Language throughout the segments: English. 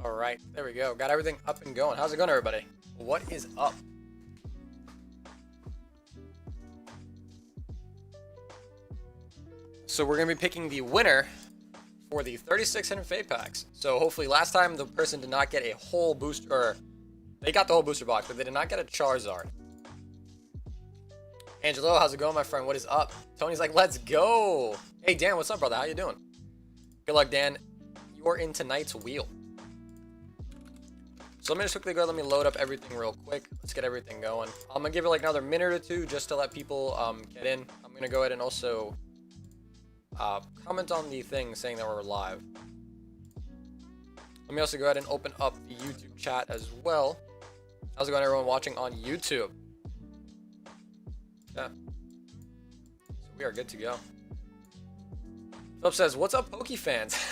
Alright, there we go. Got everything up and going. How's it going, everybody? What is up? So we're going to be picking the winner for the 3600 Fate Packs. So hopefully last time the person did not get a whole booster, or they got the whole booster box, but they did not get a Charizard. Angelo, how's it going, my friend? What is up? Tony's like, let's go. Hey, Dan, what's up, brother? How you doing? Good luck, Dan. You're in tonight's wheel. So let me just quickly go, let me load up everything real quick. Let's get everything going. I'm going to give it like another minute or two just to let people get in. I'm going to go ahead and also comment on the thing saying that we're live. Let me also go ahead and open up the YouTube chat as well. How's it going, everyone watching on YouTube? Yeah. So we are good to go. Philip says, what's up, Poke fans?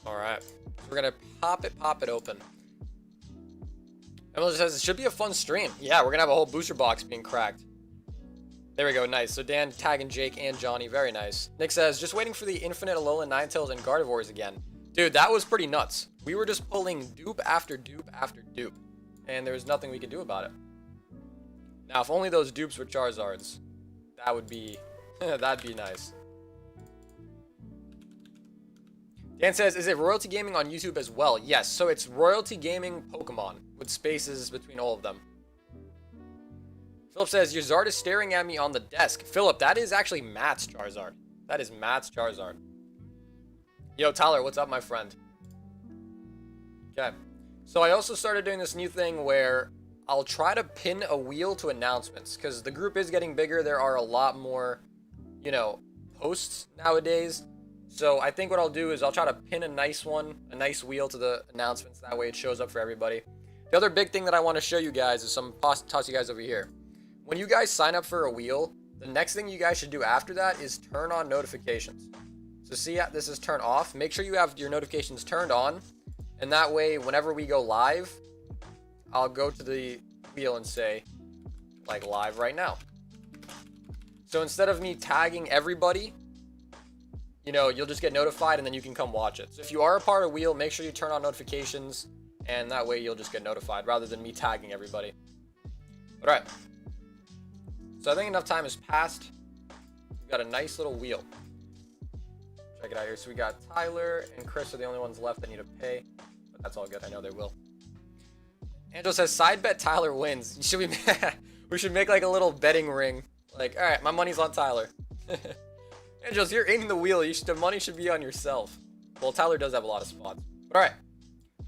Alright. So we're going to pop it open. Emily says, it should be a fun stream. Yeah, we're going to have a whole booster box being cracked. There we go, nice. So Dan tagging Jake and Johnny, very nice. Nick says, just waiting for the Infinite Alolan Ninetales and Gardevoirs again. Dude, that was pretty nuts. We were just pulling dupe after dupe after dupe. And there was nothing we could do about it. Now, if only those dupes were Charizards, that would be, that'd be nice. Dan says, is it Royalty Gaming on YouTube as well? Yes, so it's Royalty Gaming Pokemon with spaces between all of them. Philip says, your Zard is staring at me on the desk. Philip, that is actually Matt's Charizard. That is Matt's Charizard. Yo, Tyler, what's up, my friend? Okay. So I also started doing this new thing where I'll try to pin a wheel to announcements, because the group is getting bigger. There are a lot more, you know, posts nowadays. So I think what I'll do is I'll try to pin a nice one, a nice wheel to the announcements. That way it shows up for everybody. The other big thing that I want to show you guys is toss you guys over here. When you guys sign up for a wheel, the next thing you guys should do after that is turn on notifications. So see, this is turn off. Make sure you have your notifications turned on. And that way, whenever we go live, I'll go to the wheel and say, like, live right now. So instead of me tagging everybody, you know, you'll just get notified and then you can come watch it. So if you are a part of wheel, make sure you turn on notifications, and that way you'll just get notified rather than me tagging everybody. All right. So I think enough time has passed. We've got a nice little wheel. Check it out here. So we got Tyler and Chris are the only ones left that need to pay, but that's all good. I know they will. Angelo says, side bet Tyler wins. Should we? We should make like a little betting ring. Like, all right, my money's on Tyler. Angels, you're in the wheel. The money should be on yourself. Well, Tyler does have a lot of spots. But all right,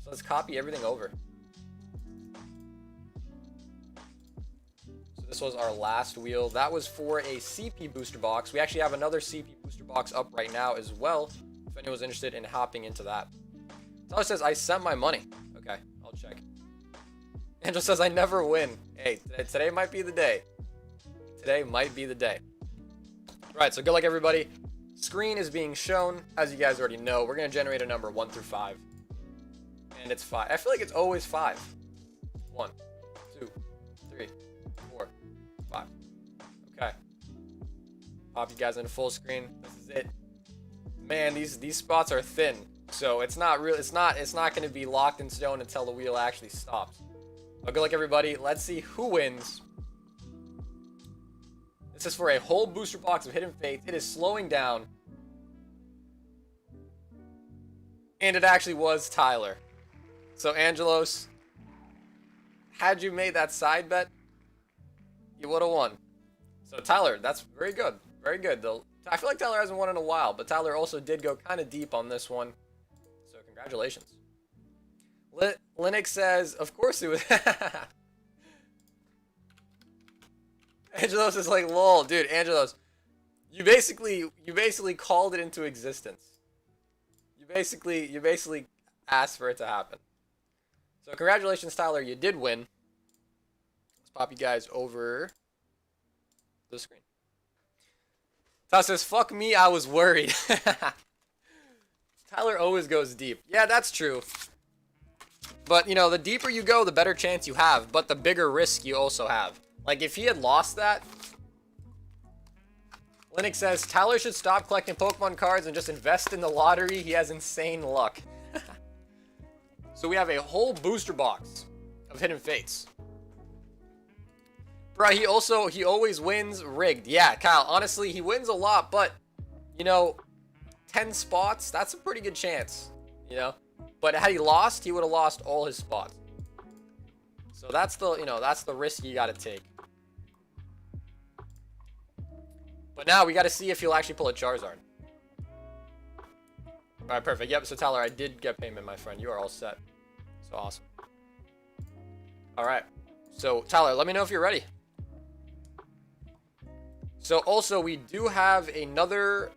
so let's copy everything over. So this was our last wheel. That was for a CP booster box. We actually have another CP booster box up right now as well, if anyone's interested in hopping into that. Tyler says, I sent my money. Okay, I'll check. Angel says, I never win. Hey, today might be the day. Today might be the day. Right, so good luck, everybody. Screen is being shown. As you guys already know, we're going to generate a number 1 through 5. And it's 5. I feel like it's always 5. 1, 2, 3, 4, 5. Okay. Pop you guys into full screen. This is it. Man, these spots are thin. So it's not real. It's not going to be locked in stone until the wheel actually stops. But good luck, everybody. Let's see who wins. This is for a whole booster box of Hidden Fates. It is slowing down. And it actually was Tyler. So, Angelos, had you made that side bet, you would have won. So, Tyler, that's very good. Very good. I feel like Tyler hasn't won in a while, but Tyler also did go kind of deep on this one. So, congratulations. Linux says, of course it was. Angelos is like, lol, dude, Angelos, you basically called it into existence. You basically asked for it to happen. So congratulations, Tyler, you did win. Let's pop you guys over the screen. Tyler says, fuck me, I was worried. Tyler always goes deep. Yeah, that's true. But, you know, the deeper you go, the better chance you have, but the bigger risk you also have. Like, if he had lost that, Linux says, Tyler should stop collecting Pokemon cards and just invest in the lottery. He has insane luck. So we have a whole booster box of Hidden Fates. Bro, he always wins rigged. Yeah, Kyle, honestly, he wins a lot, but, you know, 10 spots, that's a pretty good chance, you know? But had he lost, he would have lost all his spots. So that's the, you know, that's the risk you got to take. But now we got to see if he'll actually pull a Charizard. All right, perfect. Yep, so Tyler, I did get payment, my friend. You are all set. So awesome. All right. So, Tyler, let me know if you're ready. So, also, we do have another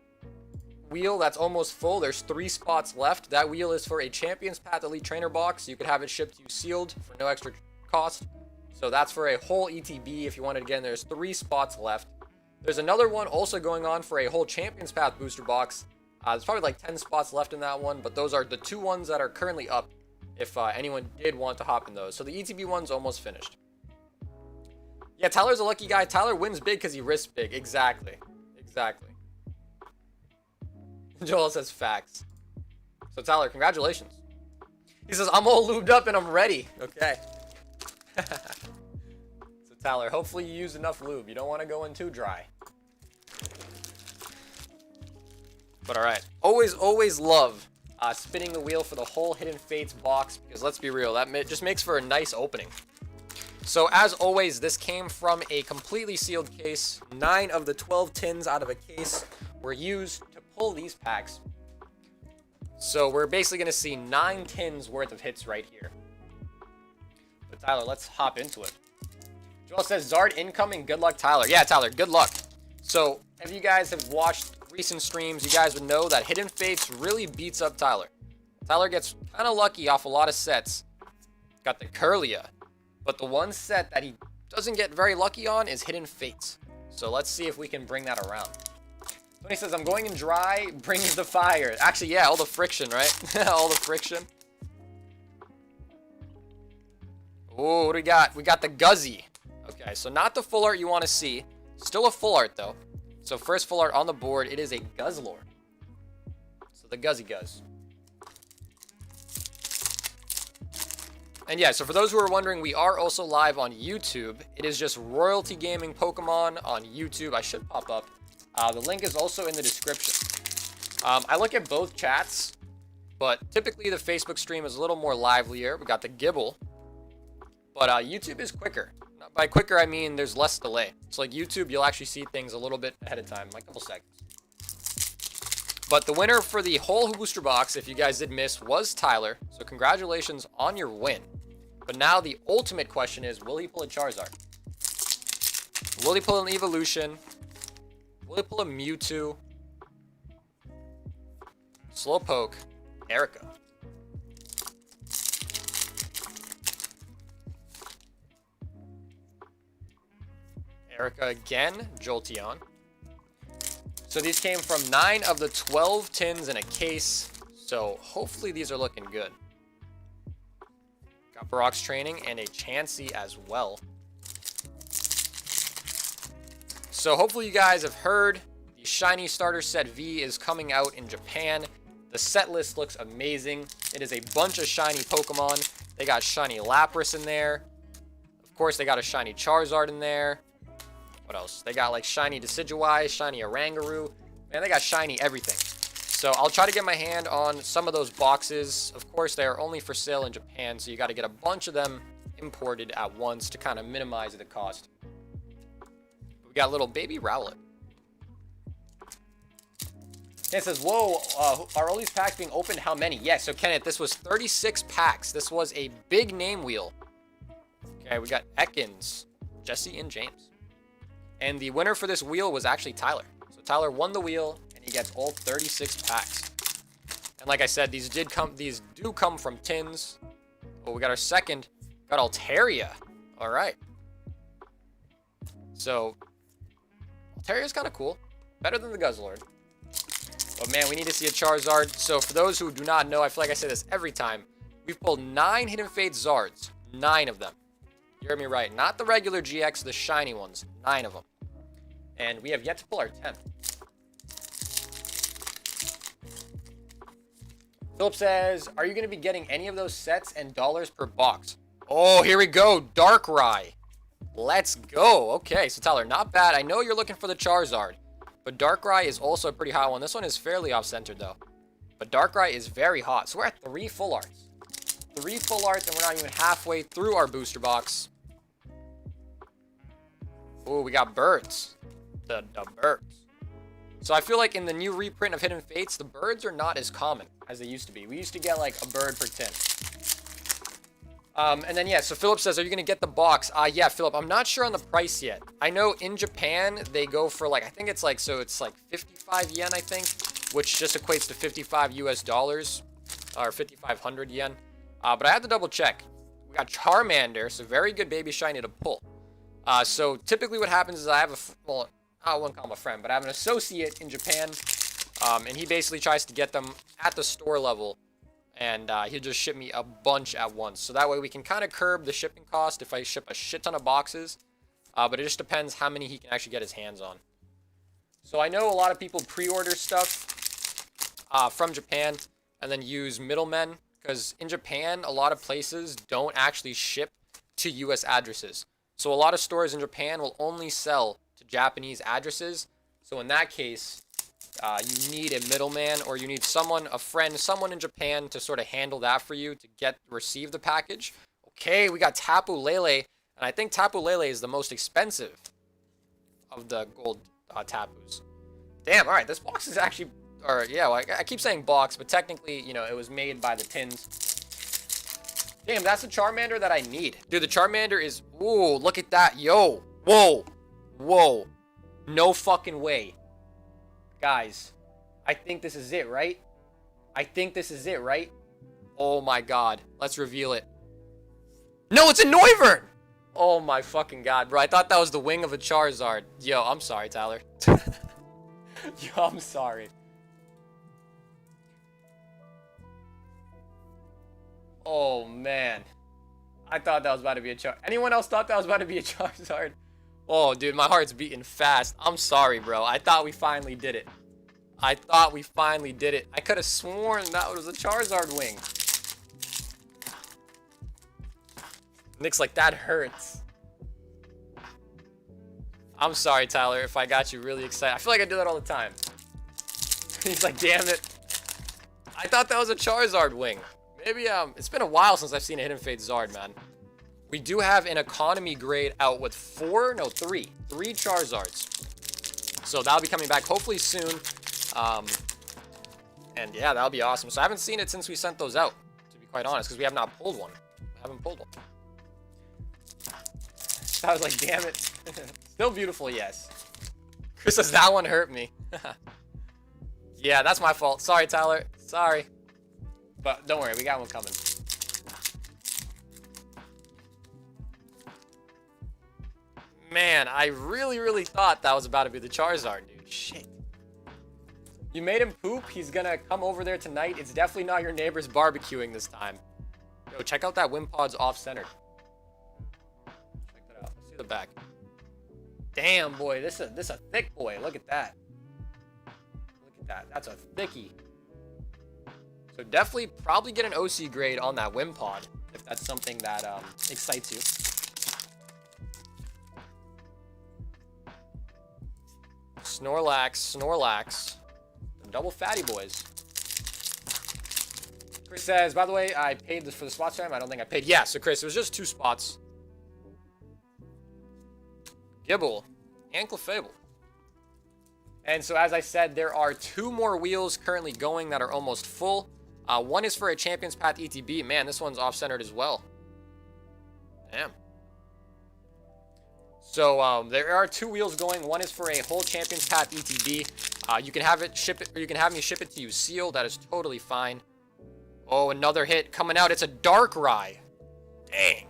wheel that's almost full. There's 3 spots left. That wheel is for a Champions Path Elite Trainer box. You could have it shipped to you sealed for no extra cost. So, that's for a whole ETB if you want it again. There's 3 spots left. There's another one also going on for a whole Champions Path booster box. There's probably like 10 spots left in that one, but those are the 2 ones that are currently up if anyone did want to hop in those. So the ETB one's almost finished. Yeah, Tyler's a lucky guy. Tyler wins big because he risks big. Exactly. Exactly. Joel says facts. So Tyler, congratulations. He says, I'm all lubed up and I'm ready. Okay. So Tyler, hopefully you use enough lube. You don't want to go in too dry. But alright, always love spinning the wheel for the whole Hidden Fates box, because let's be real, that just makes for a nice opening. So as always, this came from a completely sealed case. 9 of the 12 tins out of a case were used to pull these packs. So we're basically going to see 9 tins worth of hits right here. But Tyler, let's hop into it. Joel says, Zard incoming, good luck Tyler. Yeah, Tyler, good luck. So if you guys have watched recent streams, you guys would know that Hidden Fates really beats up Tyler. Tyler gets kind of lucky off a lot of sets. Got the Kirlia, but the one set that he doesn't get very lucky on is Hidden Fates. So let's see if we can bring that around. Tony says, I'm going in dry, brings the fire. Actually, yeah, all the friction, right? All the friction. Oh, what do we got? We got the Guzzy. Okay, so not the full art you want to see. Still a full art, though. So first full art on the board, it is a Guzzlord. So the Guzzy Guzz. And yeah, so for those who are wondering, we are also live on YouTube. It is just Royalty Gaming Pokemon on YouTube. I should pop up. The link is also in the description. I look at both chats, but typically the Facebook stream is a little more livelier. We got the Gibble. But YouTube is quicker. By quicker, I mean there's less delay. So like YouTube, you'll actually see things a little bit ahead of time, like a couple seconds. But the winner for the whole booster box, if you guys did miss, was Tyler. So congratulations on your win. But now the ultimate question is, will he pull a Charizard? Will he pull an Evolution? Will he pull a Mewtwo? Slowpoke? Erica? Erica again, Jolteon. So these came from 9 of the 12 tins in a case. So hopefully these are looking good. Got Brock's Training and a Chansey as well. So hopefully you guys have heard the Shiny Starter Set V is coming out in Japan. The set list looks amazing. It is a bunch of shiny Pokemon. They got Shiny Lapras in there. Of course, they got a Shiny Charizard in there. What else? They got like Shiny Decidueye, Shiny Oranguru. Man, they got shiny everything. So I'll try to get my hand on some of those boxes. Of course, they are only for sale in Japan, so you got to get a bunch of them imported at once to kind of minimize the cost. We got little baby Rowlet. Kenneth says, whoa, are all these packs being opened? How many? Yes, so Kenneth, this was 36 packs. This was a big name wheel. Okay, we got Ekans, Jesse, and James. And the winner for this wheel was actually Tyler. So Tyler won the wheel, and he gets all 36 packs. And like I said, these do come from tins. Oh, we got our second. Got Altaria. All right. So Altaria's kind of cool. Better than the Guzzlord. But man, we need to see a Charizard. So for those who do not know, I feel like I say this every time. We've pulled 9 Hidden Fates Zards. 9 of them. You heard me right. Not the regular GX, the shiny ones. 9 of them. And we have yet to pull our 10th. Philip says, are you going to be getting any of those sets and dollars per box? Oh, here we go. Darkrai. Let's go. Okay, so Tyler, not bad. I know you're looking for the Charizard, but Darkrai is also a pretty hot one. This one is fairly off-centered, though. But Darkrai is very hot. So we're at 3 full arts. 3 full arts, and we're not even halfway through our booster box. Oh, we got birds. The birds. So I feel like in the new reprint of Hidden Fates, the birds are not as common as they used to be. We used to get like a bird per tin. And then, yeah, so Philip says, are you going to get the box? Yeah, Philip, I'm not sure on the price yet. I know in Japan, they go for like, I think it's like, so it's like 55 yen, I think, which just equates to 55 US dollars, or 5,500 yen. But I have to double check. We got Charmander, so very good baby shiny to pull. So typically what happens is I have well, I wouldn't call him a friend, but I have an associate in Japan, and he basically tries to get them at the store level, and he'll just ship me a bunch at once. So that way we can kind of curb the shipping cost if I ship a shit ton of boxes, but it just depends how many he can actually get his hands on. So I know a lot of people pre-order stuff from Japan and then use middlemen, because in Japan, a lot of places don't actually ship to US addresses. So a lot of stores in Japan will only sell to Japanese addresses. So in that case, you need a middleman, or you need someone, a friend, someone in Japan to sort of handle that for you to receive the package. Okay, we got Tapu Lele, and I think Tapu Lele is the most expensive of the gold Tapus. Damn, all right, this box is actually, or yeah, well, I keep saying box, but technically, you know, it was made by the tins. Damn, that's the Charmander that I need. Dude, the Charmander is, ooh, look at that, yo, whoa, whoa, no fucking way. Guys, I think this is it, right? I think this is it, right? Oh my god, let's reveal it. No, it's a Noivern! Oh my fucking god, bro, I thought that was the wing of a Charizard. Yo, I'm sorry, Tyler. Yo, I'm sorry. Oh, man. I thought that was about to be a Charizard. Anyone else thought that was about to be a Charizard? Oh, dude, my heart's beating fast. I'm sorry, bro. I thought we finally did it. I thought we finally did it. I could have sworn that was a Charizard wing. Nick's like, that hurts. I'm sorry, Tyler, if I got you really excited. I feel like I do that all the time. He's like, damn it. I thought that was a Charizard wing. Maybe, it's been a while since I've seen a Hidden Fate Zard, man. We do have an economy grade out with three Charizards. So that'll be coming back hopefully soon. And yeah, that'll be awesome. So I haven't seen it since we sent those out, to be quite honest, because we have not pulled one. I haven't pulled one. I was like, damn it. Still beautiful, yes. Chris says, that one hurt me. Yeah, that's my fault. Sorry, Tyler. Sorry. But don't worry, we got one coming. Man, I really thought that was about to be the Charizard, dude. Shit. You made him poop. He's gonna come over there tonight. It's definitely not your neighbor's barbecuing this time. Yo, check out that Wimpod's off-center. Check that out. Let's see the back. Damn, boy. This is a thick boy. Look at that. Look at that. That's a thickie. So definitely probably get an OC grade on that Wimpod if that's something that excites you. Snorlax. The double fatty boys. Chris says, by the way, I paid this for the spots time. I don't think I paid. Yeah, so Chris, it was just 2 spots. Gibble and Clefable. And so as I said, there are 2 more wheels currently going that are almost full. One is for a Champions Path ETB. Man, this one's off-centered as well. Damn. So there are 2 wheels going. One is for a whole Champions Path ETB. You can have it ship it, or you can have me ship it to you sealed. That is totally fine. Oh, another hit coming out. It's a Darkrai. Dang.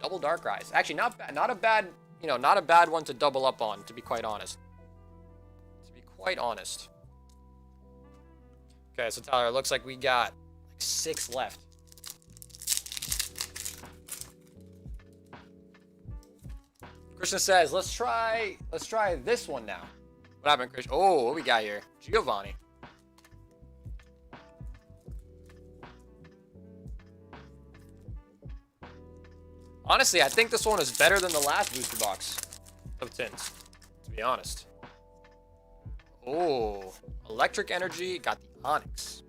Double Darkrai's. Actually, not bad. Not a bad, you know, not a bad one to double up on, to be quite honest. To be quite honest. Okay, so Tyler, it looks like we got like 6 left. Christian says, let's try this one now. What happened, Christian? Oh, what we got here? Giovanni. Honestly, I think this one is better than the last booster box of tins, to be honest. Oh, Electric Energy got the Onyx.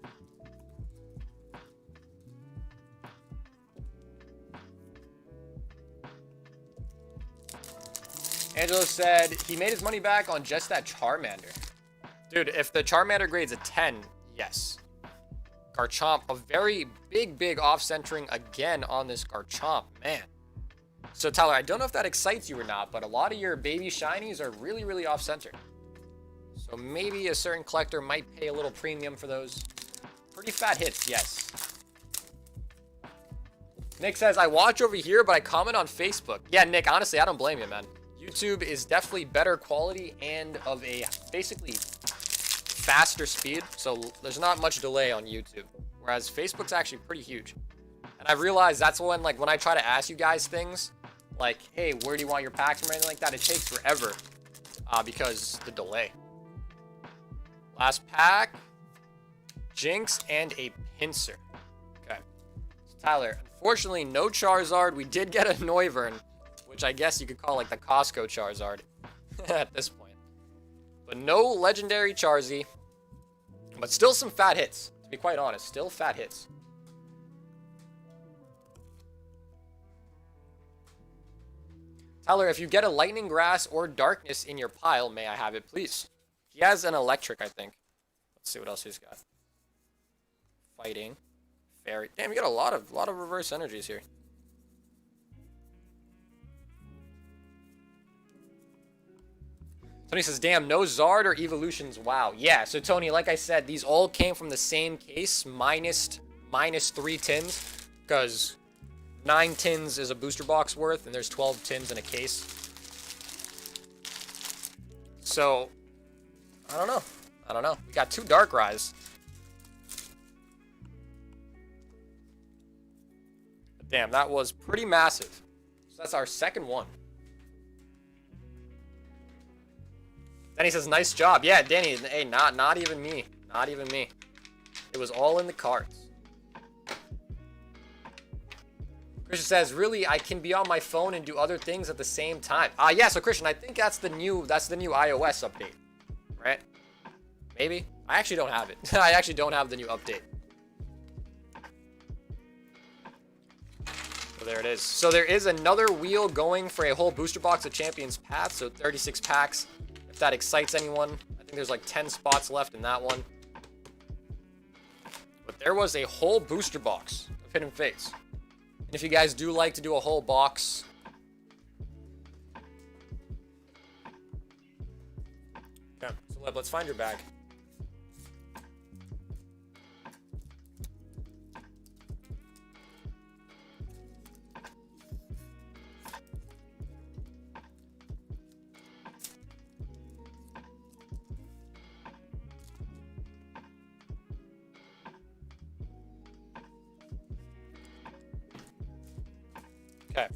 Angelo said he made his money back on just that Charmander. Dude, if the Charmander grade's a 10, yes. Garchomp, a very big off-centering again on this Garchomp, man. So Tyler, I don't know if that excites you or not, but a lot of your baby shinies are really off-centered. So maybe a certain collector might pay a little premium for those. Pretty fat hits, yes. Nick says, I watch over here, but I comment on Facebook. Yeah, Nick, honestly, I don't blame you, man. YouTube is definitely better quality and of a basically faster speed. So there's not much delay on YouTube. Whereas Facebook's actually pretty huge. And I've realized that's when, like, when I try to ask you guys things, like, hey, where do you want your packs from, or anything like that, it takes forever because the delay. Last pack, Jinx and a Pinsir. Okay. So Tyler, unfortunately, no Charizard. We did get a Noivern, which I guess you could call like the Costco Charizard at this point. But no legendary Charzy. But still some fat hits. To be quite honest, still fat hits. Tyler, if you get a Lightning Grass or Darkness in your pile, may I have it, please? He has an Electric, I think. Let's see what else he's got. Fighting. Fairy. Damn, you got a lot of reverse energies here. Tony says, damn, no Zard or Evolutions. Wow. Yeah, so Tony, like I said, these all came from the same case, minus 3 tins, because 9 tins is a booster box worth, and there's 12 tins in a case. So, I don't know. We got 2 Darkrai's. But damn, that was pretty massive. So that's our second one. Danny says, nice job. Yeah, Danny, hey, not even me. Not even me. It was all in the cards. Christian says, really, I can be on my phone and do other things at the same time. Yeah, so Christian, I think that's the new iOS update. Right? Maybe? I actually don't have it. I actually don't have the new update. So there it is. So there is another wheel going for a whole booster box of Champions Path. So 36 packs. If that excites anyone. I think there's like 10 spots left in that one. But there was a whole booster box of Hidden Fates. And if you guys do like to do a whole box, okay, so let's find your bag. Okay.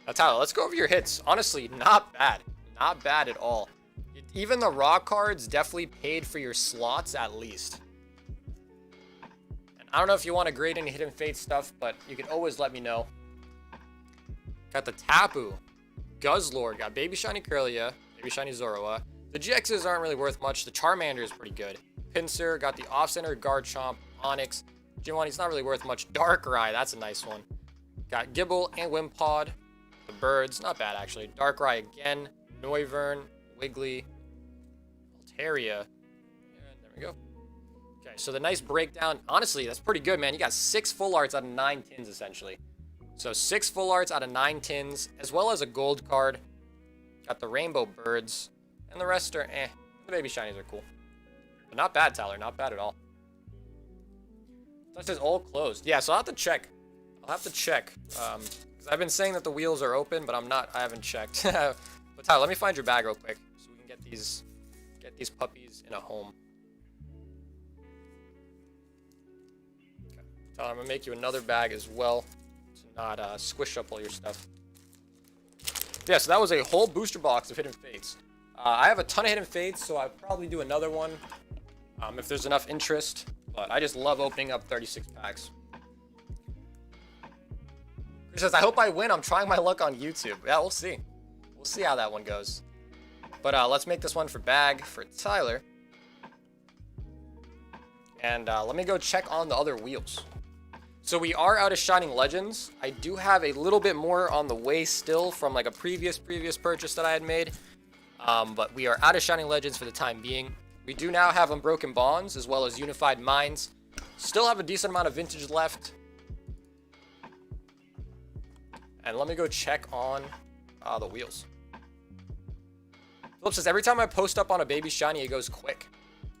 Now, Tyler, let's go over your hits. Honestly, not bad. Not bad at all. Even the raw cards definitely paid for your slots at least. And I don't know if you want to grade any Hidden Fate stuff, but you can always let me know. Got the Tapu. Guzzlord. Got Baby Shiny Kirlia. Baby Shiny Zorua. The GXs aren't really worth much. The Charmander is pretty good. Pinsir. Got the Off-Center Garchomp. Onyx. Giovanni's not really worth much. Darkrai. That's a nice one. Got Gible and Wimpod. The birds, not bad actually. Darkrai again. Noivern, Wiggly, Altaria. And there we go. Okay, so the nice breakdown. Honestly, that's pretty good, man. You got 6 full arts out of 9 tins, essentially. So 6 full arts out of 9 tins, as well as a gold card. Got the rainbow birds. And the rest are eh. The baby shinies are cool. But not bad, Tyler. Not bad at all. That says all closed. Yeah, so I'll have to check. I'll have to check. Because I've been saying that the wheels are open, but I haven't checked. But Tyler, let me find your bag real quick so we can get these puppies in a home. Okay. Tyler, I'm gonna make you another bag as well to not squish up all your stuff. Yeah, so that was a whole booster box of Hidden Fates. I have a ton of Hidden Fates, so I'll probably do another one if there's enough interest. But I just love opening up 36 packs. Chris says, I hope I win. I'm trying my luck on YouTube. Yeah, we'll see. We'll see how that one goes. But let's make this one for bag for Tyler. And let me go check on the other wheels. So we are out of Shining Legends. I do have a little bit more on the way still from like a previous purchase that I had made. But we are out of Shining Legends for the time being. We do now have Unbroken Bonds as well as Unified Minds. Still have a decent amount of vintage left. And let me go check on the wheels. Philip says, every time I post up on a baby shiny, it goes quick.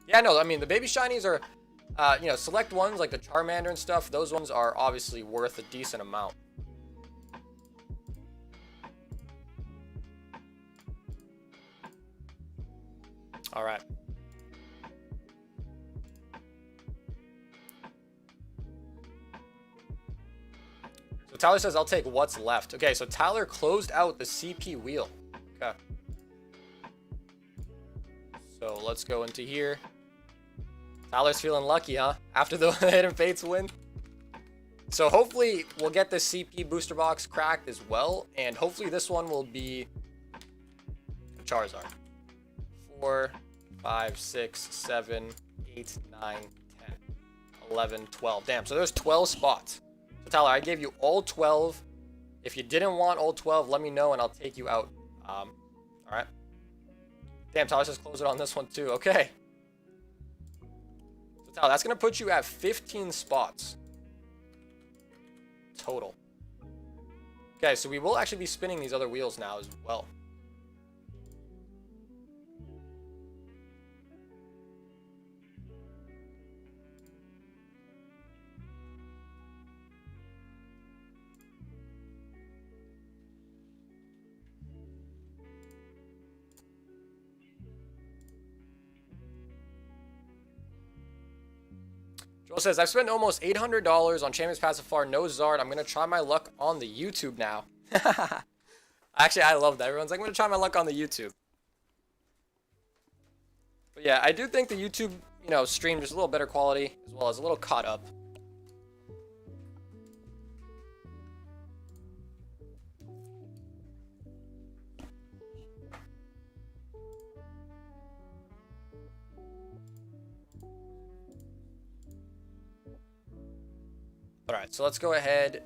Yeah, no, I mean, the baby shinies are, you know, select ones like the Charmander and stuff. Those ones are obviously worth a decent amount. All right. So Tyler says, I'll take what's left. Okay, so Tyler closed out the CP wheel. Okay. So let's go into here. Tyler's feeling lucky, huh? After the Hidden Fates win. So hopefully we'll get the CP booster box cracked as well. And hopefully this one will be Charizard. 4, 5, 6, 7, 8, 9, 10, 11, 12. Damn, so there's 12 spots. So Tyler, I gave you all 12. If you didn't want all 12, let me know and I'll take you out. All right. Damn, Tyler says close it on this one too. Okay. So Tyler, that's going to put you at 15 spots total. Okay, so we will actually be spinning these other wheels now as well. Joel says, I've spent almost $800 on Champions Pass so far. No Zard. I'm going to try my luck on the YouTube now. Actually, I love that. Everyone's like, I'm going to try my luck on the YouTube. But yeah, I do think the YouTube, you know, stream is a little better quality as well as a little caught up. Alright, so let's go ahead.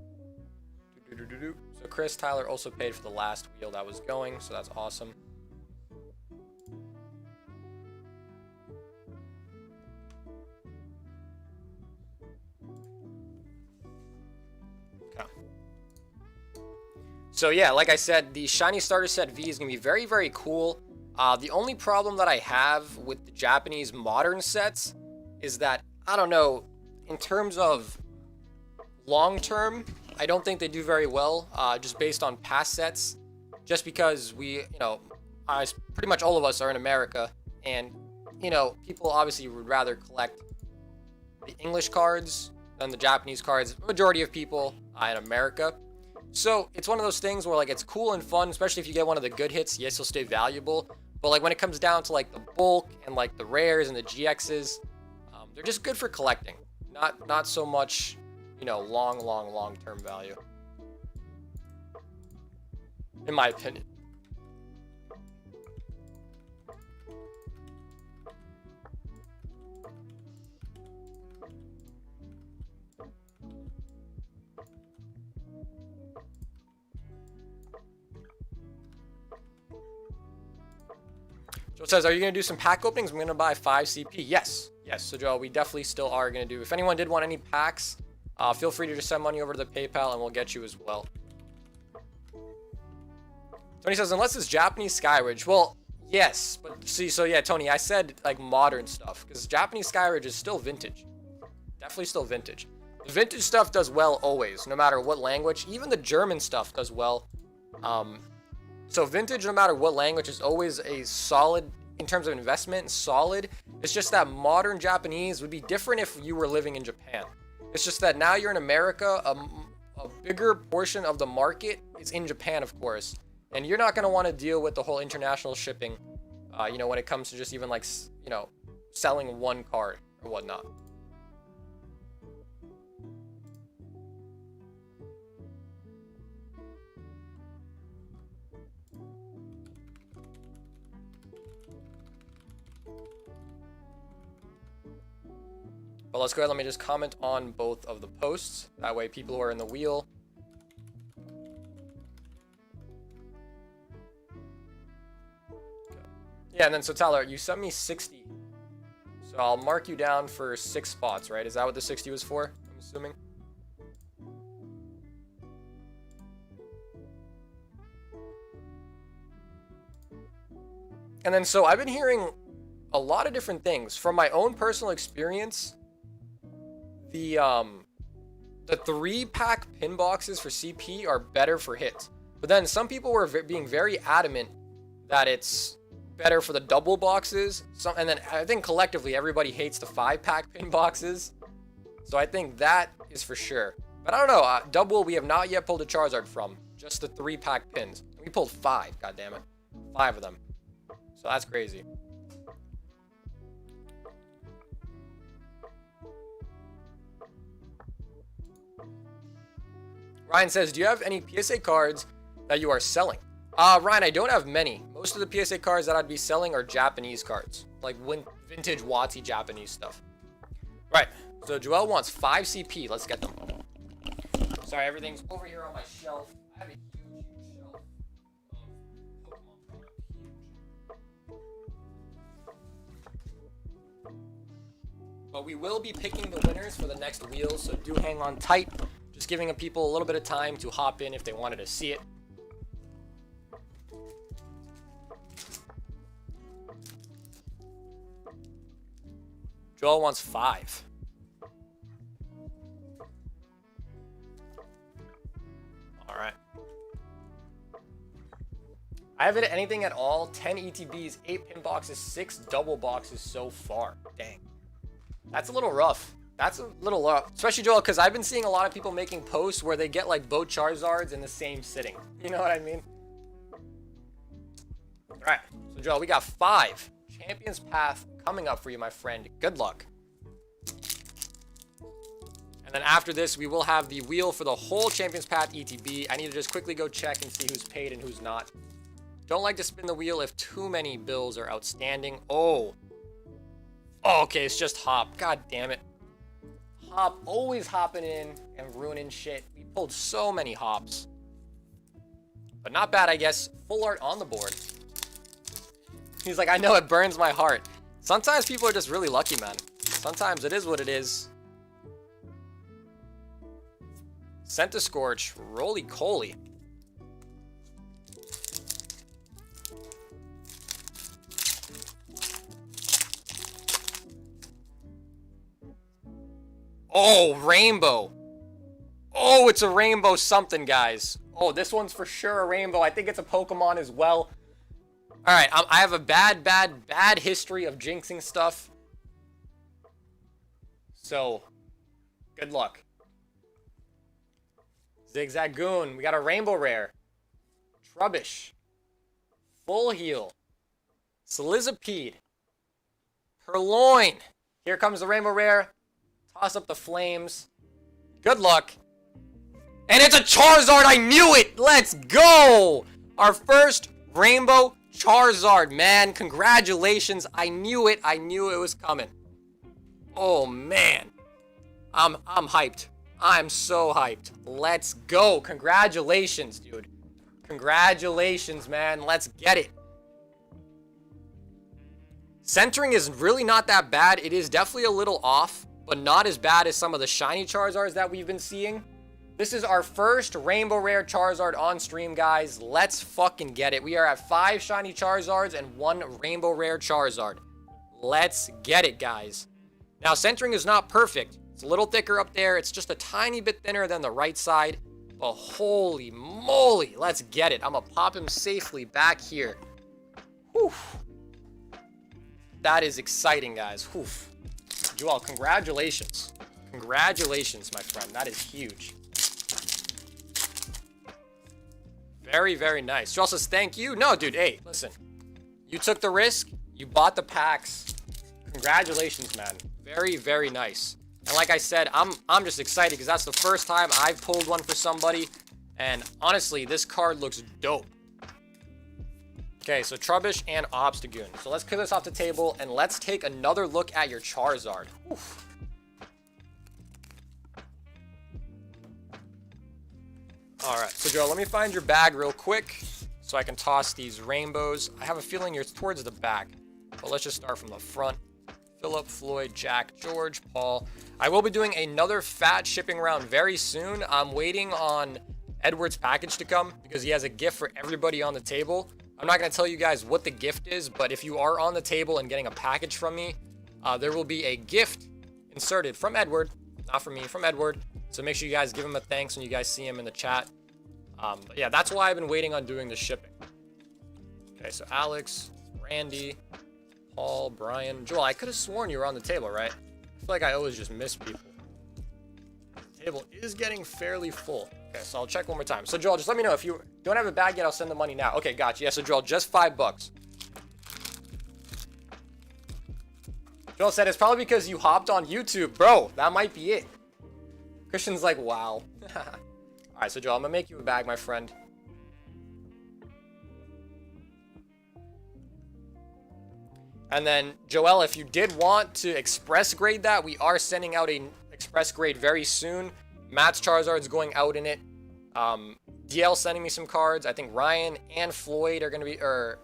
So Chris, Tyler also paid for the last wheel that was going, so that's awesome. Okay. So yeah, like I said, the Shiny Starter Set V is going to be very, very cool. The only problem that I have with the Japanese modern sets is that, I don't know, in terms of long term, I don't think they do very well, just based on past sets. Just because we, you know, pretty much all of us are in America, and, you know, people obviously would rather collect the English cards than the Japanese cards. Majority of people in America. So it's one of those things where, like, it's cool and fun, especially if you get one of the good hits. Yes, you'll stay valuable. But, like, when it comes down to, like, the bulk and, like, the rares and the GXs, they're just good for collecting. Not so much, you know, long-term value, in my opinion. Joe says, are you going to do some pack openings? I'm going to buy 5 CP. Yes. So Joe, we definitely still are going to do. If anyone did want any packs, feel free to just send money over to the PayPal and we'll get you as well. Tony says, unless it's Japanese Skyridge. Well, yes. But see, so yeah, Tony, I said like modern stuff because Japanese Skyridge is still vintage. Definitely still vintage. The vintage stuff does well always, no matter what language. Even the German stuff does well. So vintage, no matter what language, is always a solid, in terms of investment, solid. It's just that modern Japanese would be different if you were living in Japan. It's just that now you're in America, a bigger portion of the market is in Japan, of course. And you're not going to want to deal with the whole international shipping, you know, when it comes to just even like, you know, selling one card or whatnot. But let's go ahead, let me just comment on both of the posts. That way people who are in the wheel. Yeah, and then so Tyler, you sent me 60. So I'll mark you down for 6 spots, right? Is that what the 60 was for? I'm assuming. And then so I've been hearing a lot of different things from my own personal experience. The 3-pack pin boxes for CP are better for hits. But then some people were being very adamant that it's better for the double boxes. And then I think collectively everybody hates the 5-pack pin boxes. So I think that is for sure. But I don't know. Double we have not yet pulled a Charizard from. Just the 3-pack pins. We pulled 5. God damn it. 5 of them. So that's crazy. Ryan says, do you have any PSA cards that you are selling? Ryan, I don't have many. Most of the PSA cards that I'd be selling are Japanese cards. Like vintage WotC Japanese stuff. Right. So Joel wants 5 CP. Let's get them. Sorry, everything's over here on my shelf. I have a huge shelf of Pokemon products. Huge. But we will be picking the winners for the next wheel, so do hang on tight. Just giving people a little bit of time to hop in if they wanted to see it. Joel wants 5. All right. I haven't hit anything at all. 10 ETBs, 8 pin boxes, 6 double boxes so far. Dang. That's a little rough. That's a little rough. Especially, Joel, because I've been seeing a lot of people making posts where they get like both Charizards in the same sitting. You know what I mean? All right. So, Joel, we got 5 Champions Path coming up for you, my friend. Good luck. And then after this, we will have the wheel for the whole Champions Path ETB. I need to just quickly go check and see who's paid and who's not. Don't like to spin the wheel if too many bills are outstanding. Oh, okay, it's just Hop. God damn it. Hop always hopping in and ruining shit. We pulled so many Hops. But not bad, I guess. Full art on the board. He's like, I know it burns my heart. Sometimes people are just really lucky, man. Sometimes it is what it is. Centiskorch, Roly-Coly. Oh, rainbow. Oh, it's a rainbow something, guys. Oh, this one's for sure a rainbow. I think it's a Pokemon as well. All right, I have a bad history of jinxing stuff. So, good luck. Zigzagoon. We got a rainbow rare. Trubbish. Full heal. Sizzlipede. Purloin. Here comes the rainbow rare. Toss up the flames. Good luck. And it's a Charizard. I knew it. Let's go. Our first rainbow Charizard, man. Congratulations. I knew it. I knew it was coming. Oh, man. I'm hyped. I'm so hyped. Let's go. Congratulations, dude. Congratulations, man. Let's get it. Centering is really not that bad. It is definitely a little off, but not as bad as some of the shiny Charizards that we've been seeing. This is our first Rainbow Rare Charizard on stream, guys. Let's fucking get it. We are at 5 shiny Charizards and 1 Rainbow Rare Charizard. Let's get it, guys. Now, centering is not perfect. It's a little thicker up there. It's just a tiny bit thinner than the right side. But holy moly, let's get it. I'm going to pop him safely back here. Whew. That is exciting, guys. Whew. Joel, congratulations. Congratulations, my friend. That is huge. Very, very nice. Joel says, thank you. No, dude, hey, listen. You took the risk. You bought the packs. Congratulations, man. Very, very nice. And like I said, I'm just excited because that's the first time I've pulled one for somebody. And honestly, this card looks dope. Okay, so Trubbish and Obstagoon. So let's clear this off the table and let's take another look at your Charizard. Oof. Alright, so Joe, let me find your bag real quick so I can toss these rainbows. I have a feeling you're towards the back, but let's just start from the front. Philip, Floyd, Jack, George, Paul. I will be doing another fat shipping round very soon. I'm waiting on Edward's package to come because he has a gift for everybody on the table. I'm not going to tell you guys what the gift is, but if you are on the table and getting a package from me, there will be a gift inserted from Edward, not from me, from Edward. So make sure you guys give him a thanks when you guys see him in the chat. But yeah, that's why I've been waiting on doing the shipping. Okay, so Alex, Randy, Paul, Brian, Joel. I could have sworn you were on the table, right? I feel like I always just miss people. The table is getting fairly full. Okay, so I'll check one more time. So Joel, just let me know if you don't have a bag yet. I'll send the money now. Okay, gotcha. Yeah, so Joel, just $5. Joel said it's probably because you hopped on YouTube, bro. That might be it. Christian's like, wow. All right, so Joel, I'm gonna make you a bag, my friend. And then, Joel, if you did want to express grade that, we are sending out an express grade very soon. Matt's Charizard's going out in it. DL sending me some cards. I think Ryan and Floyd are going to be, or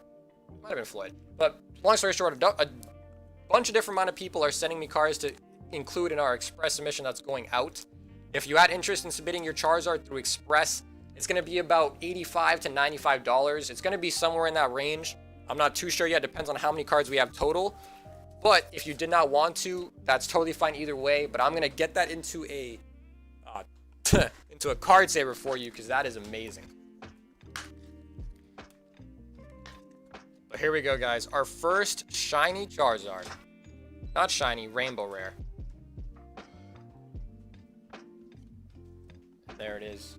might have been Floyd. But long story short, a bunch of different amount of people are sending me cards to include in our express submission that's going out. If you had interest in submitting your Charizard through express, it's going to be about $85 to $95. It's going to be somewhere in that range. I'm not too sure yet. Depends on how many cards we have total. But if you did not want to, that's totally fine either way. But I'm going to get that into a into a card saver for you because that is amazing. But here we go, guys. Our first shiny Charizard. Not shiny, rainbow rare. There it is.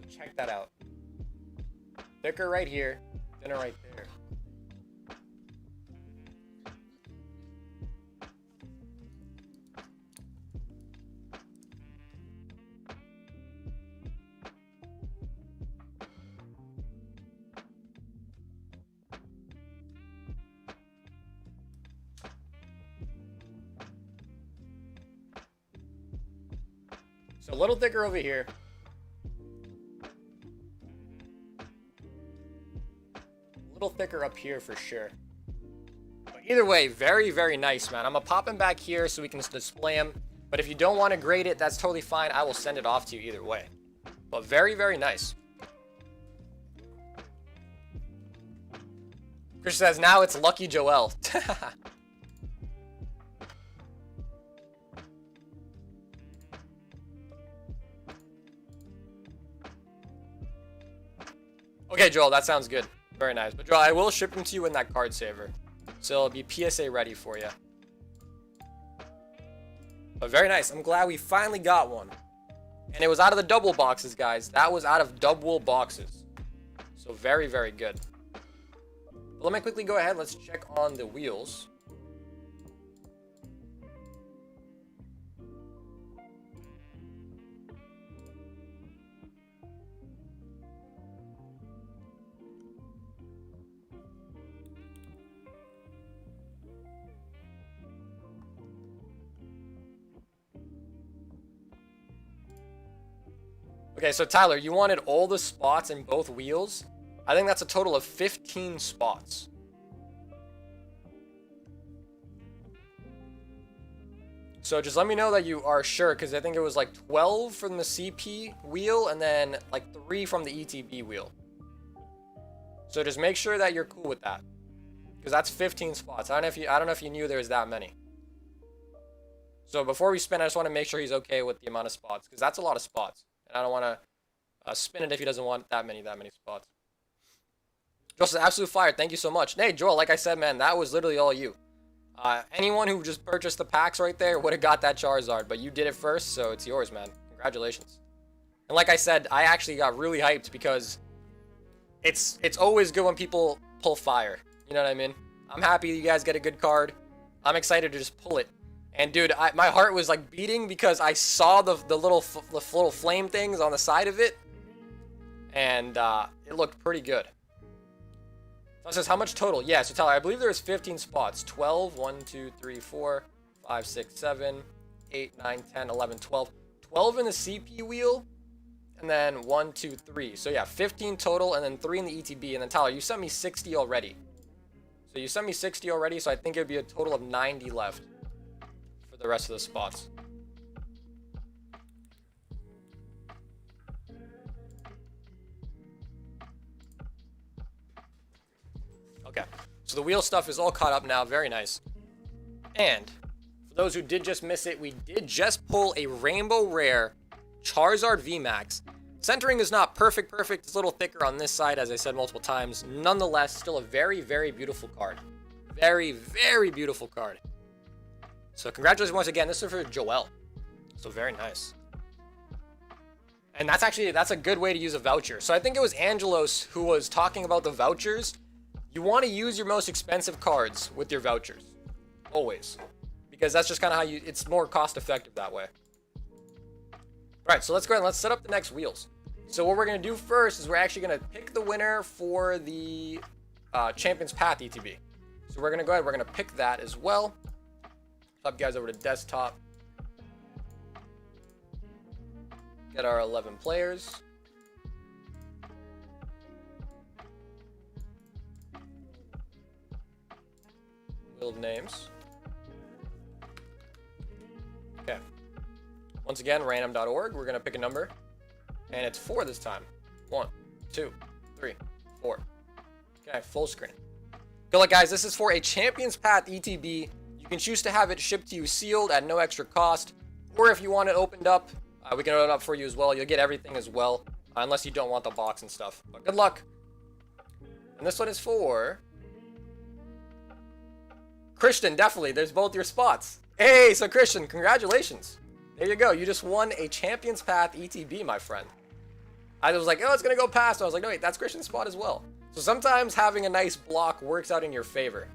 Check that out. Sticker right here, dinner right there. So a little thicker over here. A little thicker up here for sure. But either way, very, very nice, man. I'm gonna pop him back here so we can display him. But if you don't want to grade it, that's totally fine. I will send it off to you either way. But very, very nice. Chris says, now it's Lucky Joel. Okay, Joel, that sounds good. Very nice. But Joel, I will ship them to you in that card saver. So it'll be PSA ready for you. But very nice. I'm glad we finally got one. And it was out of the double boxes, guys. That was out of double boxes. So very, very good. But let me quickly go ahead. Let's check on the wheels. Okay, so Tyler, you wanted all the spots in both wheels? I think that's a total of 15 spots. So just let me know that you are sure, because I think it was like 12 from the CP wheel and then like 3 from the ETB wheel. So just make sure that you're cool with that, because that's 15 spots. I don't know if you knew there was that many. So before we spin, I just want to make sure he's okay with the amount of spots, because that's a lot of spots. And I don't want to spin it if he doesn't want that many spots. Joel says, absolute fire. Thank you so much. Hey, Joel, like I said, man, that was literally all you. Anyone who just purchased the packs right there would have got that Charizard, but you did it first, so it's yours, man. Congratulations. And like I said, I actually got really hyped because it's always good when people pull fire. You know what I mean? I'm happy you guys get a good card. I'm excited to just pull it. And dude, my heart was like beating because I saw the little flame things on the side of it. And it looked pretty good. So it says, how much total? Yeah, so Tyler, I believe there's 15 spots. 12, 1, 2, 3, 4, 5, 6, 7, 8, 9, 10, 11, 12. 12 in the CP wheel. And then 1, 2, 3. So yeah, 15 total, and then 3 in the ETB. And then Tyler, you sent me 60 already. So you sent me 60 already, so I think it would be a total of 90 left for the rest of the spots. Okay, so the wheel stuff is all caught up now. Very nice. And for those who did just miss it, we did just pull a Rainbow Rare Charizard VMAX. Centering is not perfect. It's a little thicker on this side, as I said multiple times. Nonetheless, still a very, very beautiful card. Very, very beautiful card. So congratulations once again. This is for Joel. So very nice. And that's a good way to use a voucher. So I think it was Angelos who was talking about the vouchers. You want to use your most expensive cards with your vouchers. Always. Because that's just kind of how it's more cost effective that way. Alright, so let's go ahead and let's set up the next wheels. So what we're going to do first is we're actually going to pick the winner for the Champions Path ETB. So we're going to go ahead, we're going to pick that as well. Up guys over to desktop. Get our 11 players. Wheel of names. Okay. Once again, random.org. We're going to pick a number. And it's 4 this time. 1, 2, 3, 4. Okay, full screen. Good luck, guys. This is for a Champions Path ETB. You can choose to have it shipped to you sealed at no extra cost. Or if you want it opened up, we can open it up for you as well. You'll get everything as well. Unless you don't want the box and stuff. But good luck. And this one is for Christian, definitely. There's both your spots. Hey, so Christian, congratulations. There you go. You just won a Champions Path ETB, my friend. I was like, oh, it's going to go past. I was like, no, wait, that's Christian's spot as well. So sometimes having a nice block works out in your favor.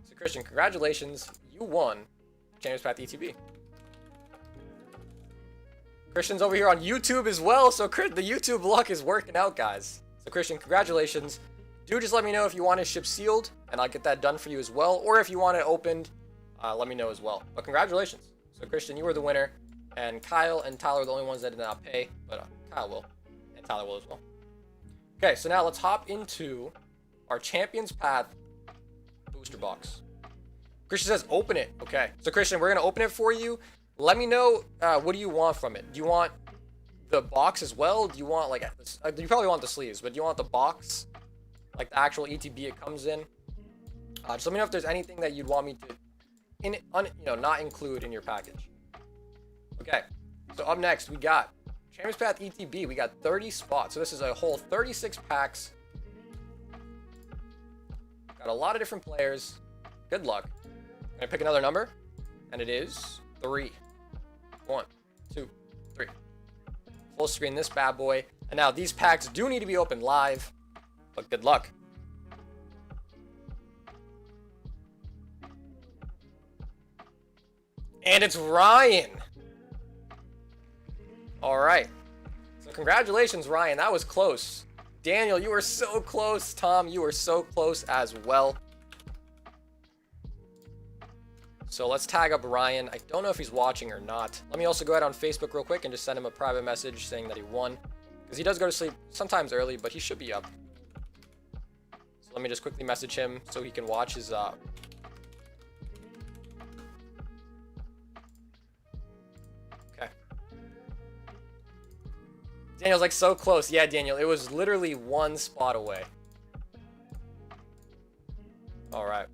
So Christian, congratulations. You won Champions Path ETB. Christian's over here on YouTube as well. So the YouTube luck is working out, guys. So Christian, congratulations. Do just let me know if you want it shipped sealed, and I'll get that done for you as well. Or if you want it opened, let me know as well. But congratulations. So Christian, you were the winner. And Kyle and Tyler are the only ones that did not pay. But Kyle will. And Tyler will as well. Okay, so now let's hop into our Champions Path booster box. Christian says open it. Okay. So Christian, we're going to open it for you. Let me know what do you want from it. Do you want the box as well? Do you want like... you probably want the sleeves, but do you want the box? Like the actual ETB it comes in? Just let me know if there's anything that you'd want me to not include in your package. Okay, so up next we got Champions Path ETB. We got 30 spots, so this is a whole 36 packs. Got a lot of different players. Good luck. I'm gonna pick another number, and it is 3. 1, 2, 3. Full screen this bad boy. And now these packs do need to be opened live, but good luck. And it's Ryan. All right. So congratulations, Ryan. That was close. Daniel, you were so close. Tom, you were so close as well. So let's tag up Ryan. I don't know if he's watching or not. Let me also go ahead on Facebook real quick and just send him a private message saying that he won. Because he does go to sleep sometimes early, but he should be up. So let me just quickly message him so he can watch his... Daniel's like so close. Yeah, Daniel, it was literally 1 spot away. All right.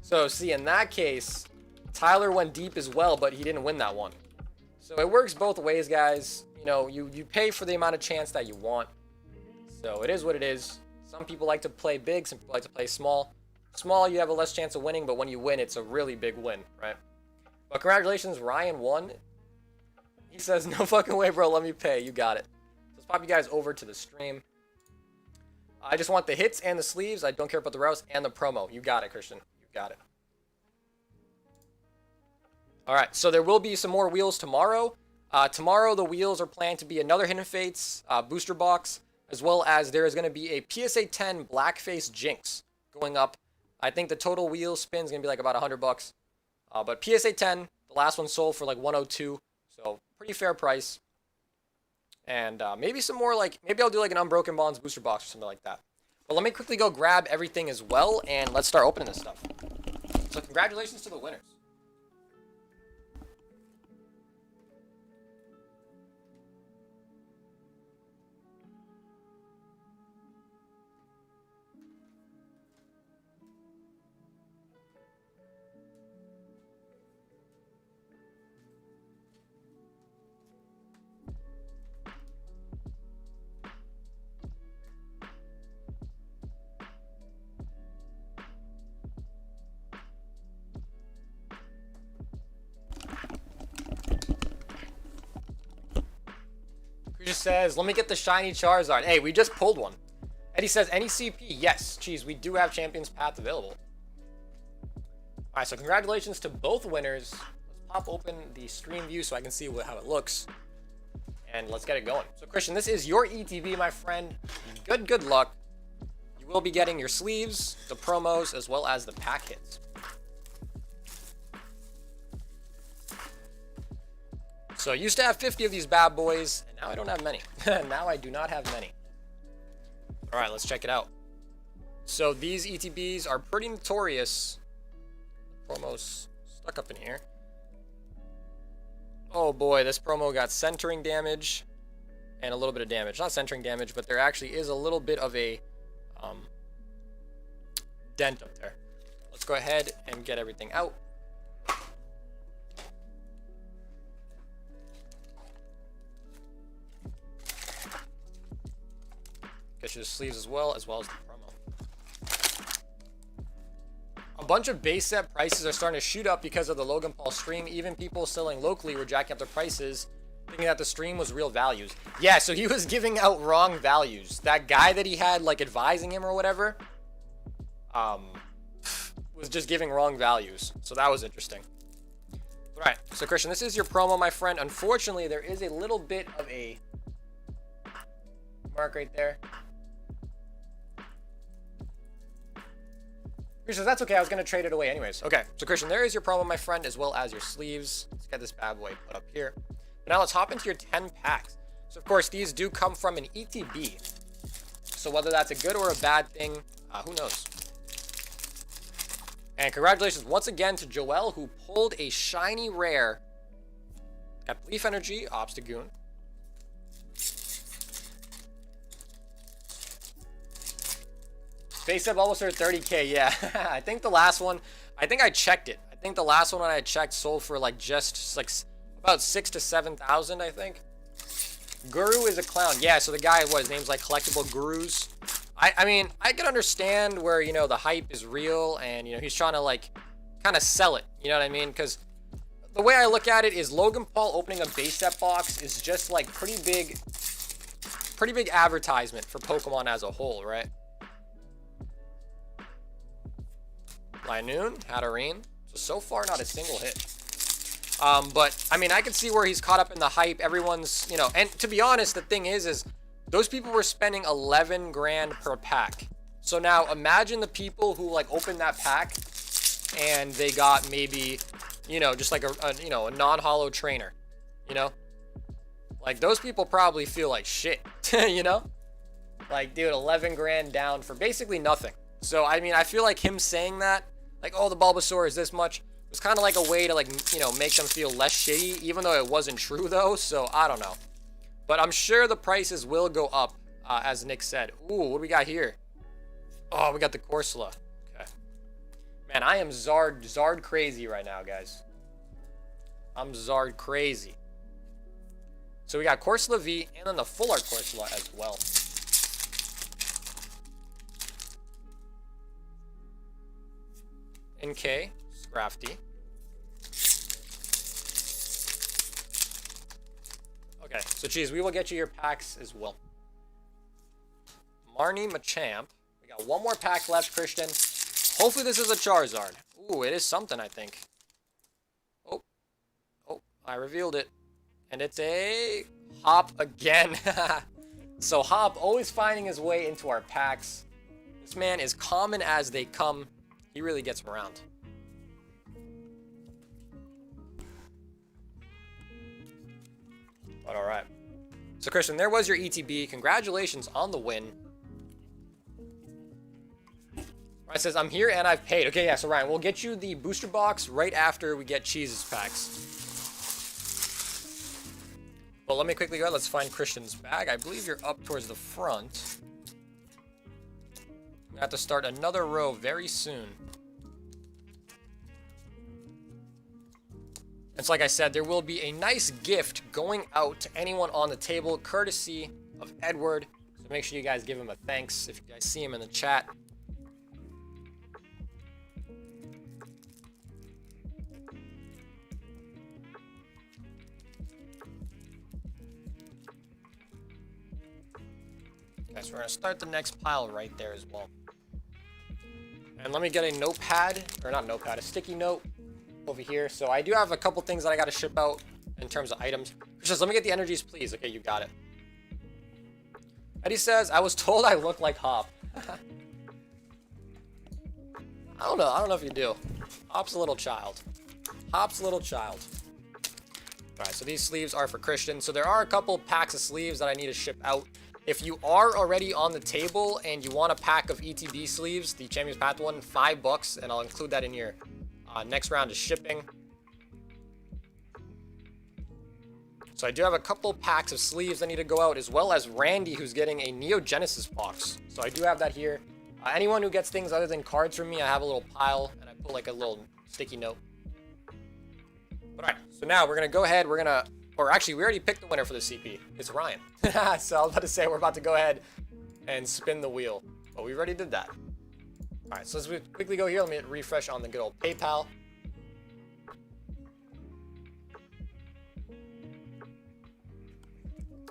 So, see, in that case, Tyler went deep as well, but he didn't win that one. So it works both ways, guys. You know, you pay for the amount of chance that you want. So it is what it is. Some people like to play big, some people like to play small. Small, you have a less chance of winning, but when you win, it's a really big win, right? But congratulations, Ryan won. He says, no fucking way, bro. Let me pay. You got it. Let's pop you guys over to the stream. I just want the hits and the sleeves. I don't care about the routes and the promo. You got it, Christian. You got it. All right, so there will be some more wheels tomorrow. Tomorrow, the wheels are planned to be another Hidden Fates booster box, as well as there is going to be a PSA 10 Blackface Jinx going up. I think the total wheel spin is going to be like about $100. But PSA 10, the last one sold for like 102, so pretty fair price. And maybe some more like, maybe I'll do like an Unbroken Bonds booster box or something like that. But let me quickly go grab everything as well, and let's start opening this stuff. So congratulations to the winners. Creature says, let me get the shiny Charizard. Hey, we just pulled one. Eddie says, any CP? Yes. Geez, we do have Champions Path available. Alright, so congratulations to both winners. Let's pop open the stream view so I can see how it looks. And let's get it going. So Christian, this is your ETB, my friend. Good luck. You will be getting your sleeves, the promos, as well as the pack hits. So I used to have 50 of these bad boys, and now I don't have many. Now I do not have many. All right, let's check it out. So these ETBs are pretty notorious. Promos stuck up in here. Oh boy, this promo got centering damage and a little bit of damage. Not centering damage, but there actually is a little bit of a dent up there. Let's go ahead and get everything out. Get you the sleeves as well as the promo. A bunch of base set prices are starting to shoot up because of the Logan Paul stream. Even people selling locally were jacking up their prices, thinking that the stream was real values. Yeah, so he was giving out wrong values. That guy that he had like advising him or whatever, was just giving wrong values. So that was interesting. All right, so Christian, this is your promo, my friend. Unfortunately, there is a little bit of a mark right there. Christian, that's okay. I was going to trade it away anyways. Okay, so Christian, there is your promo, my friend, as well as your sleeves. Let's get this bad boy put up here. Now let's hop into your 10 packs. So, of course, these do come from an ETB. So whether that's a good or a bad thing, who knows? And congratulations once again to Joel, who pulled a shiny rare. Got Leaf Energy, Obstagoon. Base up almost for 30K, yeah. I think the last one, I think I checked it. I think the last one I checked sold for like just like about 6,000 to 7,000, I think. Guru is a clown. Yeah, so the guy, what, his name's like Collectible Gurus. I mean, I can understand where, you know, the hype is real and, you know, he's trying to like kind of sell it. You know what I mean? Because the way I look at it is Logan Paul opening a base set box is just like pretty big advertisement for Pokemon as a whole, right? Linoon, Hatterene. So far, not a single hit. But, I mean, I can see where he's caught up in the hype. Everyone's, you know, and to be honest, the thing is those people were spending 11 grand per pack. So now imagine the people who like opened that pack and they got maybe, you know, just like a non-hollow trainer, you know? Like those people probably feel like shit, you know? Like, dude, 11 grand down for basically nothing. So, I mean, I feel like him saying that, like, oh, the Bulbasaur is this much, was kind of like a way to, like, you know, make them feel less shitty, even though it wasn't true, though, so I don't know. But I'm sure the prices will go up, as Nick said. Ooh, what do we got here? Oh, we got the Corsola. Okay. Man, I am Zard crazy right now, guys. I'm Zard crazy. So we got Corsola V, and then the Full Art Corsola as well. NK, Scrafty. Okay, so geez, we will get you your packs as well. Marnie Machamp. We got one more pack left, Christian. Hopefully this is a Charizard. Ooh, it is something, I think. Oh. Oh, I revealed it. And it's a Hop again. So Hop always finding his way into our packs. This man is common as they come. He really gets around. But alright. So Christian, there was your ETB. Congratulations on the win. Ryan says, I'm here and I've paid. Okay, yeah, so Ryan, we'll get you the booster box right after we get Cheese's packs. But let me quickly go. Let's find Christian's bag. I believe you're up towards the front. We have to start another row very soon. It's like I said, there will be a nice gift going out to anyone on the table, courtesy of Edward. So make sure you guys give him a thanks if you guys see him in the chat. Okay, so we're going to start the next pile right there as well. And let me get a notepad, or not notepad, a sticky note over here. So I do have a couple things that I got to ship out in terms of items. Just let me get the energies, please. Okay, you got it. Eddie says, I was told I look like Hop. I don't know if you do. Hop's a little child. Hop's a little child. Alright, so these sleeves are for Christian. So there are a couple packs of sleeves that I need to ship out. If you are already on the table and you want a pack of ETB sleeves, the Champions Path one, $5, and I'll include that in your next round of shipping. So I do have a couple packs of sleeves that need to go out, as well as Randy, who's getting a Neo Genesis box. So I do have that here. Anyone who gets things other than cards from me, I have a little pile, and I put like a little sticky note. Alright, so now we're going to go ahead, or actually, we already picked the winner for the CP. It's Ryan. So I was about to say, we're about to go ahead and spin the wheel. But we already did that. Alright, so let's quickly go here. Let me hit refresh on the good old PayPal.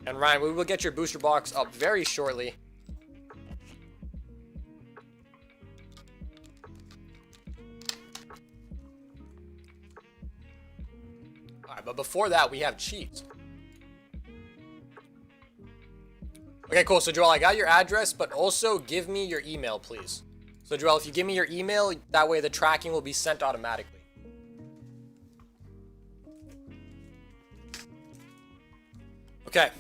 And Ryan, we will get your booster box up very shortly. Alright, but before that, we have cheese. Okay, cool. So, Joel, I got your address, but also give me your email, please. So, Joel, if you give me your email, that way the tracking will be sent automatically. Okay.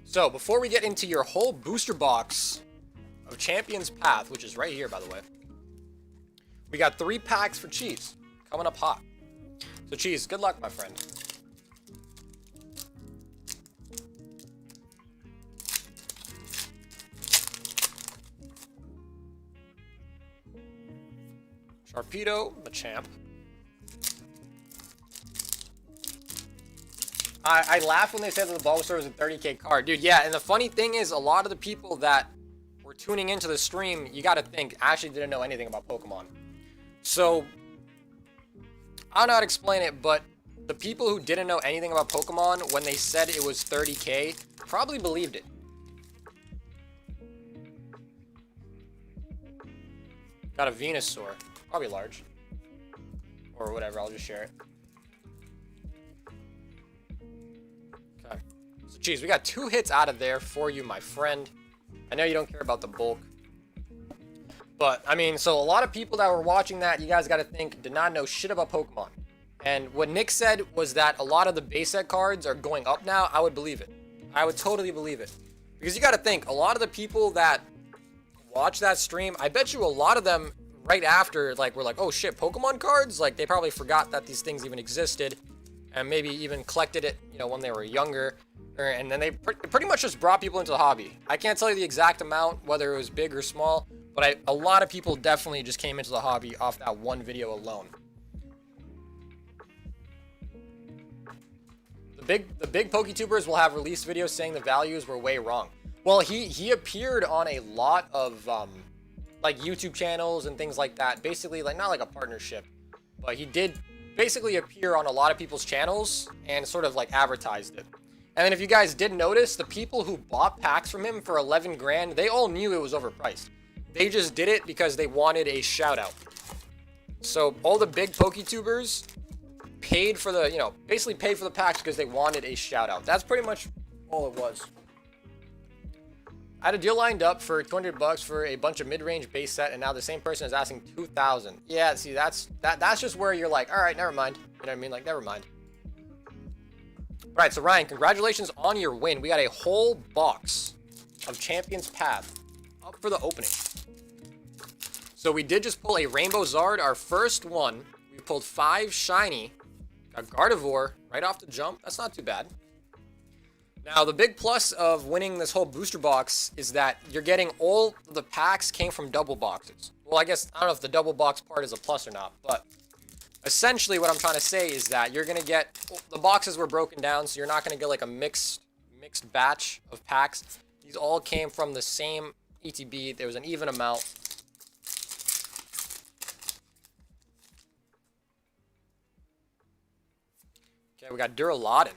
So, before we get into your whole booster box of Champions Path, which is right here, by the way, we got 3 packs for Cheese coming up hot. So, Cheese, good luck, my friend. Sharpedo, Machamp. I laughed when they said that the Bulbasaur was a 30k card. Dude, yeah, and the funny thing is, a lot of the people that were tuning into the stream, you gotta think, actually didn't know anything about Pokemon. So, I don't know how to explain it, but the people who didn't know anything about Pokemon, when they said it was 30k, probably believed it. Got a Venusaur. Probably large. Or whatever, I'll just share it. Okay. So, geez, we got 2 hits out of there for you, my friend. I know you don't care about the bulk. But, I mean, so a lot of people that were watching that, you guys gotta think, did not know shit about Pokemon. And what Nick said was that a lot of the base set cards are going up now. I would believe it. I would totally believe it. Because you gotta think, a lot of the people that watch that stream, I bet you a lot of them right after, like, we're like, oh shit, Pokemon cards? Like, they probably forgot that these things even existed, and maybe even collected it, you know, when they were younger, and then they pretty much just brought people into the hobby. I can't tell you the exact amount, whether it was big or small, but a lot of people definitely just came into the hobby off that one video alone. The big PokeTubers will have released videos saying the values were way wrong. Well, he appeared on a lot of, like YouTube channels and things like that. Basically, like, not like a partnership, but he did basically appear on a lot of people's channels and sort of like advertised it. And then if you guys did notice, the people who bought packs from him for 11 grand, they all knew it was overpriced. They just did it because they wanted a shout out. So all the big PokeTubers paid for the, basically paid for the packs because they wanted a shout out. That's pretty much all it was. I had a deal lined up for 200 bucks for a bunch of mid-range base set, and now the same person is asking 2,000. Yeah, see, that's just where you're like, all right, never mind. You know what I mean? Like, never mind. All right, so Ryan, congratulations on your win. We got a whole box of Champions Path up for the opening. So we did just pull a Rainbow Zard, our first one. We pulled 5 shiny. Got Gardevoir right off the jump. That's not too bad. Now, the big plus of winning this whole booster box is that you're getting all of the packs came from double boxes. Well, I guess, I don't know if the double box part is a plus or not, but essentially what I'm trying to say is that you're going to get, the boxes were broken down, so you're not going to get like a mixed batch of packs. These all came from the same ETB. There was an even amount. Okay, we got Duraludon.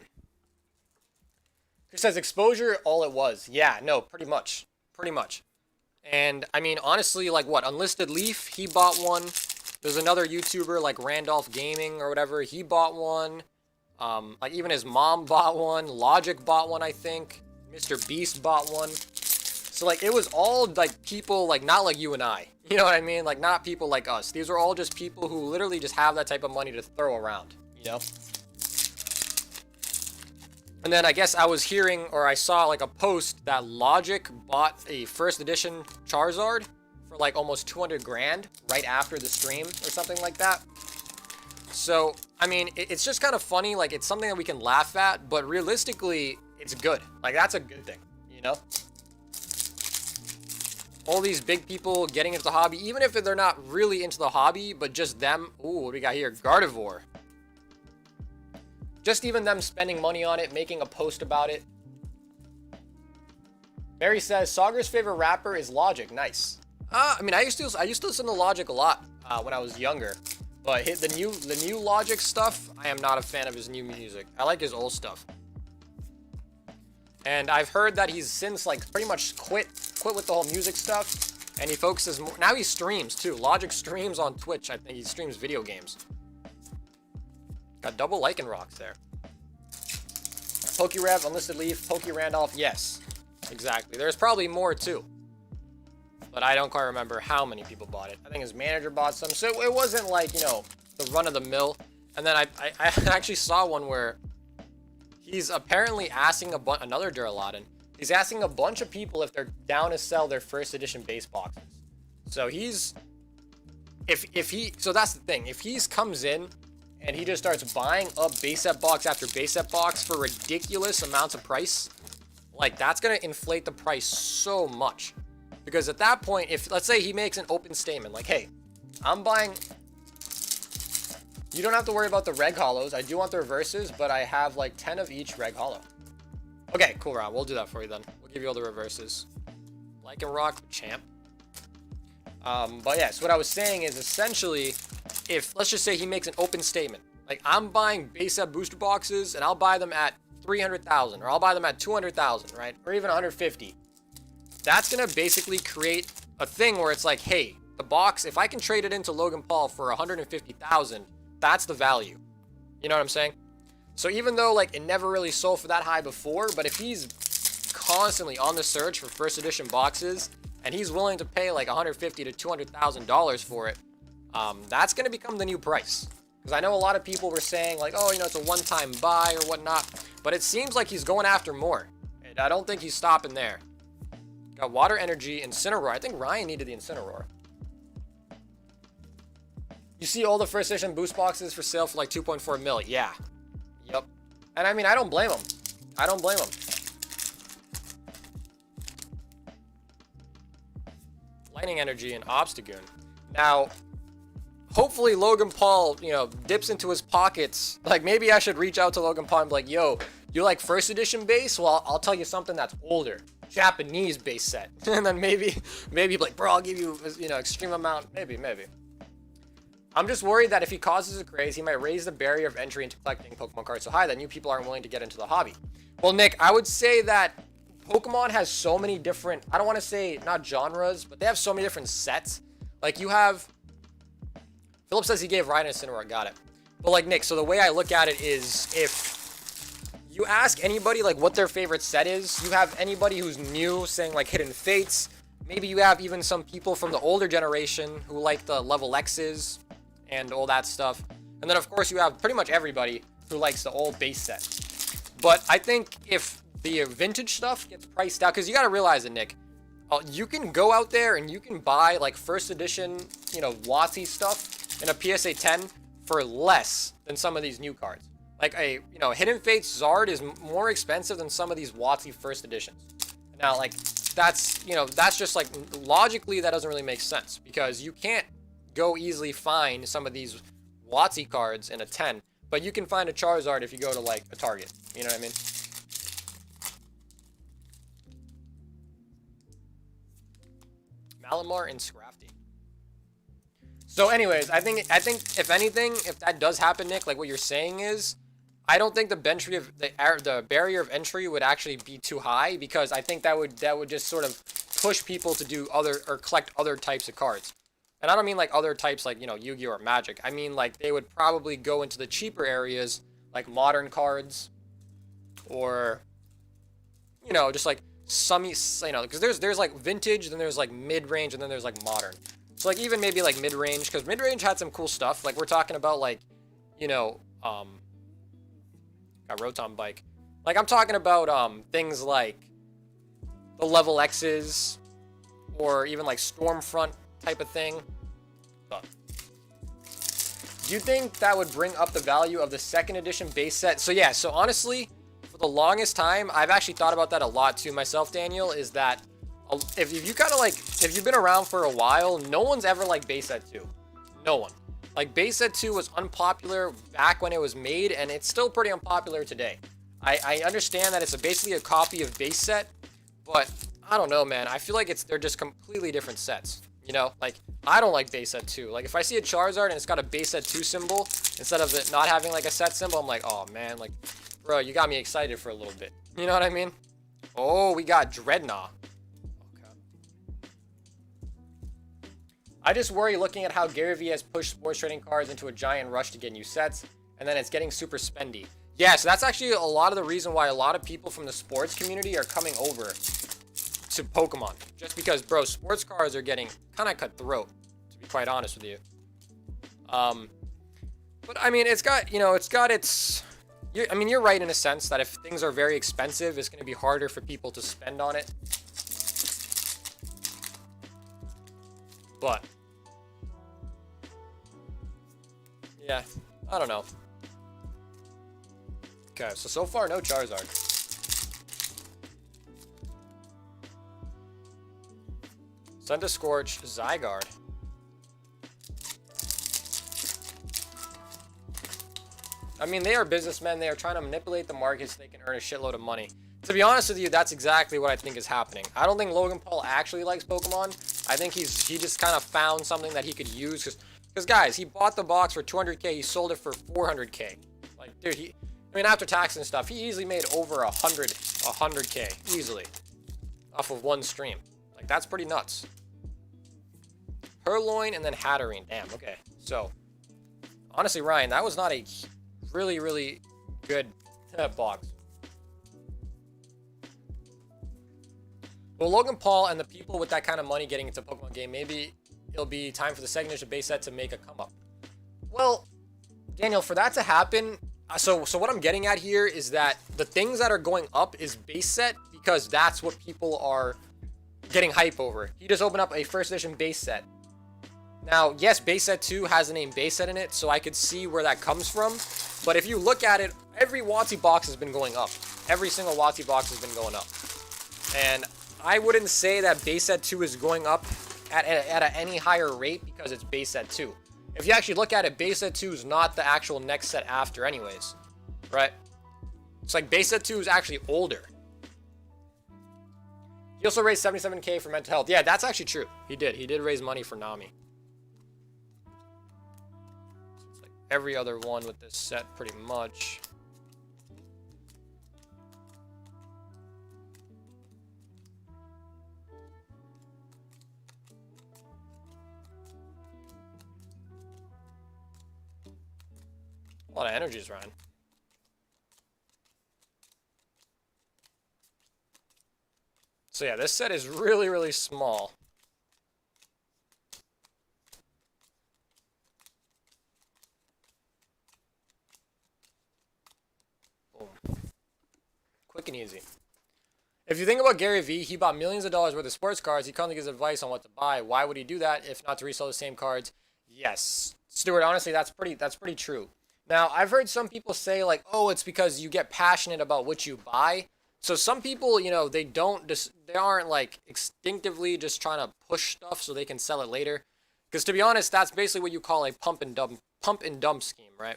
Chris says exposure, all it was. Yeah, no, pretty much. Pretty much. And, I mean, honestly, like, what? Unlisted Leaf, he bought one. There's another YouTuber, like Randolph Gaming or whatever. He bought one. Like, even his mom bought one. Logic bought one, I think. Mr. Beast bought one. So, like, it was all, like, people, like, not like you and I. You know what I mean? Like, not people like us. These are all just people who literally just have that type of money to throw around, you know? And then I guess I was hearing, or I saw like a post that Logic bought a first edition Charizard for like almost 200 grand right after the stream or something like that. So, I mean, it's just kind of funny. Like, it's something that we can laugh at, but realistically, it's good. Like, that's a good thing, you know? All these big people getting into the hobby, even if they're not really into the hobby, but just them. Ooh, what do we got here? Gardevoir. Just even them spending money on it, making a post about it. Mary says, Sauger's favorite rapper is Logic. Nice. I mean, I used to listen to Logic a lot when I was younger. But the new Logic stuff, I am not a fan of his new music. I like his old stuff. And I've heard that he's since, like, pretty much quit with the whole music stuff. And he focuses more. Now he streams, too. Logic streams on Twitch. I think he streams video games. Got double Lycanrocs there. PokeRev, Unlisted Leaf, PokeRandolph, yes. Exactly. There's probably more too. But I don't quite remember how many people bought it. I think his manager bought some. So it wasn't like, you know, the run of the mill. And then I actually saw one where he's apparently asking another Duraludon. He's asking a bunch of people if they're down to sell their first edition base boxes. So he's, so that's the thing. If he comes in and he just starts buying up base set box after base set box for ridiculous amounts of price, like, that's going to inflate the price so much. Because at that point, if, let's say he makes an open statement, like, hey, I'm buying, you don't have to worry about the reg hollows. I do want the reverses, but I have like 10 of each reg hollow. Okay, cool, Ron. We'll do that for you then. We'll give you all the reverses. Lycanroc, champ. But yeah, so what I was saying is essentially, if, let's just say he makes an open statement, like, I'm buying base set booster boxes and I'll buy them at 300,000, or I'll buy them at 200,000, right? Or even 150. That's going to basically create a thing where it's like, hey, the box, if I can trade it into Logan Paul for 150,000, that's the value. You know what I'm saying? So even though, like, it never really sold for that high before, but if he's constantly on the search for first edition boxes and he's willing to pay like $150,000 to $200,000 for it, that's going to become the new price. Because I know a lot of people were saying, like, oh, you know, it's a one-time buy or whatnot. But it seems like he's going after more. And I don't think he's stopping there. Got Water Energy, Incineroar. I think Ryan needed the Incineroar. You see all the first edition boost boxes for sale for like 2.4 mil. Yeah. Yep. And I mean, I don't blame him. I don't blame him. Lightning Energy and Obstagoon. Now, hopefully Logan Paul, you know, dips into his pockets. Like, maybe I should reach out to Logan Paul and be like, yo, you like first edition base? Well, I'll tell you something that's older. Japanese base set. And then maybe be like, bro, I'll give you, you know, extreme amount. Maybe. I'm just worried that if he causes a craze, he might raise the barrier of entry into collecting Pokemon cards so high that new people aren't willing to get into the hobby. Well, Nick, I would say that Pokemon has so many different, I don't want to say not genres, but they have so many different sets. Like you have, Philip says he gave Ryan Incineroar, got it. But like Nick, so the way I look at it is if you ask anybody like what their favorite set is, you have anybody who's new saying like Hidden Fates. Maybe you have even some people from the older generation who like the level X's and all that stuff. And then of course you have pretty much everybody who likes the old base set. But I think if the vintage stuff gets priced out, because you got to realize it, Nick, you can go out there and you can buy like first edition, you know, WotC stuff in a PSA 10 for less than some of these new cards. Like a, you know, Hidden Fates Zard is more expensive than some of these WotC first editions. Now, like, that's, you know, that's just like, logically that doesn't really make sense because you can't go easily find some of these WotC cards in a 10, but you can find a Charizard if you go to like a Target. You know what I mean? Malamar and Scrafty. So anyways, I think if anything, if that does happen, Nick, like what you're saying is, I don't think the barrier of entry would actually be too high because I think that would just sort of push people to do other or collect other types of cards. And I don't mean like other types like, you know, Yu-Gi-Oh or Magic. I mean like they would probably go into the cheaper areas like modern cards or, you know, just like some, you know, because there's like vintage, then there's like mid-range, and then there's like modern. So like even maybe like mid-range, because mid-range had some cool stuff. Like we're talking about like, you know, got Rotom Bike. Like I'm talking about things like the level X's or even like Stormfront type of thing. But do you think that would bring up the value of the second edition base set? So yeah, so honestly, for the longest time, I've actually thought about that a lot too myself, Daniel, is that if you kind of like, if you've been around for a while, no one's ever liked base set 2. No one. Like base set 2 was unpopular back when it was made, and it's still pretty unpopular today. I understand that it's basically a copy of base set, but I don't know, man. I feel like they're just completely different sets. You know, like I don't like base set 2. Like if I see a Charizard and it's got a base set 2 symbol instead of it not having like a set symbol, I'm like, oh man, like, bro, you got me excited for a little bit. You know what I mean? Oh, we got Dreadnought. Okay. I just worry looking at how Gary Vee has pushed sports trading cards into a giant rush to get new sets, and then it's getting super spendy. Yeah, so that's actually a lot of the reason why a lot of people from the sports community are coming over to Pokemon. Just because, bro, sports cards are getting kind of cutthroat, to be quite honest with you. But I mean, it's got, you know, it's got its... I mean, you're right in a sense that if things are very expensive, it's going to be harder for people to spend on it. But yeah, I don't know. Okay, so far, no Charizard. Centiskorch, Zygarde. I mean, they are businessmen. They are trying to manipulate the market so they can earn a shitload of money. To be honest with you, that's exactly what I think is happening. I don't think Logan Paul actually likes Pokemon. I think he just kind of found something that he could use. Because guys, he bought the box for 200K. He sold it for 400K. Like, dude, I mean, after tax and stuff, he easily made over 100K easily off of one stream. Like, that's pretty nuts. Purloin and then Hatterene. Damn, okay. So, honestly, Ryan, that was not a really, really good box. Well, Logan Paul and the people with that kind of money getting into a Pokemon game, maybe it'll be time for the second edition base set to make a come up. Well, Daniel, for that to happen, so what I'm getting at here is that the things that are going up is base set because that's what people are getting hype over. He just opened up a first edition base set. Now, yes, base set 2 has the name base set in it, so I could see where that comes from. But if you look at it, every WotC box has been going up. Every single WotC box has been going up. And I wouldn't say that base set 2 is going up at any higher rate because it's base set 2. If you actually look at it, base set 2 is not the actual next set after anyways. Right? It's like base set 2 is actually older. He also raised 77K for mental health. Yeah, that's actually true. He did. He did raise money for Nami. every other one with this set pretty much. A lot of energies, Ryan. So yeah, this set is really, really small. Boom. Quick and easy. If you think about Gary Vee, he bought millions of dollars worth of sports cards. He currently gives advice on what to buy. Why would he do that if not to resell the same cards? Yes. Stuart, honestly, that's pretty true. Now, I've heard some people say like, oh, it's because you get passionate about what you buy. So some people, you know, they aren't like instinctively just trying to push stuff so they can sell it later. Because to be honest, that's basically what you call a pump and dump scheme, right?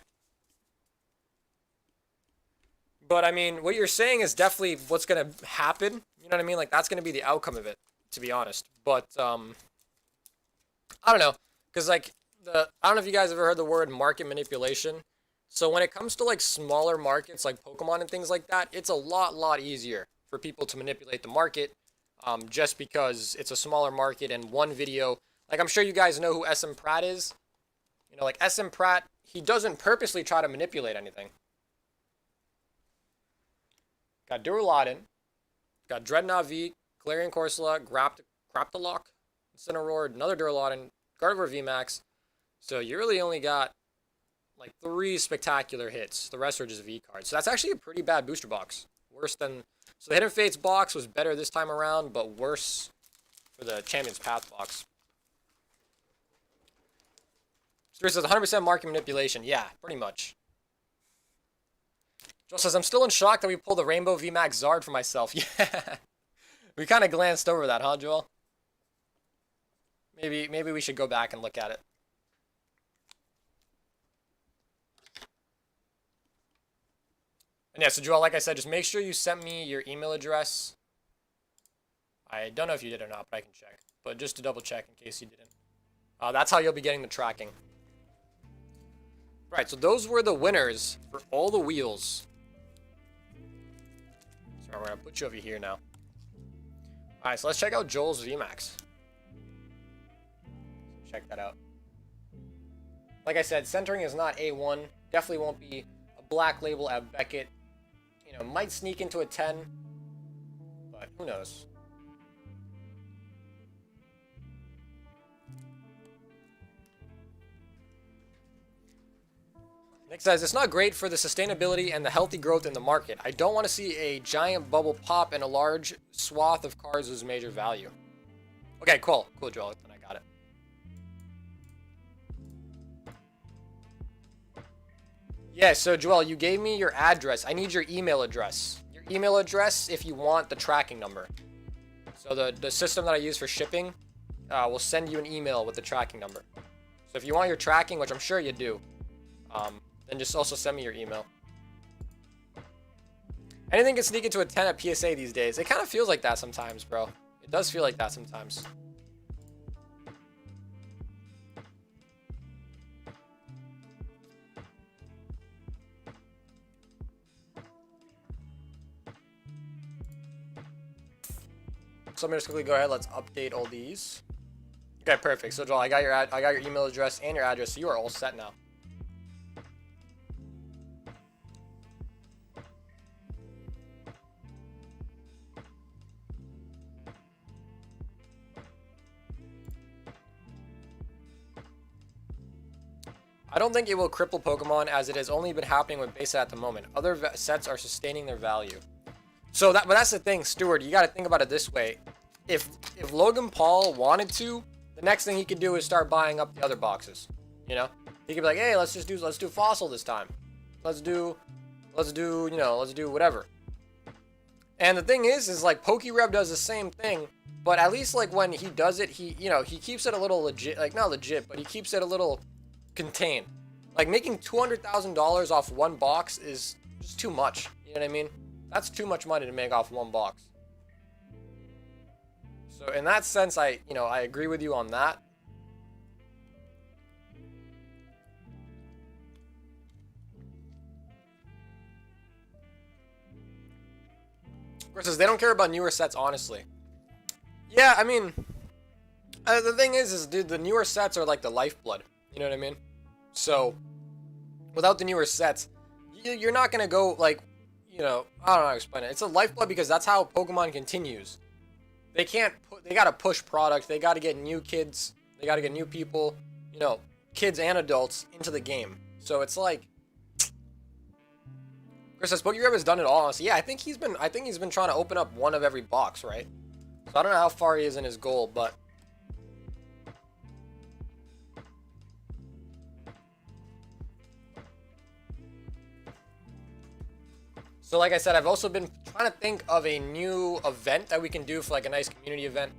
But I mean, what you're saying is definitely what's gonna happen. You know what I mean? Like that's gonna be the outcome of it, to be honest. But I don't know, because like I don't know if you guys ever heard the word market manipulation. So when it comes to like smaller markets like Pokemon and things like that, it's a lot easier for people to manipulate the market, just because it's a smaller market and one video. Like I'm sure you guys know who SM Pratt is. You know, like SM Pratt, he doesn't purposely try to manipulate anything. Got Duraludon, got Dreadnought V, Galarian Corsola, Graptalock, Incineroar, another Duraludon, Gardevoir VMAX. So you really only got like 3 spectacular hits. The rest are just V cards. So that's actually a pretty bad booster box. Worse than... So the Hidden Fates box was better this time around, but worse for the Champion's Path box. Stuart says 100% market manipulation. Yeah, pretty much. Joel says, I'm still in shock that we pulled the Rainbow VMAX Zard for myself. Yeah. We kind of glanced over that, huh, Joel? Maybe we should go back and look at it. And yeah, so Joel, like I said, just make sure you sent me your email address. I don't know if you did or not, but I can check. But just to double check in case you didn't. That's how you'll be getting the tracking. Right, so those were the winners for all the wheels. So we're going to put you over here now. Alright, so let's check out Joel's VMAX. Check that out. Like I said, centering is not A1. Definitely won't be a black label at Beckett. You know, might sneak into a 10. But who knows. Nick says, it's not great for the sustainability and the healthy growth in the market. I don't want to see a giant bubble pop and a large swath of cards lose major value. Okay, cool. Cool, Joel. Then I got it. Yeah, so Joel, you gave me your address. I need your email address. Your email address if you want the tracking number. So the system that I use for shipping will send you an email with the tracking number. So if you want your tracking, which I'm sure you do, then just also send me your email. Anything can sneak into a 10 at PSA these days. It kind of feels like that sometimes, bro. It does feel like that sometimes. So I'm gonna just quickly go ahead. Let's update all these. Okay, perfect. So Joel, I got your email address and your address. So you are all set now. I don't think it will cripple Pokemon as it has only been happening with base at the moment. Other sets are sustaining their value. So but that's the thing, Stuart. You got to think about it this way. If Logan Paul wanted to, the next thing he could do is start buying up the other boxes. You know, he could be like, hey, let's do Fossil this time. Let's do whatever. And the thing is like PokeRev does the same thing, but at least like when he does it, he keeps it a little legit, like not legit, but he keeps it a little contained. Like making $200,000 off one box is just too much. You know what I mean? That's too much money to make off one box. So in that sense, I agree with you on that. Chris says they don't care about newer sets, honestly. Yeah, I mean, the thing is, dude, the newer sets are like the lifeblood. You know what I mean? So, without the newer sets, you're not gonna go like, you know, I don't know how to explain it. It's a lifeblood because that's how Pokemon continues. They gotta push product. They gotta get new kids. They gotta get new people, you know, kids and adults into the game. So it's like, Chris says, PokeRev has done it all. Honestly, yeah, I think he's been trying to open up one of every box, right? So I don't know how far he is in his goal, but. So like I said, I've also been trying to think of a new event that we can do for like a nice community event.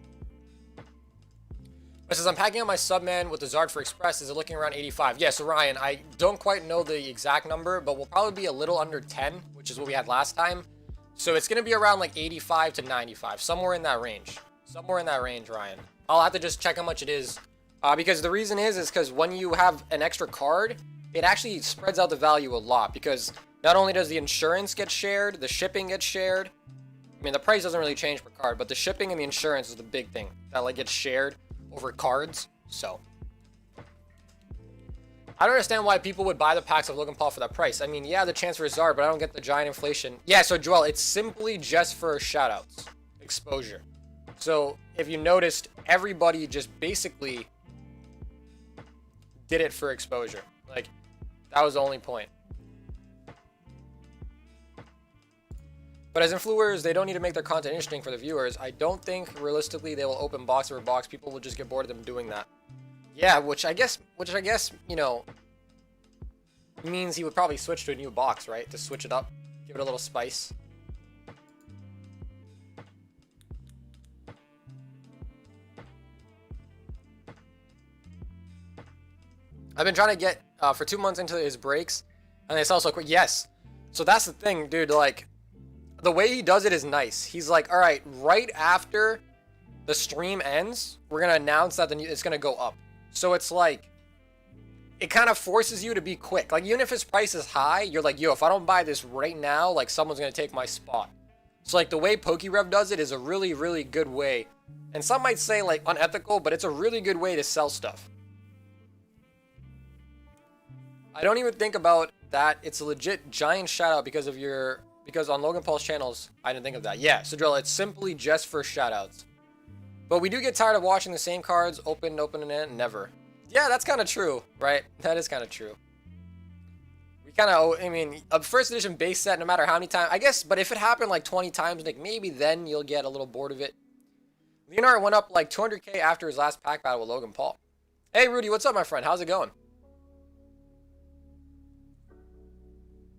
It says, I'm packing up my Subman with the Zard for Express. Is it looking around 85? Yeah, so Ryan, I don't quite know the exact number, but we'll probably be a little under 10, which is what we had last time. So it's going to be around like 85 to 95, somewhere in that range. Somewhere in that range, Ryan. I'll have to just check how much it is. Because the reason is because when you have an extra card, it actually spreads out the value a lot. Because not only does the insurance get shared, the shipping gets shared. I mean, the price doesn't really change per card, but the shipping and the insurance is the big thing that like gets shared over cards. So I don't understand why people would buy the packs of Logan Paul for that price. I mean, yeah, the chance for Zard, but I don't get the giant inflation. Yeah, so Joel, it's simply just for shoutouts, exposure. So if you noticed, everybody just basically did it for exposure. Like, that was the only point. But as influencers, they don't need to make their content interesting for the viewers. I don't think realistically they will open box over box. People will just get bored of them doing that. Yeah, which I guess, you know, means he would probably switch to a new box, right? To switch it up, give it a little spice. I've been trying to get for 2 months into his breaks, and they sell so quick. Yes, so that's the thing, dude. Like, the way he does it is nice. He's like, all right, right after the stream ends, we're gonna announce that it's gonna go up. So it's like, it kind of forces you to be quick. Like, even if his price is high, you're like, yo, if I don't buy this right now, like, someone's gonna take my spot. So like the way PokeRev does it is a really, really good way. And some might say like unethical, but it's a really good way to sell stuff. I don't even think about that. It's a legit giant shout out because on Logan Paul's channels, I didn't think of that. Yeah, Cedrilla, it's simply just for shoutouts. But we do get tired of watching the same cards open and end, never. Yeah, that's kind of true, right? That is kind of true. We kind of, I mean, a first edition base set, no matter how many times, I guess, but if it happened like 20 times, Nick, maybe then you'll get a little bored of it. Leonard went up like 200k after his last pack battle with Logan Paul. Hey, Rudy, what's up, my friend? How's it going?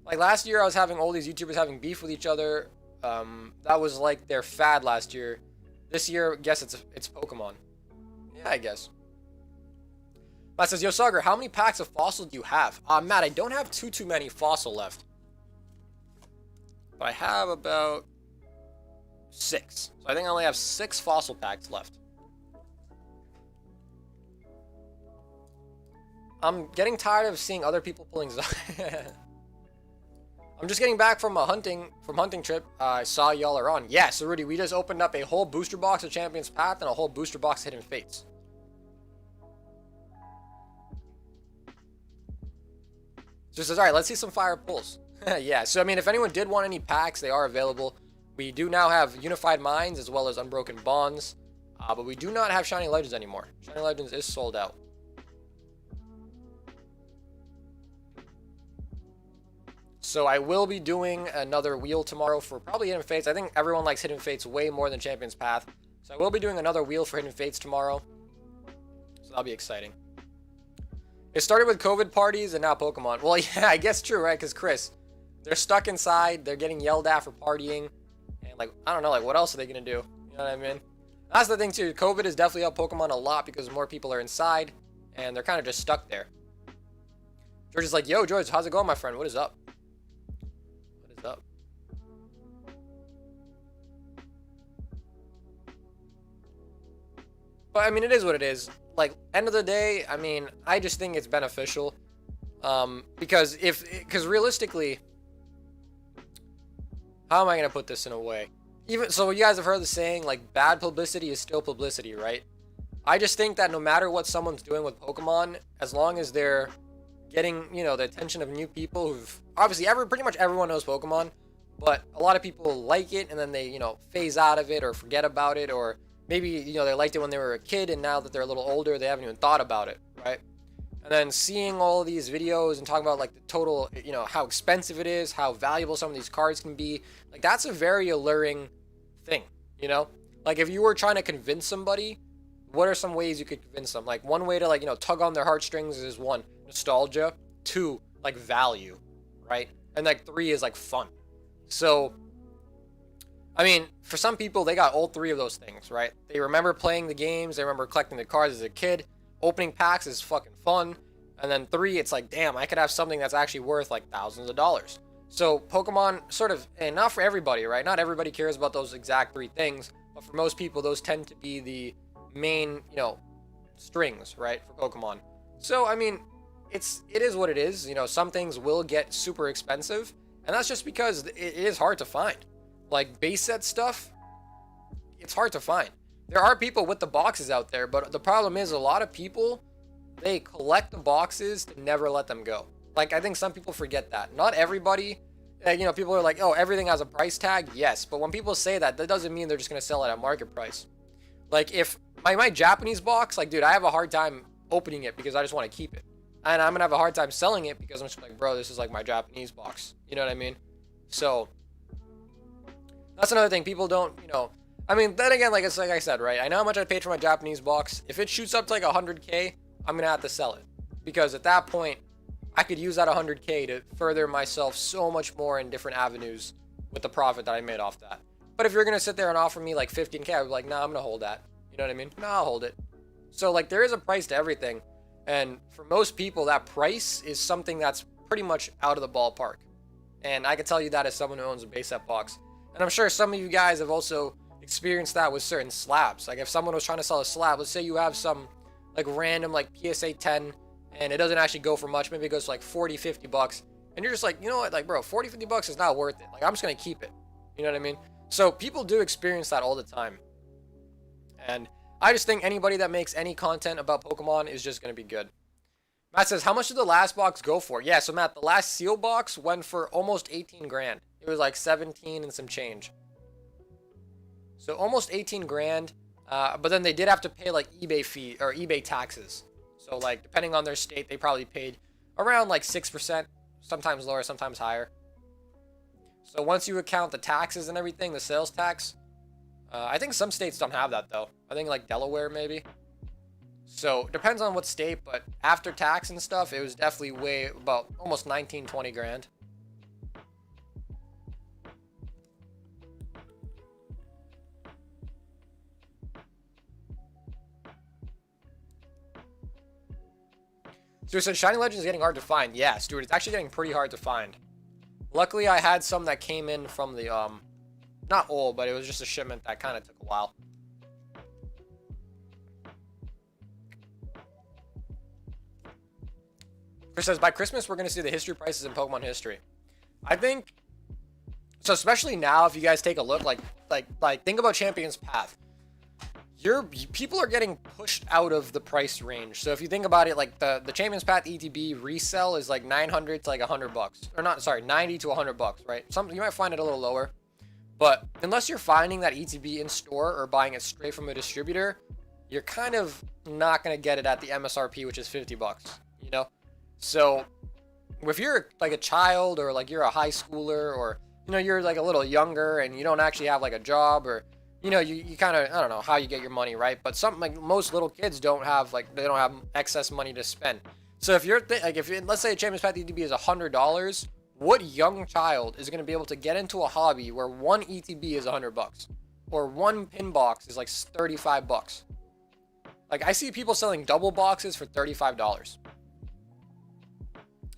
Like last year, I was having all these YouTubers having beef with each other. That was like their fad last year. This year, I guess it's Pokemon. Yeah, I guess. Matt says, yo, Sagar, how many packs of Fossil do you have? Matt, I don't have too many Fossil left. But I have about 6. So I think I only have 6 Fossil packs left. I'm getting tired of seeing other people pulling I'm just getting back from a hunting trip. I saw y'all are on. Yeah, so Rudy, we just opened up a whole booster box of Champion's Path and a whole booster box of Hidden Fates. So it says, all right, let's see some fire pulls. Yeah, so I mean, if anyone did want any packs, they are available. We do now have Unified Minds as well as Unbroken Bonds, but we do not have Shining Legends anymore. Shining Legends is sold out. So I will be doing another wheel tomorrow for probably Hidden Fates. I think everyone likes Hidden Fates way more than Champion's Path. So I will be doing another wheel for Hidden Fates tomorrow. So that'll be exciting. It started with COVID parties and now Pokemon. Well, yeah, I guess true, right? Because Chris, they're stuck inside. They're getting yelled at for partying. And like, I don't know, like what else are they going to do? You know what I mean? That's the thing too. COVID has definitely helped Pokemon a lot because more people are inside. And they're kind of just stuck there. George is like, yo, George, how's it going, my friend? What is up? Up. But I mean, it is what it is. Like, end of the day, I mean, I just think it's beneficial. Because realistically, how am I going to put this in a way? even so, you guys have heard the saying, like, bad publicity is still publicity, right? I just think that no matter what someone's doing with Pokemon, as long as they're getting, you know, the attention of new people who've obviously pretty much everyone knows Pokemon, but a lot of people like it and then they, you know, phase out of it or forget about it, or maybe, you know, they liked it when they were a kid and now that they're a little older, they haven't even thought about it, right? And then seeing all of these videos and talking about like the total, you know, how expensive it is, how valuable some of these cards can be, like that's a very alluring thing, you know? Like if you were trying to convince somebody, what are some ways you could convince them? Like one way to, like, you know, tug on their heartstrings is one, nostalgia, two, like value, right? And like three is like fun. So, I mean, for some people, they got all three of those things, right? They remember playing the games, they remember collecting the cards as a kid, opening packs is fucking fun, and then three, it's like, damn, I could have something that's actually worth like thousands of dollars. So Pokemon sort of, and not for everybody, right? Not everybody cares about those exact three things, but for most people, those tend to be the main, you know, strings, right, for Pokemon. So, I mean, it is what it is. You know, some things will get super expensive, and that's just because it is hard to find. Like base set stuff, it's hard to find. There are people with the boxes out there, but the problem is a lot of people, they collect the boxes to never let them go. Like, I think some people forget that. Not everybody, you know, people are like, oh, everything has a price tag. Yes, but when people say that, that doesn't mean they're just going to sell it at market price. Like, if my Japanese box, like, dude, I have a hard time opening it because I just want to keep it. And I'm going to have a hard time selling it because I'm just like, bro, this is like my Japanese box. You know what I mean? So, that's another thing. People don't, you know, I mean, then again, like I said, right? I know how much I paid for my Japanese box. If it shoots up to like 100K, I'm going to have to sell it. Because at that point, I could use that 100K to further myself so much more in different avenues with the profit that I made off that. But if you're going to sit there and offer me like 15K, I'd be like, nah, I'm going to hold that. You know what I mean? Nah, I'll hold it. So like there is a price to everything. And for most people, that price is something that's pretty much out of the ballpark. And I can tell you that as someone who owns a base set box. And I'm sure some of you guys have also experienced that with certain slabs. Like if someone was trying to sell a slab, let's say you have some like random like PSA 10 and it doesn't actually go for much. Maybe it goes to like 40, 50 bucks. And you're just like, you know what? Like, bro, 40, 50 bucks is not worth it. Like, I'm just going to keep it. You know what I mean? So people do experience that all the time. And I just think anybody that makes any content about Pokemon is just going to be good. Matt says, how much did the last box go for? Yeah, so Matt, the last seal box went for almost 18 grand. It was like 17 and some change. So almost 18 grand. But then they did have to pay like eBay fee or eBay taxes. So like depending on their state, they probably paid around like 6%, sometimes lower, sometimes higher. So once you account the taxes and everything, the sales tax, I think some states don't have that though. I think like Delaware maybe. So depends on what state, but after tax and stuff, it was definitely way about almost 19, 20 grand. Stuart said, Shiny Legends is getting hard to find. Yeah, Stuart, it's actually getting pretty hard to find. Luckily, I had some that came in from the, not old, but it was just a shipment that kind of took a while. Chris says, by Christmas, we're going to see the history prices in Pokemon history. I think, so especially now, if you guys take a look, like think about Champion's Path. People are getting pushed out of the price range. So if you think about it, like the Champion's Path ETB resell is like 900 to like 100 bucks. Or not, sorry, 90 to 100 bucks, right? You might find it a little lower. But unless you're finding that ETB in store or buying it straight from a distributor, you're kind of not going to get it at the MSRP, which is 50 bucks, you know? So if you're like a child or like you're a high schooler or, you know, you're like a little younger and you don't actually have like a job or, you know, you kind of, I don't know how you get your money, right? But something like most little kids don't have, like, they don't have excess money to spend. So if you're, let's say a Champion's Path ETB is $100, what young child is going to be able to get into a hobby where one ETB is 100 bucks or one pin box is like 35 bucks? Like, I see people selling double boxes for $35.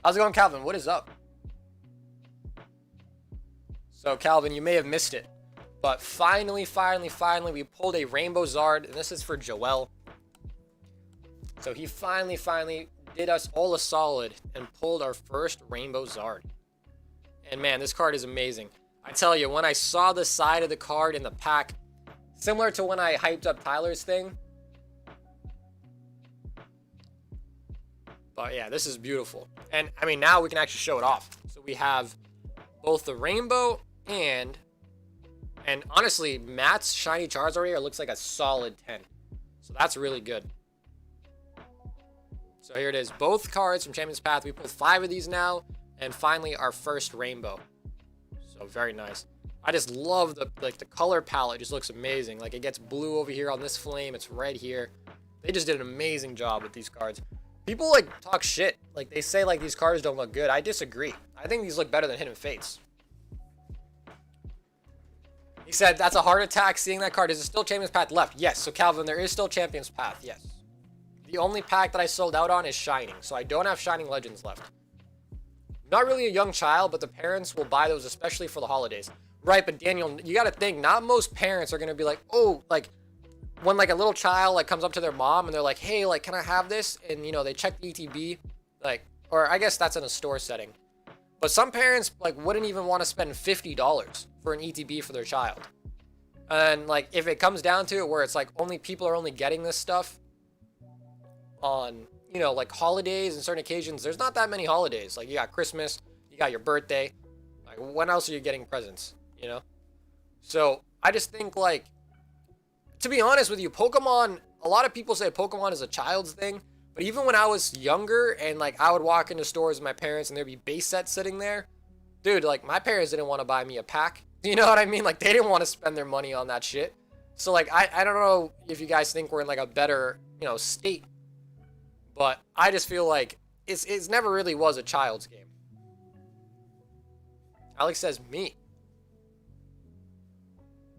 How's it going, Calvin? What is up? So, Calvin, you may have missed it. But finally, we pulled a Rainbow Zard, and this is for Joel. So he finally did us all a solid and pulled our first Rainbow Zard. And man, this card is amazing. I tell you, when I saw the side of the card in the pack, similar to when I hyped up Tyler's thing. But yeah, this is beautiful. And I mean, now we can actually show it off. So we have both the rainbow and honestly, Matt's shiny Charizard here looks like a solid 10. So that's really good. So here it is. Both cards from Champion's Path. We pulled 5 of these now. And finally, our first rainbow. So very nice. I just love the color palette. It just looks amazing. Like it gets blue over here on this flame. It's red here. They just did an amazing job with these cards. People like talk shit. Like they say like these cards don't look good. I disagree. I think these look better than Hidden Fates. He said that's a heart attack seeing that card. Is it still Champion's Path left? Yes. So Calvin, there is still Champion's Path. Yes. The only pack that I sold out on is Shining. So I don't have Shining Legends left. Not really a young child, but the parents will buy those, especially for the holidays. Right, but Daniel, you got to think, not most parents are going to be like, oh, like, when, like, a little child, like, comes up to their mom, and they're like, hey, like, can I have this? And, you know, they check the ETB, like, or I guess that's in a store setting. But some parents, like, wouldn't even want to spend $50 for an ETB for their child. And, like, if it comes down to it where it's, like, people are only getting this stuff on, you know, like, holidays and certain occasions, there's not that many holidays. Like, you got Christmas, you got your birthday. Like, when else are you getting presents, you know? So, I just think, like, to be honest with you, Pokemon, a lot of people say Pokemon is a child's thing. But even when I was younger and, like, I would walk into stores with my parents and there'd be base sets sitting there. Dude, like, my parents didn't want to buy me a pack. You know what I mean? Like, they didn't want to spend their money on that shit. So, like, I don't know if you guys think we're in, like, a better, you know, state. But I just feel like it's never really was a child's game. Alex says me.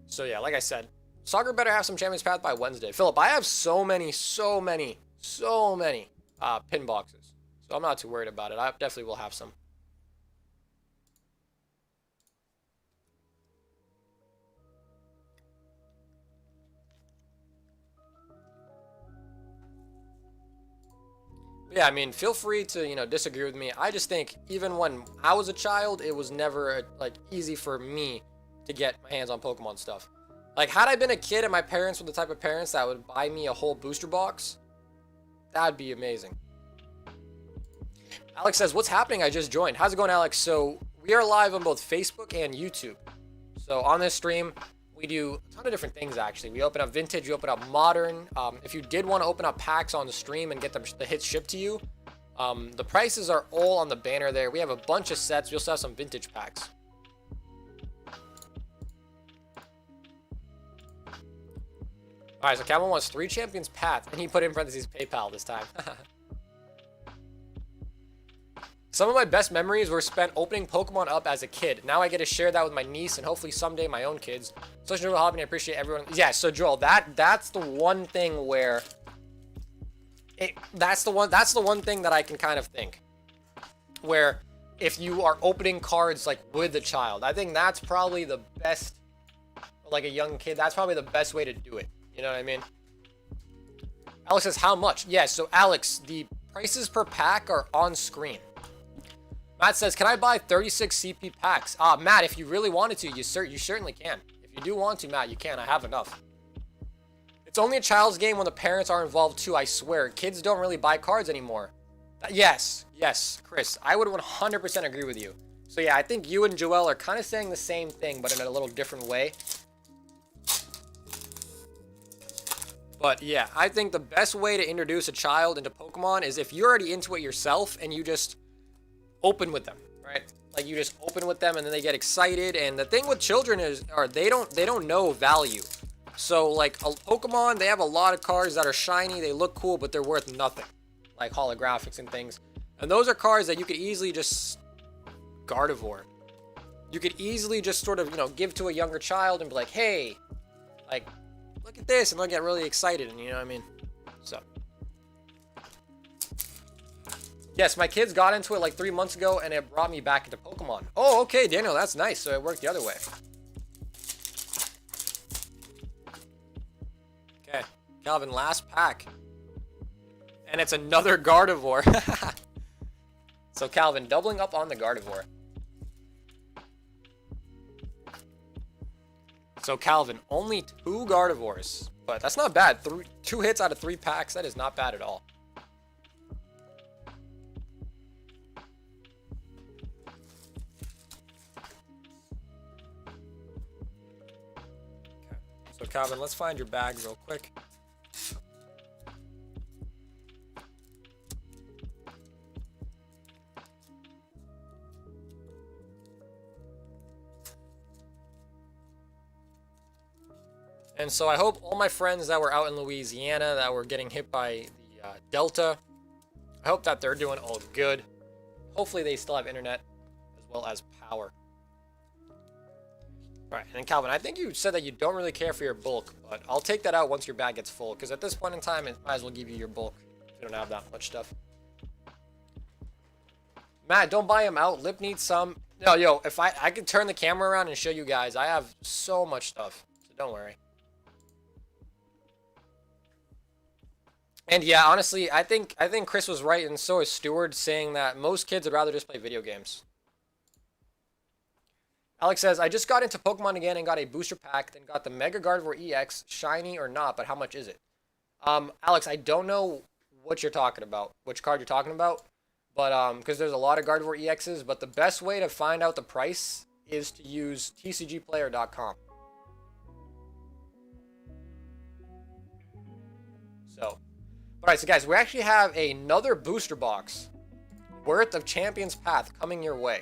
So, yeah, like I said, Soccer better have some Champion's Path by Wednesday. Philip, I have so many pin boxes. So I'm not too worried about it. I definitely will have some. Yeah, I mean, feel free to, you know, disagree with me. I just think even when I was a child, it was never, like, easy for me to get my hands on Pokemon stuff. Like, had I been a kid and my parents were the type of parents that would buy me a whole booster box, that'd be amazing. Alex says, what's happening? I just joined. How's it going, Alex? So, we are live on both Facebook and YouTube. So, on this stream, we do a ton of different things, actually. We open up Vintage, we open up Modern. If you did want to open up packs on the stream and get the hits shipped to you, the prices are all on the banner there. We have a bunch of sets. We also have some Vintage packs. Alright, so Calvin wants 3 Champions Path, and he put in parentheses PayPal this time. Some of my best memories were spent opening Pokemon up as a kid. Now I get to share that with my niece and hopefully someday my own kids. Such a hobby, and I appreciate everyone. Yeah, so Joel, that's the one thing where that's the one thing that I can kind of think. Where if you are opening cards like with a child, I think that's probably the best, like a young kid, that's probably the best way to do it. You know what I mean? Alex says, how much? Yeah, so Alex, the prices per pack are on screen. Matt says, can I buy 36 CP packs? Matt, if you really wanted to, you certainly can. If you do want to, Matt, you can. I have enough. It's only a child's game when the parents are involved too, I swear. Kids don't really buy cards anymore. Yes, Chris, I would 100% agree with you. So yeah, I think you and Joel are kind of saying the same thing, but in a little different way. But yeah, I think the best way to introduce a child into Pokemon is if you're already into it yourself and you just open with them, right? Like you just open with them and then they get excited. And the thing with children is, they don't know value. So like a Pokemon, they have a lot of cards that are shiny, they look cool, but they're worth nothing. Like holographics and things. And those are cards that you could easily just Gardevoir. You could easily just sort of, you know, give to a younger child and be like, hey, like, look at this, and they'll get really excited, and you know what I mean? So. Yes, my kids got into it like 3 months ago, and it brought me back into Pokemon. Oh, okay, Daniel, that's nice. So it worked the other way. Okay, Calvin, last pack. And it's another Gardevoir. So Calvin, doubling up on the Gardevoir. So Calvin, only 2 Gardevoirs, but that's not bad. 2 hits out of 3 packs, that is not bad at all. Okay. So Calvin, let's find your bag real quick. And so I hope all my friends that were out in Louisiana that were getting hit by the Delta, I hope that they're doing all good. Hopefully they still have internet as well as power. All right, and then Calvin, I think you said that you don't really care for your bulk, but I'll take that out once your bag gets full, because at this point in time, it might as well give you your bulk if you don't have that much stuff. Matt, don't buy him out. Lip needs some. No, yo, if I could turn the camera around and show you guys, I have so much stuff, so don't worry. And yeah, honestly, I think Chris was right, and so is Stewart, saying that most kids would rather just play video games. Alex says, I just got into Pokemon again and got a booster pack, then got the Mega Gardevoir EX, shiny or not, but how much is it? Alex, I don't know what you're talking about, which card you're talking about, but because there's a lot of Gardevoir EXs, but the best way to find out the price is to use tcgplayer.com. So, alright, so guys, we actually have another booster box worth of Champions Path coming your way.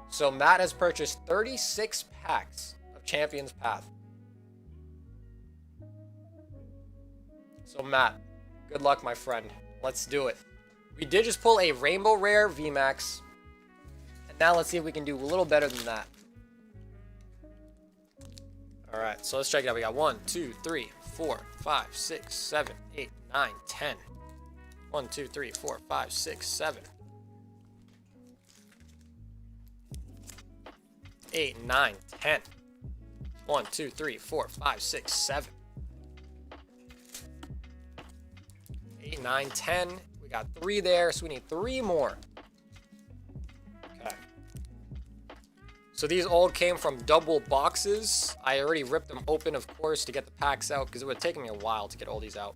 So Matt has purchased 36 packs of Champions Path. So Matt, good luck, my friend. Let's do it. We did just pull a Rainbow Rare VMAX. And now let's see if we can do a little better than that. Alright, so let's check it out. We got 1, 2, 3, 4, 5, 6, 7, 8, 9, 10. 1, 2, 3, 4, 5, 6, 7. 8, 9, 10. 1, 2, 3, 4, 5, 6, 7. 8, 9, 10. We got 3 there, so we need 3 more. Okay. So these all came from double boxes. I already ripped them open, of course, to get the packs out, because it would have taken me a while to get all these out.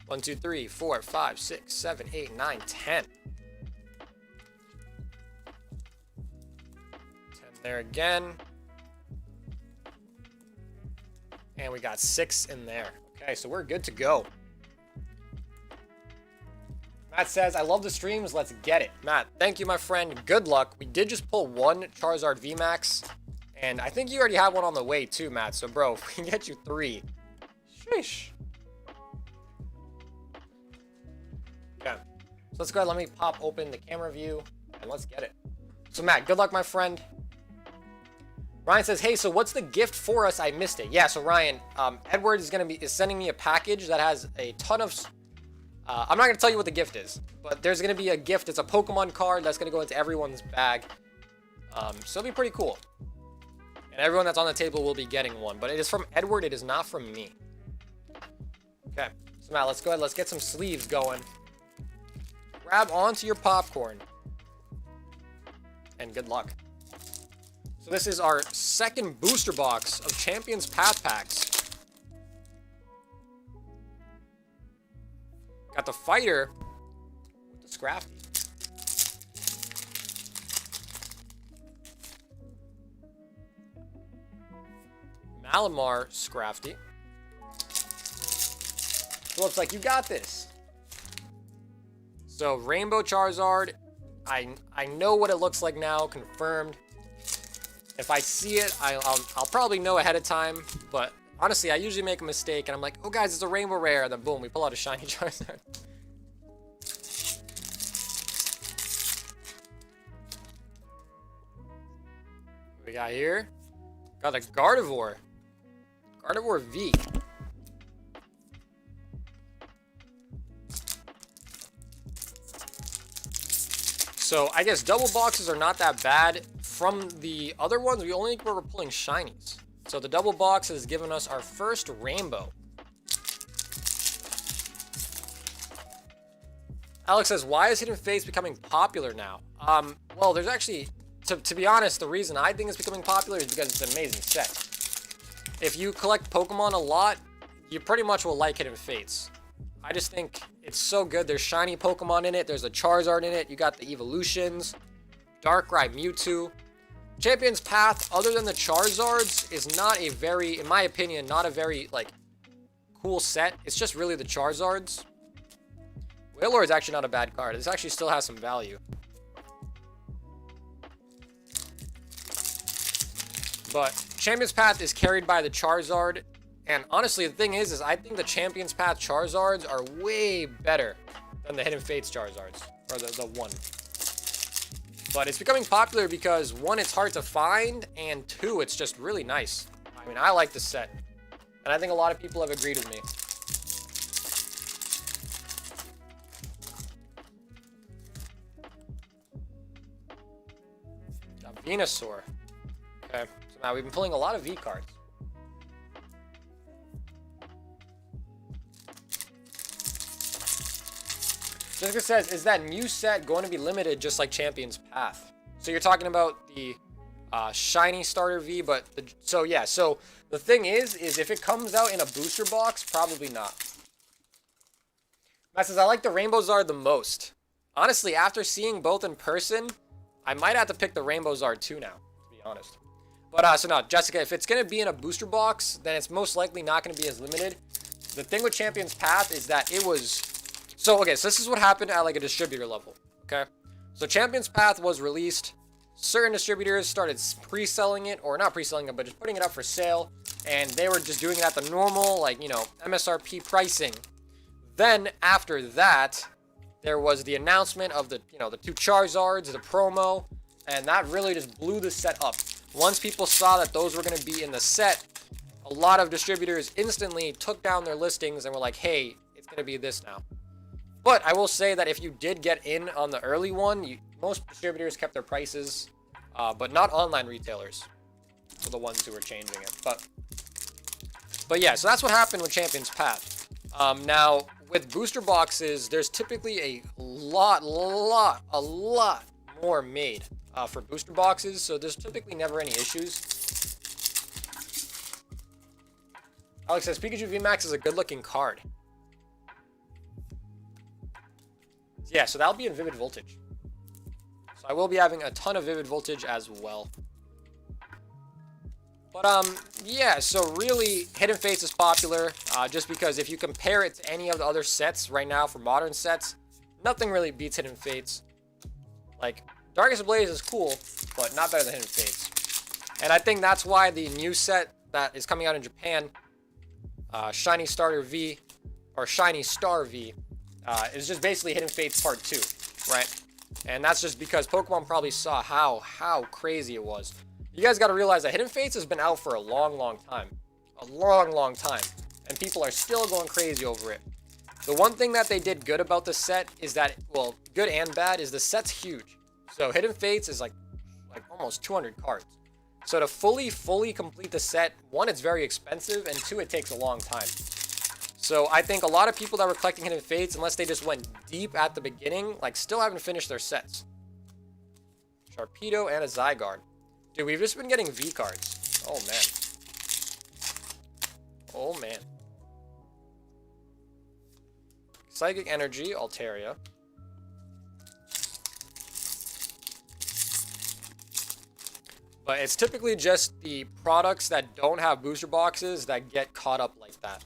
1, 2, 3, 4, 5, 6, 7, 8, 9, 10. 10 there again. And we got 6 in there. Okay, so we're good to go. Matt says, I love the streams, let's get it. Matt, thank you, my friend. Good luck. We did just pull 1 Charizard VMAX, and I think you already have one on the way too, Matt. So, bro, if we can get you 3. Sheesh. Okay, so let's go ahead. Let me pop open the camera view, and let's get it. So, Matt, good luck, my friend. Ryan says, hey, so what's the gift for us? I missed it. Yeah, so Ryan, Edward is sending me a package that has a ton of... I'm not going to tell you what the gift is, but there's going to be a gift. It's a Pokemon card that's going to go into everyone's bag. So it'll be pretty cool. And everyone that's on the table will be getting one. But it is from Edward. It is not from me. Okay. So Matt, let's go ahead. Let's get some sleeves going. Grab onto your popcorn. And good luck. So this is our second booster box of Champions Path packs. Got the Fighter with the Scrafty. Malamar Scrafty. So looks like you got this. So Rainbow Charizard. I know what it looks like now, confirmed. If I see it, I'll probably know ahead of time, but honestly, I usually make a mistake, and I'm like, oh, guys, it's a Rainbow Rare, and then boom, we pull out a shiny Charizard. What we got here? Got a Gardevoir. Gardevoir V. So, I guess double boxes are not that bad. From the other ones, we only were pulling shinies. So the double box has given us our first rainbow. Alex says, why is Hidden Fates becoming popular now? Well, there's actually, to be honest, the reason I think it's becoming popular is because it's an amazing set. if you collect Pokemon a lot, you pretty much will like Hidden Fates. I just think it's so good. There's shiny Pokemon in it. There's a Charizard in it. You got the evolutions. Darkrai, Mewtwo. Champion's Path, other than the Charizards, is not a very, in my opinion, not a very, like, cool set. It's just really the Charizards. Wailord is actually not a bad card. This actually still has some value. But Champion's Path is carried by the Charizard. And honestly, the thing is I think the Champion's Path Charizards are way better than the Hidden Fates Charizards. Or the one. But it's becoming popular because, one, it's hard to find, and two, it's just really nice. I mean, I like the set. And I think a lot of people have agreed with me. Got Venusaur. Okay, so now we've been pulling a lot of V cards. Jessica says, is that new set going to be limited just like Champion's Path? So you're talking about the shiny starter V, but so the thing is if it comes out in a booster box, probably not. Matt says, I like the Rainbow Zard the most. Honestly, after seeing both in person, I might have to pick the Rainbow Zard too now, to be honest. But so now, Jessica, if it's going to be in a booster box, then it's most likely not going to be as limited. The thing with Champion's Path is that it was... So this is what happened at like a distributor level, okay? So Champion's Path was released. Certain distributors started pre-selling it, or not pre-selling it, but just putting it up for sale. And they were just doing it at the normal, like, you know, MSRP pricing. Then, after that, there was the announcement of the, you know, the two Charizards, the promo. And that really just blew the set up. Once people saw that those were going to be in the set, a lot of distributors instantly took down their listings and were like, hey, it's going to be this now. But I will say that if you did get in on the early one, most distributors kept their prices, but not online retailers were the ones who were changing it. But yeah, so that's what happened with Champion's Path. Now, with booster boxes, there's typically a lot more made for booster boxes, so there's typically never any issues. Alex says, Pikachu VMAX is a good-looking card. Yeah, so that'll be in Vivid Voltage. So I will be having a ton of Vivid Voltage as well. But, yeah, so really, Hidden Fates is popular, just because if you compare it to any of the other sets right now for modern sets, nothing really beats Hidden Fates. Like, Darkest Ablaze is cool, but not better than Hidden Fates. And I think that's why the new set that is coming out in Japan, Shiny Starter V, or Shiny Star V, is just basically Hidden Fates Part 2, right? And that's just because Pokemon probably saw how crazy it was. You guys got to realize that Hidden Fates has been out for a long time. A long time. And people are still going crazy over it. The one thing that they did good about the set is that, well, good and bad, is the set's huge. So Hidden Fates is like almost 200 cards. So to fully complete the set, one, it's very expensive, and two, it takes a long time. So I think a lot of people that were collecting Hidden Fates, unless they just went deep at the beginning, like, still haven't finished their sets. Sharpedo and a Zygarde. Dude, we've just been getting V cards. Oh, man. Oh, man. Psychic Energy, Altaria. But it's typically just the products that don't have booster boxes that get caught up like that.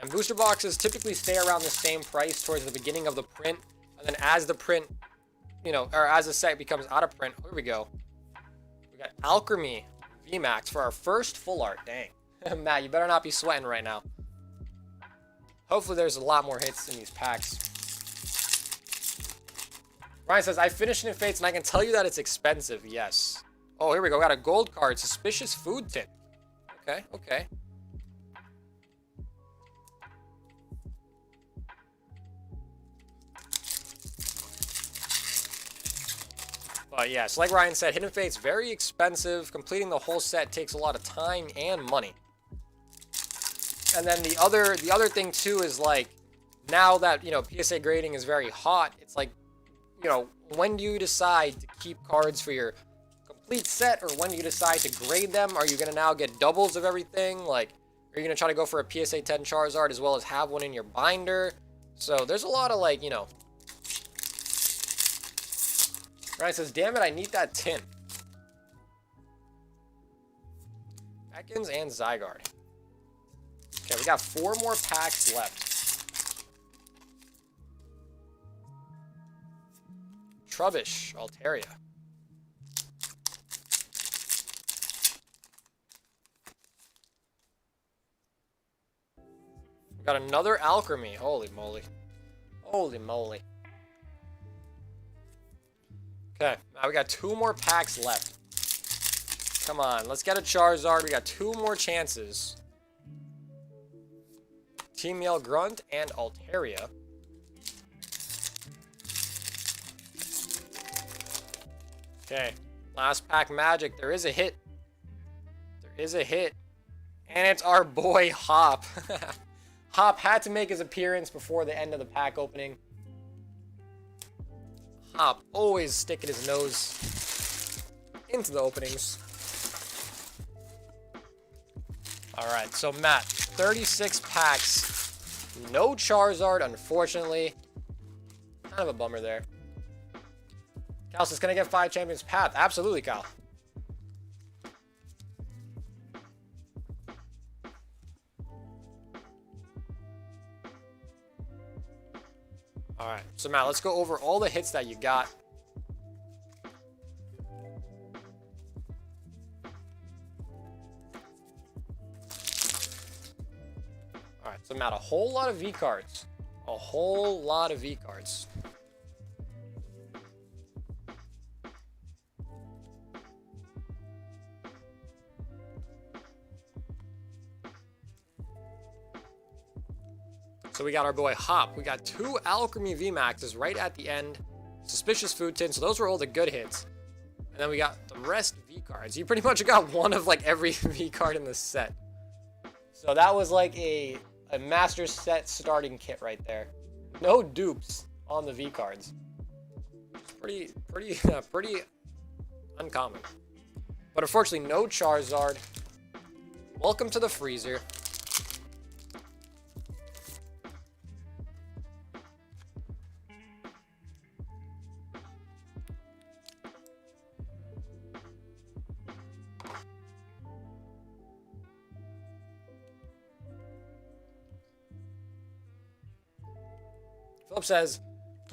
And booster boxes typically stay around the same price towards the beginning of the print. And then as the print, you know, or as the set becomes out of print, here we go. We got Alchemy VMAX for our first full art. Dang. Matt, you better not be sweating right now. Hopefully there's a lot more hits in these packs. Ryan says, I finished Hidden Fates and I can tell you that it's expensive. Yes. Oh, here we go. Got a gold card. Suspicious Food Tin. Okay, okay. But yeah, so like Ryan said, Hidden Fate's very expensive. Completing the whole set takes a lot of time and money. And then the other thing too is, like, now that, you know, PSA grading is very hot, it's like, you know, when do you decide to keep cards for your complete set, or when you decide to grade them? Are you going to now get doubles of everything? Like, are you going to try to go for a PSA 10 Charizard as well as have one in your binder? So there's a lot of, like, you know. Ryan says, damn it, I need that tin. Ekans and Zygarde. Okay, we got 4 more packs left. Trubbish, Altaria. We got another Alchemy. Holy moly. Holy moly. Okay, now we got 2 more packs left. Come on, let's get a Charizard. We got 2 more chances. Team Yell Grunt and Altaria. Okay, last pack magic. There is a hit. There is a hit. And it's our boy Hop. Hop had to make his appearance before the end of the pack opening. Hop always sticking his nose into the openings. Alright, so Matt, 36 packs. No Charizard, unfortunately. Kind of a bummer there. Cal says, can I get 5 Champions Path? Absolutely, Cal. Alright, so Matt, let's go over all the hits that you got. Alright, so Matt, a whole lot of V cards. A whole lot of V cards. So we got our boy Hop. We got 2 Alchemy VMAXs right at the end. Suspicious Food Tin. So those were all the good hits. And then we got the rest V cards. You pretty much got one of like every V card in the set. So that was like a master set starting kit right there. No dupes on the V cards. Pretty uncommon. But unfortunately, no Charizard. Welcome to the freezer. Philip says,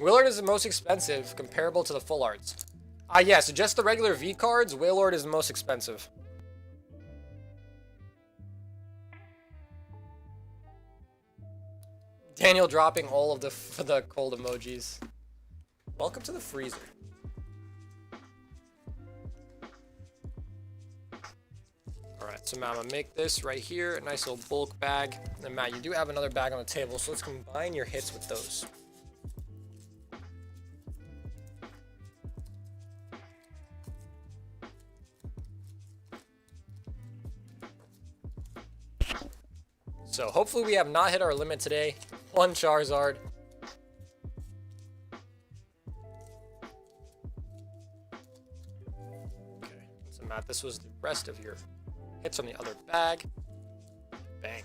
Willard is the most expensive, comparable to the full arts. Yeah, so just the regular V cards, Willard is the most expensive. Daniel dropping all of the cold emojis. Welcome to the freezer. Alright, so Matt, I'm gonna make this right here a nice little bulk bag. And Matt, you do have another bag on the table, so let's combine your hits with those. So hopefully we have not hit our limit today. 1 Charizard. Okay, so Matt, this was the rest of your hits from the other bag. Bang.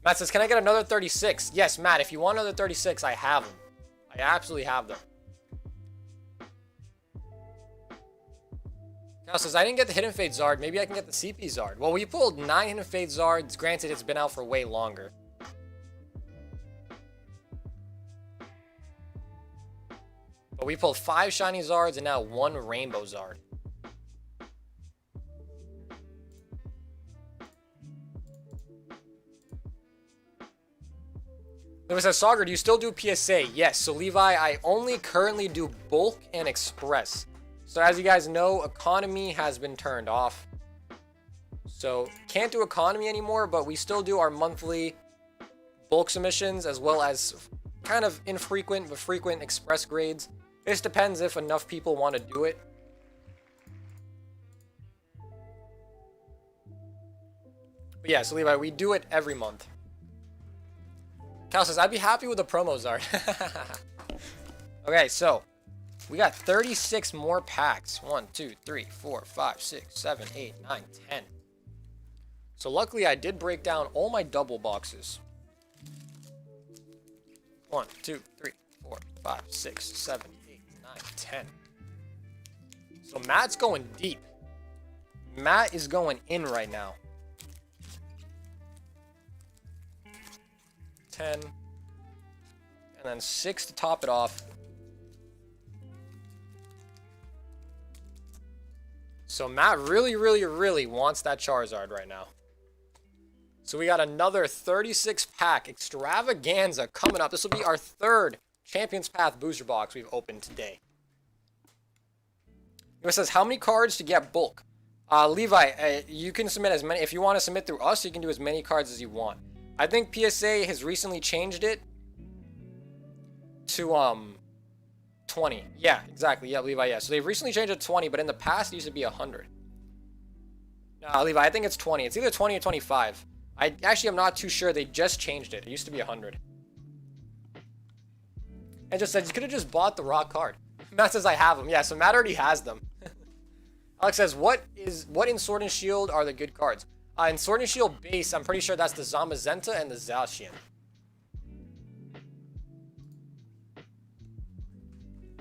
Matt says, can I get another 36? Yes, Matt, if you want another 36, I have them. I absolutely have them. Cal says, I didn't get the Hidden Fate Zard. Maybe I can get the CP Zard. Well, we pulled 9 Hidden Fate Zards. Granted, it's been out for way longer. But we pulled 5 Shiny Zards and now 1 Rainbow Zard. Lewis says, Sauger, do you still do PSA? Yes. So, Levi, I only currently do Bulk and Express. So as you guys know, economy has been turned off. So can't do economy anymore, but we still do our monthly bulk submissions as well as kind of infrequent but frequent express grades. This depends if enough people want to do it. But yeah, so Levi, we do it every month. Cal says, I'd be happy with the promos art. Okay, so we got 36 more packs. 1, 2, 3, 4, 5, 6, 7, 8, 9, 10. So luckily I did break down all my double boxes. 1, 2, 3, 4, 5, 6, 7, 8, 9, 10. So Matt's going deep. Matt is going in right now. 10. And then 6 to top it off. So Matt really, really, really wants that Charizard right now. So we got another 36 pack extravaganza coming up. This will be our third Champions Path booster box we've opened today. It says, how many cards to get bulk? Levi, you can submit as many. If you want to submit through us, you can do as many cards as you want. I think PSA has recently changed it to 20. Yeah, exactly. Yeah, Levi, yeah. So they've recently changed it to 20, but in the past it used to be 100. Levi, I think it's 20. It's either 20 or 25. I actually am not too sure. They just changed it. It used to be 100. And just said, you could have just bought the raw card. Matt says I have them. Yeah, so Matt already has them. Alex says, what in Sword and Shield are the good cards? In Sword and Shield base, I'm pretty sure that's the Zamazenta and the Zacian.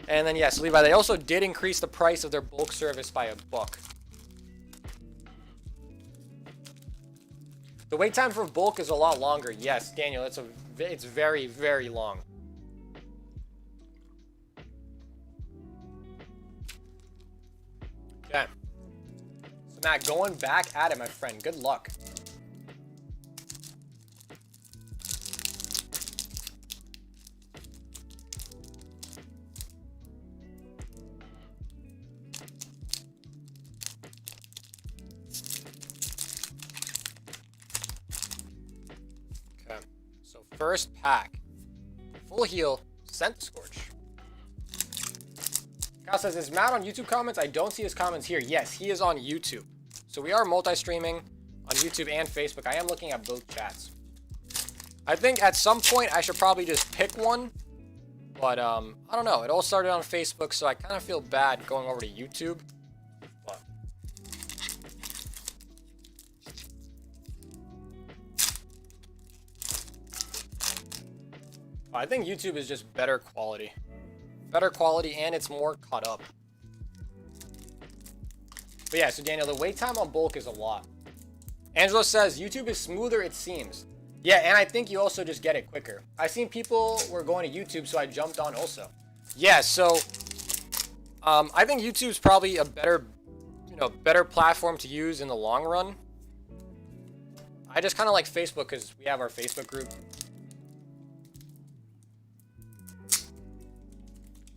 And then, yes, Levi, they also did increase the price of their bulk service by $1. The wait time for bulk is a lot longer. Yes, Daniel, it's very, very long. Okay. So Matt, going back at it, my friend. Good luck. Okay. So first pack. Full heal, Centiskorch. Kyle says, is Matt on YouTube comments? I don't see his comments here. Yes, he is on YouTube. So we are multi-streaming on YouTube and Facebook. I am looking at both chats. I think at some point I should probably just pick one. But, I don't know. It all started on Facebook, so I kind of feel bad going over to YouTube. But I think YouTube is just better quality. Better quality, and it's more caught up. But yeah, so Daniel, the wait time on bulk is a lot. Angelo says, YouTube is smoother, it seems. Yeah, and I think you also just get it quicker. I've seen people were going to YouTube, so I jumped on also. Yeah, so I think YouTube's probably a better platform to use in the long run. I just kind of like Facebook because we have our Facebook group.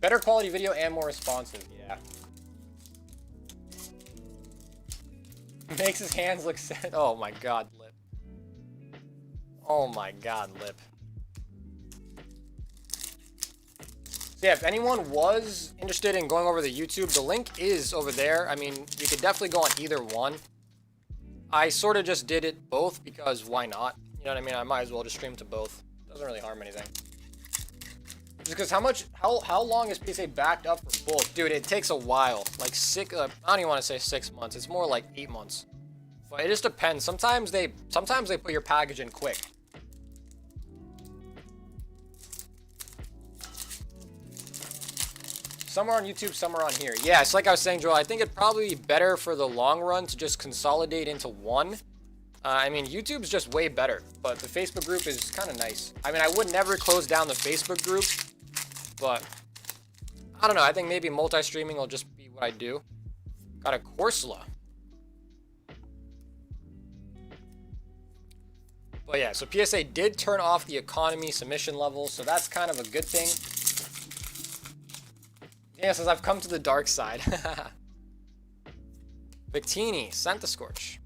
Better quality video and more responsive, yeah. Makes his hands look sad. Oh my god, Lip. Oh my god, Lip. So yeah, if anyone was interested in going over the YouTube, the link is over there. I mean, you could definitely go on either one. I sort of just did it both because why not? You know what I mean? I might as well just stream to both. Doesn't really harm anything. Just because how long is PSA backed up for bulk? Dude, it takes a while. Like I don't even want to say 6 months. It's more like 8 months. But it just depends. Sometimes they put your package in quick. Some are on YouTube, some are on here. Yeah, it's like I was saying, Joel, I think it'd probably be better for the long run to just consolidate into one. I mean, YouTube's just way better, but the Facebook group is kind of nice. I mean, I would never close down the Facebook group, but I don't know. I think maybe multi-streaming will just be what I do. Got a Corsola. But yeah, so PSA did turn off the economy submission level, so that's kind of a good thing. Yeah, says I've come to the dark side. Victini, Centiskorch.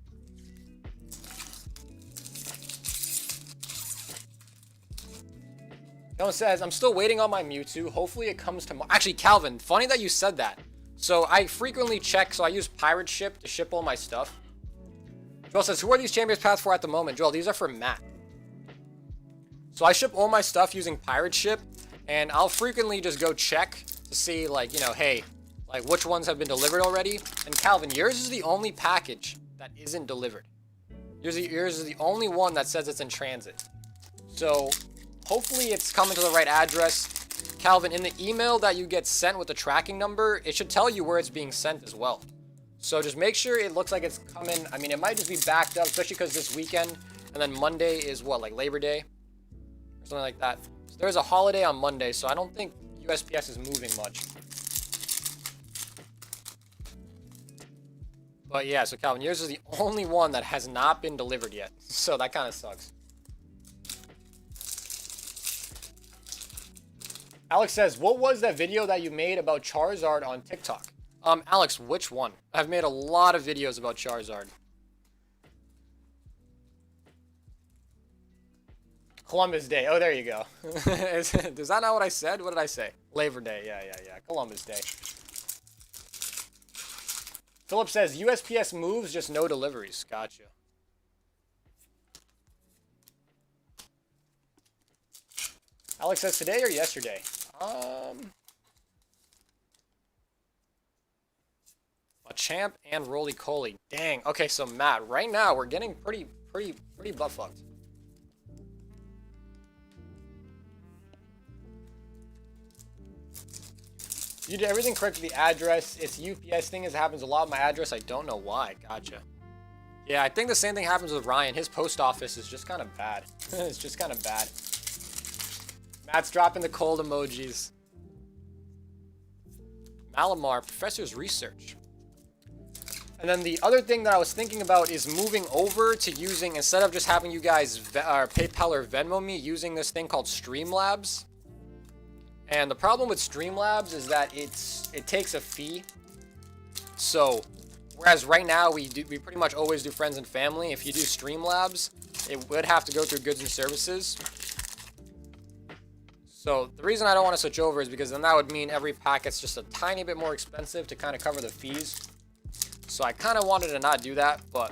No one says, I'm still waiting on my Mewtwo. Hopefully it comes tomorrow. Actually, Calvin, funny that you said that. So I frequently check, so I use Pirate Ship to ship all my stuff. Joel says, who are these Champions Paths for at the moment? Joel, these are for Matt. So I ship all my stuff using Pirate Ship, and I'll frequently just go check to see, like, you know, hey, like, which ones have been delivered already. And Calvin, yours is the only package that isn't delivered. Yours is the only one that says it's in transit. So hopefully it's coming to the right address. Calvin, in the email that you get sent with the tracking number, it should tell you where it's being sent as well. So just make sure it looks like it's coming. I mean, it might just be backed up, especially because this weekend, and then Monday is what, like Labor Day? Or something like that. So there's a holiday on Monday, so I don't think USPS is moving much. But yeah, so Calvin, yours is the only one that has not been delivered yet. So that kind of sucks. Alex says, what was that video that you made about Charizard on TikTok? Alex, which one? I've made a lot of videos about Charizard. Columbus Day. Oh, there you go. Is that not what I said? What did I say? Labor Day. Yeah. Columbus Day. Philip says, USPS moves, just no deliveries. Gotcha. Alex says, today or yesterday? Champ and Roly-Coly. Dang. Okay, so Matt, right now we're getting pretty butt fucked. You did everything correct with the address. It's UPS thing. As it happens a lot with my address. I don't know why. Gotcha. Yeah, I think the same thing happens with Ryan. His post office is just kind of bad. It's just kind of bad. Matt's dropping the cold emojis. Malamar, Professor's Research. And then the other thing that I was thinking about is moving over to using, instead of just having you guys PayPal or Venmo me, using this thing called Streamlabs. And the problem with Streamlabs is that it takes a fee. So, whereas right now we pretty much always do friends and family. If you do Streamlabs, it would have to go through goods and services. So the reason I don't want to switch over is because then that would mean every packet's just a tiny bit more expensive to kind of cover the fees. So I kind of wanted to not do that, but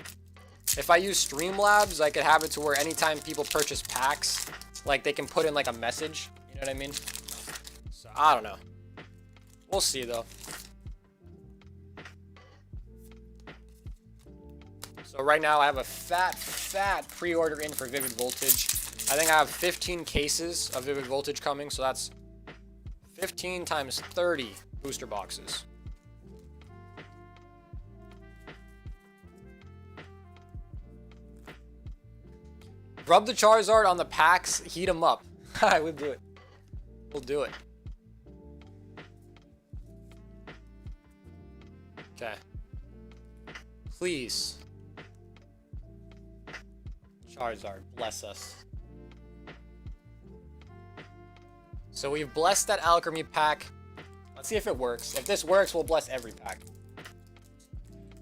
if I use Streamlabs, I could have it to where anytime people purchase packs, like they can put in like a message, you know what I mean? So I don't know. We'll see though. So right now I have a fat pre-order in for Vivid Voltage. I think I have 15 cases of Vivid Voltage coming, so that's 15 times 30 booster boxes. Rub the Charizard on the packs, heat them up. I would do it. We'll do it. Okay. Please. Charizard, bless us. So we've blessed that Alchemy pack. Let's see if it works. If this works, we'll bless every pack.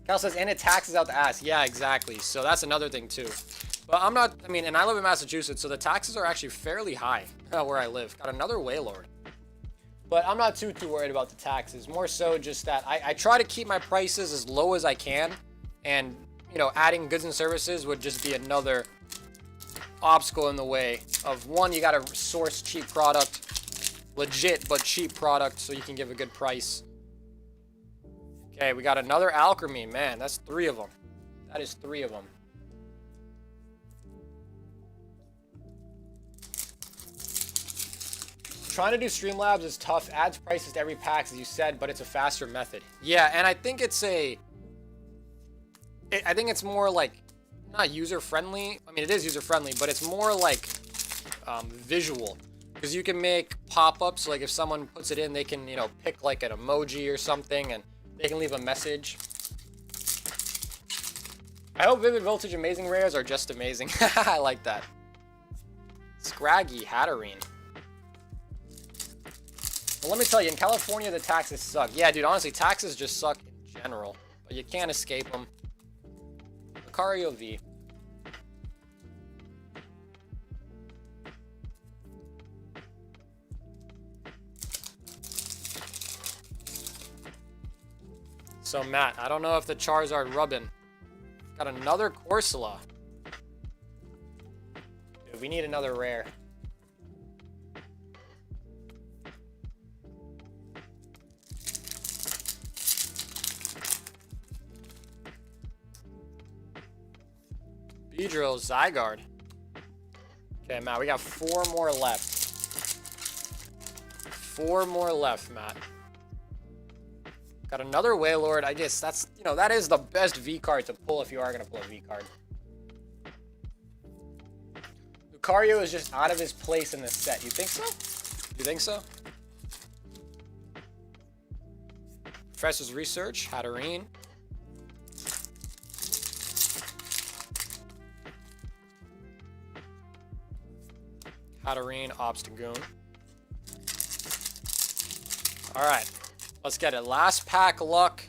Cal says, and it taxes out the ass. Yeah, exactly. So that's another thing too. But I'm not, I mean, and I live in Massachusetts, so the taxes are actually fairly high where I live. Got another Wailord. But I'm not too worried about the taxes. More so just that I try to keep my prices as low as I can. And, you know, adding goods and services would just be another obstacle in the way of, one, you got to source cheap product. Legit, but cheap product so you can give a good price. Okay, we got another Alchemy. Man, that's 3 of them. That is 3 of them. Trying to do Streamlabs is tough. Adds prices to every pack, as you said, but it's a faster method. Yeah, and I think it's I think it's more like, not user-friendly. I mean, it is user-friendly, but it's more like visual. Because you can make pop-ups, like if someone puts it in, they can, you know, pick like an emoji or something, and they can leave a message. I hope Vivid Voltage Amazing Rares are just amazing. I like that. Scraggy Hatterene. Well, let me tell you, in California, the taxes suck. Yeah, dude, honestly, taxes just suck in general. But you can't escape them. Lucario V. So, Matt, I don't know if the Charizard rubbing. Got another Corsola. Dude, we need another rare. Beedrill, Zygarde. Okay, Matt, we got 4 more left. 4 more left, Matt. Got another Wailord. I guess that's, you know, that is the best V card to pull if you are going to pull a V card. Lucario is just out of his place in this set. You think so? You think so? Professor's Research, Hatterene. Hatterene, Obstagoon. Alright, let's get it. Last pack luck.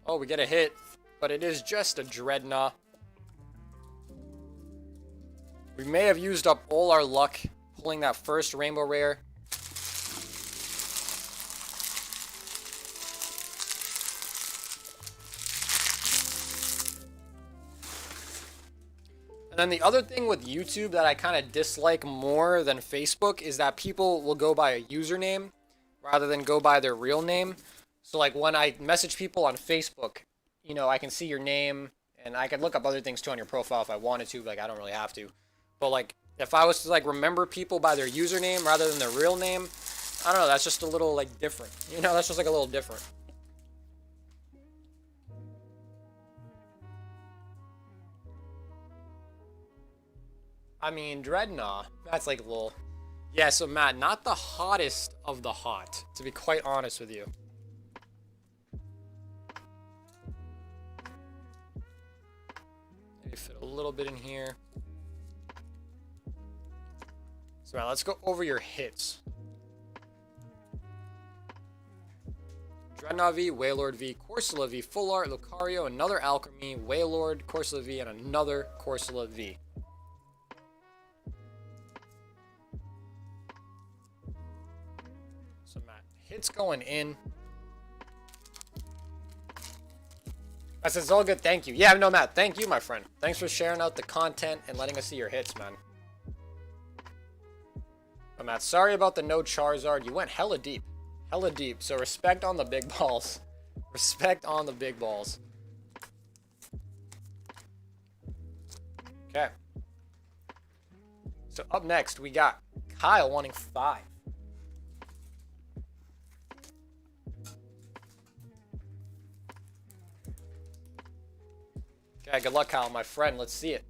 Oh, we get a hit, but it is just a Dreadnought. We may have used up all our luck pulling that first Rainbow Rare. And then the other thing with YouTube that I kind of dislike more than Facebook is that people will go by a username rather than go by their real name. So like when I message people on Facebook, you know, I can see your name and I can look up other things too on your profile if I wanted to, like I don't really have to. But like if I was to like remember people by their username rather than their real name, I don't know, that's just a little like different. You know, that's just like a little different. I mean, Dreadnought, that's like a little... Yeah, so Matt, not the hottest of the hot, to be quite honest with you. Maybe fit a little bit in here. So Matt, let's go over your hits. Dreadnought V, Wailord V, Corsola V, Full Art, Lucario, another Alchemy, Wailord, Corsola V, and another Corsola V. So Matt, hits going in. I said, it's all good, thank you. Yeah, no, Matt, thank you, my friend. Thanks for sharing out the content and letting us see your hits, man. But Matt, sorry about the no Charizard. You went hella deep. Hella deep. So respect on the big balls. Respect on the big balls. Okay. So up next, we got Kyle wanting 5. Okay, good luck, Kyle, my friend. Let's see it.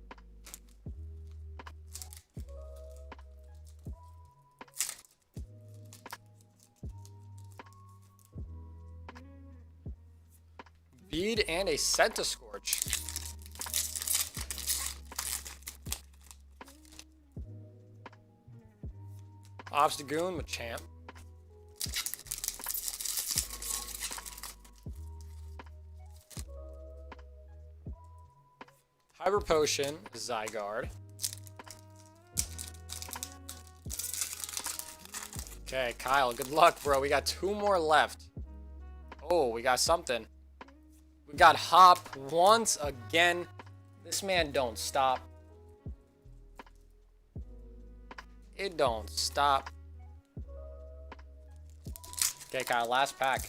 Bead and a Centiskorch. Obstagoon, Machamp. Hyper Potion, Zygarde. Okay, Kyle, good luck, bro. We got 2 more left. Oh, we got something. We got Hop once again. This man don't stop. It don't stop. Okay, Kyle, last pack.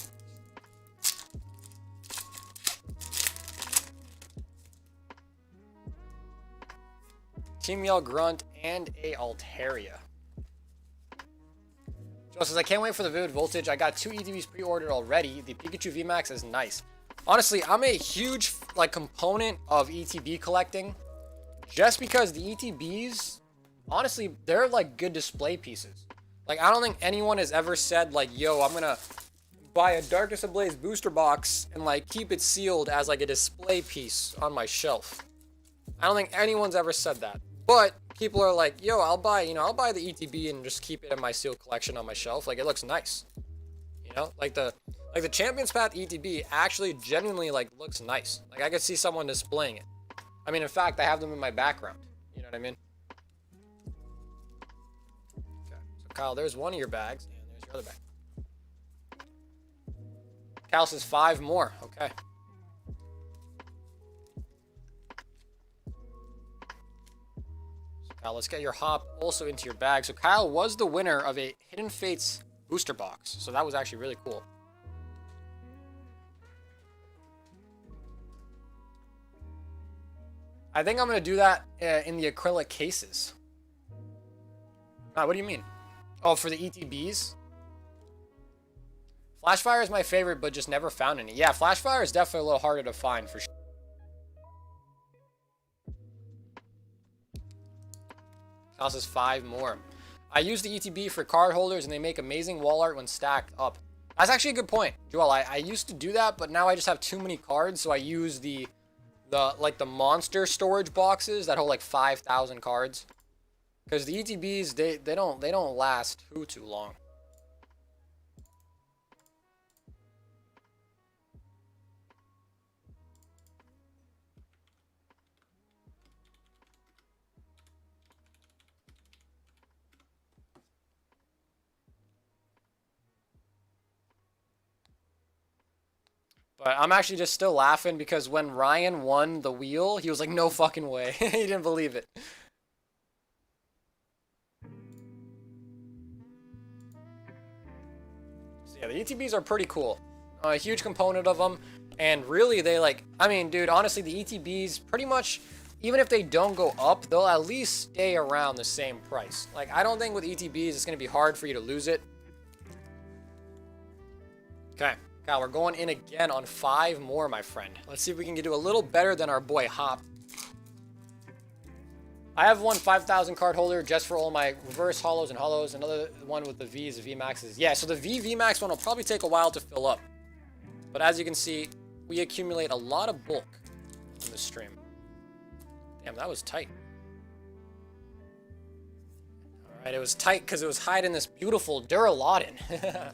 Team Yell Grunt and a Altaria. Joe says, I can't wait for the Vivid Voltage. I got 2 ETBs pre-ordered already. The Pikachu VMAX is nice. Honestly, I'm a huge like component of ETB collecting just because the ETBs, honestly, they're like good display pieces. Like, I don't think anyone has ever said like, yo, I'm gonna buy a Darkness Ablaze booster box and like keep it sealed as like a display piece on my shelf. I don't think anyone's ever said that. But people are like, yo, I'll buy the ETB and just keep it in my sealed collection on my shelf. Like, it looks nice. You know, like the Champions Path ETB actually genuinely like looks nice. Like, I could see someone displaying it. I mean, in fact, I have them in my background. You know what I mean? Okay. So Kyle, there's one of your bags, and there's your other bag. Kyle says 5 more. Okay. So Kyle, let's get your Hop also into your bag. So Kyle was the winner of a Hidden Fates booster box. So that was actually really cool. I think I'm going to do that in the acrylic cases. What do you mean? Oh, for the ETBs? Flashfire is my favorite, but just never found any. Yeah, Flashfire is definitely a little harder to find for sure. Costs us 5 more. I use the ETB for card holders, and they make amazing wall art when stacked up. That's actually a good point, Joel. I used to do that, but now I just have too many cards, so I use the monster storage boxes that hold like 5,000 cards. Because the ETBs, they don't last too long. But I'm actually just still laughing because when Ryan won the wheel, he was like, no fucking way. He didn't believe it. So yeah, the ETBs are pretty cool. A huge component of them. And really, they like, I mean, dude, honestly, the ETBs pretty much, even if they don't go up, they'll at least stay around the same price. Like, I don't think with ETBs, it's going to be hard for you to lose it. Okay. Kyle, we're going in again on 5 more, my friend. Let's see if we can do a little better than our boy Hop. I have one 5,000 card holder just for all my reverse hollows and hollows. Another one with the V's, the VMAXs. Yeah, so the VMAX one will probably take a while to fill up. But as you can see, we accumulate a lot of bulk in the stream. Damn, that was tight. Alright, it was tight because it was hiding this beautiful Duraludin.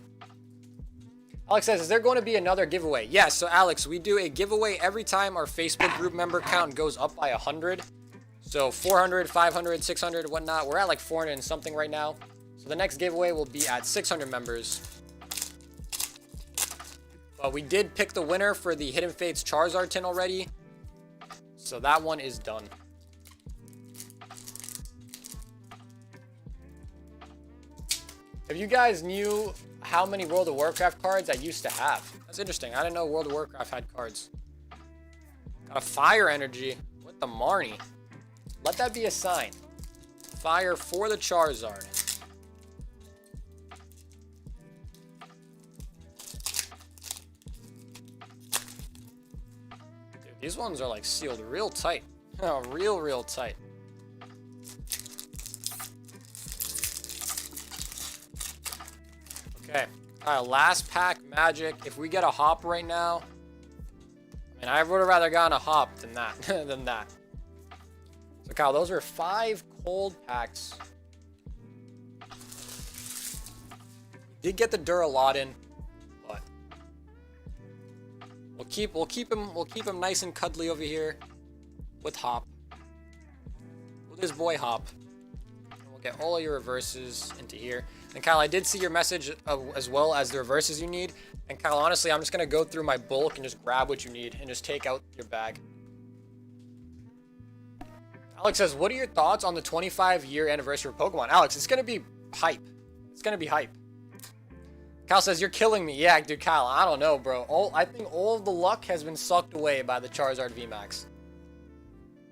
Alex says, is there going to be another giveaway? Yes, so Alex, we do a giveaway every time our Facebook group member count goes up by 100. So 400, 500, 600, whatnot. We're at like 400 and something right now. So the next giveaway will be at 600 members. But we did pick the winner for the Hidden Fates Charizard tin already. So that one is done. If you guys knew how many World of Warcraft cards I used to have. That's interesting. I didn't know World of Warcraft had cards. Got a fire energy with the Marnie. Let that be a sign. Fire for the Charizard. Dude, these ones are like sealed real tight. real tight. Okay. Alright, last pack magic. If we get a hop right now, I mean, I would have rather gotten a hop than that. So, Kyle, those are 5 cold packs. Did get the Duraludin, but we'll keep him nice and cuddly over here with Hop. With his boy Hop. We'll get all of your reverses into here. And Kyle, I did see your message as well as the reverses you need. And Kyle, honestly, I'm just going to go through my bulk and just grab what you need and just take out your bag. Alex says, what are your thoughts on the 25-year anniversary of Pokemon? Alex, it's going to be hype. It's going to be hype. Kyle says, you're killing me. Yeah, dude, Kyle, I don't know, bro. I think all of the luck has been sucked away by the Charizard VMAX.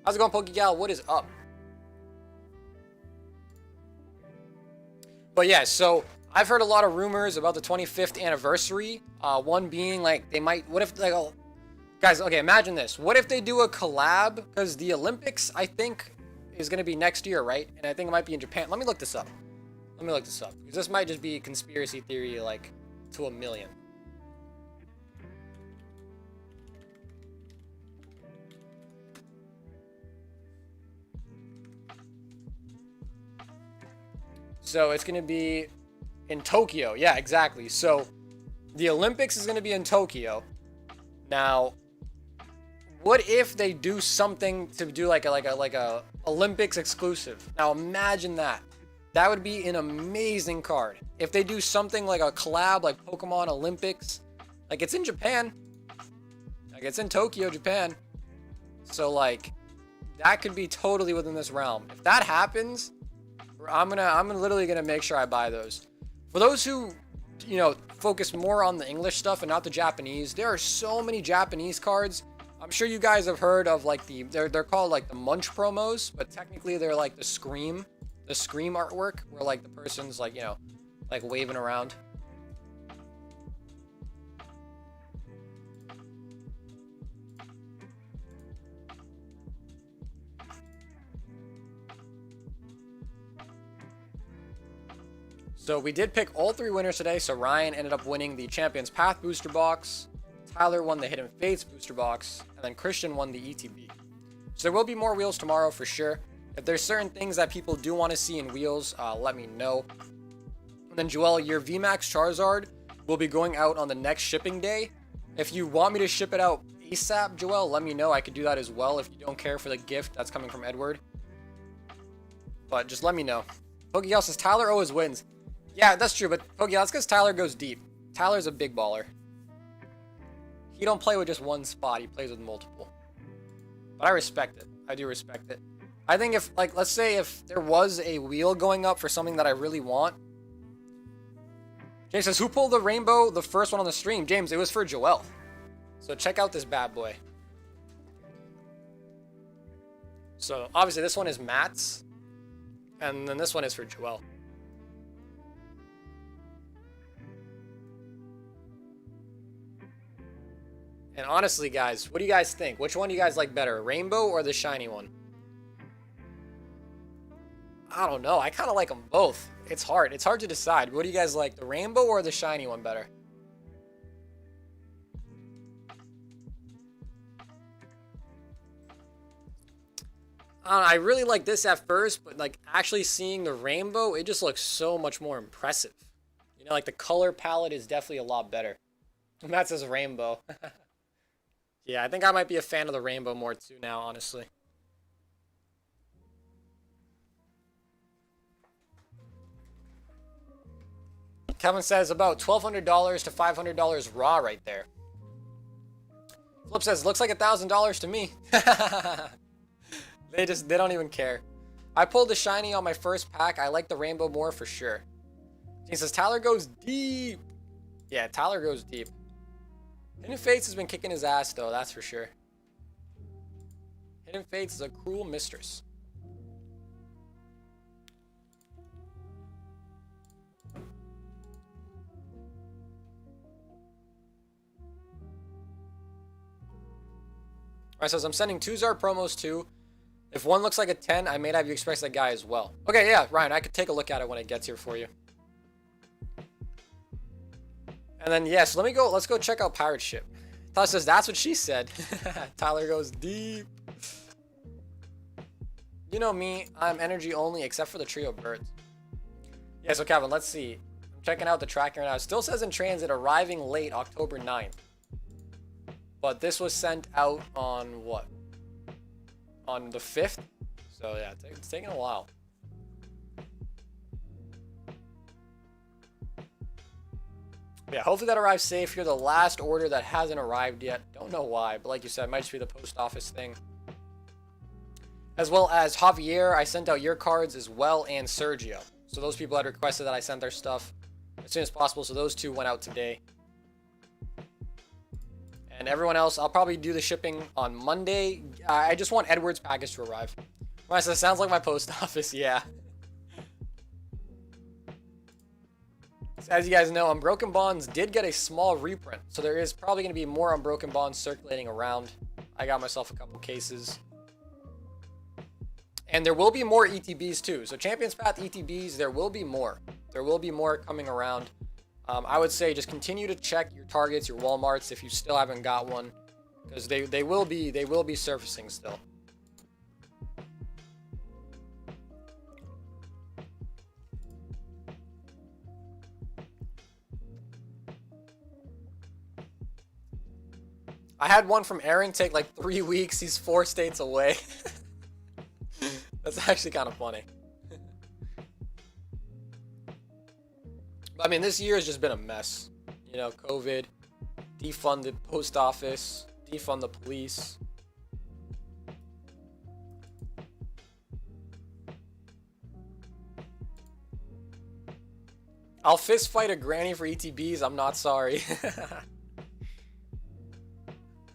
How's it going, Pokegal? What is up? But yeah, so I've heard a lot of rumors about the 25th anniversary. One being like they might, what if like, oh, guys, okay, imagine this. What if they do a collab? Because the Olympics, I think, is going to be next year, right? And I think it might be in Japan. Let me look this up. Because this might just be conspiracy theory like to a million. So it's going to be in Tokyo. Yeah, exactly. So the Olympics is going to be in Tokyo. Now, what if they do something to do like a Olympics exclusive? Now imagine that. That would be an amazing card. If they do something like a collab like Pokemon Olympics, like it's in Japan. Like it's in Tokyo, Japan. So like that could be totally within this realm. If that happens, I'm literally gonna make sure I buy those. For those who, you know, focus more on the English stuff and not the Japanese, there are so many Japanese cards. I'm sure you guys have heard of like they're called like the Munch promos, but technically they're like the Scream artwork where like the person's like, you know, like waving around. So we did pick all 3 winners today. So Ryan ended up winning the Champions Path booster box. Tyler won the Hidden Fates booster box. And then Christian won the ETB. So there will be more wheels tomorrow for sure. If there's certain things that people do want to see in wheels, let me know. And then Joel, your VMAX Charizard will be going out on the next shipping day. If you want me to ship it out ASAP, Joel, let me know. I could do that as well if you don't care for the gift that's coming from Edward. But just let me know. Pokeyal says Tyler always wins. Yeah, that's true, but Pokeyal, that's because Tyler goes deep. Tyler's a big baller. He don't play with just one spot, he plays with multiple. But I respect it. I do respect it. I think if, like, let's say if there was a wheel going up for something that I really want. James says, who pulled the rainbow, the first one on the stream? James, it was for Joel. So check out this bad boy. So, obviously, this one is Matt's. And then this one is for Joel. And honestly, guys, what do you guys think? Which one do you guys like better, rainbow or the shiny one? I don't know. I kind of like them both. It's hard. It's hard to decide. What do you guys like, the rainbow or the shiny one better? I really like this at first, but like actually seeing the rainbow, it just looks so much more impressive. You know, like the color palette is definitely a lot better. And that says rainbow. Yeah, I think I might be a fan of the rainbow more too now, honestly. Kevin says about $1,200 to $500 raw right there. Flip says, looks like $1,000 to me. They don't even care. I pulled the shiny on my first pack. I like the rainbow more for sure. He says, Tyler goes deep. Yeah, Tyler goes deep. Hidden Fates has been kicking his ass though, that's for sure. Hidden Fates is a cruel mistress. Alright, says I'm sending 2 Zard promos too. If one looks like a 10, I may have you express that guy as well. Okay, yeah, Ryan, I could take a look at it when it gets here for you. And then, yes, let's go check out Pirate Ship. Tyler says, that's what she said. Tyler goes deep. You know me, I'm energy only except for the trio of birds. Yeah, so Kevin, let's see. I'm checking out the tracking right now. It still says in transit arriving late October 9th. But this was sent out on what? On the 5th? So yeah, it's taking a while. Yeah, hopefully that arrives safe. You're the last order that hasn't arrived yet. Don't know why, but like you said, it might just be the post office thing. As well as Javier, I sent out your cards as well, and Sergio. So those people had requested that I sent their stuff as soon as possible, so those 2 went out today. And everyone else, I'll probably do the shipping on Monday. I just want Edward's package to arrive. Right, so it sounds like my post office, yeah. As you guys know, Unbroken Bonds did get a small reprint, so there is probably going to be more Unbroken Bonds circulating around. I got myself a couple cases. And there will be more ETBs too. So Champions Path ETBs, there will be more. There will be more coming around. I would say just continue to check your Targets, your Walmarts if you still haven't got one, because they will be surfacing still. I had one from Aaron take like 3 weeks. He's 4 states away. That's actually kind of funny. But I mean, this year has just been a mess. You know, COVID, defund the post office, defund the police. I'll fist fight a granny for ETBs. I'm not sorry.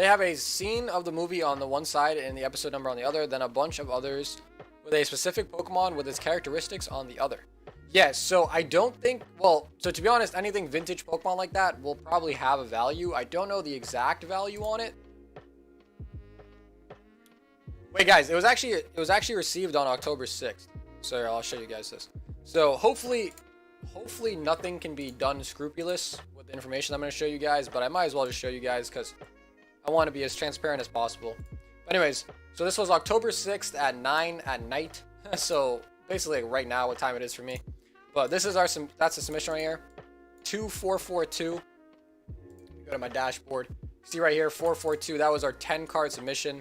They have a scene of the movie on the one side and the episode number on the other, then a bunch of others with a specific Pokemon with its characteristics on the other. Yes, so I don't think, well, so to be honest, anything vintage Pokemon like that will probably have a value. I don't know the exact value on it. Wait, guys, it was actually received on October 6th. So I'll show you guys this. So hopefully nothing can be done scrupulous with the information I'm going to show you guys, but I might as well just show you guys because I want to be as transparent as possible. But anyways, so this was October 6th at 9 at night. So basically right now what time it is for me. But this is that's the submission right here. 2442. Go to my dashboard. See right here, 442. That was our 10 card submission.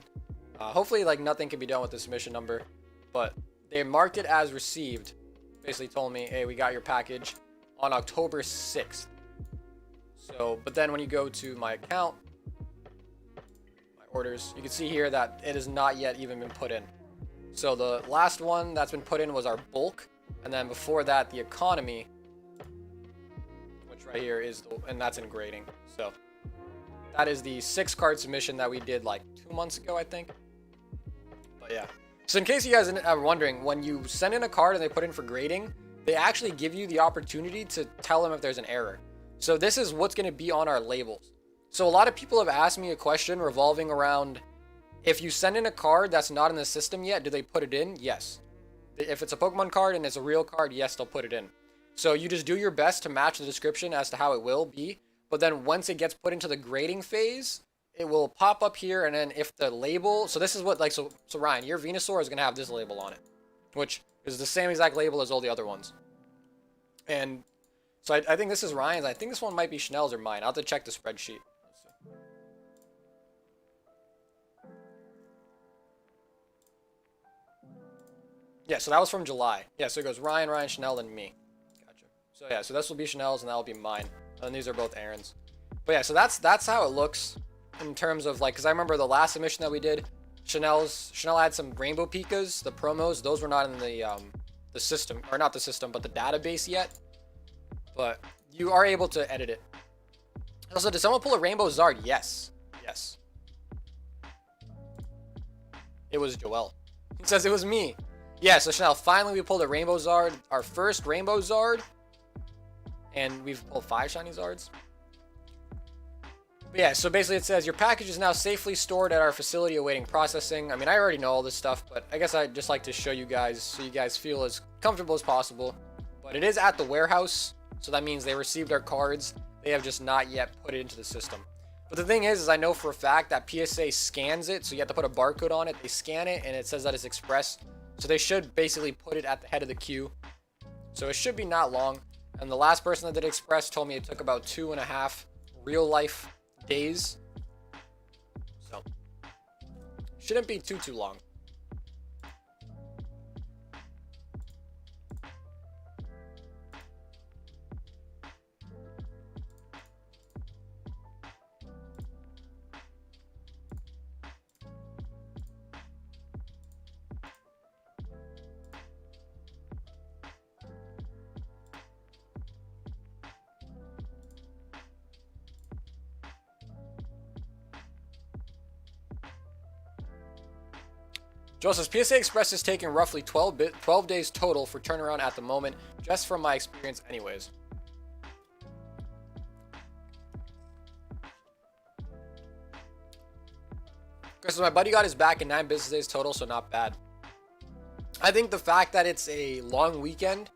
Hopefully like nothing can be done with the submission number, but they marked it as received. Basically told me, hey, we got your package on October 6th. So, but then when you go to my account, my orders, you can see here that it has not yet even been put in. So the last one that's been put in was our bulk. And then before that, the economy, which right here is, and that's in grading. So that is the 6 card submission that we did like 2 months ago, I think. But yeah. So in case you guys are wondering, when you send in a card and they put in for grading, they actually give you the opportunity to tell them if there's an error. So this is what's going to be on our labels. So a lot of people have asked me a question revolving around, if you send in a card that's not in the system yet, do they put it in? Yes. If it's a Pokemon card and it's a real card, yes, they'll put it in. So you just do your best to match the description as to how it will be. But then once it gets put into the grading phase, it will pop up here. And then if the label, so this is what, like, so Ryan, your Venusaur is going to have this label on it, which is the same exact label as all the other ones. And so I think this is Ryan's. I think this one might be Chanel's or mine. I'll have to check the spreadsheet. Yeah, so that was from July. Yeah, so it goes Ryan, Chanel, and me. Gotcha. So yeah, so this will be Chanel's and that will be mine. And these are both Aaron's. But yeah, so that's how it looks in terms of like, because I remember the last submission that we did, Chanel had some Rainbow Pikas, the promos. Those were not in the system, or not the system, but the database yet. But you are able to edit it. Also, did someone pull a Rainbow Zard? Yes. Yes. It was Joel. He says it was me. Yeah, so Chanel, finally we pulled a Rainbow Zard, our first Rainbow Zard. And we've pulled 5 shiny Zards. But yeah, so basically it says, your package is now safely stored at our facility awaiting processing. I mean, I already know all this stuff, but I guess I'd just like to show you guys so you guys feel as comfortable as possible. But it is at the warehouse, so that means they received our cards. They have just not yet put it into the system. But the thing is I know for a fact that PSA scans it, so you have to put a barcode on it. They scan it, and it says that it's express. So they should basically put it at the head of the queue. So it should be not long. And the last person that did express told me it took about 2.5 real life days. So shouldn't be too long. Joe says, PSA Express is taking roughly 12 days total for turnaround at the moment, just from my experience anyways. Okay, so my buddy got his back in 9 business days total, so not bad. I think the fact that it's a long weekend,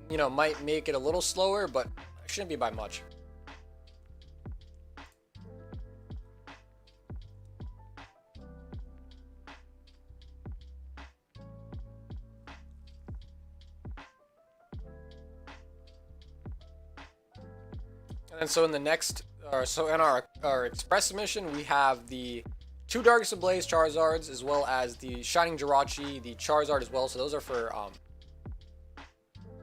you know, might make it a little slower, but it shouldn't be by much. And so in the next, so in our express submission, we have the 2 Darkest Ablaze Charizards, as well as the Shining Jirachi, the Charizard as well. So those are for,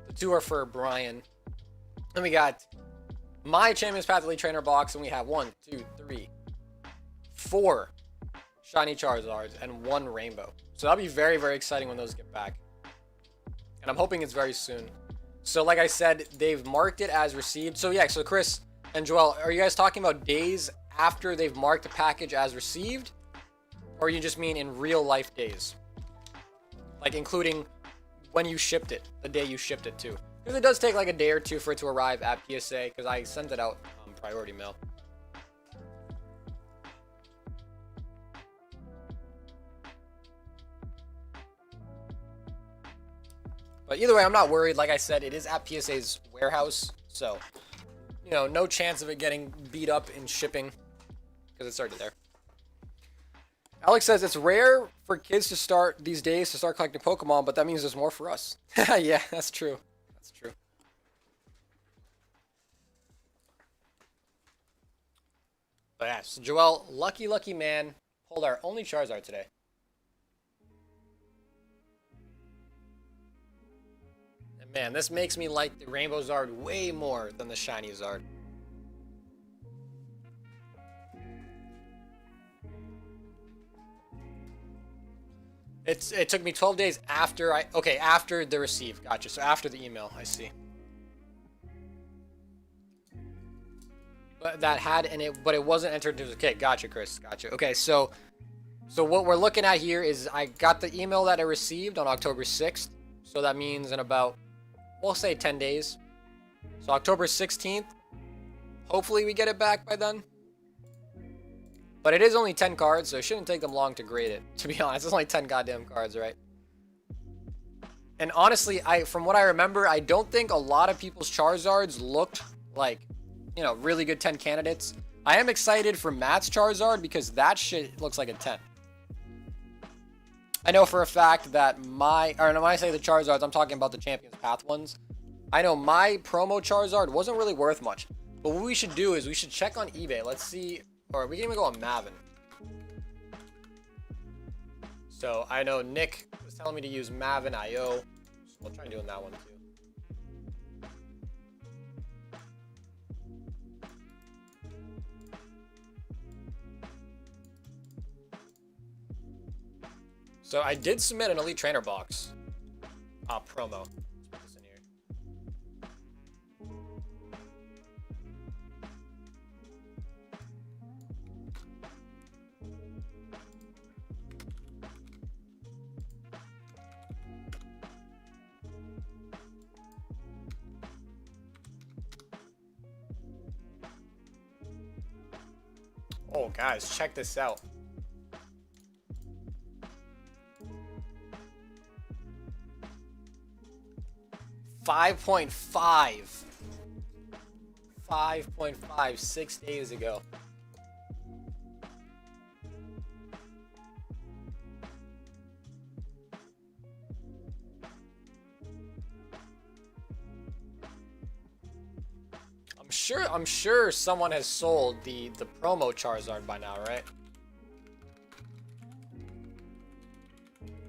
the 2 are for Brian. Then we got my Champions Path Elite Trainer box, and we have 1, 2, 3, 4 Shiny Charizards and 1 Rainbow. So that'll be very, very exciting when those get back. And I'm hoping it's very soon. So like I said, they've marked it as received. So yeah, so Chris and Joel, are you guys talking about days after they've marked the package as received, or you just mean in real life days? Like including when you shipped it, the day you shipped it to. Because it does take like a day or two for it to arrive at PSA, because I sent it out on priority mail. But either way, I'm not worried. Like I said, it is at PSA's warehouse, so, you know, no chance of it getting beat up in shipping, because it's already there. Alex says it's rare for kids to start these days to start collecting Pokemon, but that means there's more for us. Yeah, that's true. That's true. But yeah, so Joel, lucky man, pulled our only Charizard today. And man, this makes me like the Rainbow Zard way more than the Shiny Zard. It took me 12 days after after the receive. Gotcha. So after the email, I see. But that had but it wasn't entered into. Okay, gotcha, Chris. Gotcha. Okay, so what we're looking at here is I got the email that I received on October 6th. So that means in about, we'll say 10 days. So October 16th. Hopefully we get it back by then. But it is only 10 cards, so it shouldn't take them long to grade it. To be honest, it's only 10 goddamn cards, right? And honestly, from what I remember, I don't think a lot of people's Charizards looked like, you know, really good 10 candidates. I am excited for Matt's Charizard because that shit looks like a 10. I know for a fact that when I say the Charizards, I'm talking about the Champions Path ones. I know my promo Charizard wasn't really worth much. But what we should do is we should check on eBay. Let's see. Or we can even go on Maven. So I know Nick was telling me to use Maven.io. So we'll try doing that one too. So I did submit an Elite Trainer box. Promo. Let's put this in here. Oh, guys, check this out. $5.5. 5.5, 6 days ago. I'm sure someone has sold the promo Charizard by now, right?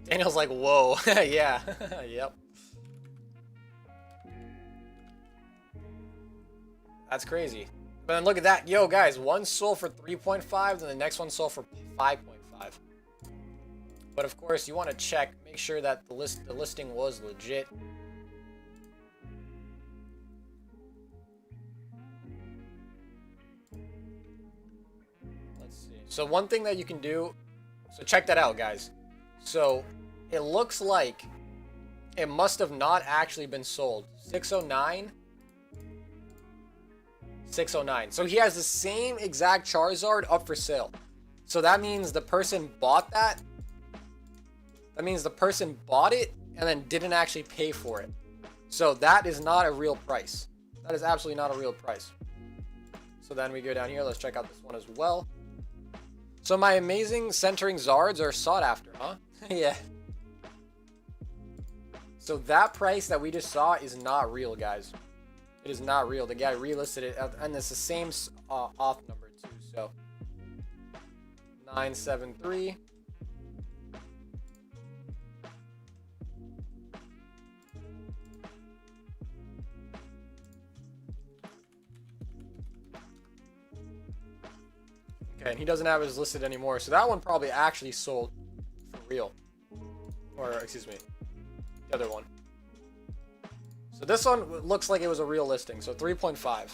Daniel's like, whoa. Yeah. Yep. That's crazy. But then look at that. Yo, guys, one sold for 3.5, and the next one sold for 5.5. But of course, you want to check, make sure that the listing was legit. Let's see. So one thing that you can do, so check that out, guys. So it looks like it must have not actually been sold. 609. 609. So he has the same exact Charizard up for sale. So that means the person bought that. That means the person bought it and then didn't actually pay for it. So that is not a real price. That is absolutely not a real price. So then we go down here. Let's check out this one as well. So my amazing centering Zards are sought after, huh? Yeah. So that price that we just saw is not real, guys. It is not real. The guy relisted it, and it's the same off number too. So 973. Okay, and he doesn't have his listed anymore, so that one probably actually sold for real. Or excuse me, the other one. So this one looks like it was a real listing, so 3.5.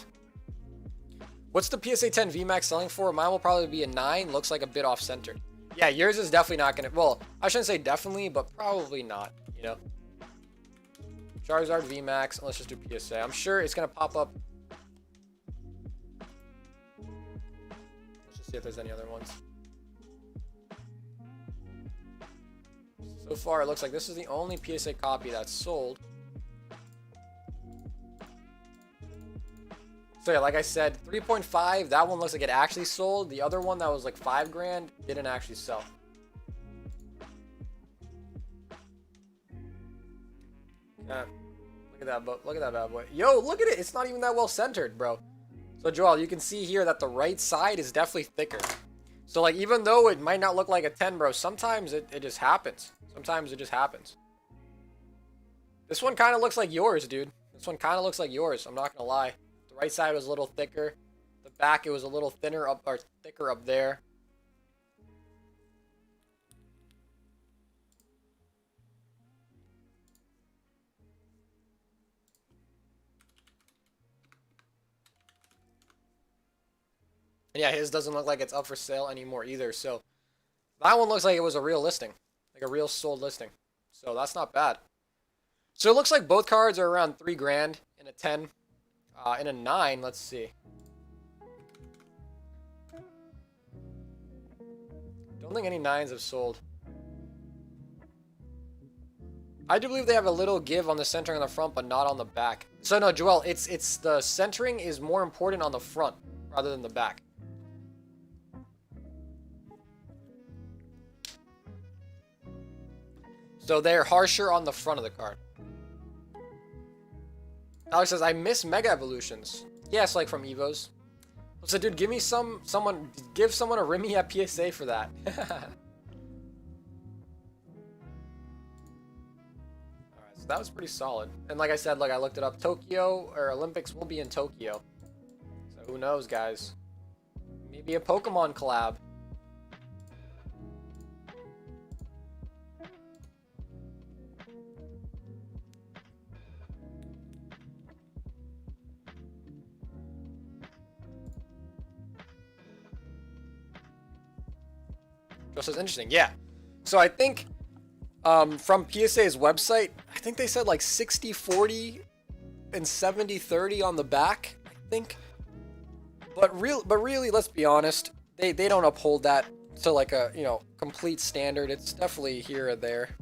What's the PSA 10 VMAX selling for? Mine will probably be a 9. Looks like a bit off-centered. Yeah, yours is definitely not going to... Well, I shouldn't say definitely, but probably not, you know? Charizard VMAX. Let's just do PSA. I'm sure it's going to pop up. Let's just see if there's any other ones. So far, it looks like this is the only PSA copy that's sold. So yeah, like I said, 3.5, that one looks like it actually sold. The other one that was like 5 grand didn't actually sell. Yeah, look at that, look at that bad boy. Yo, look at it. It's not even that well centered, bro. So Joel, you can see here that the right side is definitely thicker. So like, even though it might not look like a 10, bro, sometimes it just happens. Sometimes it just happens. This one kind of looks like yours, dude. This one kind of looks like yours. I'm not gonna lie. Right side was a little thicker. The back, it was a little thinner up, or thicker up there. And yeah, his doesn't look like it's up for sale anymore either. So that one looks like it was a real listing, like a real sold listing. So that's not bad. So it looks like both cards are around 3 grand in a 10. In a 9, let's see. Don't think any 9s have sold. I do believe they have a little give on the centering on the front, but not on the back. So no, Joel, it's the centering is more important on the front rather than the back. So they're harsher on the front of the card. Alex says, I miss Mega Evolutions. Yes, like from Evos. So, dude, give me give someone a Remy at PSA for that. Alright, so that was pretty solid. And like I said, like I looked it up, Tokyo, or Olympics will be in Tokyo. So who knows, guys? Maybe a Pokemon collab. Just as interesting, yeah. So I think from PSA's website, I think they said like 60-40 and 70-30 on the back, I think. But really, let's be honest, they don't uphold that to like a, you know, complete standard. It's definitely here or there.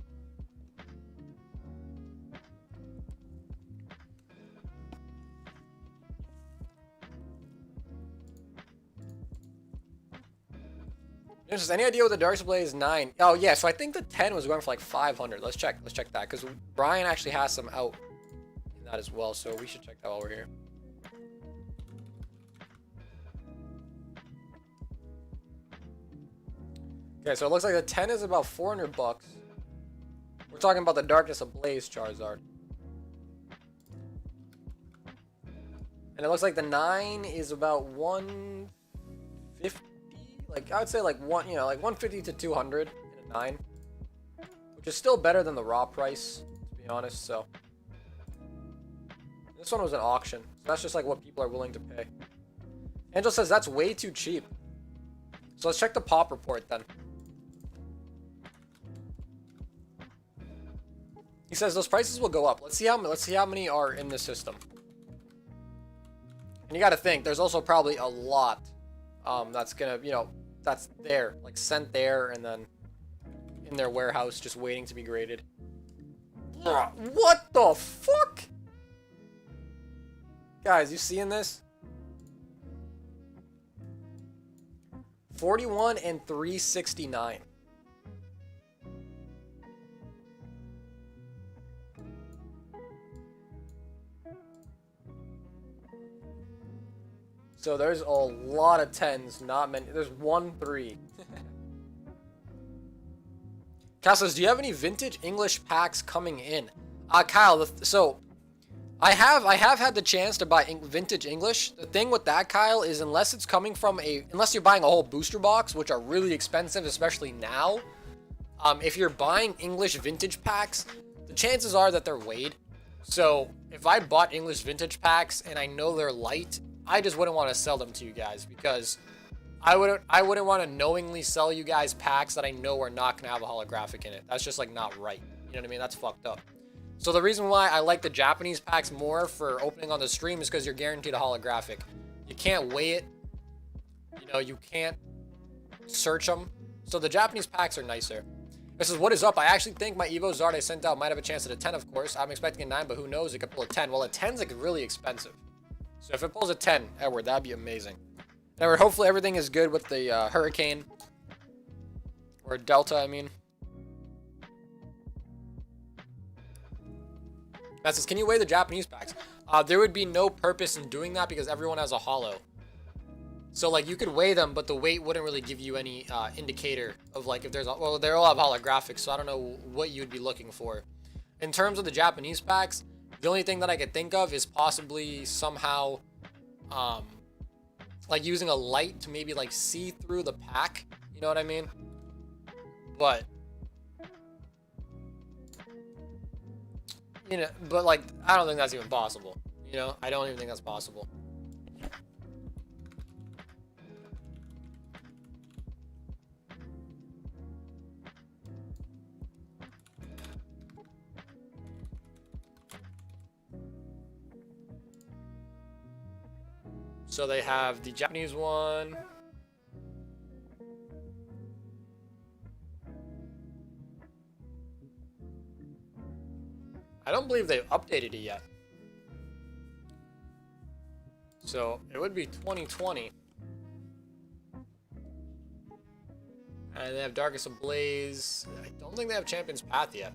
Just any idea what the Dark Display is 9? Oh yeah, so I think the 10 was going for like 500. Let's check that, because Brian actually has some out in that as well, so we should check that while we're here. Okay, so it looks like the 10 is about 400 bucks. We're talking about the Darkness Ablaze Charizard. And it looks like the 9 is about 150. Like, I would say like like 150 to 200 in a 9, which is still better than the raw price, to be honest. So this one was an auction, so that's just like what people are willing to pay. Angel says that's way too cheap. So let's check the pop report then. He says those prices will go up. Let's see how many are in the system. And you got to think there's also probably a lot that's gonna, you know, that's there, like sent there and then in their warehouse just waiting to be graded. What the fuck? Guys, you seeing this? 41 and 369. So there's a lot of 10s, not many. There's 1 3. Kyle says, do you have any vintage English packs coming in? Kyle, so I have had the chance to buy vintage English. The thing with that, Kyle, is unless it's coming from unless you're buying a whole booster box, which are really expensive, especially now. If you're buying English vintage packs, the chances are that they're weighed. So if I bought English vintage packs and I know they're light, I just wouldn't want to sell them to you guys because I wouldn't want to knowingly sell you guys packs that I know are not going to have a holographic in it. That's just like not right. You know what I mean? That's fucked up. So the reason why I like the Japanese packs more for opening on the stream is because you're guaranteed a holographic. You can't weigh it. You know, you can't search them. So the Japanese packs are nicer. This is what is up. I actually think my Evo Zard I sent out might have a chance at a 10, of course. I'm expecting a 9, but who knows? It could pull a 10. Well, a 10's like really expensive. So if it pulls a 10, Edward, that'd be amazing. Edward, hopefully everything is good with the Hurricane. Or Delta, I mean. That says, can you weigh the Japanese packs? There would be no purpose in doing that because everyone has a holo. So, like, you could weigh them, but the weight wouldn't really give you any indicator of, like, if there's... Well, they all have holographics, so I don't know what you'd be looking for. In terms of the Japanese packs, the only thing that I could think of is possibly somehow, like, using a light to maybe, like, see through the pack. You know what I mean? But... You know, but, like, I don't think that's even possible. You know? I don't even think that's possible. So they have the Japanese one. I don't believe they've updated it yet. So it would be 2020. And they have Darkest Ablaze. I don't think they have Champion's Path yet.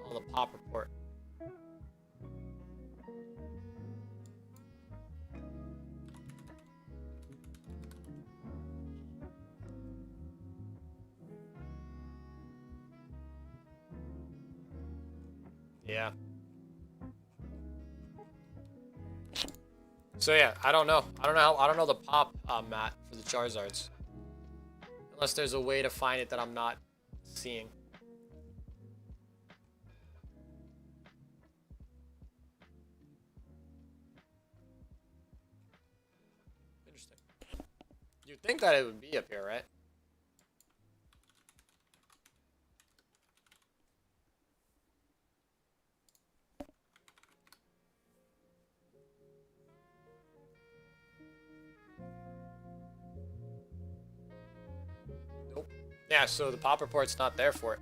On the pop report. Yeah. So yeah, I don't know. I don't know the pop mat for the Charizards. Unless there's a way to find it that I'm not seeing. Interesting. You'd think that it would be up here, right? Yeah, so the pop report's not there for it.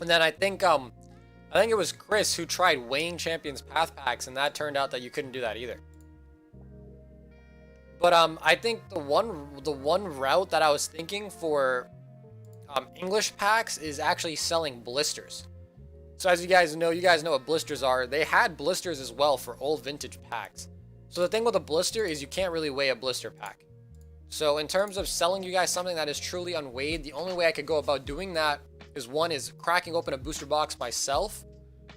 And then I think it was Chris who tried weighing Champion's Path packs, and that turned out that you couldn't do that either. But I think the one route that I was thinking for English packs is actually selling blisters. So as you guys know what blisters are. They had blisters as well for old vintage packs. So the thing with a blister is you can't really weigh a blister pack. So in terms of selling you guys something that is truly unweighed, the only way I could go about doing that is one is cracking open a booster box myself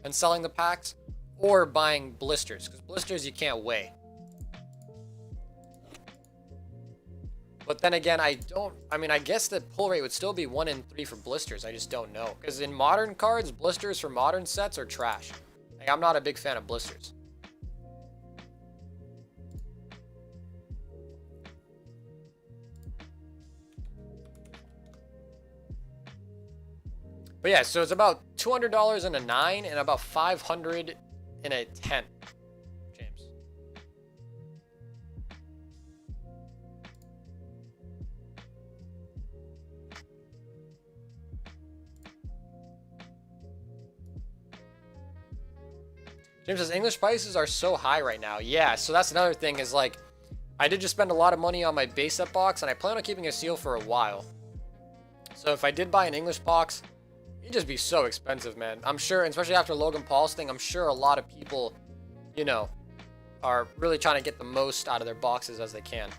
and selling the packs, or buying blisters, because blisters you can't weigh. But then again, I guess the pull rate would still be 1 in 3 for blisters. I just don't know. Because in modern cards, blisters for modern sets are trash. Like, I'm not a big fan of blisters. But yeah, so it's about $200 in a 9 and about $500 in a 10. James says, English prices are so high right now. Yeah, so that's another thing is, like, I did just spend a lot of money on my base set box, and I plan on keeping a seal for a while. So if I did buy an English box, it'd just be so expensive, man. I'm sure, especially after Logan Paul's thing, I'm sure a lot of people, you know, are really trying to get the most out of their boxes as they can.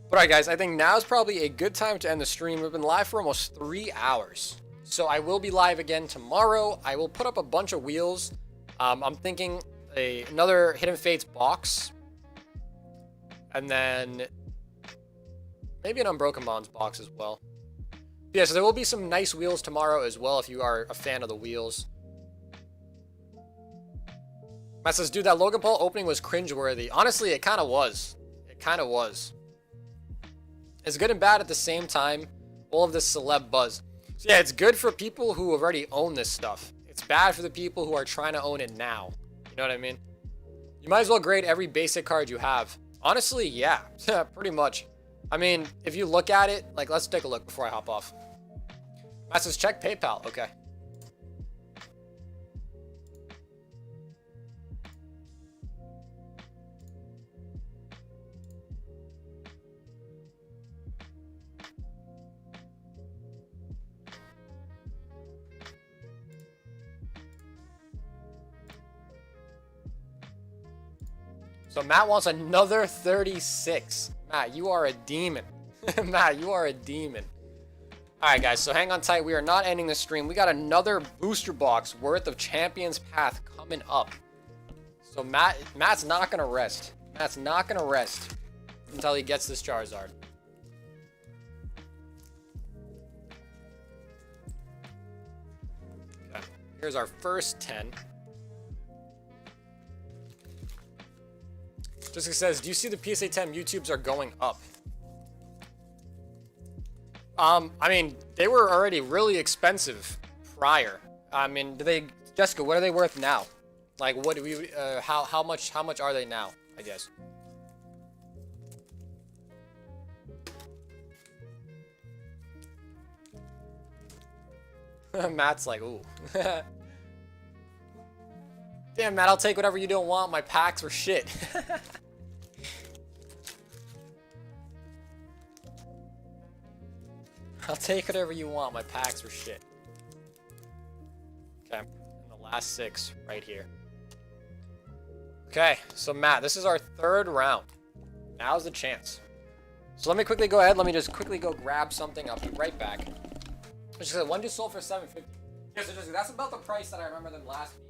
But alright guys, I think now is probably a good time to end the stream. We've been live for almost 3 hours. So I will be live again tomorrow. I will put up a bunch of wheels. I'm thinking another Hidden Fates box. And then maybe an Unbroken Bonds box as well. Yeah, so there will be some nice wheels tomorrow as well if you are a fan of the wheels. Matt says, dude, that Logan Paul opening was cringeworthy. Honestly, it kind of was. It kind of was. It's good and bad at the same time. All of this celeb buzz. So yeah, it's good for people who already own this stuff. It's bad for the people who are trying to own it now. You know what I mean? You might as well grade every basic card you have. Honestly, yeah. Pretty much. I mean, if you look at it, like, let's take a look before I hop off. Matt says, check PayPal. Okay. So Matt wants another 36. Matt, you are a demon. Matt, you are a demon. Alright guys, so hang on tight. We are not ending the stream. We got another booster box worth of Champions Path coming up. So Matt's not going to rest. Matt's not going to rest until he gets this Charizard. Okay, here's our first 10. Jessica says, do you see the PSA 10 YouTubes are going up? I mean, they were already really expensive prior. I mean, Jessica, what are they worth now? Like, what do we, how much are they now, I guess? Matt's like, ooh. Damn, Matt, I'll take whatever you don't want. My packs were shit. I'll take whatever you want. My packs were shit. Okay, and the last 6 right here. Okay, so Matt, this is our 3rd round. Now's the chance. So let me quickly go ahead. Let me just quickly go grab something. I'll be right back. She said, one just sold for $750. Yeah, so just, that's about the price that I remember them last being at.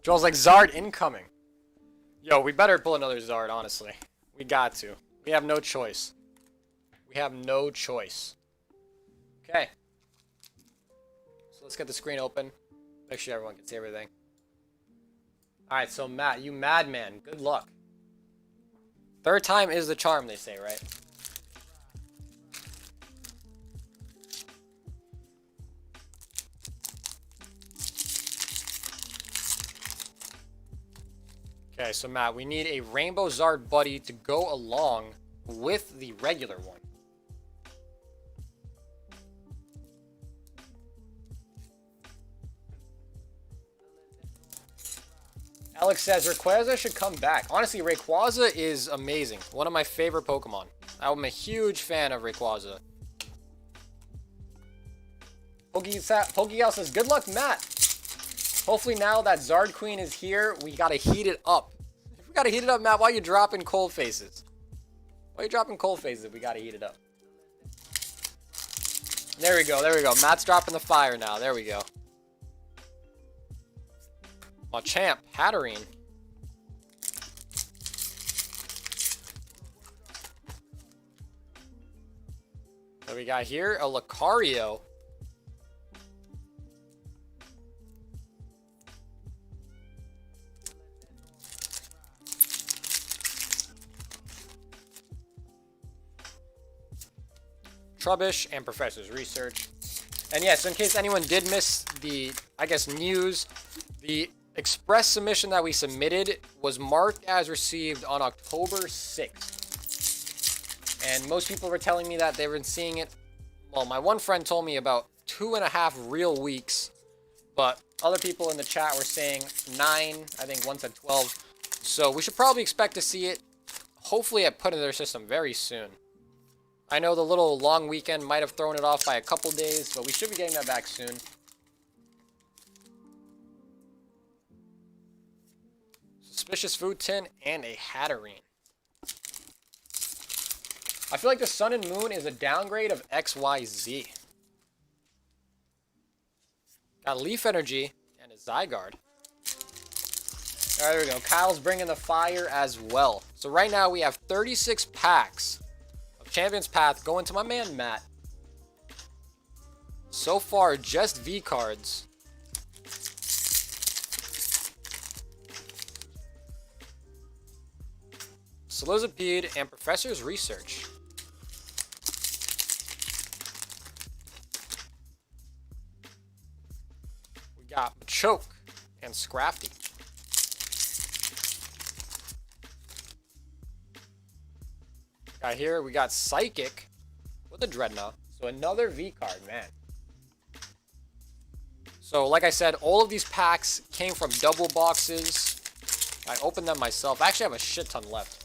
Joel's like, Zard incoming. Yo, we better pull another Zard, honestly. We got to. We have no choice. We have no choice. Okay. So let's get the screen open. Make sure everyone can see everything. Alright, so Matt, you madman. Good luck. 3rd time is the charm, they say, right? Okay, so Matt, we need a Rainbow Zard Buddy to go along with the regular one. Alex says Rayquaza should come back. Honestly, Rayquaza is amazing. One of my favorite Pokemon. I'm a huge fan of Rayquaza. Pokegal says, good luck, Matt. Hopefully now that Zard Queen is here, we gotta heat it up. If we gotta heat it up, Matt, why are you dropping cold faces? Why are you dropping cold faces if we gotta heat it up? There we go, there we go. Matt's dropping the fire now. There we go. Machamp, Hatterene. What we got here? A Lucario. Trubbish and Professor's Research. And yes, in case anyone did miss the, I guess, news, the express submission that we submitted was marked as received on October 6th. And most people were telling me that they were seeing it. Well, my one friend told me about 2.5 real weeks, but other people in the chat were saying 9, I think one said 12. So we should probably expect to see it, hopefully put in their system very soon. I know the little long weekend might have thrown it off by a couple days, but we should be getting that back soon. Suspicious Food Tin and a Hatterene. I feel like the Sun and Moon is a downgrade of XYZ. Got Leaf Energy and a Zygarde. Alright, there we go. Kyle's bringing the fire as well. So right now we have 36 packs of Champion's Path going to my man Matt. So far, just V cards. Solizipede and Professor's Research. We got Machoke and Scrafty. Got here, we got Psychic with a Dreadnought. So another V card, man. So like I said, all of these packs came from double boxes. I opened them myself. I actually have a shit ton left.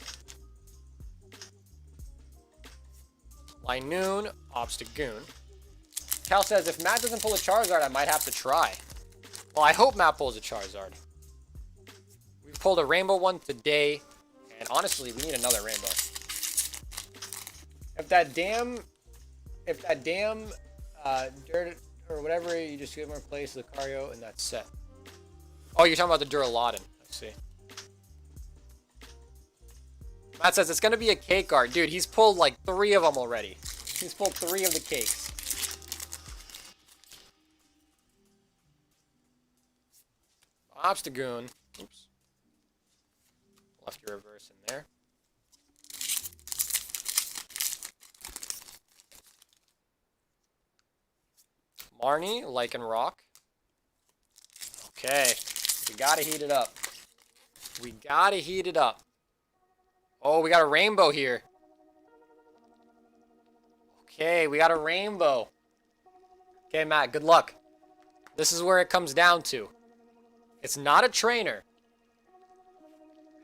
Linoon, Obstagoon. Cal says, if Matt doesn't pull a Charizard, I might have to try. Well, I hope Matt pulls a Charizard. We've pulled a rainbow one today, and honestly, we need another rainbow. If that damn dirt or whatever, you just give him a place the Lucario in that set. Oh, you're talking about the Duraludon. I see. Matt says it's gonna be a cake art. Dude, he's pulled like 3 of them already. He's pulled 3 of the cakes. Obstagoon. Oops. Left your reverse in there. Marnie, Lycanroc. Okay. We gotta heat it up. We gotta heat it up. Oh, we got a rainbow here. Okay, we got a rainbow. Okay, Matt, good luck. This is where it comes down to. It's not a trainer.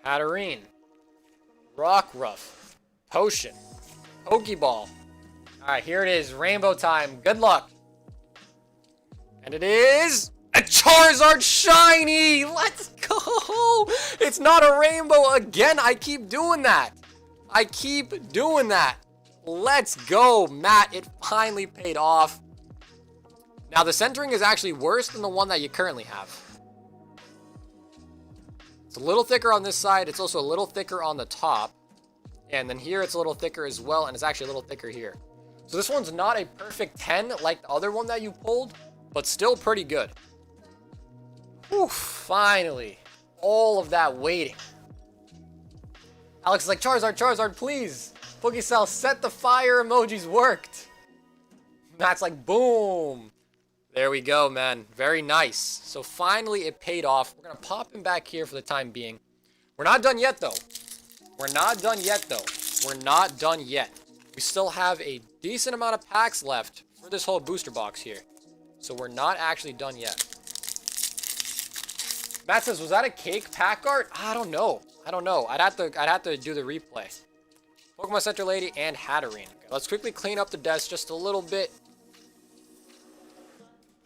Hatterene. Rockruff. Potion. Pokeball. Alright, here it is. Rainbow time. Good luck. And it is a Charizard Shiny! Let's go! It's not a rainbow again. I keep doing that. I keep doing that. Let's go, Matt. It finally paid off. Now, the centering is actually worse than the one that you currently have. It's a little thicker on this side. It's also a little thicker on the top. And then here it's a little thicker as well, and it's actually a little thicker here. So this one's not a perfect 10 like the other one that you pulled, but still pretty good. Whew, finally. All of that waiting. Alex is like, Charizard, Charizard, please. Pokecell, set the fire emojis worked. Matt's like, boom. There we go, man. Very nice. So finally it paid off. We're going to pop him back here for the time being. We're not done yet, though. We're not done yet, though. We're not done yet. We still have a decent amount of packs left for this whole booster box here. So we're not actually done yet. Matt says, was that a cake pack art? I don't know. I don't know. I'd have to do the replay. Pokemon Center Lady and Hatterene. Okay, let's quickly clean up the desk just a little bit.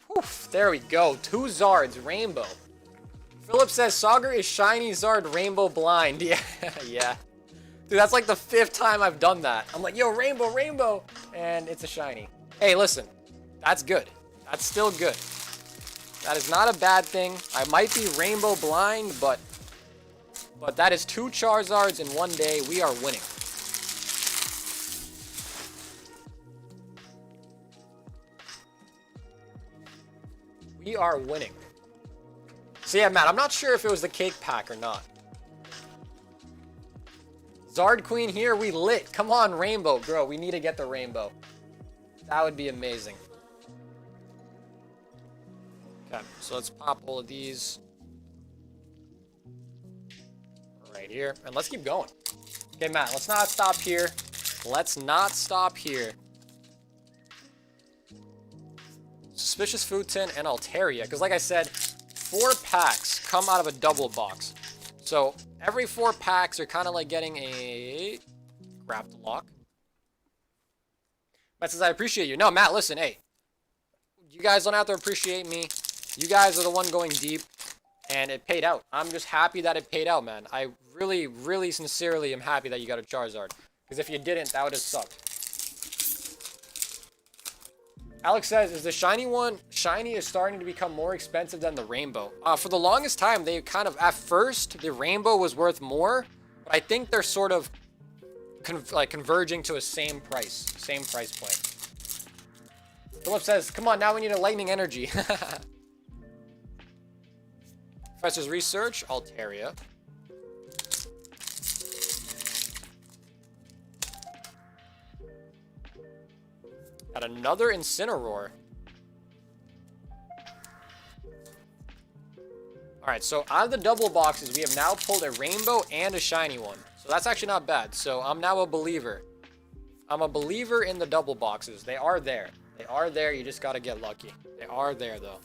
Whew, there we go. 2 Zards, rainbow. Philip says, Sauger is shiny Zard rainbow blind. Yeah, yeah. Dude, that's like the 5th time I've done that. I'm like, yo, rainbow, rainbow. And it's a shiny. Hey, listen. That's good. That's still good. That is not a bad thing. I might be rainbow blind, but that is 2 Charizards in one day. We are winning. We are winning. So yeah, Matt, I'm not sure if it was the cake pack or not. Zard Queen here, we lit. Come on, rainbow, bro. We need to get the rainbow. That would be amazing. Okay, so let's pop all of these right here, and let's keep going. Okay, Matt, let's not stop here. Let's not stop here. Suspicious Food Tin and Altaria, because like I said, 4 packs come out of a double box. So every 4 packs are kind of like getting a Graft Lock. Matt says, I appreciate you. No, Matt, listen, hey. You guys don't have to appreciate me. You guys are the one going deep, and it paid out. I'm just happy that it paid out, man. I really, really sincerely am happy that you got a Charizard. Because if you didn't, that would have sucked. Alex says, is the shiny one, shiny is starting to become more expensive than the rainbow? For the longest time, they kind of, at first, the rainbow was worth more, but I think they're sort of converging to a same price point. Philip says, come on, now we need a lightning energy. Professor's Research, Altaria. Got another Incineroar. Alright, so out of the double boxes, we have now pulled a rainbow and a shiny one. So that's actually not bad. So I'm now a believer. I'm a believer in the double boxes. They are there. They are there. You just got to get lucky. They are there, though.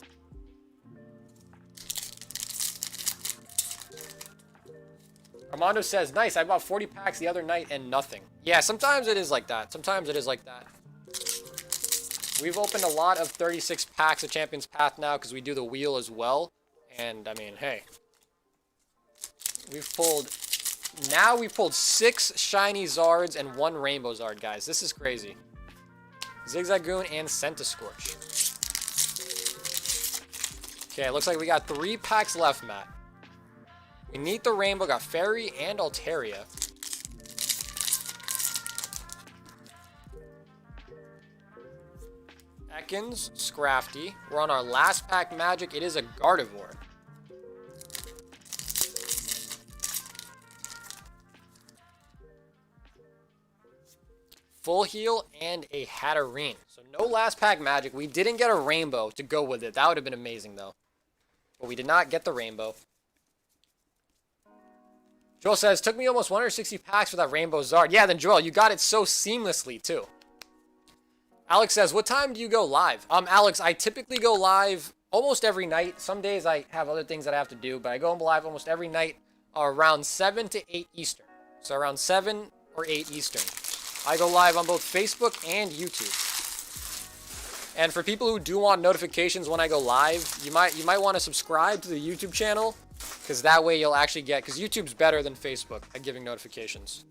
Armando says, nice, I bought 40 packs the other night and nothing. Yeah, sometimes it is like that. Sometimes it is like that. We've opened a lot of 36 packs of Champions Path now because we do the wheel as well. And, I mean, hey. We've pulled 6 shiny Zards and 1 rainbow Zard, guys. This is crazy. Zigzagoon and Centiskorch. Okay, looks like we got 3 packs left, Matt. We need the rainbow, got Fairy and Altaria. Ekans, Scrafty. We're on our last pack magic. It is a Gardevoir. Full Heal and a Hatterene. So no last pack magic. We didn't get a rainbow to go with it. That would have been amazing though. But we did not get the rainbow. Joel says, took me almost 160 packs for that rainbow Zard. Yeah, then Joel, you got it so seamlessly too. Alex says, what time do you go live? Alex, I typically go live almost every night. Some days I have other things that I have to do, but I go live almost every night around 7 to 8 Eastern. So around 7 or 8 Eastern. I go live on both Facebook and YouTube. And for people who do want notifications when I go live, you might want to subscribe to the YouTube channel, because that way you'll actually get, because YouTube's better than Facebook at giving notifications.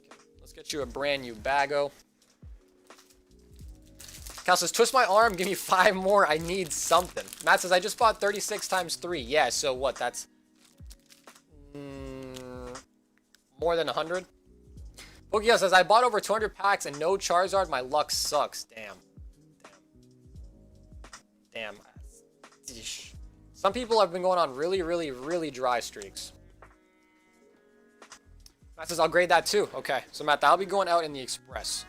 Okay, let's get you a brand new Bago. Cal says, twist my arm, give me 5 more, I need something. Matt says, I just bought 36 times 3. Yeah, so what, that's more than 100? Pokio says, I bought over 200 packs and no Charizard, my luck sucks. Damn. Some people have been going on really, really, really dry streaks. Matt says, I'll grade that too. Okay, so Matt, that'll be going out in the Express.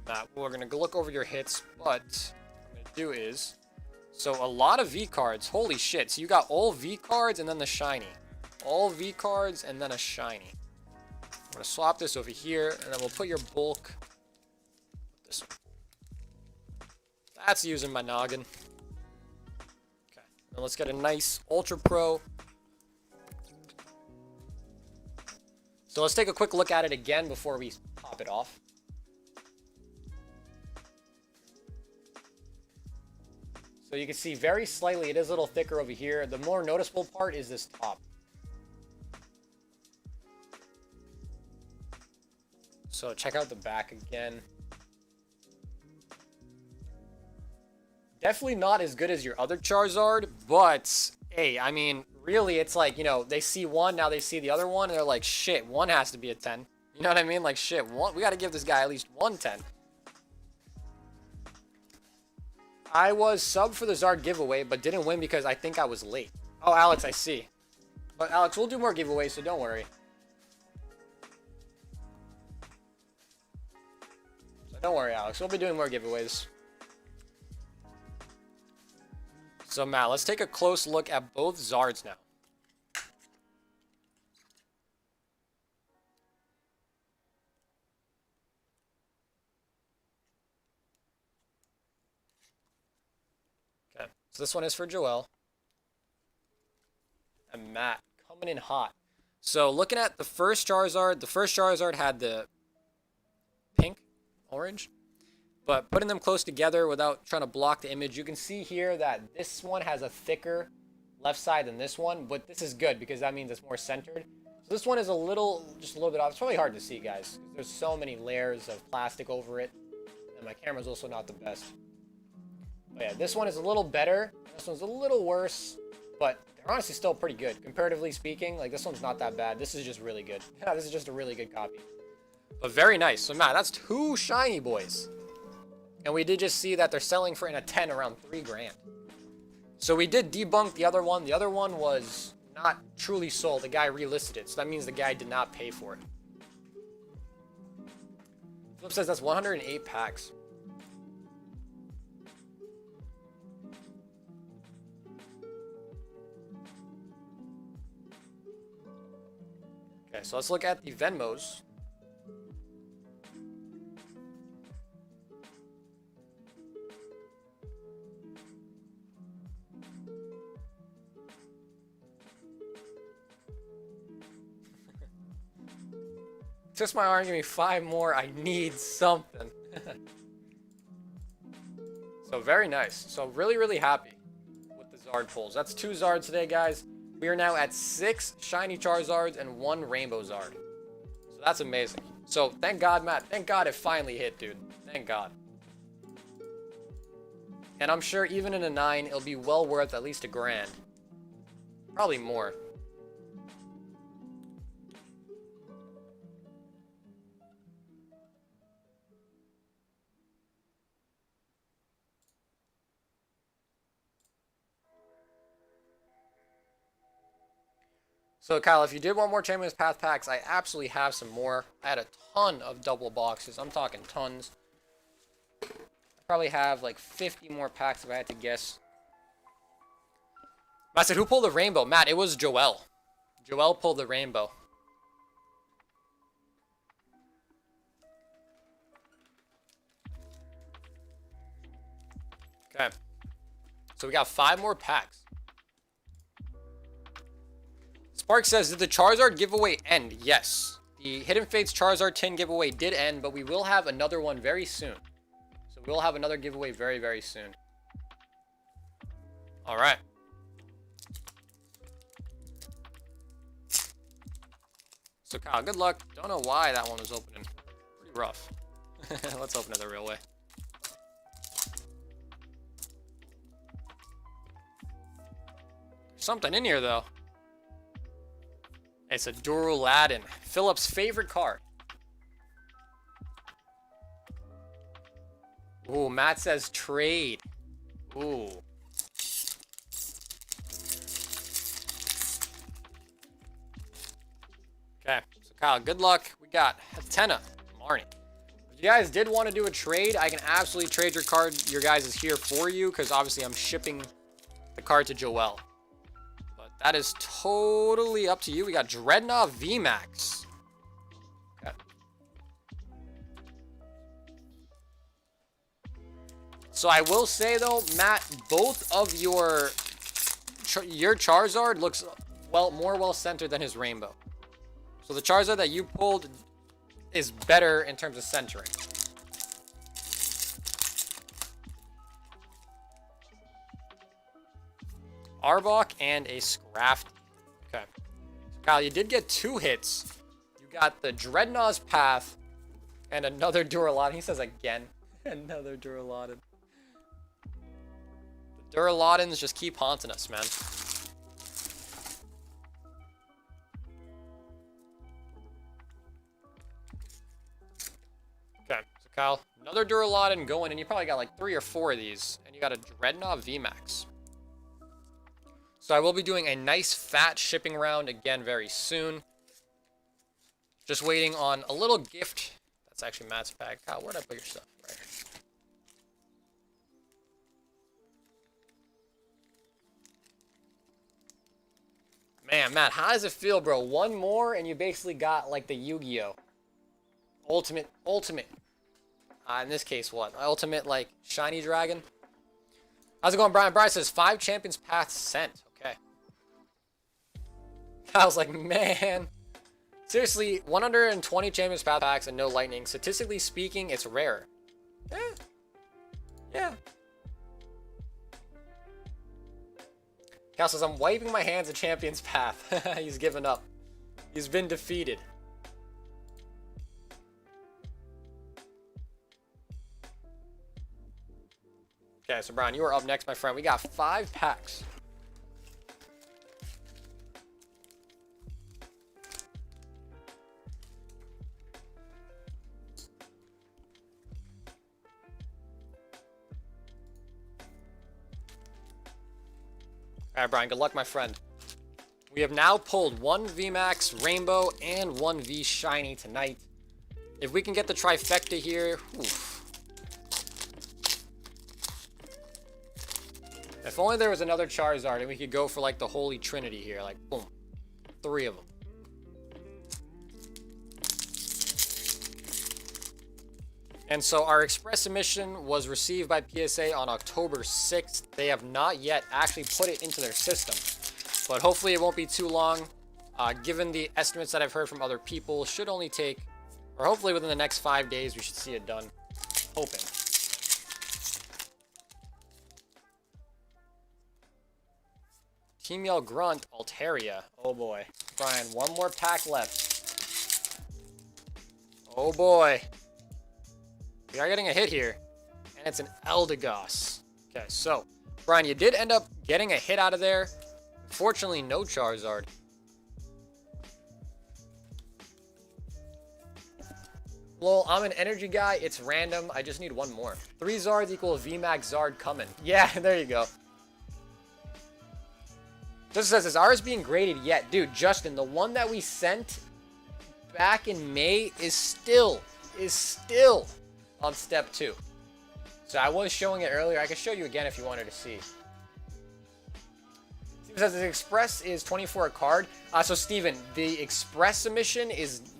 Matt, we're going to look over your hits, but what I'm going to do is, so a lot of V cards. Holy shit. So you got all V cards and then the shiny. All V cards and then a shiny. I'm going to swap this over here, and then we'll put your bulk. This one. That's using my noggin. Okay. Now let's get a nice Ultra Pro. So let's take a quick look at it again before we pop it off. So you can see very slightly, it is a little thicker over here. The more noticeable part is this top. So check out the back again. Definitely not as good as your other Charizard, but hey, I mean, really, it's like, you know, they see one, now they see the other one, and they're like, shit, one has to be a 10. You know what I mean? Like, shit, one, we got to give this guy at least one 10. I was sub for the Zard giveaway, but didn't win because I think I was late. Oh, Alex, I see. But Alex, we'll do more giveaways, so don't worry. So don't worry, Alex. We'll be doing more giveaways. So Matt, let's take a close look at both Zards now. Okay, so this one is for Joel. And Matt coming in hot. So looking at the first Charizard had the pink, orange. But putting them close together without trying to block the image, you can see here that this one has a thicker left side than this one, but this is good because that means it's more centered. So this one is just a little bit off. It's probably hard to see, guys, because there's so many layers of plastic over it, and my camera's also not the best. But yeah, this one is a little better. This one's a little worse, but they're honestly still pretty good. Comparatively speaking, like this one's not that bad. This is just really good. Yeah, this is just a really good copy. But very nice. So Matt, that's 2 shiny boys. And we did just see that they're selling for in a 10 around 3 grand. So we did debunk the other one. The other one was not truly sold. The guy relisted it. So that means the guy did not pay for it. Flip says that's 108 packs. Okay, so let's look at the Venmos. Twist my arm, give me 5 more. I need something. So very nice. So really, really happy with the Zard pulls. That's 2 Zards today, guys. We are now at 6 shiny Charizards and 1 Rainbow Zard. So that's amazing. So thank God, Matt. Thank God it finally hit, dude. Thank God. And I'm sure even in a 9, it'll be well worth at least $1 grand. Probably more. So Kyle, if you did want more Champions Path packs, I absolutely have some more. I had a ton of double boxes. I'm talking tons. I probably have like 50 more packs if I had to guess. Matt said, who pulled the rainbow? Matt, it was Joel. Joel pulled the rainbow. Okay. So we got 5 more packs. Spark says, did the Charizard giveaway end? Yes. The Hidden Fates Charizard tin giveaway did end, but we will have another one very soon. So we'll have another giveaway very, very soon. All right. So Kyle, good luck. Don't know why that one was opening. Pretty rough. Let's open it the real way. There's something in here, though. It's a Duraladdin, Philip's favorite card. Ooh, Matt says trade. Ooh. Okay, so Kyle, good luck. We got Hatena, Marnie. If you guys did want to do a trade, I can absolutely trade your card. Your guys is here for you because obviously I'm shipping the card to Joel. That is totally up to you. We got Dreadnought VMAX. Okay. So I will say though, Matt, both of your Charizard looks more well centered than his Rainbow. So the Charizard that you pulled is better in terms of centering. Arbok and a Scrafty. Okay. So Kyle, you did get 2 hits. You got the Dreadnaught's Path and another Duraladdin. He says again. Another Duraladdin. The Duraladdins just keep haunting us, man. Okay. So Kyle, another Duraladdin going, and you probably got like 3 or 4 of these. And you got a Dreadnought VMAX. So I will be doing a nice fat shipping round again very soon. Just waiting on a little gift. That's actually Matt's bag. Kyle, where'd I put your stuff? Right here. Man, Matt, how does it feel, bro? One more and you basically got like the Yu-Gi-Oh! Ultimate. In this case, what? Ultimate, like, shiny dragon? How's it going, Brian? Brian says 5 champions paths sent. Okay. I was like, man. Seriously, 120 champions path packs and no lightning. Statistically speaking, it's rare. Yeah. Cal says, I'm wiping my hands at Champion's Path. He's given up. He's been defeated. Okay, so Brian, you are up next, my friend. We got 5 packs. All right, Brian, good luck, my friend. We have now pulled 1 VMAX Rainbow and 1 V Shiny tonight. If we can get the trifecta here, oof. If only there was another Charizard and we could go for like the Holy Trinity here, like boom, 3 of them. And so our express submission was received by PSA on October 6th. They have not yet actually put it into their system, but hopefully it won't be too long. Given the estimates that I've heard from other people, should only take, or hopefully within the next 5 days, we should see it done. Hoping. Team Yell Grunt, Altaria. Oh boy. Brian, 1 more pack left. Oh boy. We are getting a hit here, and it's an Eldegoss. Okay, so, Brian, you did end up getting a hit out of there. Unfortunately, no Charizard. Lol, I'm an energy guy. It's random. I just need 1 more. 3 Zards equal VMAX Zard coming. Yeah, there you go. Just says, is ours being graded yet? Dude, Justin, the one that we sent back in May is still on step 2. So I was showing it earlier. I can show you again if you wanted to see. Steven says the Express is 24 a card. So Steven, the Express submission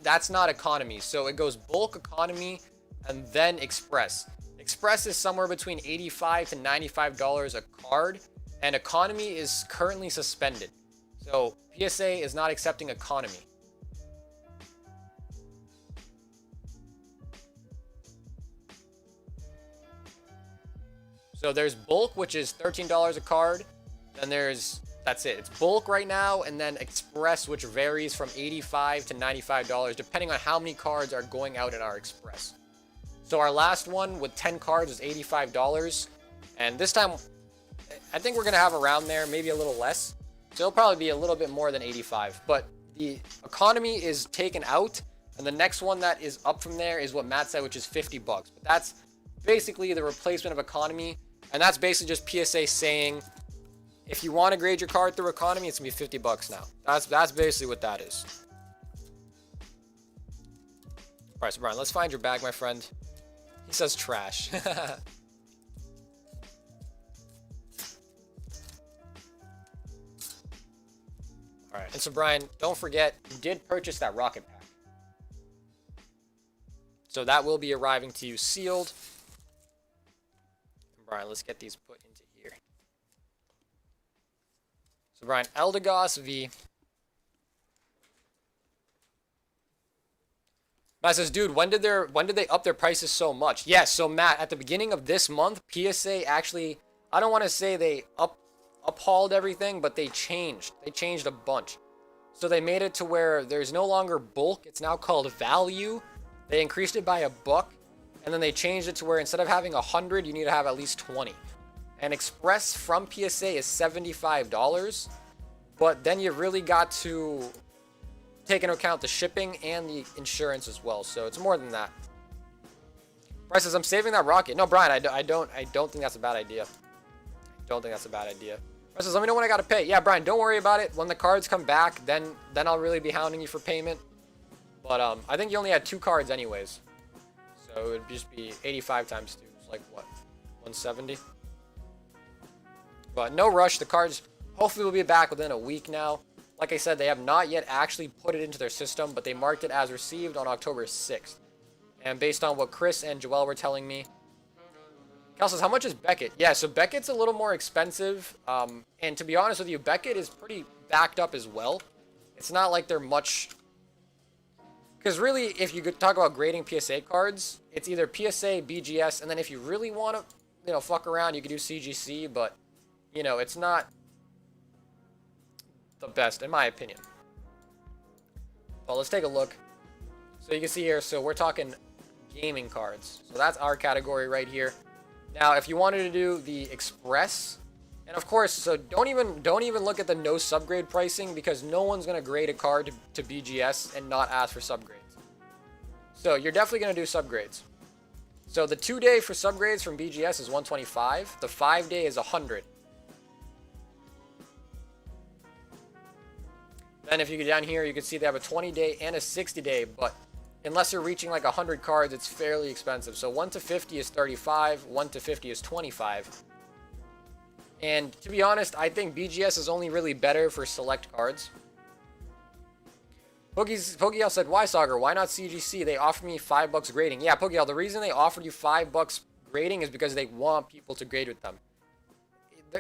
that's not economy. So it goes bulk, economy, and then Express. Express is somewhere between $85 to $95 a card, and economy is currently suspended. So PSA is not accepting economy. So there's bulk, which is $13 a card. Then that's it. It's bulk right now, and then Express, which varies from $85 to $95, depending on how many cards are going out in our Express. So our last one with 10 cards was $85, and this time, I think we're gonna have around there, maybe a little less. So it'll probably be a little bit more than 85, but the economy is taken out, and the next one that is up from there is what Matt said, which is $50. But that's basically the replacement of economy. And that's basically just PSA saying, if you want to grade your card through economy, it's going to be $50 now. That's basically what that is. All right, so Brian, let's find your bag, my friend. He says trash. All right, and so Brian, don't forget, you did purchase that rocket pack. So that will be arriving to you sealed. Brian, let's get these put into here. So Brian, Eldegoss V. Matt says, dude, when did they up their prices so much? Yes, so Matt, at the beginning of this month, PSA actually, I don't want to say they uphauled everything, but they changed. They changed a bunch. So they made it to where there's no longer bulk, it's now called value. They increased it by $1. And then they changed it to where instead of having 100, you need to have at least 20. And Express from PSA is $75. But then you really got to take into account the shipping and the insurance as well. So it's more than that. Bryce says, I'm saving that rocket. No, Brian, I don't think that's a bad idea. don't think that's a bad idea. Russ says, let me know when I gotta pay. Yeah, Brian, don't worry about it. When the cards come back, then I'll really be hounding you for payment. But I think you only had 2 cards anyways. So it would just be 85 times 2. It's like, what, 170? But no rush. The cards hopefully will be back within a week now. Like I said, they have not yet actually put it into their system, but they marked it as received on October 6th. And based on what Chris and Joel were telling me, Cal says, how much is Beckett? Yeah, so Beckett's a little more expensive. And to be honest with you, Beckett is pretty backed up as well. It's not like they're much... Because really, if you could talk about grading PSA cards, it's either PSA, BGS, and then if you really want to, you know, fuck around, you could do CGC, but, you know, it's not the best, in my opinion. Well, let's take a look. So you can see here, so we're talking gaming cards. So that's our category right here. Now, if you wanted to do the Express, and of course, so don't even look at the no subgrade pricing, because no one's going to grade a card to BGS and not ask for subgrades. So you're definitely going to do subgrades. So the 2-day for subgrades from BGS is 125. The 5-day is 100. Then if you go down here, you can see they have a 20-day and a 60-day, but unless you're reaching like 100 cards, it's fairly expensive. So 1 to 50 is 35, 1 to 50 is 25. And to be honest, I think BGS is only really better for select cards. Pogiel said, why Sauger? Why not CGC? They offered me $5 grading. Yeah, Pogiel, the reason they offered you $5 grading is because they want people to grade with them.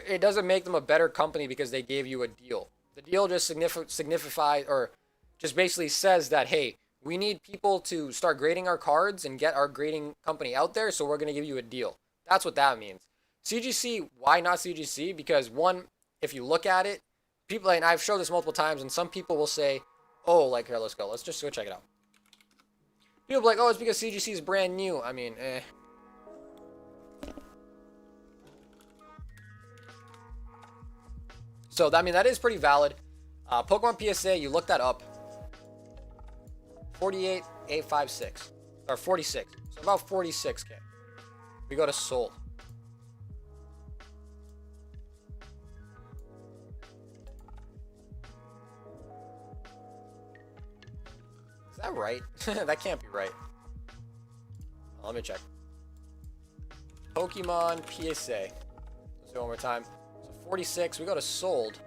It doesn't make them a better company because they gave you a deal. The deal just signifies, or just basically says that, hey, we need people to start grading our cards and get our grading company out there, so we're going to give you a deal. That's what that means. CGC, why not CGC? Because one, if you look at it, people, and I've showed this multiple times, and some people will say, oh, like, here, let's go. Let's just go check it out. People will be like, oh, it's because CGC is brand new. I mean, So, I mean, that is pretty valid. Pokemon PSA, you look that up. 48,856. Or 46. So about 46K. We go to sold. Is that right? That can't be right. Let me check. Pokemon PSA. Let's do it one more time. So 46. We go to sold.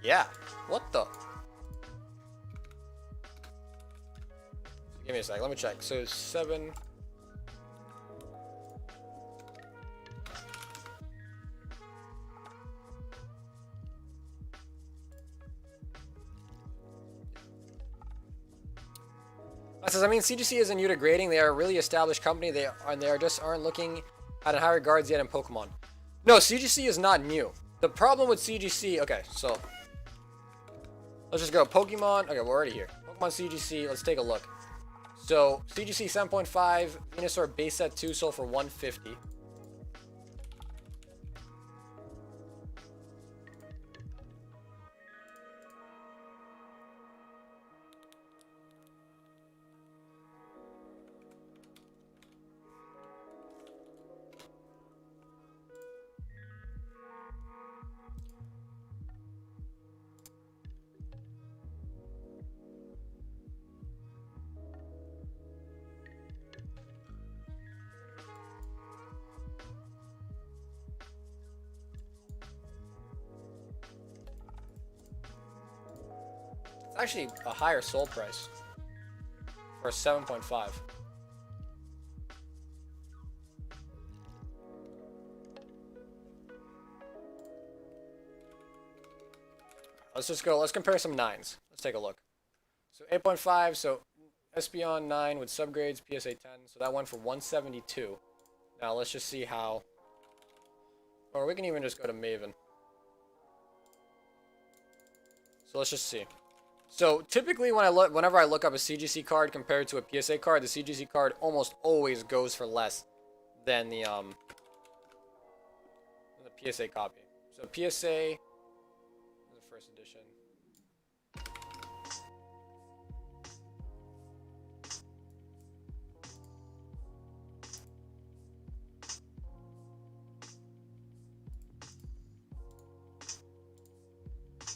Yeah. What the? Give me a sec. Let me check. So 7. That says, I mean, CGC isn't new to grading. They are a really established company. They just aren't looking at in high regards yet in Pokemon. No, CGC is not new. The problem with CGC, okay, so let's just go Pokemon. Okay, we're already here. Pokemon CGC. Let's take a look. So CGC 7.5 Venusaur base set 2 sold for 150. It's actually a higher sold price for 7.5. Let's just go. Let's compare some 9s. Let's take a look. So 8.5. So Espeon 9 with subgrades, PSA 10. So that went for 172. Now let's just see how. Or we can even just go to Maven. So let's just see. So typically whenever I look up a CGC card compared to a PSA card, the CGC card almost always goes for less than the PSA copy. So PSA, the first edition.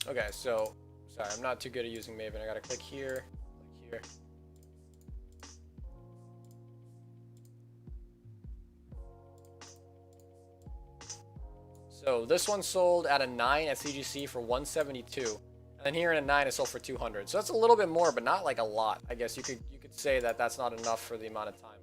Okay, so sorry, I'm not too good at using Maven. I gotta click here, click here. So this one sold at a 9 at CGC for 172, and then here in a 9 it sold for 200. So that's a little bit more, but not like a lot. I guess you could say that that's not enough for the amount of time.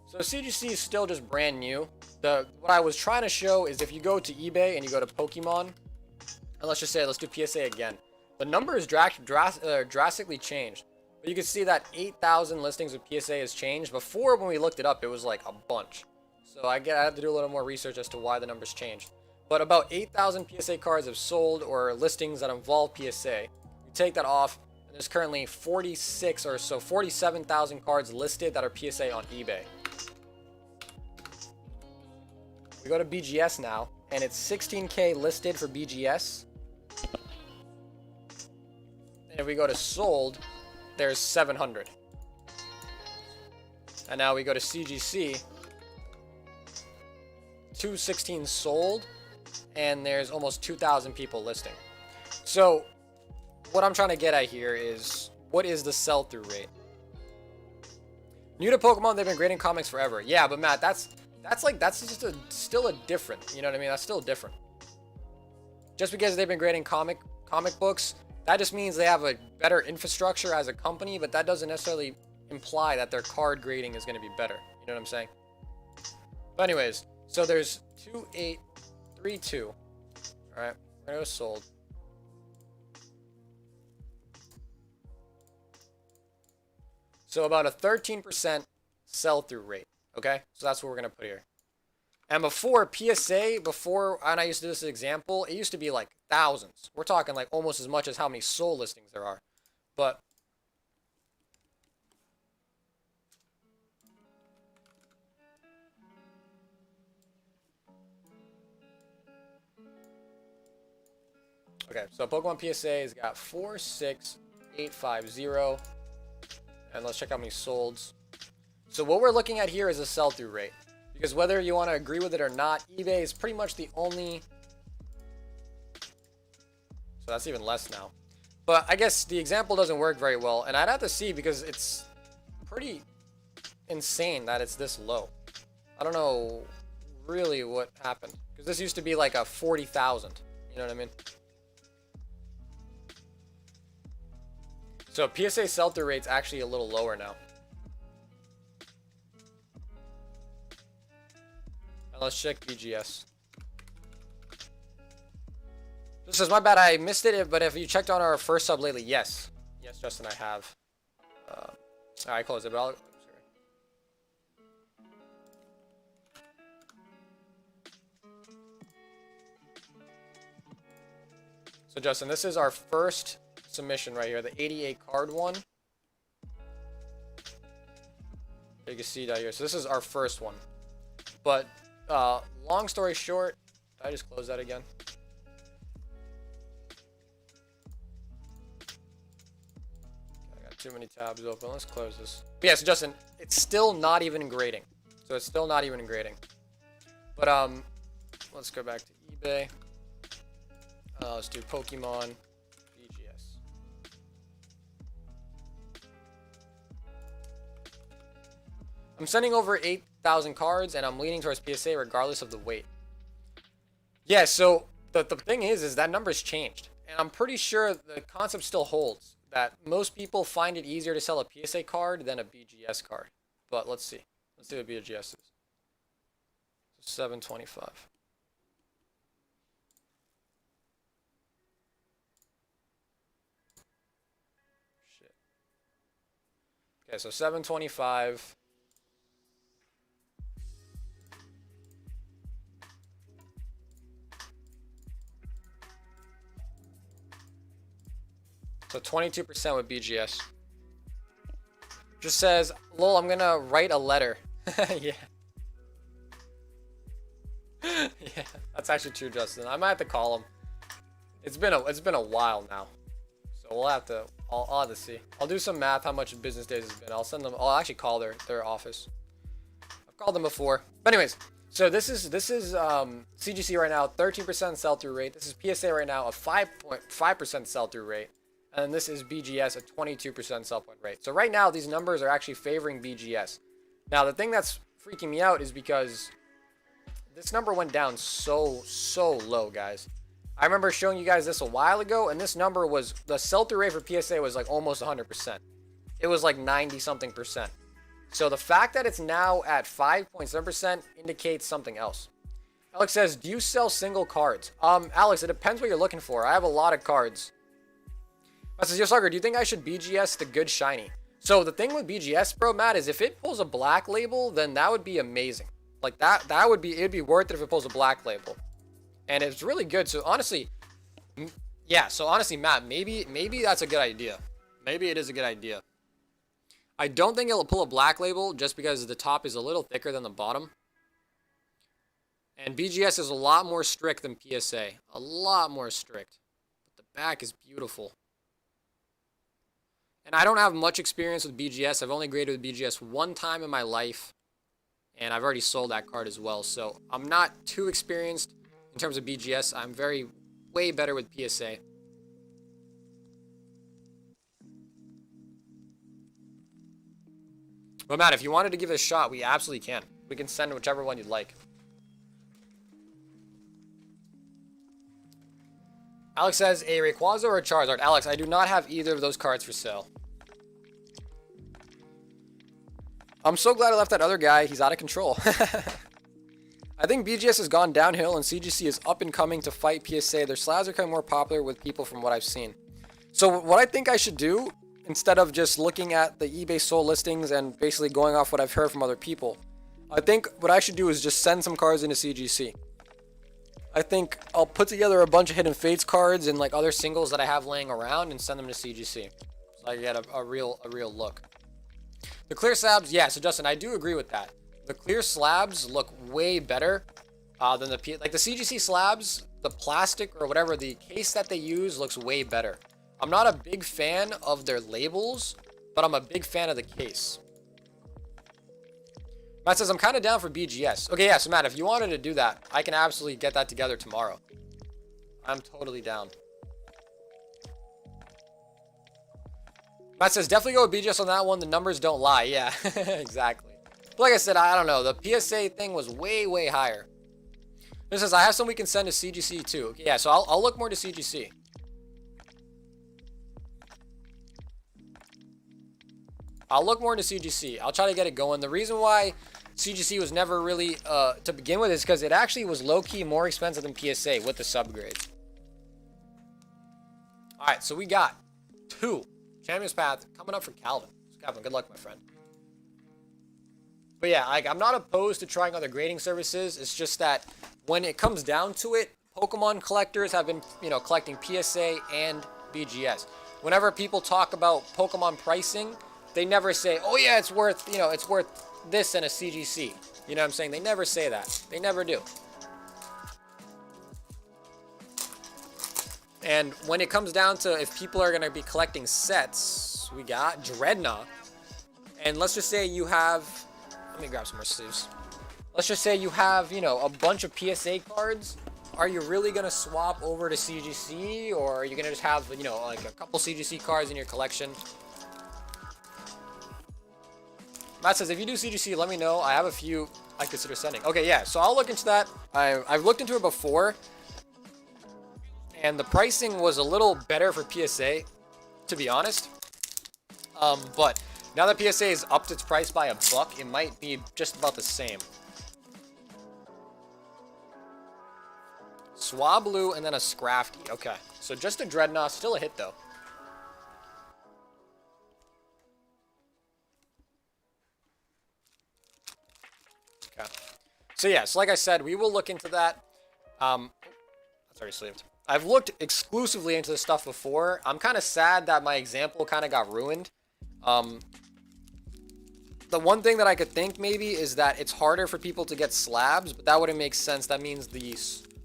So CGC is still just brand new. What I was trying to show is if you go to eBay and you go to Pokemon, and let's just say let's do PSA again, the number is drastically changed. But you can see that 8,000 listings of PSA has changed. Before, when we looked it up, it was like a bunch. So I had to do a little more research as to why the numbers changed. But about 8,000 PSA cards have sold, or listings that involve PSA. You take that off, and there's currently 46 or so, 47,000 cards listed that are PSA on eBay. We go to BGS now, and it's 16K listed for BGS. And if we go to sold, there's 700. And now we go to CGC, 216 sold, and there's almost 2,000 people listing. So what I'm trying to get at here is, what is the sell-through rate? New to Pokemon, they've been grading comics forever. Yeah, but Matt, that's just still a different, you know what I mean? That's still different. Just because they've been grading comic books, that just means they have a better infrastructure as a company, but that doesn't necessarily imply that their card grading is going to be better. You know what I'm saying? But anyways, so there's 2832. All right, we're gonna go sold. So about a 13% sell-through rate. Okay, so that's what we're gonna put here. And before PSA, and I used to do this example, it used to be like thousands. We're talking like almost as much as how many sold listings there are. But okay, so Pokemon PSA has got 46850, and let's check how many solds. So what we're looking at here is a sell-through rate. Because whether you want to agree with it or not, eBay is pretty much the only... So that's even less now. But I guess the example doesn't work very well. And I'd have to see, because it's pretty insane that it's this low. I don't know really what happened. Because this used to be like a 40,000. You know what I mean? So PSA sell-through rate's actually a little lower now. Now let's check BGS. This is my bad, I missed it, but if you checked on our first sub lately, yes. Yes, Justin, I have. I closed it, but I'm sorry. So Justin, this is our first submission right here, the 88 card one. You can see that here. So this is our first one. But long story short, did I just close that again? I got too many tabs open. Let's close this. But yeah, so Justin, it's still not even in grading. So it's still not even in grading. But let's go back to eBay. Let's do Pokemon BGS. I'm sending over 8,000 cards, and I'm leaning towards PSA regardless of the weight. Yeah, so the thing is that number's changed. And I'm pretty sure the concept still holds, that most people find it easier to sell a PSA card than a BGS card. But let's see. Let's see what BGS is. So 725. Shit. Okay, so 725. So 22% with BGS. Just says, lol, I'm gonna write a letter. Yeah. Yeah, that's actually true, Justin. I might have to call him. It's been a while now. So I'll have to see. I'll do some math how much business days it's been. I'll actually call their office. I've called them before. But anyways, So this is CGC right now, 13% sell-through rate. This is PSA right now, a 5.5% sell-through rate. And this is BGS, a 22% sell point rate. So right now, these numbers are actually favoring BGS. Now, the thing that's freaking me out is because this number went down so low, guys. I remember showing you guys this a while ago, and this number was, the sell-through rate for PSA was like almost 100%. It was like 90-something percent. So the fact that it's now at 5.7% indicates something else. Alex says, do you sell single cards? Alex, it depends what you're looking for. I have a lot of cards. Matt says, yo, Slugger, do you think I should BGS the good shiny? So the thing with BGS, bro, Matt, is if it pulls a black label, then that would be amazing. Like that would be, it'd be worth it if it pulls a black label. And it's really good. So honestly, yeah, so honestly, Matt, maybe that's a good idea. Maybe it is a good idea. I don't think it'll pull a black label just because the top is a little thicker than the bottom. And BGS is a lot more strict than PSA. A lot more strict. But the back is beautiful. And I don't have much experience with BGS. I've only graded with BGS one time in my life. And I've already sold that card as well. So I'm not too experienced in terms of BGS. I'm way better with PSA. But Matt, if you wanted to give it a shot, we absolutely can. We can send whichever one you'd like. Alex says, a Rayquaza or a Charizard? Alex, I do not have either of those cards for sale. I'm so glad I left that other guy. He's out of control. I think BGS has gone downhill and CGC is up and coming to fight PSA. Their slabs are becoming more popular with people from what I've seen. So what I think I should do, instead of just looking at the eBay sold listings and basically going off what I've heard from other people, I think what I should do is just send some cards into CGC. I think I'll put together a bunch of Hidden Fates cards and like other singles that I have laying around and send them to CGC. So I get a real look. The clear slabs, yeah, so Justin, I do agree with that. The clear slabs look way better than the CGC slabs, the plastic or whatever, the case that they use looks way better. I'm not a big fan of their labels, but I'm a big fan of the case. Matt says, I'm kind of down for BGS. Okay, yeah, so Matt, if you wanted to do that, I can absolutely get that together tomorrow. I'm totally down. Matt says, definitely go with BGS on that one. The numbers don't lie. Yeah, exactly. But like I said, I don't know. The PSA thing was way higher. This says, I have some we can send to CGC too. Okay, yeah, so I'll look more to CGC. I'll look more into CGC. I'll try to get it going. The reason why CGC was never really, to begin with, is because it actually was low-key more expensive than PSA with the subgrades. Alright, so we got 2 Champions Path coming up for Calvin. So Calvin, good luck, my friend. But yeah, I'm not opposed to trying other grading services. It's just that when it comes down to it, Pokemon collectors have been, collecting PSA and BGS. Whenever people talk about Pokemon pricing, they never say, oh yeah, it's worth, it's worth this and a CGC. You know what I'm saying? They never say that. They never do. And when it comes down to if people are going to be collecting sets, we got Dreadnought. And let's just say you have, let me grab some more sleeves. Let's just say you have, a bunch of PSA cards. Are you really going to swap over to CGC, or are you going to just have, like a couple CGC cards in your collection? Matt says, if you do CGC, let me know. I have a few I consider sending. Okay, yeah, so I'll look into that. I've looked into it before, and the pricing was a little better for PSA, to be honest. But now that PSA is upped its price by $1, it might be just about the same. Swablu and then a Scrafty. Okay, so just a Dreadnought, still a hit though. Okay. So yeah, so like I said, we will look into that. That's already sleeved. I've looked exclusively into this stuff before. I'm kind of sad that my example kind of got ruined. The one thing that I could think maybe is that it's harder for people to get slabs, but that wouldn't make sense. That means the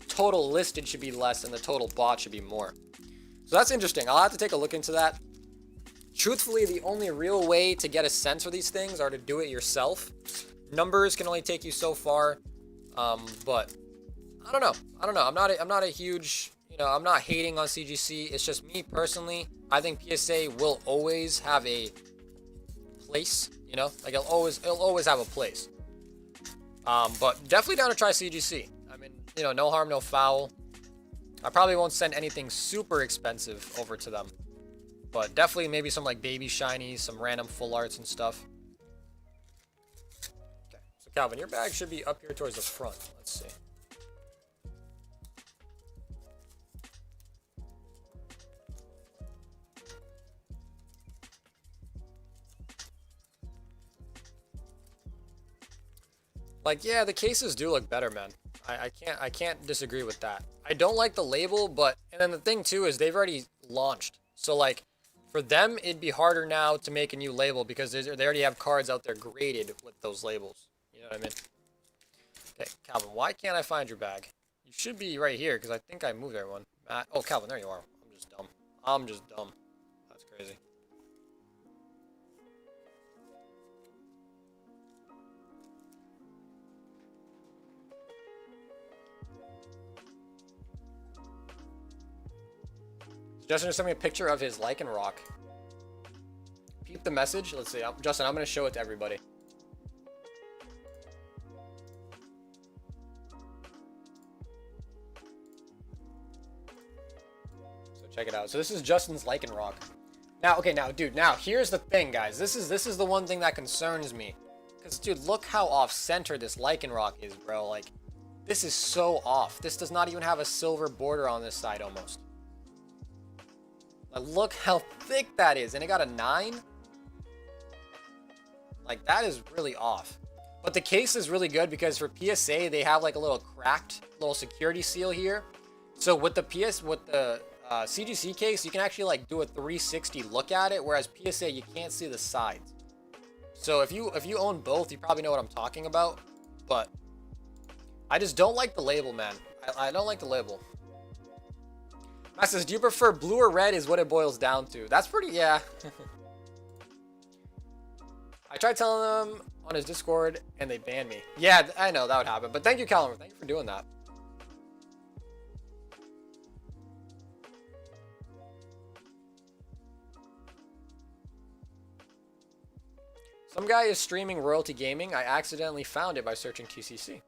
total listed should be less and the total bought should be more. So that's interesting. I'll have to take a look into that. Truthfully, the only real way to get a sense for these things are to do it yourself. Numbers can only take you so far. But I don't know. I don't know. I'm not a huge, I'm not hating on CGC. It's just me personally. I think PSA will always have a place, like it'll always have a place. But definitely down to try CGC. I mean, no harm, no foul. I probably won't send anything super expensive over to them, but definitely maybe some like baby shinies, some random full arts and stuff. Okay, so Calvin, your bag should be up here towards the front. Let's see. Like, yeah, the cases do look better, man. I can't disagree with that. I don't like the label, but and then the thing too is they've already launched. So like for them it'd be harder now to make a new label because they already have cards out there graded with those labels. You know what I mean? Okay, Calvin, why can't I find your bag? You should be right here because I think I moved everyone. Matt, oh Calvin, there you are. I'm just dumb. I'm just dumb. That's crazy. Justin sent me a picture of his Lycanroc. Peep the message. Let's see. Justin, I'm going to show it to everybody. So check it out. So this is Justin's Lycanroc. Now, okay, dude, here's the thing, guys. This is the one thing that concerns me. Because, dude, look how off-center this Lycanroc is, bro. Like, this is so off. This does not even have a silver border on this side, almost. Like, look how thick that is. And it got a 9? Like, that is really off. But the case is really good because for PSA, they have, like, a little cracked little security seal here. So with the CGC case, you can actually, like, do a 360 look at it. Whereas PSA, you can't see the sides. So if you own both, you probably know what I'm talking about. But I just don't like the label, man. I don't like the label. Matt says, do you prefer blue or red is what it boils down to. That's pretty, yeah. I tried telling them on his Discord and they banned me. Yeah, I know that would happen. But thank you, Callum. Thank you for doing that. Some guy is streaming Royalty Gaming. I accidentally found it by searching TCC.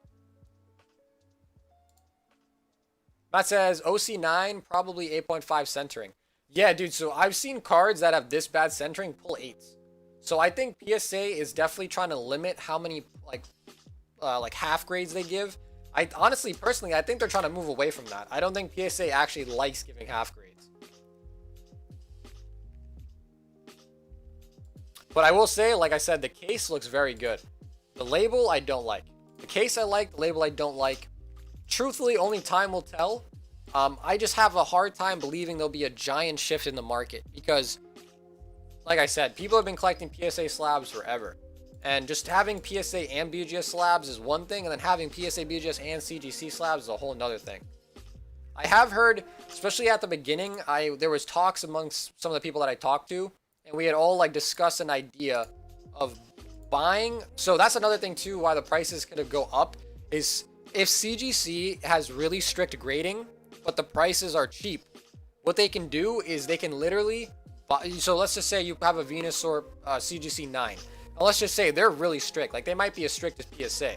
Matt says, OC9, probably 8.5 centering. Yeah, dude, so I've seen cards that have this bad centering pull 8s. So I think PSA is definitely trying to limit how many, like half grades they give. I honestly, personally, I think they're trying to move away from that. I don't think PSA actually likes giving half grades. But I will say, like I said, the case looks very good. The label, I don't like. The case I like, the label I don't like. Truthfully, only time will tell. I just have a hard time believing there'll be a giant shift in the market because, like I said, people have been collecting PSA slabs forever. And just having PSA and BGS slabs is one thing, and then having PSA, BGS, and CGC slabs is a whole nother thing. I have heard, especially at the beginning, there was talks amongst some of the people that I talked to, and we had all like discussed an idea of buying. So that's another thing too, why the prices could go up is if CGC has really strict grading, but the prices are cheap, what they can do is they can literally buy. So let's just say you have a Venusaur CGC 9. Now let's just say they're really strict. Like they might be as strict as PSA.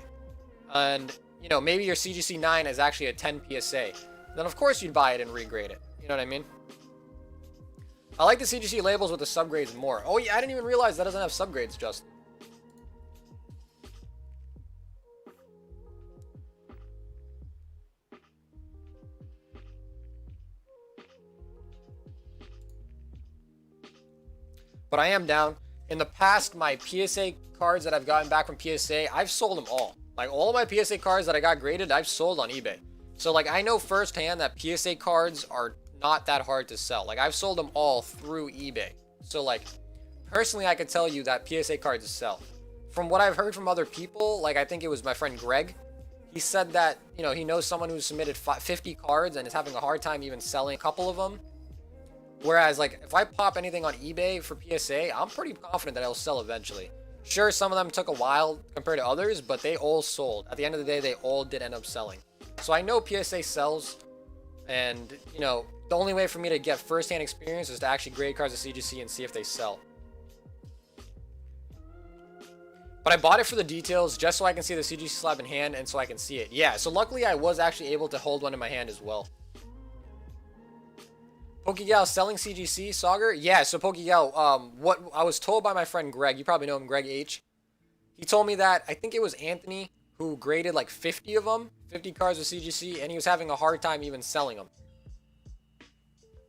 And, maybe your CGC 9 is actually a 10 PSA. Then of course you'd buy it and regrade it. You know what I mean? I like the CGC labels with the subgrades more. Oh yeah, I didn't even realize that doesn't have subgrades, Justin. But I am down. In the past, my PSA cards that I've gotten back from PSA, I've sold them all. Like all of my PSA cards that I got graded, I've sold on eBay. So like I know firsthand that PSA cards are not that hard to sell. Like I've sold them all through eBay. So like personally, I could tell you that PSA cards sell. From what I've heard from other people, like I think it was my friend Greg, he said that, he knows someone who submitted 50 cards and is having a hard time even selling a couple of them. Whereas, like, if I pop anything on eBay for PSA, I'm pretty confident that it'll sell eventually. Sure, some of them took a while compared to others, but they all sold. At the end of the day, they all did end up selling. So I know PSA sells, and, you know, the only way for me to get first-hand experience is to actually grade cards at CGC and see if they sell. But I bought it for the details, just so I can see the CGC slab in hand, and so I can see it. Yeah, so luckily I was actually able to hold one in my hand as well. Pokegal selling CGC, Sauger? Yeah, so Pokegal, what I was told by my friend Greg, you probably know him, Greg H. He told me that, I think it was Anthony, who graded like 50 of them, 50 cards with CGC, and he was having a hard time even selling them.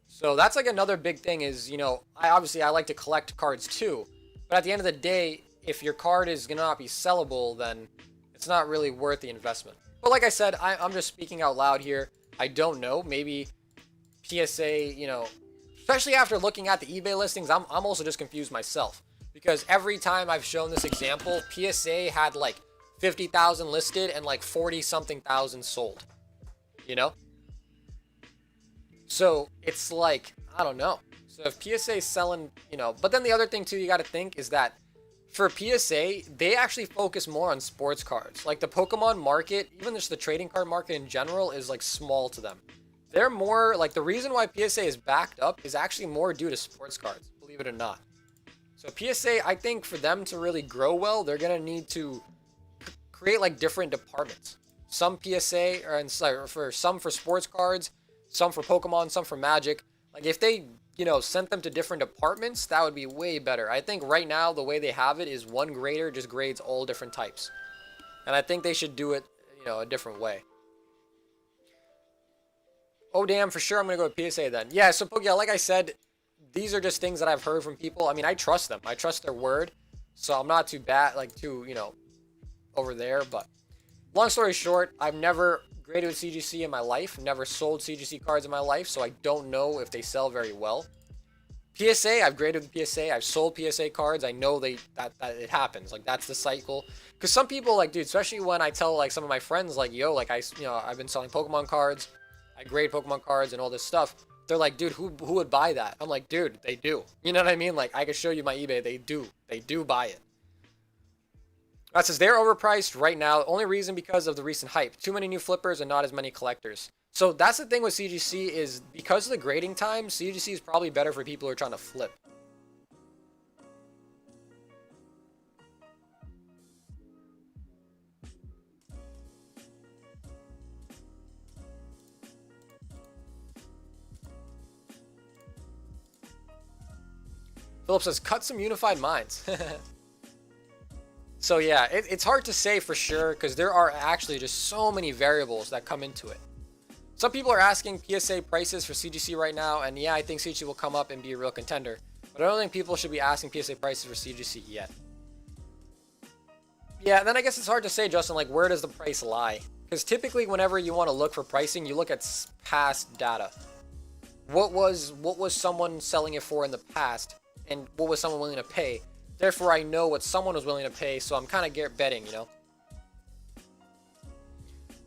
So that's like another big thing is, you know, I like to collect cards too, but at the end of the day, if your card is going to not be sellable, then it's not really worth the investment. But like I said, I'm just speaking out loud here. I don't know, maybe PSA, you know, especially after looking at the eBay listings, I'm also just confused myself, because every time I've shown this example, PSA had like 50,000 listed and like 40 something thousand sold, you know? So it's like, I don't know. So if PSA is selling, you know, but then the other thing too you got to think is that for PSA, they actually focus more on sports cards. Like the Pokemon market, even just the trading card market in general, is like small to them. They're more like, the reason why PSA is backed up is actually more due to sports cards, believe it or not. So PSA, I think for them to really grow well, they're going to need to create like different departments. Some PSA, and for some for sports cards, some for Pokemon, some for Magic. Like if they, you know, sent them to different departments, that would be way better. I think right now the way they have it is one grader just grades all different types. And I think they should do it, you know, a different way. Oh, damn, for sure I'm going to go with PSA then. Yeah, so Pokemon, like I said, these are just things that I've heard from people. I mean, I trust them. I trust their word. So I'm not too bad, like too, you know, over there. But long story short, I've never graded with CGC in my life. Never sold CGC cards in my life. So I don't know if they sell very well. PSA, I've graded with PSA. I've sold PSA cards. I know that it happens. Like, that's the cycle. Because some people, like, dude, especially when I tell, like, some of my friends, like, yo, like, I've been selling Pokemon cards. I grade Pokemon cards and all this stuff. They're like, dude, who would buy that? I'm like, dude, they do. You know what I mean? Like, I can show you my eBay. They do. They do buy it. That says they're overpriced right now. Only reason because of the recent hype. Too many new flippers and not as many collectors. So that's the thing with CGC is because of the grading time, CGC is probably better for people who are trying to flip. Philip says, cut some unified minds. So yeah, it's hard to say for sure because there are actually just so many variables that come into it. Some people are asking PSA prices for CGC right now, and yeah, I think CGC will come up and be a real contender. But I don't think people should be asking PSA prices for CGC yet. Yeah, then I guess it's hard to say, Justin, like, where does the price lie? Because typically whenever you want to look for pricing, you look at past data. What was someone selling it for in the past? And what was someone willing to pay? Therefore, I know what someone was willing to pay, so I'm kind of betting, you know?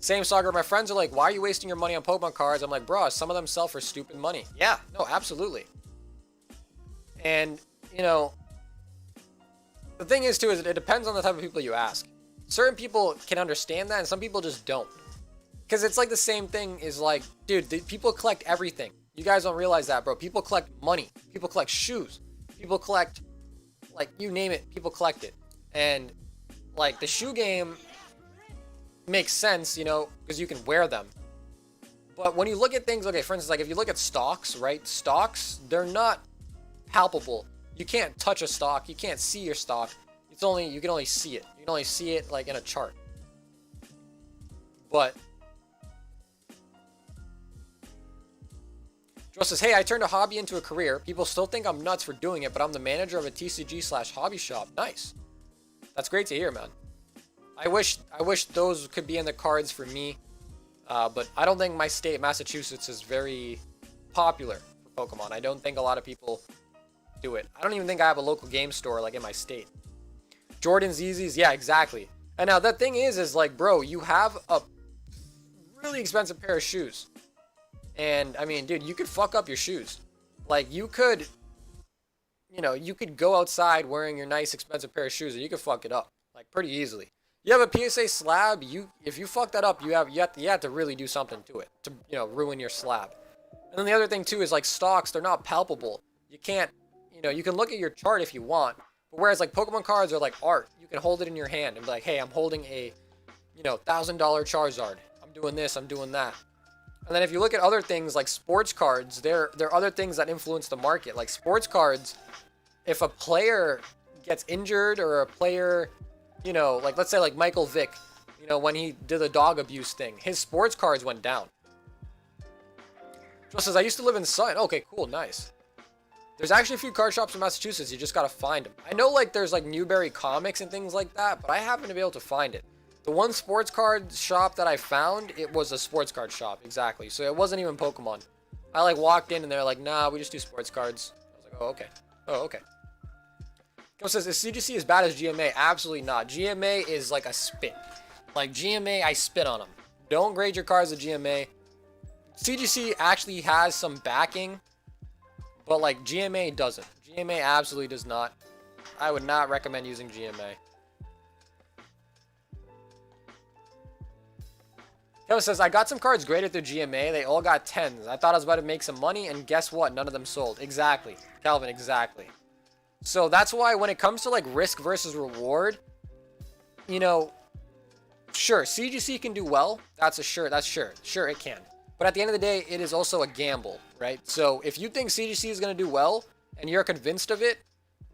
Same Saga, my friends are like, why are you wasting your money on Pokemon cards? I'm like, bro, some of them sell for stupid money. Yeah, no, absolutely. And, you know, the thing is, too, is it depends on the type of people you ask. Certain people can understand that, and some people just don't. Because it's like the same thing is like, dude, people collect everything. You guys don't realize that, bro. People collect money. People collect shoes. People collect, like, you name it, people collect it. And, like, the shoe game makes sense, you know, because you can wear them. But when you look at things, okay, for instance, like, if you look at stocks, right? Stocks, they're not palpable. You can't touch a stock. You can't see your stock. It's only, you can only see it. You can only see it, like, in a chart. But Joe says, hey, I turned a hobby into a career. People still think I'm nuts for doing it, but I'm the manager of a TCG/hobby shop. Nice. That's great to hear, man. I wish those could be in the cards for me. But I don't think my state, Massachusetts, is very popular for Pokemon. I don't think a lot of people do it. I don't even think I have a local game store, like, in my state. Jordan's Yeezys, yeah, exactly. And now the thing is like, bro, you have a really expensive pair of shoes. And, I mean, dude, you could fuck up your shoes. Like, you could you know, you could go outside wearing your nice expensive pair of shoes and you could fuck it up like pretty easily. You have a PSA slab, if you fuck that up, you have to really do something to it to, you know, ruin your slab. And then the other thing too is like stocks, they're not palpable. You can't, you know, you can look at your chart if you want, but whereas like Pokemon cards are like art, you can hold it in your hand and be like, hey, I'm holding a, you know, $1,000 Charizard. I'm doing this, I'm doing that. And then if you look at other things like sports cards, there are other things that influence the market. Like sports cards, if a player gets injured or a player, you know, like let's say like Michael Vick, you know, when he did the dog abuse thing, his sports cards went down. Joe says, I used to live in Sutton. Okay, cool, nice. There's actually a few card shops in Massachusetts. You just gotta find them. I know like there's like Newberry Comics and things like that, but I happen to be able to find it. The one sports card shop that I found, it was a sports card shop, exactly. So it wasn't even Pokemon. I like walked in and they're like, nah, we just do sports cards. I was like, oh, okay. Oh, okay. Joe says, is CGC as bad as GMA? Absolutely not. GMA is like a spit. Like GMA, I spit on them. Don't grade your cards at GMA. CGC actually has some backing, but like GMA doesn't. GMA absolutely does not. I would not recommend using GMA. Kevin says, I got some cards graded through GMA. They all got 10s. I thought I was about to make some money, and guess what? None of them sold. Exactly. Calvin, exactly. So that's why when it comes to like risk versus reward, you know, sure, CGC can do well. That's sure. Sure, it can. But at the end of the day, it is also a gamble, right? So if you think CGC is going to do well and you're convinced of it,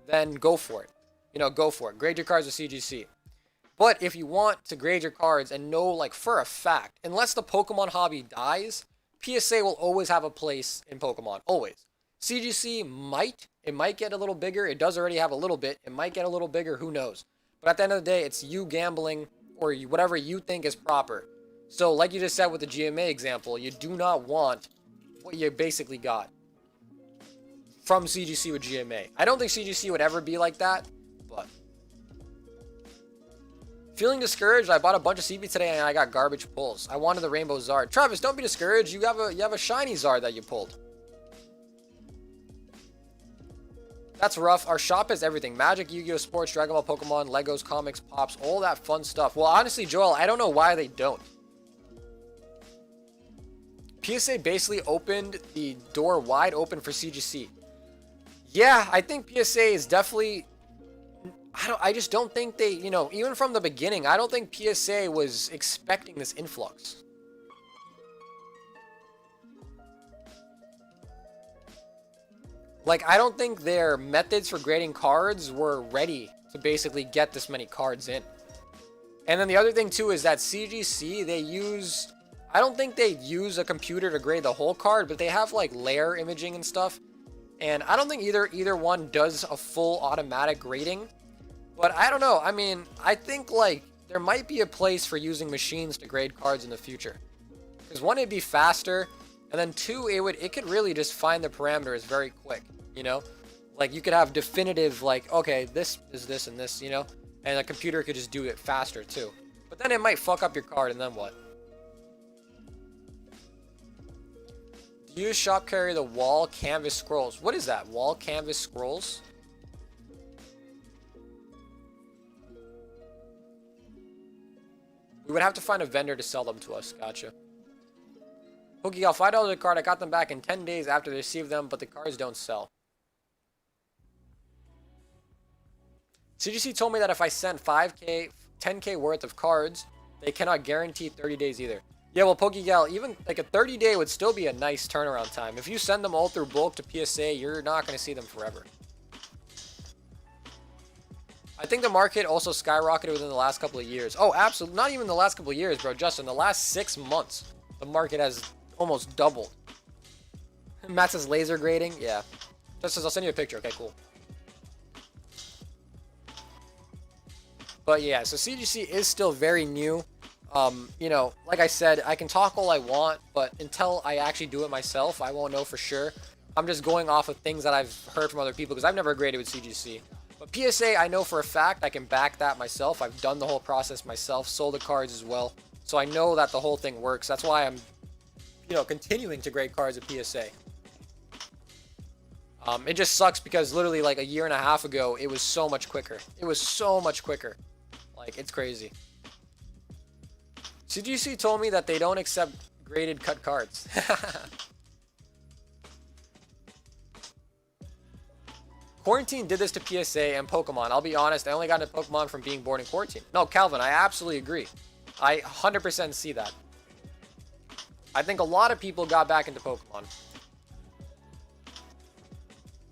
then go for it. You know, go for it. Grade your cards with CGC. But if you want to grade your cards and know, like, for a fact, unless the Pokemon hobby dies, PSA will always have a place in Pokemon. Always. CGC might. It might get a little bigger. It does already have a little bit. It might get a little bigger. Who knows? But at the end of the day, it's you gambling or whatever you think is proper. So, like you just said with the GMA example, you do not want what you basically got from CGC with GMA. I don't think CGC would ever be like that, but... Feeling discouraged, I bought a bunch of CB today and I got garbage pulls. I wanted the Rainbow Zard. Travis, don't be discouraged. You have a shiny Zard that you pulled. That's rough. Our shop has everything. Magic, Yu-Gi-Oh! Sports, Dragon Ball, Pokemon, Legos, comics, Pops, all that fun stuff. Well, honestly, Joel, I don't know why they don't. PSA basically opened the door wide open for CGC. Yeah, I think PSA is definitely... I just don't think they, you know, even from the beginning, I don't think PSA was expecting this influx. Like, I don't think their methods for grading cards were ready to basically get this many cards in. And then the other thing, too, is that CGC, they use... I don't think they use a computer to grade the whole card, but they have, like, layer imaging and stuff. And I don't think either one does a full automatic grading. But I don't know. I mean, I think, like, there might be a place for using machines to grade cards in the future. Because one, it'd be faster. And then two, it could really just find the parameters very quick, you know? Like, you could have definitive, like, okay, this is this and this, you know? And a computer could just do it faster, too. But then it might fuck up your card, and then what? Do you shop carry the wall canvas scrolls? What is that? Wall canvas scrolls? We would have to find a vendor to sell them to us. Gotcha. Pokegal, $5 a card. I got them back in 10 days after they received them, but the cards don't sell. CGC told me that if I sent 5K, 10K worth of cards, they cannot guarantee 30 days either. Yeah, well, Pokegal, even like a 30-day would still be a nice turnaround time. If you send them all through bulk to PSA, you're not going to see them forever. I think the market also skyrocketed within the last couple of years. Oh, absolutely. Not even the last couple of years, bro. Justin, the last 6 months, the market has almost doubled. Matt says laser grading. Yeah. Just says, I'll send you a picture. Okay, cool. But yeah, so CGC is still very new. You know, like I said, I can talk all I want, but until I actually do it myself, I won't know for sure. I'm just going off of things that I've heard from other people because I've never graded with CGC. But PSA, I know for a fact I can back that myself. I've done the whole process myself, sold the cards as well. So I know that the whole thing works. That's why I'm, you know, continuing to grade cards at PSA. It just sucks because literally like a year and a half ago, it was so much quicker. It was so much quicker. Like, it's crazy. CGC told me that they don't accept graded cut cards. Quarantine did this to PSA and Pokemon. I'll be honest, I only got into Pokemon from being bored in quarantine. No, Calvin, I absolutely agree. I 100% see that. I think a lot of people got back into Pokemon.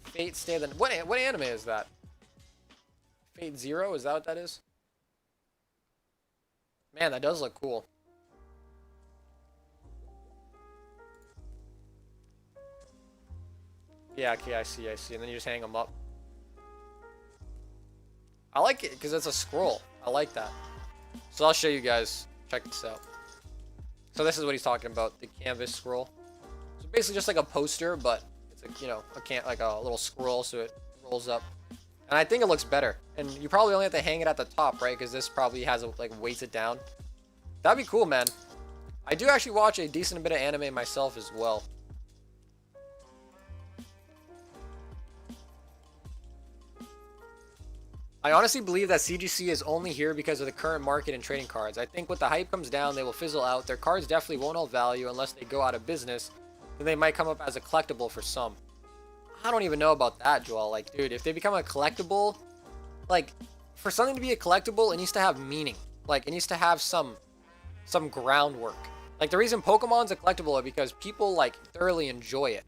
Fate Stay the... What anime is that? Fate Zero? Is that what that is? Man, that does look cool. Yeah, okay, I see. And then you just hang them up. I like it because it's a scroll. I like that. So I'll show you guys. Check this out. So this is what he's talking about, the canvas scroll. So basically just like a poster, but it's a, you know, like a little scroll, so it rolls up. And I think it looks better. And you probably only have to hang it at the top, right? Because this probably has like weights it down. That'd be cool, man. I do actually watch a decent bit of anime myself as well. I honestly believe that CGC is only here because of the current market in trading cards. I think when the hype comes down, they will fizzle out. Their cards definitely won't hold value unless they go out of business. Then they might come up as a collectible for some. I don't even know about that, Joel. Like, dude, if they become a collectible, like, for something to be a collectible, it needs to have meaning. Like, it needs to have some groundwork. Like, the reason Pokemon's a collectible is because people, like, thoroughly enjoy it.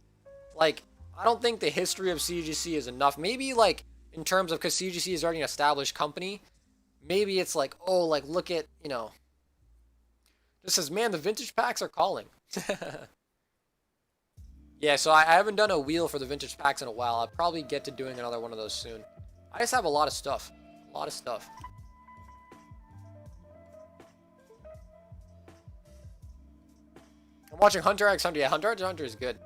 Like, I don't think the history of CGC is enough. Maybe, like, in terms of, because CGC is already an established company, maybe it's like, oh, like, look at, you know, just says, man, the vintage packs are calling. Yeah, so I haven't done a wheel for the vintage packs in a while. I'll probably get to doing another one of those soon. I just have a lot of stuff. A lot of stuff. I'm watching Hunter x Hunter. Yeah, Hunter x Hunter is good.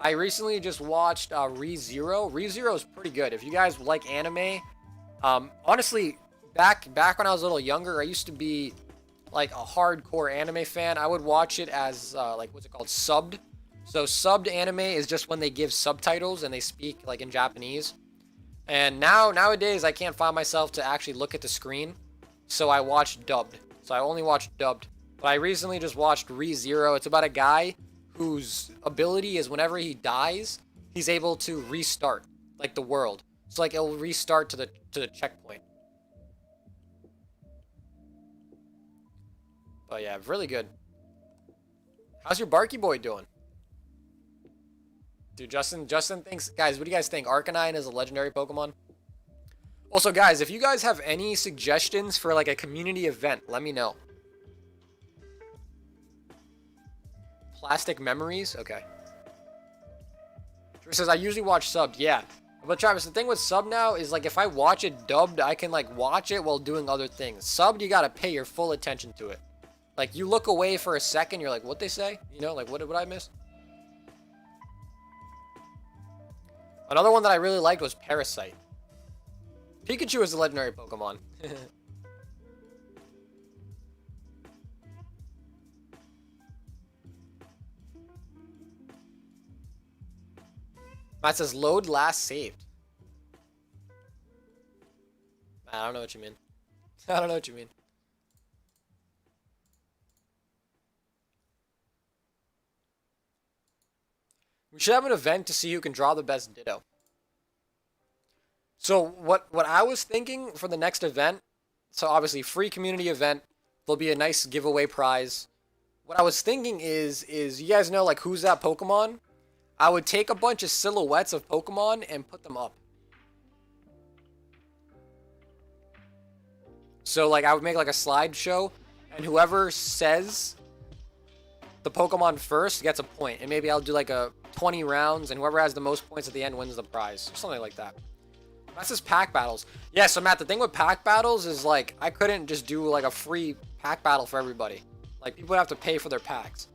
I recently just watched ReZero. ReZero is pretty good. If you guys like anime, honestly, back when I was a little younger, I used to be like a hardcore anime fan. I would watch it as like, what's it called, subbed. So subbed anime is just when they give subtitles and they speak like in Japanese. And nowadays I can't find myself to actually look at the screen, so I watch dubbed. So I only watch dubbed. But I recently just watched ReZero. It's about a guy whose ability is whenever he dies, he's able to restart like the world. So like it'll restart to the checkpoint. But yeah, really good. How's your Barky Boy doing? Dude, Justin thinks, guys, what do you guys think? Arcanine is a legendary Pokemon? Also, guys, if you guys have any suggestions for like a community event, let me know. Plastic Memories? Okay. Travis says, I usually watch subbed. Yeah. But Travis, the thing with sub now is like if I watch it dubbed, I can like watch it while doing other things. Subbed, you gotta pay your full attention to it. Like you look away for a second, you're like, what they say? You know, like what did I miss? Another one that I really liked was Parasite. Pikachu is a legendary Pokemon. Matt says, load last saved. I don't know what you mean. I don't know what you mean. We should have an event to see who can draw the best Ditto. So what I was thinking for the next event, so obviously free community event, there'll be a nice giveaway prize. What I was thinking is you guys know like Who's That Pokemon? I would take a bunch of silhouettes of Pokemon and put them up. So like I would make like a slideshow, and whoever says the Pokemon first gets a point. And maybe I'll do like a 20 rounds, and whoever has the most points at the end wins the prize. Or something like that. That's just pack battles. Yeah, so Matt, the thing with pack battles is like I couldn't just do like a free pack battle for everybody. Like people would have to pay for their packs.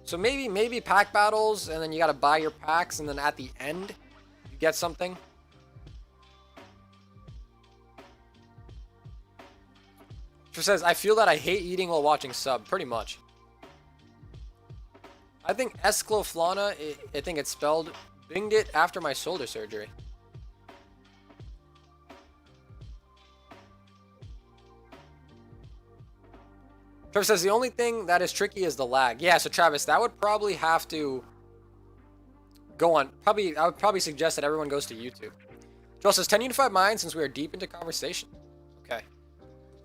So maybe pack battles, and then you gotta buy your packs, and then at the end you get something. She says, I feel that I hate eating while watching sub, pretty much. I think Escloflana, I think it's spelled Binged it after my shoulder surgery. Travis says the only thing that is tricky is the lag. Yeah, so Travis, that would probably have to go on. I would probably suggest that everyone goes to YouTube. Joel says 10 unified minds since we are deep into conversation. Okay.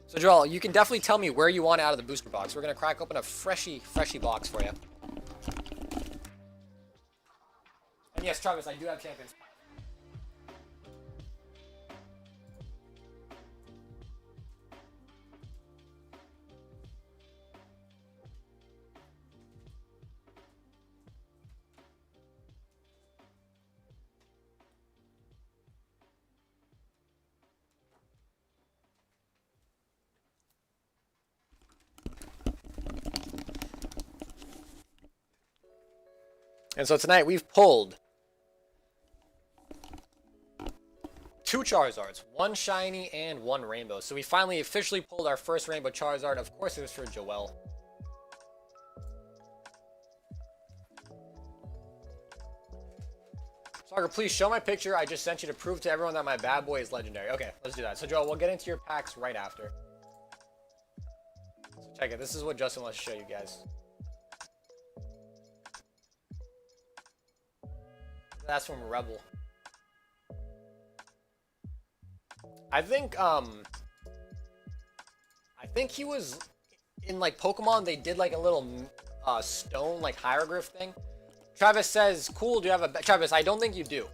So Joel, you can definitely tell me where you want out of the booster box. We're gonna crack open a freshy box for you. And yes, Travis, I do have champions. And so tonight we've pulled 2 Charizards, 1 shiny and 1 rainbow. So we finally officially pulled our first rainbow Charizard. Of course it was for Joel. Sagar, please show my picture I just sent you to prove to everyone that my bad boy is legendary. Okay, let's do that. So Joel, we'll get into your packs right after. So check it. This is what Justin wants to show you guys. That's from Rebel. I think he was in like Pokemon. They did like a little stone like hieroglyph thing. Travis says, "Cool. Do you have a Travis? I don't think you do.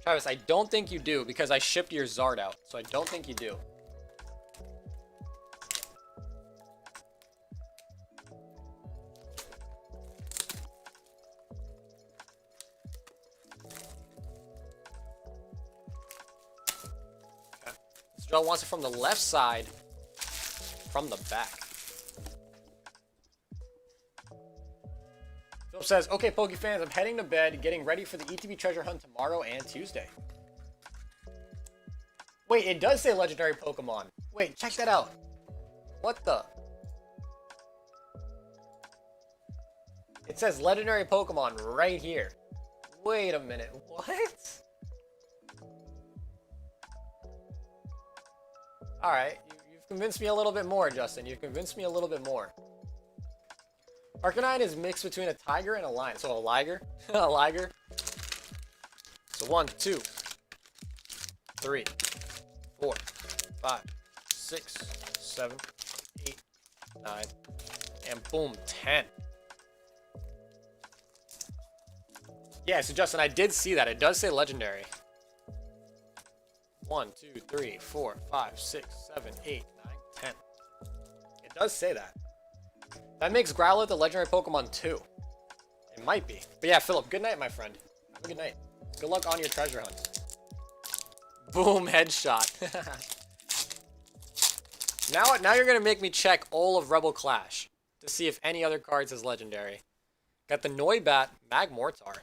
Travis, I don't think you do because I shipped your Zard out, so I don't think you do." Joel wants it from the left side, from the back. Philip says, okay, Poke fans, I'm heading to bed, getting ready for the ETB treasure hunt tomorrow and Tuesday. Wait, it does say legendary Pokemon. Wait, check that out. What the? It says legendary Pokemon right here. Wait a minute, what? Alright, you've convinced me a little bit more, Justin. You've convinced me a little bit more. Arcanine is mixed between a tiger and a lion. So a liger? A liger? So 1, 2, 3, 4, 5, 6, 7, 8, 9, and boom, 10. Yeah, so Justin, I did see that. It does say legendary. 1, 2, 3, 4, 5, 6, 7, 8, 9, 10. It does say that. That makes Growlithe the legendary Pokemon too. It might be. But yeah, Philip, good night, my friend. Have a good night. Good luck on your treasure hunt. Boom, headshot. Now you're going to make me check all of Rebel Clash to see if any other cards is legendary. Got the Noibat, Magmortar.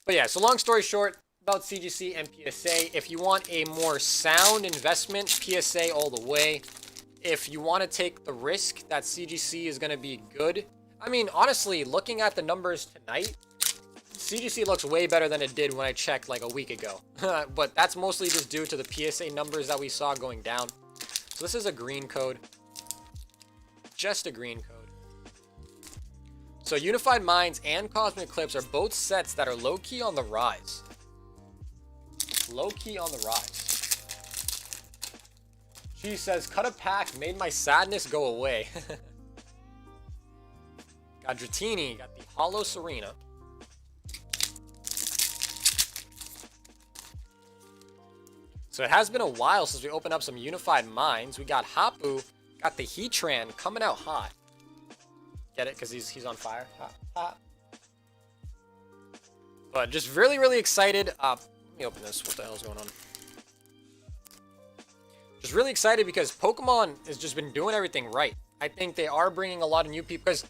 But yeah, so long story short, about CGC and PSA. If you want a more sound investment, PSA all the way. If you want to take the risk that CGC is going to be good. I mean, honestly, looking at the numbers tonight, CGC looks way better than it did when I checked like a week ago. But that's mostly just due to the PSA numbers that we saw going down. So this is a green code. Just a green code. So Unified Minds and Cosmic Eclipse are both sets that are low-key on the rise. Low-key on the rise. She says, cut a pack, made my sadness go away. Got Dratini, got the Hollow Serena. So it has been a while since we opened up some Unified Minds. We got Hapu, got the Heatran coming out hot. Get it? Because he's on fire. Hot, hot. But just really, really excited. Let me open this. What the hell is going on? Just really excited because Pokemon has just been doing everything right. I think they are bringing a lot of new people because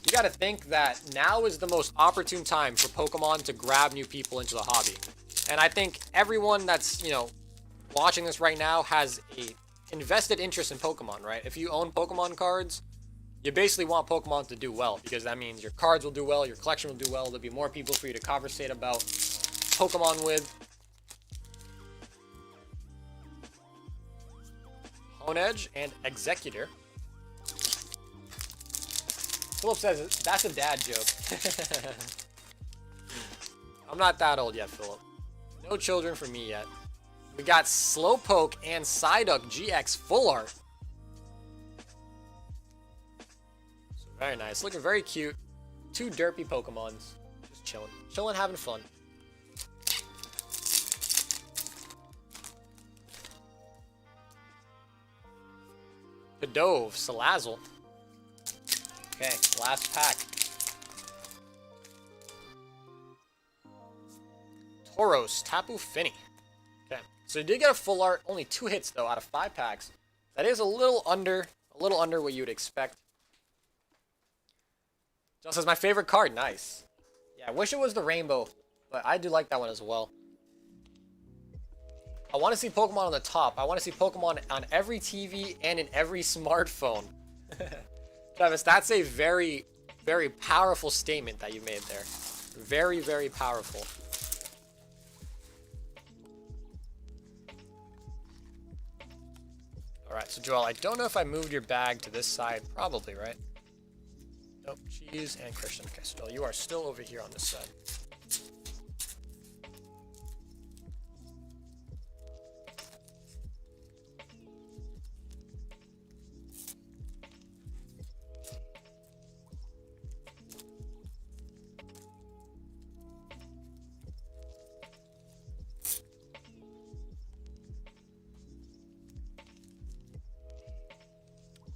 you got to think that now is the most opportune time for Pokemon to grab new people into the hobby. And I think everyone that's, you know, watching this right now has a invested interest in Pokemon, right? If you own Pokemon cards, You basically want Pokemon to do well, because that means your cards will do well, your collection will do well, there'll be more people for you to conversate about Pokemon with. Honedge and Executor. Philip says, that's a dad joke. I'm not that old yet, Philip. No children for me yet. We got Slowpoke and Psyduck GX Full Art. So very nice. Looking very cute. Two derpy Pokemons. Just chilling. Chilling, having fun. Kadove, Salazzle. Okay, last pack. Tauros, Tapu Fini. Okay, so you did get a full art. Only 2 hits though out of 5 packs. That is a little under what you would expect. Just says my favorite card. Nice. Yeah, I wish it was the rainbow, but I do like that one as well. I want to see Pokemon on the top. I want to see Pokemon on every TV and in every smartphone. Travis, that's a very, very powerful statement that you made there. Very, very powerful. Alright, so Joel, I don't know if I moved your bag to this side. Probably, right? Nope, Cheese and Christian. Okay, so Joel, you are still over here on this side.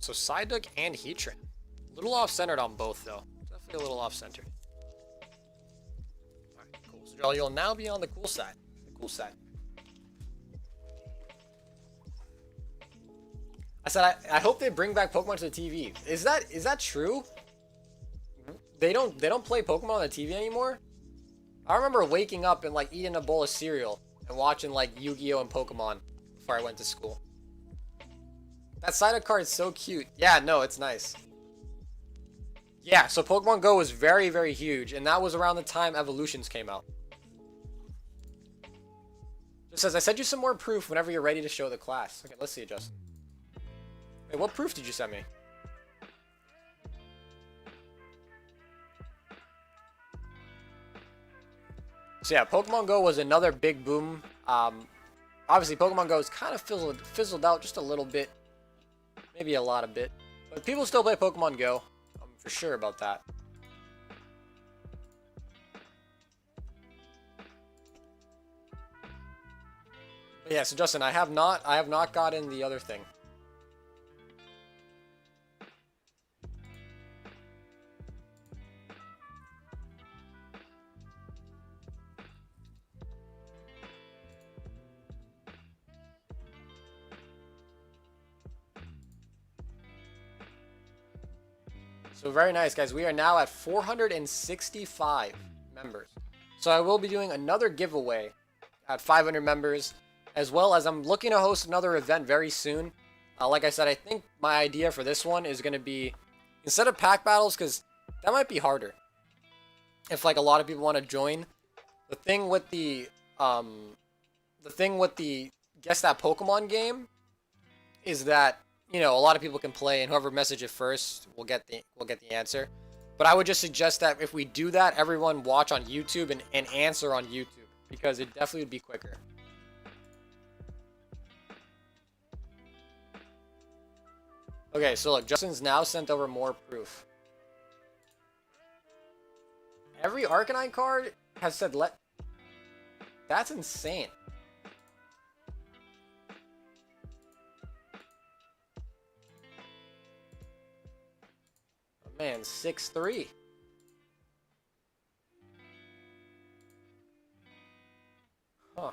So Psyduck and Heatran. A little off-centered on both, though. Definitely a little off-centered. Alright, cool. So Joel, you'll now be on the cool side. The cool side. I said I hope they bring back Pokemon to the TV. Is that true? They don't play Pokemon on the TV anymore? I remember waking up and like eating a bowl of cereal and watching like Yu-Gi-Oh! And Pokemon before I went to school. That Psyduck card is so cute. Yeah, no, it's nice. Yeah, so Pokemon Go was very, very huge, and that was around the time Evolutions came out. Just says, I sent you some more proof whenever you're ready to show the class. Okay, let's see it, Justin. Wait, what proof did you send me? So yeah, Pokemon Go was another big boom. Obviously, Pokemon Go is kind of fizzled out just a little bit. Maybe a lot of bit. But people still play Pokemon Go. I'm for sure about that. But yeah, so Justin, I have not gotten the other thing. So very nice, guys. We are now at 465 members. So I will be doing another giveaway at 500 members, as well as I'm looking to host another event very soon. Like I said, I think my idea for this one is going to be, instead of pack battles, because that might be harder if like a lot of people want to join. The thing with the Guess That Pokemon game is that, you know, a lot of people can play, and whoever messages it first will get the answer. But I would just suggest that if we do that, everyone watch on YouTube and answer on YouTube, because it definitely would be quicker. Okay, so look, Justin's now sent over more proof. Every Arcanine card has said let. That's insane. Man, 6'3". Huh.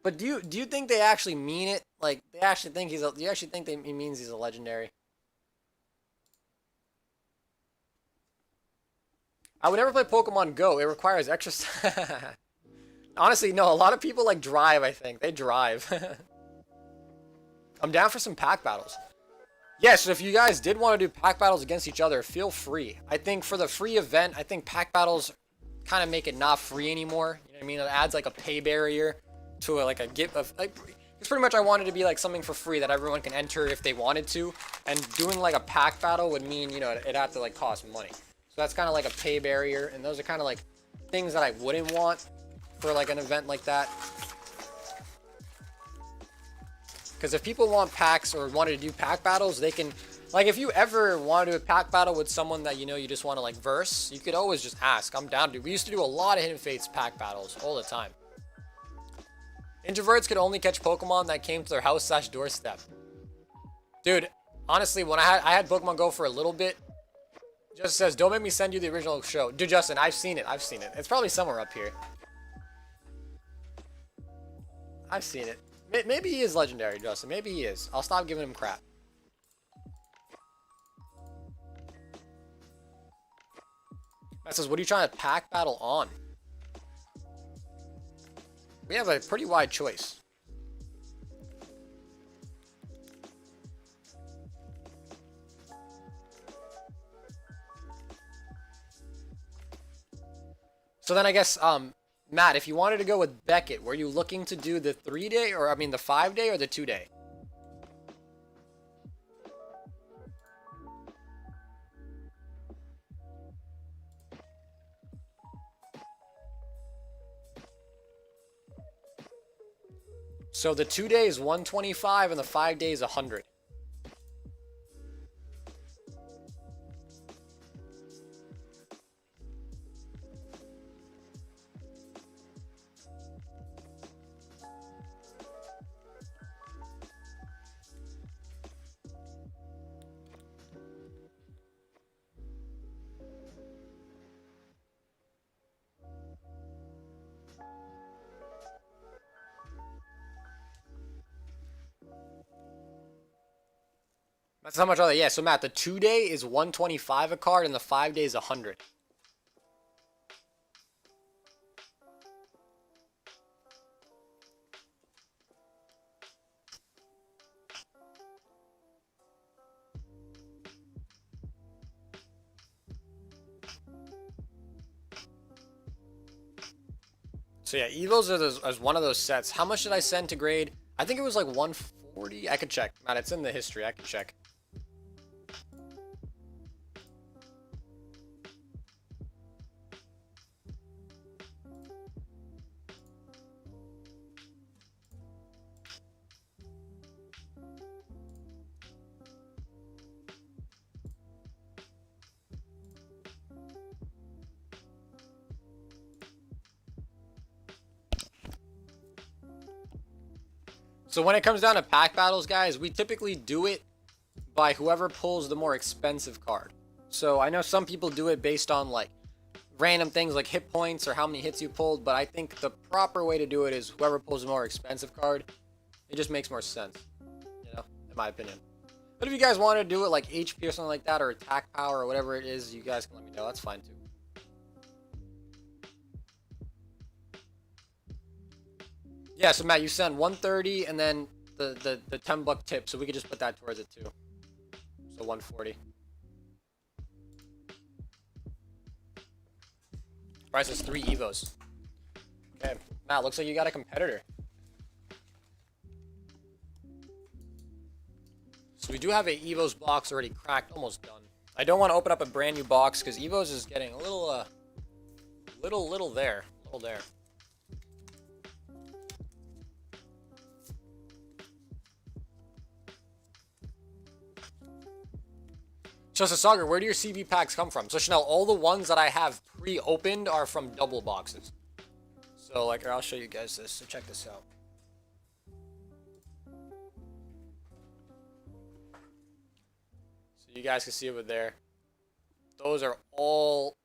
But do you think they actually mean it? Like, they actually think he's a, do you actually think he means he's a legendary? I would never play Pokemon Go. It requires extra. Honestly, no. A lot of people like drive. I think they drive. I'm down for some pack battles. Yeah, so if you guys did want to do pack battles against each other, feel free. I think for the free event, I think pack battles kind of make it not free anymore. You know what I mean? It adds like a pay barrier to like a gift of like. It's pretty much I wanted to be like something for free that everyone can enter if they wanted to, and doing like a pack battle would mean, you know, it'd have to like cost money. So that's kind of like a pay barrier, and those are kind of like things that I wouldn't want for like an event like that. Because if people want packs or wanted to do pack battles, they can, like if you ever want to do a pack battle with someone that you know you just want to like verse, you could always just ask. I'm down to. We used to do a lot of Hidden Fates pack battles all the time. Introverts could only catch Pokemon that came to their house/doorstep. Dude, honestly, when I had Pokemon Go for a little bit, Justin says, don't make me send you the original show. Dude, Justin, I've seen it. I've seen it. It's probably somewhere up here. I've seen it. Maybe he is legendary, Justin. Maybe he is. I'll stop giving him crap. That says, what are you trying to pack battle on? We have a pretty wide choice. So then I guess, Matt, if you wanted to go with Beckett, were you looking to do the 3-day, or I mean the 5-day or the 2-day? So the 2-day is 125 and the 5-day is 100. That's how much are they? Yeah, so Matt, the 2-day is 125 a card and the 5-day is 100. So yeah, Evos is one of those sets. How much did I send to grade? I think it was like 140. I could check. Matt, it's in the history. I could check. So when it comes down to pack battles, guys, we typically do it by whoever pulls the more expensive card. So I know some people do it based on like random things like hit points or how many hits you pulled, but I think the proper way to do it is whoever pulls the more expensive card. It just makes more sense, you know, in my opinion. But if you guys want to do it like HP or something like that, or attack power or whatever it is, you guys can let me know. That's fine too. Yeah, so Matt, you sent 130 and then the $10 tip, so we could just put that towards it too. So 140. Price is 3 Evos. Okay, Matt, looks like you got a competitor. So we do have a Evos box already cracked, almost done. I don't want to open up a brand new box because Evos is getting a little, little there. So Sasagar, where do your CV packs come from? So Chanel, all the ones that I have pre-opened are from double boxes. So like, I'll show you guys this. So check this out. So you guys can see over there. Those are all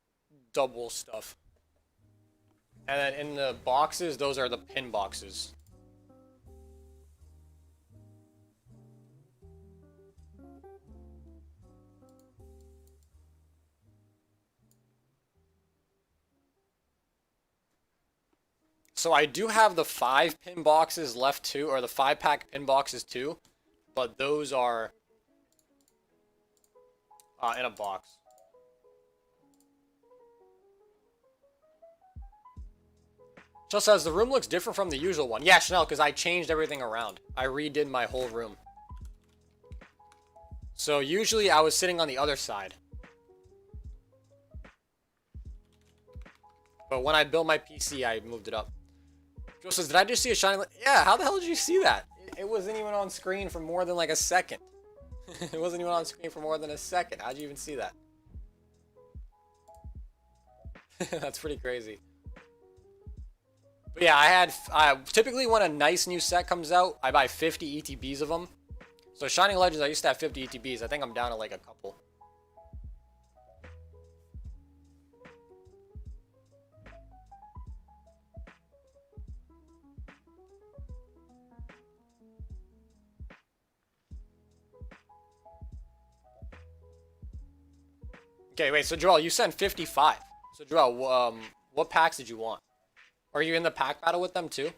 double stuff. And then in the boxes, those are the pin boxes. So I do have the 5 pin boxes left too, or the 5-pack pin boxes too, but those are In a box. Chanel says, the room looks different from the usual one. Yeah, Chanel, because I changed everything around. I redid my whole room. So usually I was sitting on the other side. But when I built my PC, I moved it up. Joe says, did I just see a shiny light? Yeah, how the hell did you see that? It wasn't even on screen for more than like a second. It wasn't even on screen for more than a second. How'd you even see that? That's pretty crazy. But yeah, I typically when a nice new set comes out, I buy 50 ETBs of them. So Shining Legends, I used to have 50 ETBs. I think I'm down to like a couple. Okay, wait, so Joel, you sent 55. So Joel, what packs did you want? Are you in the pack battle with them too?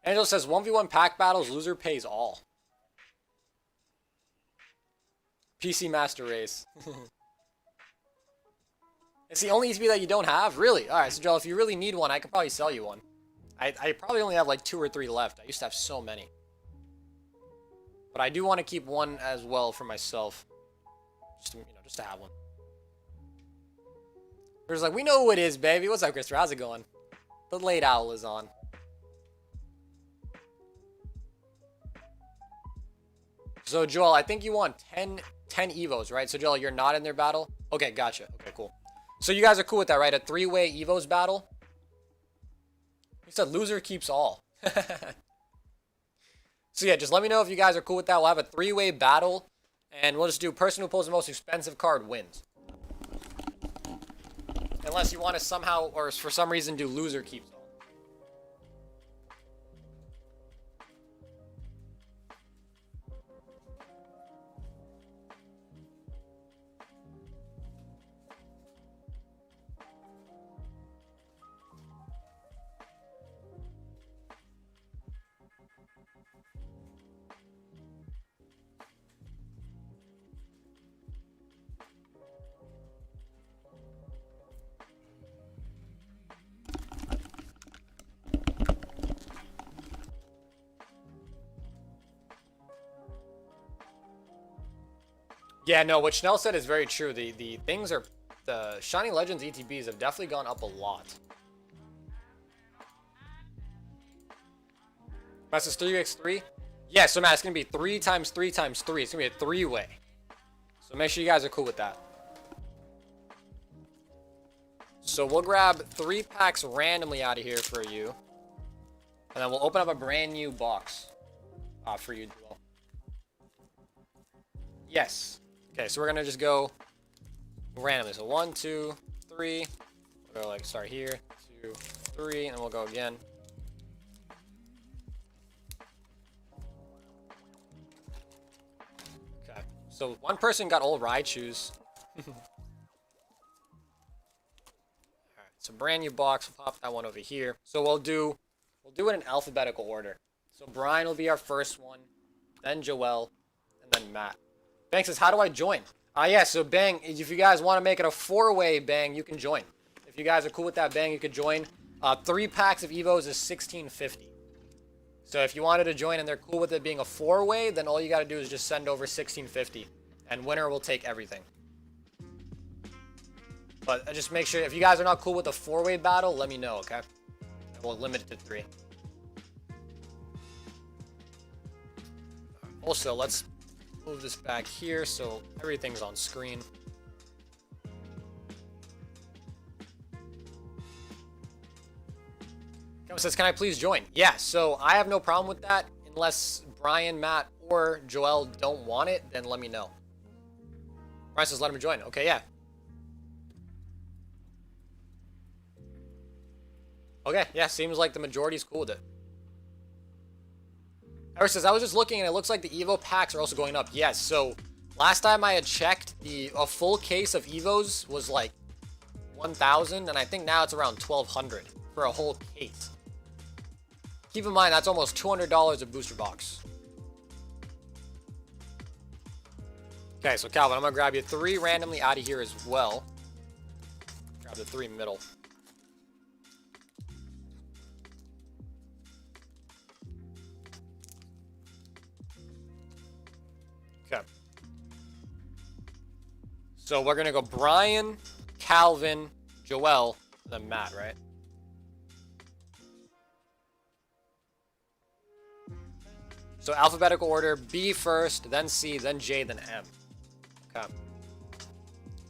Angel says 1v1 pack battles, loser pays all. PC Master Race. It's the only ETB that you don't have? Really? Alright, so Joel, if you really need one, I could probably sell you one. I probably only have like 2 or 3 left. I used to have so many. But I do want to keep one as well for myself. Just to, just to have one. There's like, we know who it is, baby. What's up, Christopher? How's it going? The late owl is on. So, Joel, I think you want 10 Evos, right? So, Joel, you're not in their battle? Okay, gotcha. Okay, cool. So, you guys are cool with that, right? A 3-way Evos battle? He said loser keeps all. So, yeah, just let me know if you guys are cool with that. We'll have a 3-way battle. And we'll just do person who pulls the most expensive card wins. Unless you want to somehow, or for some reason, do loser keeps all. Yeah, no, what Chanel said is very true. The things are, the Shining Legends ETBs have definitely gone up a lot. That's 3x3? Yeah, so Matt, it's going to be 3 times 3 times 3. It's going to be a 3-way. So make sure you guys are cool with that. So we'll grab 3 packs randomly out of here for you. And then we'll open up a brand new box for you, Joel. Yes. Okay, so we're going to just go randomly. So 1, 2, 3. We'll go like start here. 2, 3. And then we'll go again. Okay. So one person got all Raichus. Alright, so brand new box. We'll pop that one over here. So we'll do it in alphabetical order. So Brian will be our first one, then Joel, and then Matt. Bang says, how do I join? Yeah, so Bang, if you guys want to make it a 4-way, Bang, you can join. If you guys are cool with that, Bang, you could join. 3 packs of Evos is $16.50. So if you wanted to join and they're cool with it being a 4-way, then all you got to do is just send over $16.50. And winner will take everything. But just make sure, if you guys are not cool with the 4-way battle, let me know, okay? And we'll limit it to 3. Also, let's move this back here so everything's on screen. Kevin says, can I please join? Yeah, so I have no problem with that. Unless Brian, Matt, or Joel don't want it, then let me know. Brian says, let him join. Okay, yeah. Okay, yeah, seems like the majority's cool with it. Eric says, I was just looking and it looks like the Evo packs are also going up. Yes, so last time I had checked, a full case of Evos was like 1,000, and I think now it's around 1,200 for a whole case. Keep in mind, that's almost $200 a booster box. Okay, so Calvin, I'm gonna grab you 3 randomly out of here as well. Grab the 3 middle. Okay. So we're gonna go Brian, Calvin, Joel, and then Matt, right? So alphabetical order, B first, then C, then J, then M. Okay.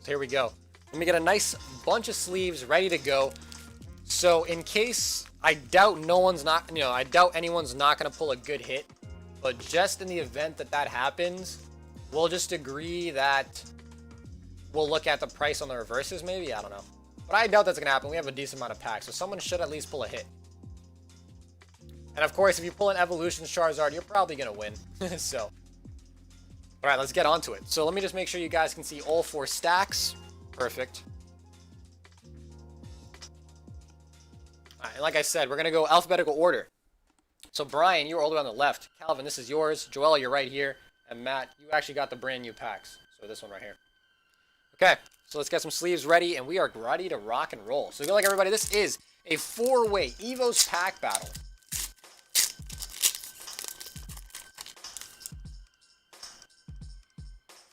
So here we go. Let me get a nice bunch of sleeves ready to go. So in case, I doubt anyone's not gonna pull a good hit, but just in the event that that happens, we'll just agree that we'll look at the price on the reverses maybe, I don't know. But I doubt that's gonna happen. We have a decent amount of packs, so someone should at least pull a hit. And of course, if you pull an Evolutions Charizard, you're probably gonna win. So, alright, let's get onto it. So let me just make sure you guys can see all 4 stacks. Perfect. Alright, and like I said, we're gonna go alphabetical order. So Brian, you're all the way on the left. Calvin, this is yours. Joel, you're right here. And Matt, you actually got the brand new packs. So this one right here. Okay, so let's get some sleeves ready, and we are ready to rock and roll. So good luck, everybody. This is a 4-way Evo's pack battle.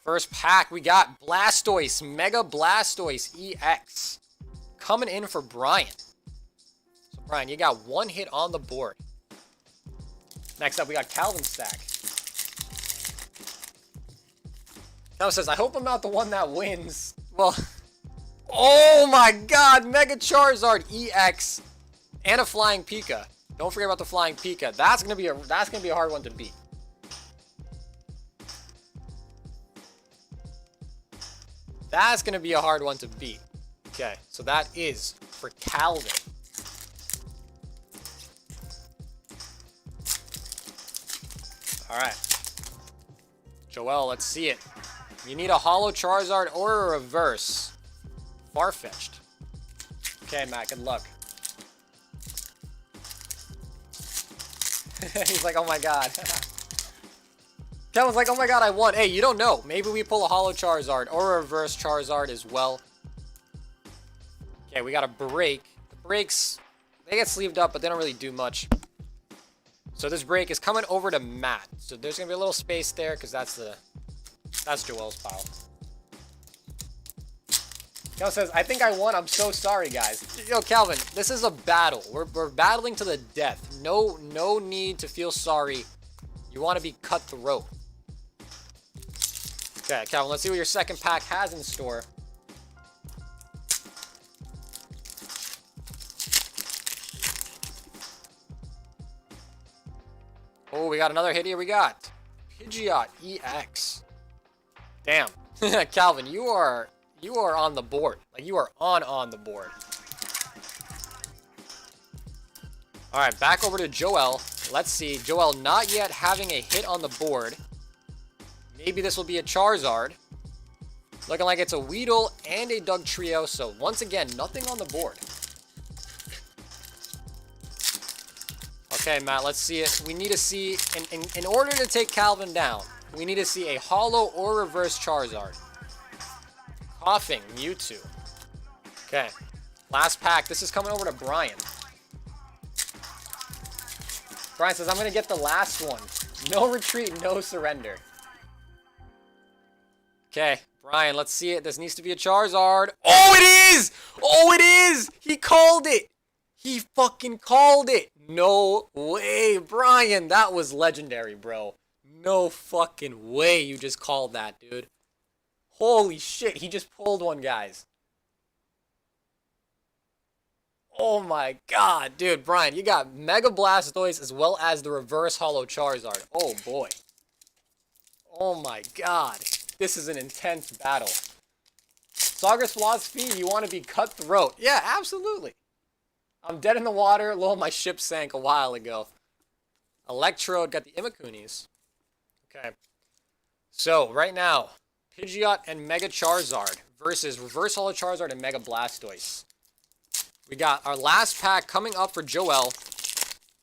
First pack, we got Blastoise, Mega Blastoise EX. Coming in for Brian. So Brian, you got 1 hit on the board. Next up, we got Calvin stack. Calvin says, I hope I'm not the one that wins. Well, oh my god, Mega Charizard EX and a Flying Pika. Don't forget about the Flying Pika. That's gonna be a hard one to beat. That's going to be a hard one to beat. Okay, so that is for Calvin. Alright. Joel, let's see it. You need a Holo Charizard or a reverse. Far-fetched. Okay, Matt, good luck. He's like, oh my god. Calvin's like, oh my god, I won. Hey, you don't know. Maybe we pull a Holo Charizard or a reverse Charizard as well. Okay, we got a break. The breaks, they get sleeved up, but they don't really do much. So this break is coming over to Matt. So there's going to be a little space there because that's Joel's pile. Calvin says, I think I won. I'm so sorry, guys. Yo, Calvin, this is a battle. We're battling to the death. No need to feel sorry. You want to be cutthroat. Okay, Calvin, let's see what your second pack has in store. Oh, we got another hit here. We got Pidgeot EX. Damn. Calvin, you are on the board. Like, you are on the board. Alright, back over to Joel. Let's see. Joel not yet having a hit on the board. Maybe this will be a Charizard. Looking like it's a Weedle and a Dugtrio. So, once again, nothing on the board. Okay, Matt, let's see it. We need to see, in order to take Calvin down, we need to see a Holo or Reverse Charizard. Coughing Mewtwo. Okay, last pack. This is coming over to Brian. Brian says, I'm going to get the last one. No retreat, no surrender. Okay, Brian, let's see it. This needs to be a Charizard. Oh, it is! Oh, it is! He called it! He fucking called it! No way, Brian. That was legendary, bro. No fucking way you just called that, dude. Holy shit, he just pulled one, guys. Oh my god, dude, Brian, you got Mega Blastoise as well as the Reverse Holo Charizard. Oh boy. Oh my god. This is an intense battle. Sawgrass Philosophy, you want to be cutthroat. Yeah, absolutely. I'm dead in the water. Lol, my ship sank a while ago. Electrode got the Imakunis. Okay. So, right now, Pidgeot and Mega Charizard versus Reverse Holo Charizard and Mega Blastoise. We got our last pack coming up for Joel.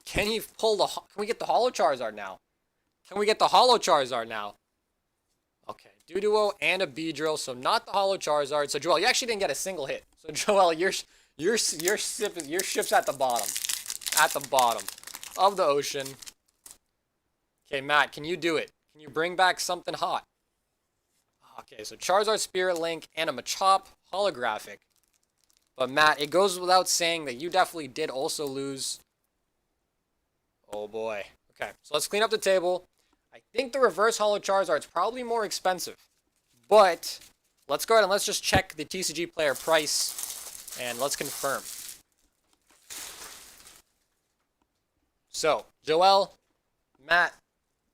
Can he pull the... Can we get the Holo Charizard now? Can we get the Holo Charizard now? Okay, Duduo and a Beedrill, so not the Holo Charizard. So Joel, you actually didn't get a single hit. So Joel, your ship's at the bottom of the ocean. Okay, Matt, can you do it? Can you bring back something hot? Okay, so Charizard, Spirit Link, and a Machop holographic. But Matt, it goes without saying that you definitely did also lose. Oh boy. Okay, so let's clean up the table. I think the reverse holo Charizard is probably more expensive. But let's go ahead and let's just check the TCG player price and let's confirm. So, Joel, Matt,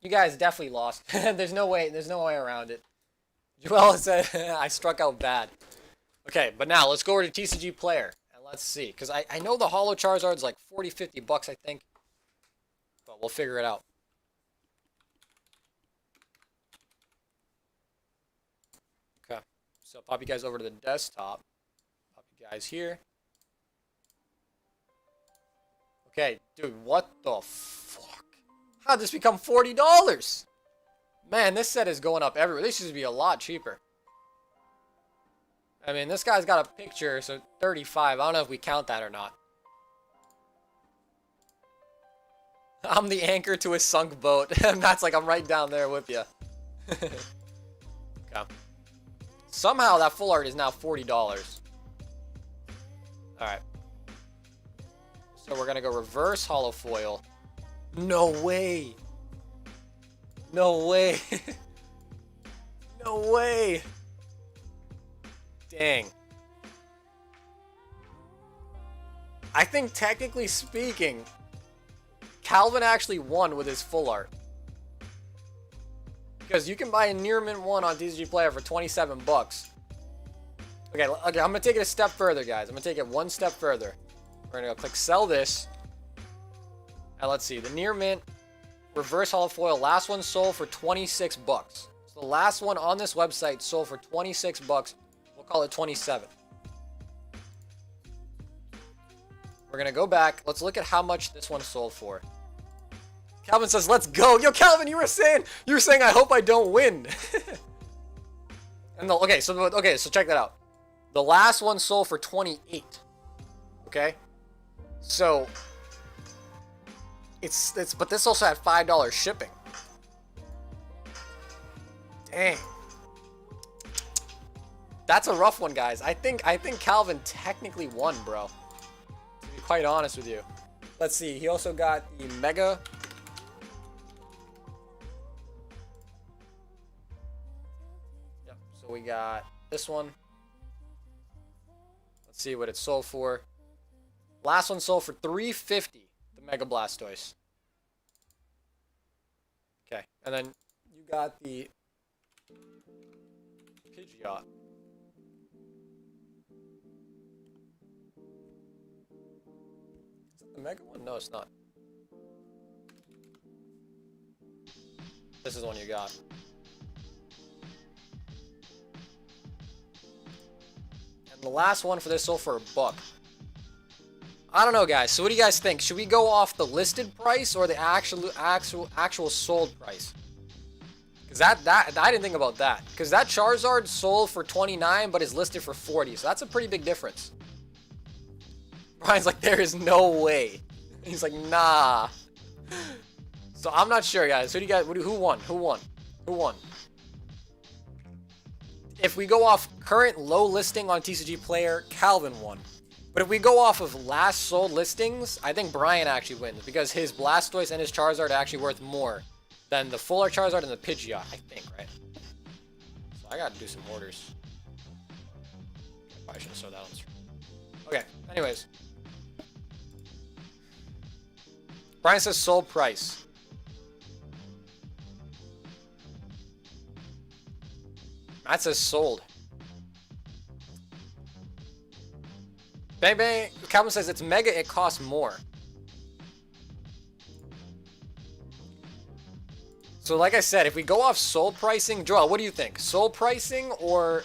you guys definitely lost. There's no way around it. Joel said I struck out bad. Okay, but now let's go over to TCG player and let's see. Because I know the holo Charizard's like 40, 50 bucks, I think. But we'll figure it out. Okay, so pop you guys over to the desktop. Pop you guys here. Okay, dude, what the fuck? How'd this become $40? Man, this set is going up everywhere. This used to be a lot cheaper. I mean, this guy's got a picture, so 35. I don't know if we count that or not. I'm the anchor to a sunk boat. And that's like, I'm right down there with you. Okay. Somehow that full art is now $40. Alright. So we're gonna go reverse holo foil. No way. No way. No way. Dang. I think technically speaking, Calvin actually won with his full art. Because you can buy a near mint one on TCG Player for 27 bucks. Okay, I'm going to take it a step further, guys. I'm going to take it one step further. We're going to go click sell this. And let's see. The near mint reverse holo foil, last one sold for 26 bucks. So the last one on this website sold for 26 bucks. We'll call it 27. We're going to go back. Let's look at how much this one sold for. Calvin says, let's go. Yo, Calvin, you were saying I hope I don't win. And okay, so check that out. The last one sold for 28. Okay? So but this also had $5 shipping. Dang. That's a rough one, guys. I think Calvin technically won, bro. To be quite honest with you. Let's see. He also got the Mega. Yep. So we got this one. Let's see what it sold for. Last one sold for $350. The Mega Blastoise. Okay. And then you got the Pidgeot. Is it the Mega one? No, it's not. This is the one you got. And the last one for this sold for $1. I don't know, guys. So what do you guys think? Should we go off the listed price or the actual sold price? Because that I didn't think about that. Because that Charizard sold for 29 but is listed for 40. So that's a pretty big difference. Brian's like, there is no way. He's like, nah. So I'm not sure, guys. Who won? If we go off current low listing on TCG Player, Calvin won. But if we go off of last sold listings, I think Brian actually wins. Because his Blastoise and his Charizard are actually worth more than the full art Charizard and the Pidgeot, I think, right? So I gotta do some orders. Probably should have sold that one. Okay, anyways. Brian says sold price. Matt says sold. Bang Bang, Calvin says it's Mega, it costs more. So like I said, if we go off sold pricing, Joel, what do you think? Sold pricing or...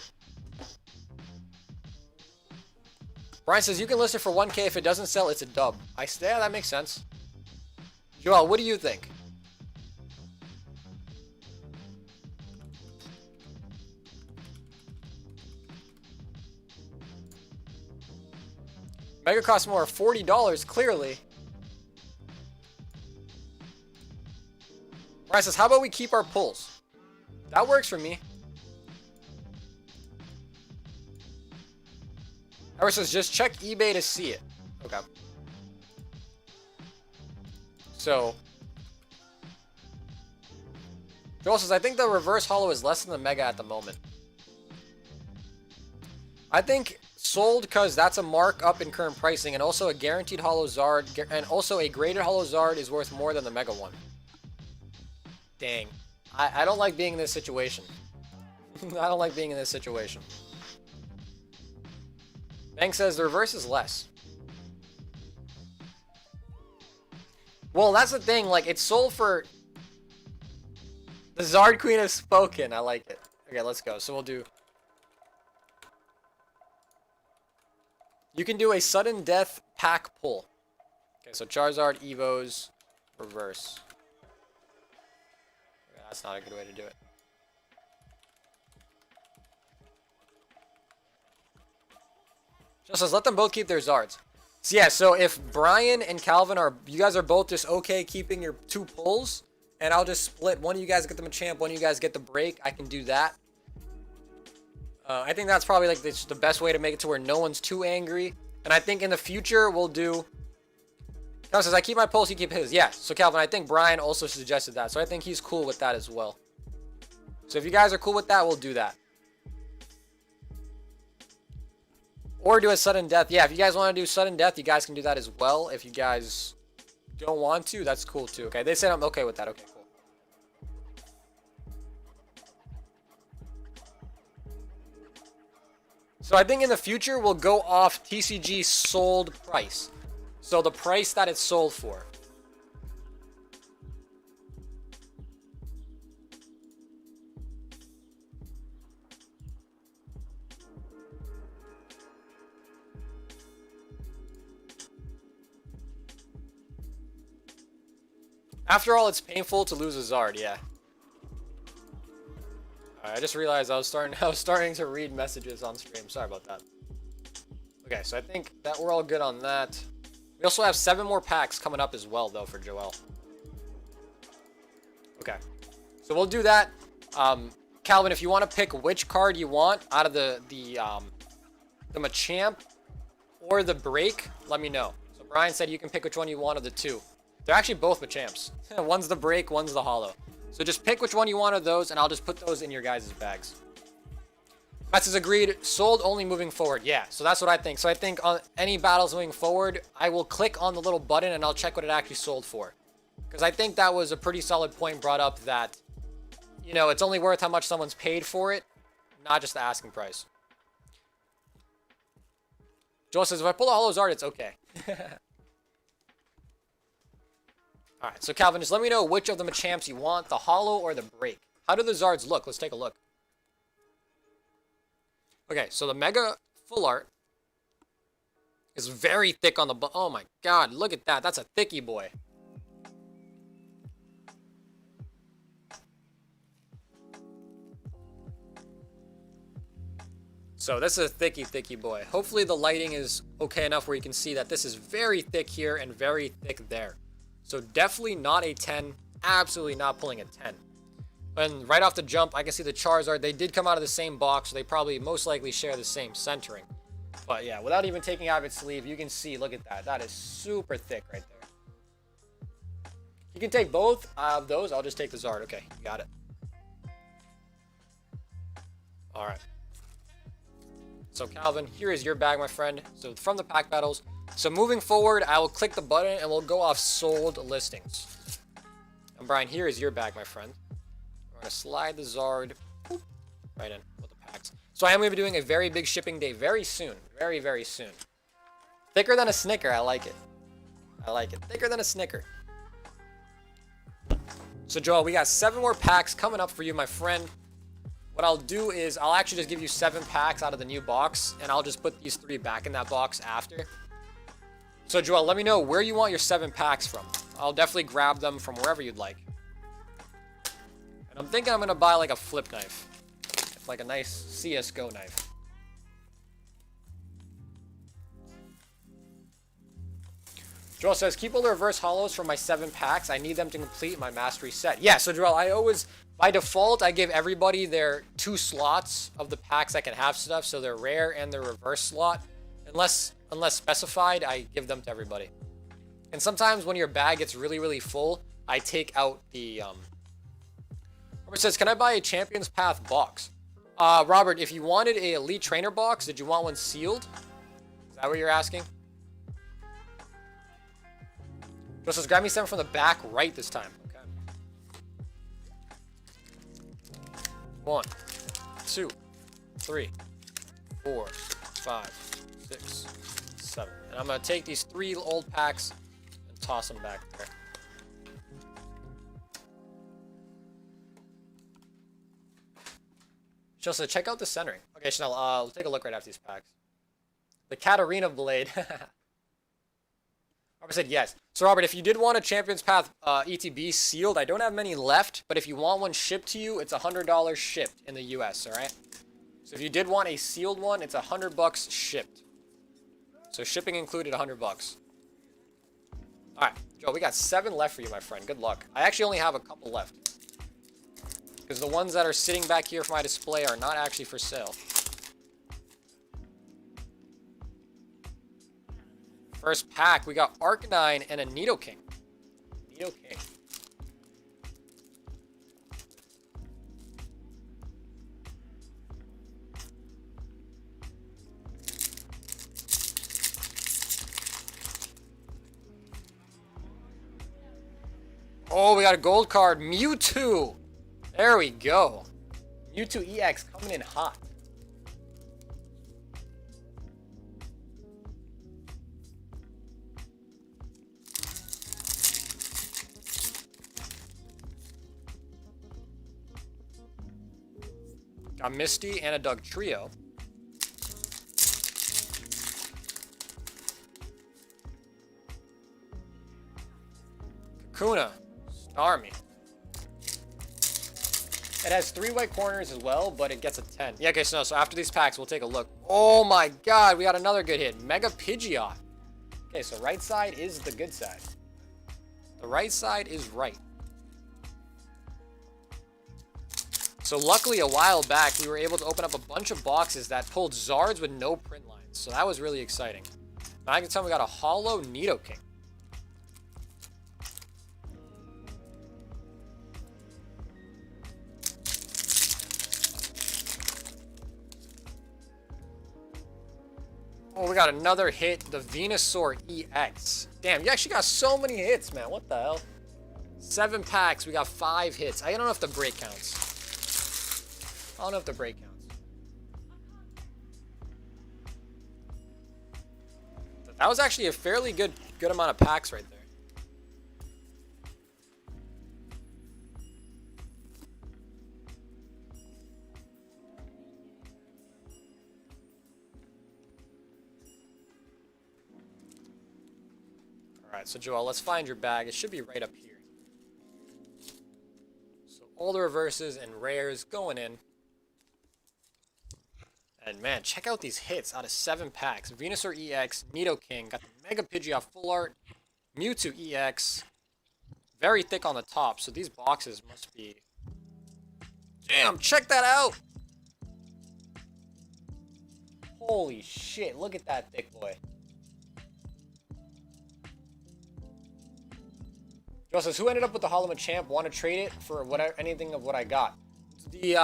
Brian says you can list it for 1K, if it doesn't sell, it's a dub. Yeah, that makes sense. Joel, what do you think? Mega costs more, $40, clearly. Brian says, how about we keep our pulls? That works for me. Howard says, just check eBay to see it. Okay. So. Joel says, I think the reverse holo is less than the mega at the moment. I think sold because that's a markup in current pricing, and also a guaranteed holo Zard, and also a graded holo Zard is worth more than the mega one. Dang. I don't like being in this situation. I don't like being in this situation. Bank says the reverse is less. Well, that's the thing. Like, it's sold for... The Zard Queen has spoken. I like it. Okay, let's go. So we'll do... You can do a sudden death pack pull. Okay, so Charizard, Evos, reverse. Okay, that's not a good way to do it. Just says, let them both keep their Zards. So yeah, so if Brian and Calvin are, you guys are both just okay keeping your 2 pulls, and I'll just split. One of you guys get the Machamp, one of you guys get the break. I can do that. I think that's probably like the best way to make it to where no one's too angry. And I think in the future we'll do. Calvin says, I keep my pulls, you keep his. Yeah, so Calvin, I think Brian also suggested that. So I think he's cool with that as well. So if you guys are cool with that, we'll do that. Or do a sudden death. Yeah, if you guys want to do sudden death, you guys can do that as well. If you guys don't want to, that's cool too. Okay, they said I'm okay with that. Okay, cool. So I think in the future, we'll go off TCG sold price. So the price that it's sold for. After all, it's painful to lose a Zard, yeah. I just realized I was starting to read messages on stream. Sorry about that. Okay, so I think that we're all good on that. We also have 7 more packs coming up as well, though, for Joel. Okay, so we'll do that. Calvin, if you want to pick which card you want out of the Machamp or the break, let me know. So Brian said you can pick which one you want of the 2. They're actually both Machamps. One's the break, one's the holo. So just pick which one you want of those, and I'll just put those in your guys' bags. Matt is agreed. Sold only moving forward. Yeah, so that's what I think. So I think on any battles moving forward, I will click on the little button, and I'll check what it actually sold for. Because I think that was a pretty solid point brought up that, you know, it's only worth how much someone's paid for it, not just the asking price. Joel says, if I pull a holo Zard, it's okay. Alright, so Calvin, just let me know which of the Machamps you want, the holo or the break. How do the Zards look? Let's take a look. Okay, so the Mega Full Art is very thick on the oh my god, look at that. That's a thicky boy. So this is a thicky boy. Hopefully the lighting is okay enough where you can see that this is very thick here and very thick there. So definitely not a 10. Absolutely not pulling a 10. And right off the jump, I can see the Charizard. They did come out of the same box, so they probably most likely share the same centering. But yeah, without even taking out its sleeve, you can see, look at that. That is super thick right there. You can take both of those. I'll just take the Zard. Okay, got it. All right. So Calvin, here is your bag, my friend. So from the pack battles. So moving forward, I will click the button and we'll go off sold listings. And Brian, here is your bag, my friend. We're going to slide the Zard right in with the packs. So I am going to be doing a very big shipping day very soon. Very, very soon. Thicker than a Snicker. I like it. I like it. Thicker than a Snicker. So Joel, we got 7 more packs coming up for you, my friend. What I'll do is I'll actually just give you 7 packs out of the new box, and I'll just put these 3 back in that box after. So Joel, let me know where you want your 7 packs from. I'll definitely grab them from wherever you'd like. And I'm thinking I'm going to buy like a flip knife. Like a nice CSGO knife. Joel says, keep all the reverse hollows for my 7 packs. I need them to complete my mastery set. Yeah, so Joel, I always, by default, I give everybody their 2 slots of the packs that can have stuff. So their rare and their reverse slot. Unless specified, I give them to everybody. And sometimes when your bag gets really, really full, I take out the... Robert says, can I buy a Champion's Path box? Robert, if you wanted a Elite Trainer box, did you want one sealed? Is that what you're asking? Joe says, grab me 7 from the back right this time. Okay. 1, 2, 3, 4, 5, 6, 7. And I'm going to take these 3 old packs and toss them back there. Joe said, check out the centering. Okay, Chanel, we'll take a look right after these packs. The Katarina Blade. Robert said yes. So Robert, if you did want a Champion's Path ETB sealed, I don't have many left, but if you want one shipped to you, it's $100 shipped in the US, all right? So if you did want a sealed one, it's $100 shipped. So shipping included, $100. All right, Joe, we got 7 left for you, my friend. Good luck. I actually only have a couple left, because the ones that are sitting back here for my display are not actually for sale. First pack, we got Arcanine and a Nidoking. Nidoking. Oh, we got a gold card, Mewtwo. There we go. Mewtwo EX coming in hot. Got Misty and a Dugtrio. Kakuna. Starmie. It has 3 white corners as well, but it gets a 10. Yeah, okay, so after these packs, we'll take a look. Oh my god, we got another good hit. Mega Pidgeot. Okay, so right side is the good side. The right side is right. So luckily, a while back, we were able to open up a bunch of boxes that pulled Zards with no print lines. So that was really exciting. Now I can tell we got a hollow Nidoking. Oh, we got another hit, the Venusaur EX. Damn, you actually got so many hits, man. What the hell? 7 packs, we got 5 hits. I don't know if the break counts. I don't know if the break counts. That was actually a fairly good amount of packs right there. Alright, so Joel, let's find your bag. It should be right up here. So all the reverses and rares going in. And man, check out these hits out of 7 packs. Venusaur EX, Nidoking, got the Mega Pidgeot Full Art, Mewtwo EX. Very thick on the top, so these boxes must be... Damn, check that out! Holy shit, look at that thick boy. Joe says, who ended up with the Hollow Machamp? Want to trade it for whatever, anything of what I got? It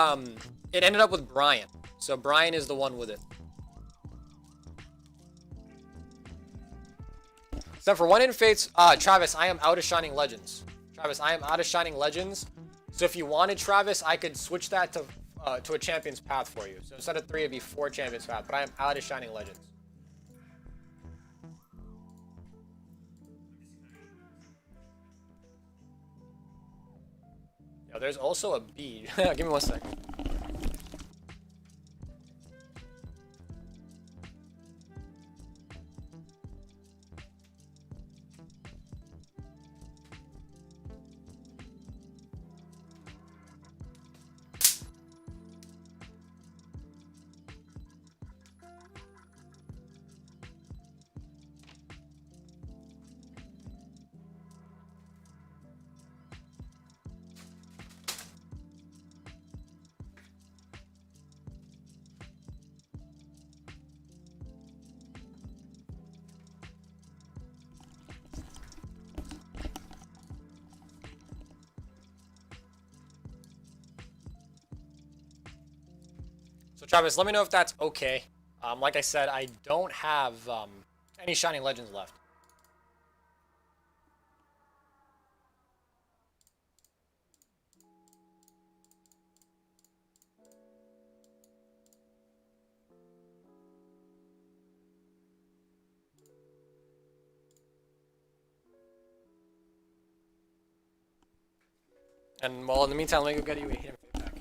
ended up with Brian. So Brian is the one with it. Except for one in Fates, Travis, I am out of Shining Legends. Travis, I am out of Shining Legends. So if you wanted Travis, I could switch that to a Champion's Path for you. So instead of 3, it'd be 4 Champion's Path. But I am out of Shining Legends. Yo, there's also a bead. Give me 1 sec. So Travis, let me know if that's okay. Like I said, I don't have any Shining Legends left. And well, in the meantime, let me go get you a hidden fate pack.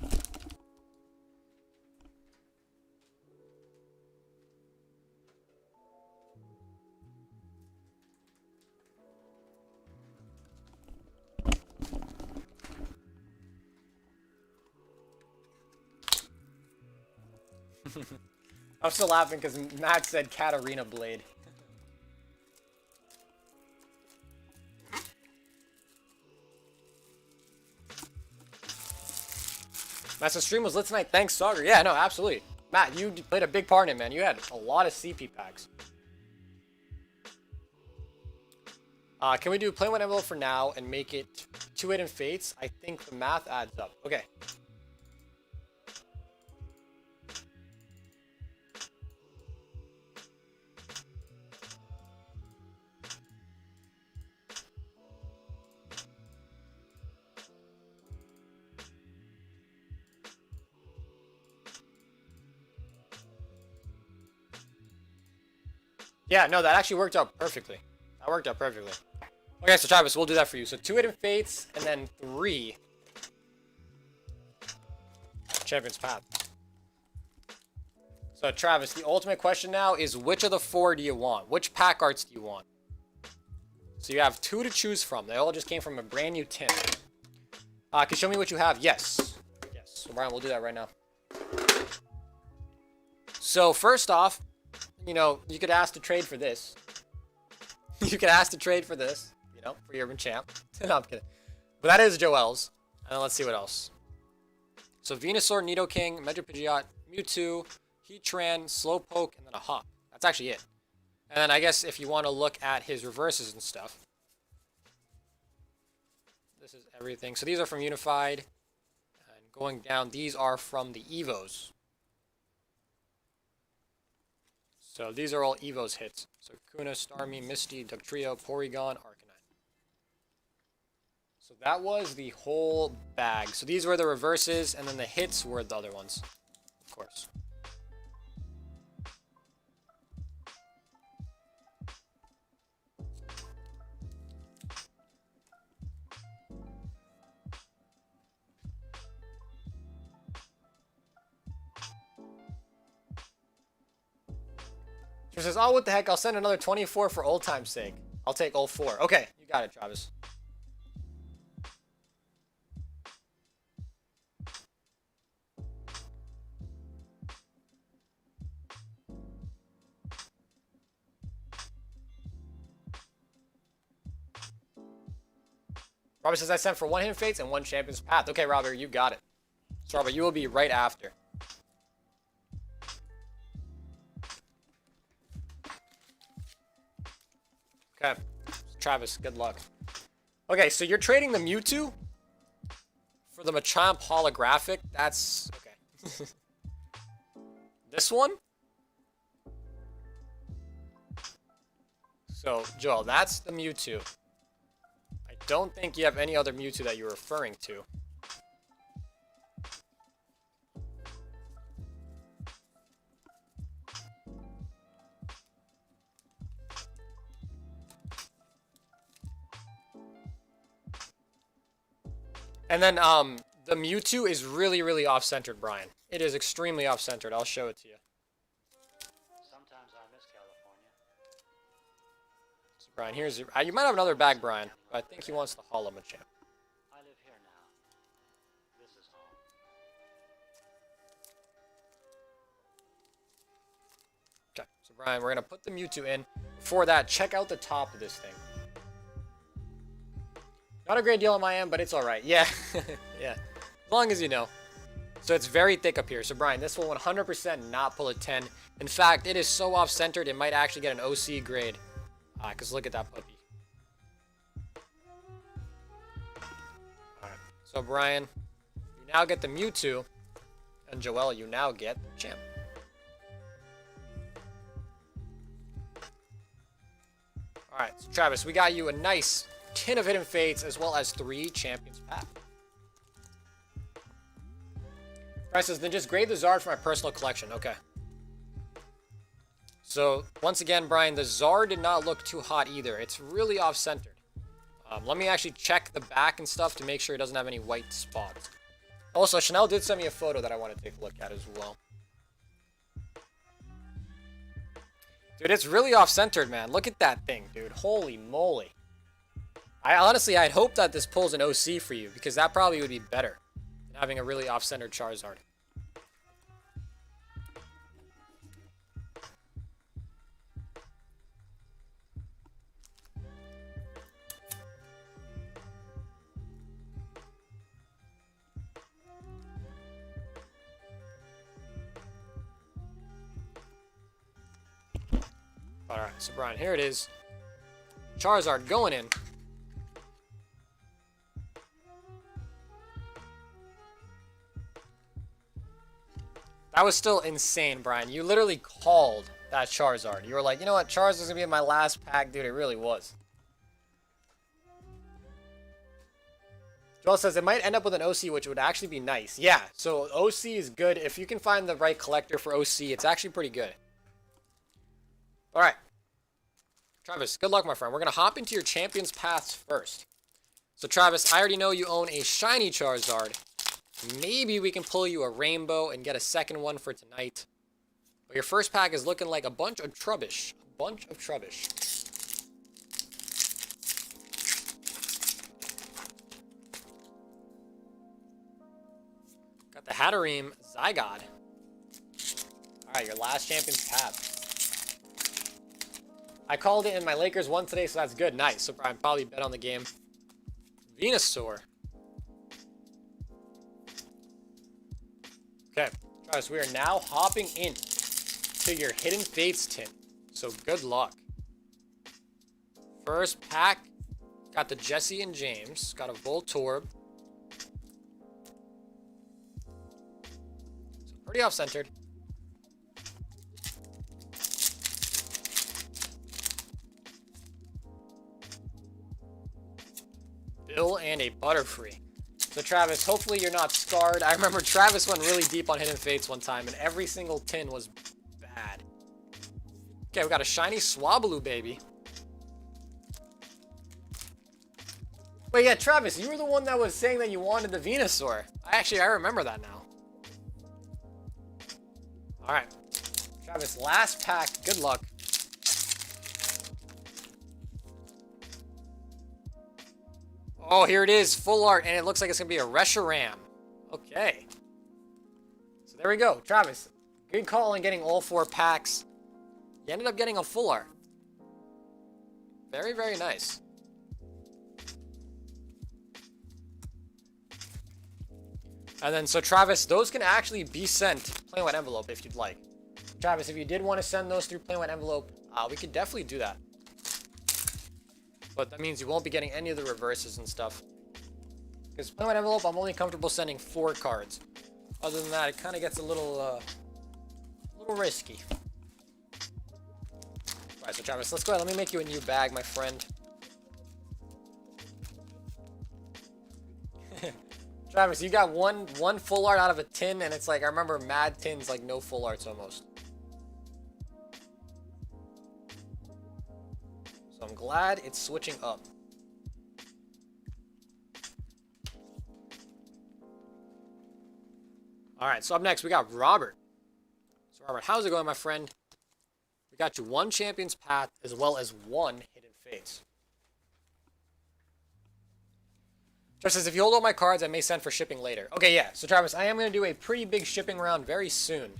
I'm still laughing because Matt said Katarina Blade. Matt's stream was lit tonight. Thanks, Sauger. Yeah, no, absolutely. Matt, you played a big part in it, man. You had a lot of CP packs. Can we do play one envelope for now and make it 2 hidden fates? I think the math adds up. Okay. Yeah, no, that actually worked out perfectly. That worked out perfectly. Okay, so Travis, we'll do that for you. So 2 hidden fates and then 3 Champion's Path. So Travis, the ultimate question now is which of the 4 do you want? Which pack arts do you want? So you have 2 to choose from. They all just came from a brand new tin. Can you show me what you have? Yes. Yes. So Brian, we'll do that right now. So first off, you know, you could ask to trade for this. You could ask to trade for this, you know, for your Machamp. No, I'm kidding. But that is Joel's. And let's see what else. So Venusaur, Nidoking, Megapidgeot, Mewtwo, Heatran, Slowpoke, and then a Hop. That's actually it. And then I guess if you want to look at his reverses and stuff. This is everything. So these are from Unified. And going down, these are from the Evos. So these are all Evo's hits. So Kuna, Starmie, Misty, Dugtrio, Porygon, Arcanine. So that was the whole bag. So these were the reverses, and then the hits were the other ones, of course. She says, oh, what the heck, I'll send another 24 for old time's sake. I'll take all 4. Okay, you got it, Travis. Robert says, I sent for 1 Hidden Fates and 1 Champion's Path. Okay, Robert, you got it. So, Robert, you will be right after. Okay, Travis, good luck. Okay, so you're trading the Mewtwo for the Machamp holographic. That's okay. This one? So, Joel, that's the Mewtwo. I don't think you have any other Mewtwo that you're referring to. And then, the Mewtwo is really, really off-centered, Brian. It is extremely off-centered. I'll show it to you. Sometimes I miss California. So, Brian, here's your... you might have another bag, Brian. But I think he wants the Holo Machamp. I live here now. This is home. Okay, so Brian, we're going to put the Mewtwo in. Before that, check out the top of this thing. Not a great deal on my end, but it's alright. Yeah, yeah. As long as you know. So it's very thick up here. So Brian, this will 100% not pull a 10. In fact, it is so off-centered, it might actually get an OC grade. Because look at that puppy. Alright, so Brian, you now get the Mewtwo. And Joel, you now get champ. Alright, so Travis, we got you a nice tin of Hidden Fates as well as 3 Champions Path. Travis says, then just grade the Zard for my personal collection. Okay. So, once again, Brian, the Zard did not look too hot either. It's really off-centered. Let me actually check the back and stuff to make sure it doesn't have any white spots. Also, Chanel did send me a photo that I want to take a look at as well. Dude, it's really off-centered, man. Look at that thing, dude. Holy moly. I'd hope that this pulls an OC for you, because that probably would be better than having a really off-centered Charizard. Alright, so Brian, here it is. Charizard going in. That was still insane, Brian. You literally called that Charizard. You were like, you know what, Charizard's gonna be in my last pack. Dude, it really was. Joel says it might end up with an OC, which would actually be nice. Yeah, so OC is good. If you can find the right collector for OC, it's actually pretty good. Alright. Travis, good luck, my friend. We're going to hop into your Champions Paths first. So, Travis, I already know you own a shiny Charizard. Maybe we can pull you a Rainbow and get a second one for tonight. But your first pack is looking like a bunch of Trubbish. A bunch of Trubbish. Got the Hatterene Zygarde. Alright, your last Champions Path. I called it and my Lakers won today, so that's good. Nice. So I probably bet on the game. Venusaur. Okay, Travis, we are now hopping in to your Hidden Fates tin. So good luck. First pack, got the Jesse and James. Got a Voltorb. So pretty off-centered. Bill and a Butterfree. So Travis, hopefully you're not scarred. I remember Travis went really deep on Hidden Fates one time, and every single tin was bad. Okay, we got a shiny Swablu, baby. Wait, yeah, Travis, you were the one that was saying that you wanted the Venusaur. I remember that now. Alright. Travis, last pack. Good luck. Oh, here it is, full art, and it looks like it's going to be a Reshiram. Okay. So there we go. Travis, good call on getting all 4 packs. You ended up getting a full art. Very, very nice. And then, so Travis, those can actually be sent Plain White Envelope if you'd like. Travis, if you did want to send those through Plain White Envelope, we could definitely do that. But that means you won't be getting any of the reverses and stuff. Because Plain White Envelope, I'm only comfortable sending 4 cards. Other than that, it kind of gets a little risky. Alright, so Travis, let's go ahead. Let me make you a new bag, my friend. Travis, you got one full art out of a tin, and it's like, I remember mad tins, like no full arts almost. So I'm glad it's switching up. Alright, so up next we got Robert. So Robert, how's it going, my friend? We got you 1 Champion's Path as well as 1 Hidden Fates. Just says, if you hold all my cards, I may send for shipping later. Okay, yeah. So Travis, I am going to do a pretty big shipping round very soon.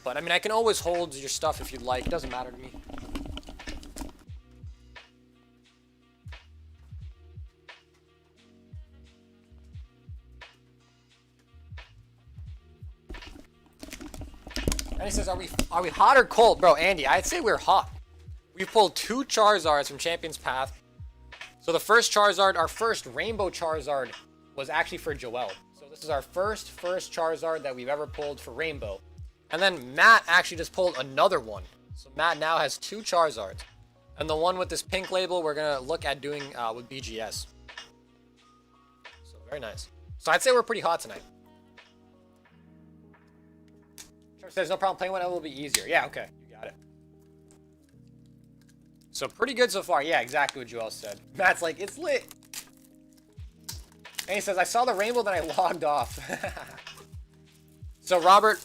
But I mean, I can always hold your stuff if you'd like. It doesn't matter to me. And he says, are we hot or cold? Bro, Andy, I'd say we're hot. We pulled 2 Charizards from Champion's Path. So the first Charizard, our first Rainbow Charizard, was actually for Joel. So this is our first Charizard that we've ever pulled for Rainbow. And then Matt actually just pulled another one. So Matt now has 2 Charizards. And the one with this pink label, we're going to look at doing with BGS. So very nice. So I'd say we're pretty hot tonight. Trevor says, no problem, playing one will be easier. Yeah, okay, you got it. So pretty good so far. Yeah, exactly what Joel said. Matt's like, it's lit. And he says, I saw the rainbow, then I logged off. So Robert,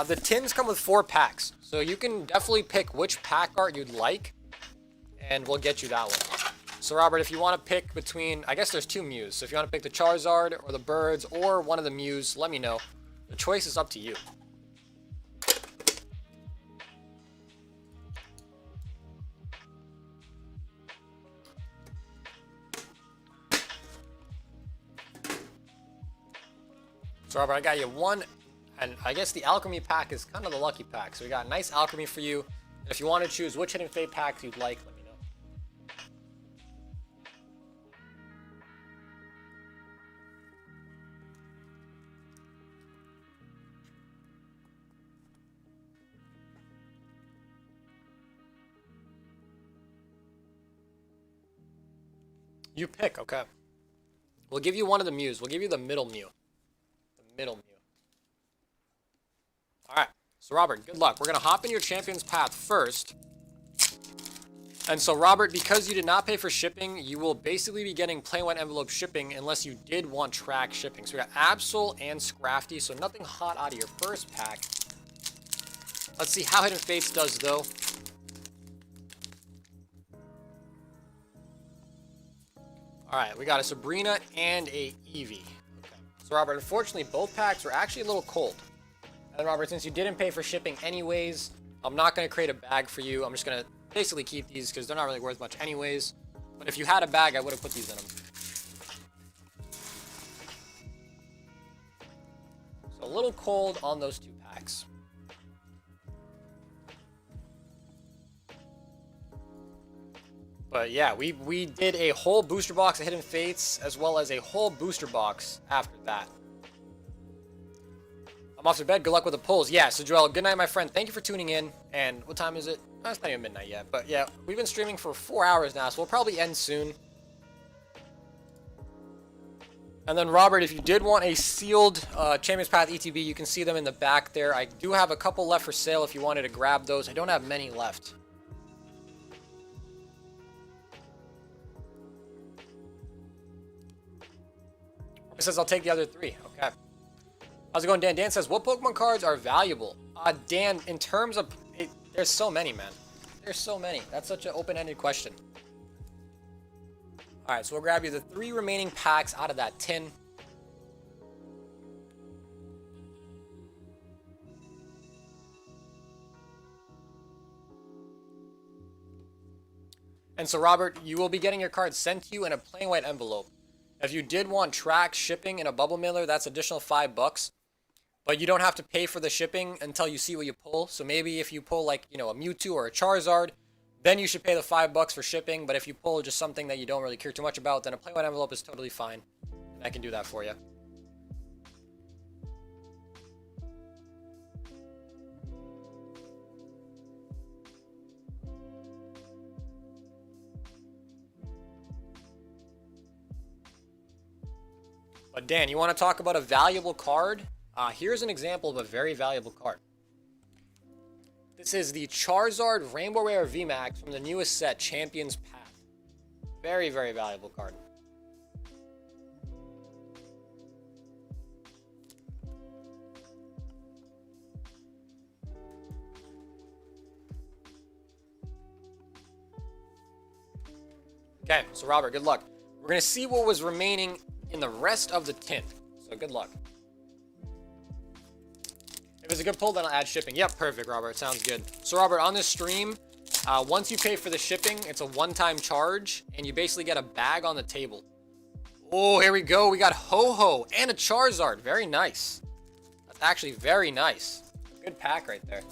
the tins come with 4 packs. So you can definitely pick which pack art you'd like, and we'll get you that one. So Robert, if you want to pick between, I guess there's 2 Mews. So if you want to pick the Charizard or the Birds or one of the Mews, let me know. The choice is up to you. So Robert, I got you 1, and I guess the Alchemy pack is kind of the lucky pack. So we got a nice Alchemy for you. And if you want to choose which Hidden Fate packs you'd like, let me know. You pick, okay. We'll give you one of the Mews. We'll give you the middle Mew. Middle Mew. Alright, so Robert, good luck. We're going to hop in your Champion's Path first. And so Robert, because you did not pay for shipping, you will basically be getting plain white envelope shipping unless you did want track shipping. So we got Absol and Scrafty, so nothing hot out of your first pack. Let's see how Hidden Fates does though. Alright, we got a Sabrina and a Eevee. So Robert, unfortunately, both packs were actually a little cold. And Robert, since you didn't pay for shipping anyways, I'm not going to create a bag for you. I'm just going to basically keep these because they're not really worth much anyways. But if you had a bag, I would have put these in them. So a little cold on those 2 packs. But yeah, we did a whole booster box of Hidden Fates, as well as a whole booster box after that. I'm off to bed. Good luck with the pulls. Yeah, so Joel, good night, my friend. Thank you for tuning in. And what time is it? Oh, it's not even midnight yet. But yeah, we've been streaming for 4 hours now, so we'll probably end soon. And then Robert, if you did want a sealed Champion's Path ETB, you can see them in the back there. I do have a couple left for sale if you wanted to grab those. I don't have many left. It says I'll take the other 3. Okay. How's it going, Dan? Dan says, what Pokemon cards are valuable? Dan, in terms of... there's so many, man. There's so many. That's such an open-ended question. Alright, so we'll grab you the 3 remaining packs out of that tin. And so, Robert, you will be getting your cards sent to you in a plain white envelope. If you did want track shipping in a bubble mailer, that's additional $5. But you don't have to pay for the shipping until you see what you pull. So maybe if you pull like, you know, a Mewtwo or a Charizard, then you should pay the $5 for shipping. But if you pull just something that you don't really care too much about, then a plain white envelope is totally fine. And I can do that for you. But Dan, you want to talk about a valuable card? Here's an example of a very valuable card. This is the Charizard Rainbow Rare VMAX from the newest set, Champion's Path. Very, very valuable card. Okay, so Robert, good luck. We're going to see what was remaining in the rest of the tin. So good luck. If it's a good pull, then I'll add shipping. Yep, perfect, Robert. Sounds good. So Robert, on this stream, once you pay for the shipping, it's a one-time charge, and you basically get a bag on the table. Oh, here we go. We got Ho-Ho and a Charizard. Very nice. That's actually very nice. Good pack right there.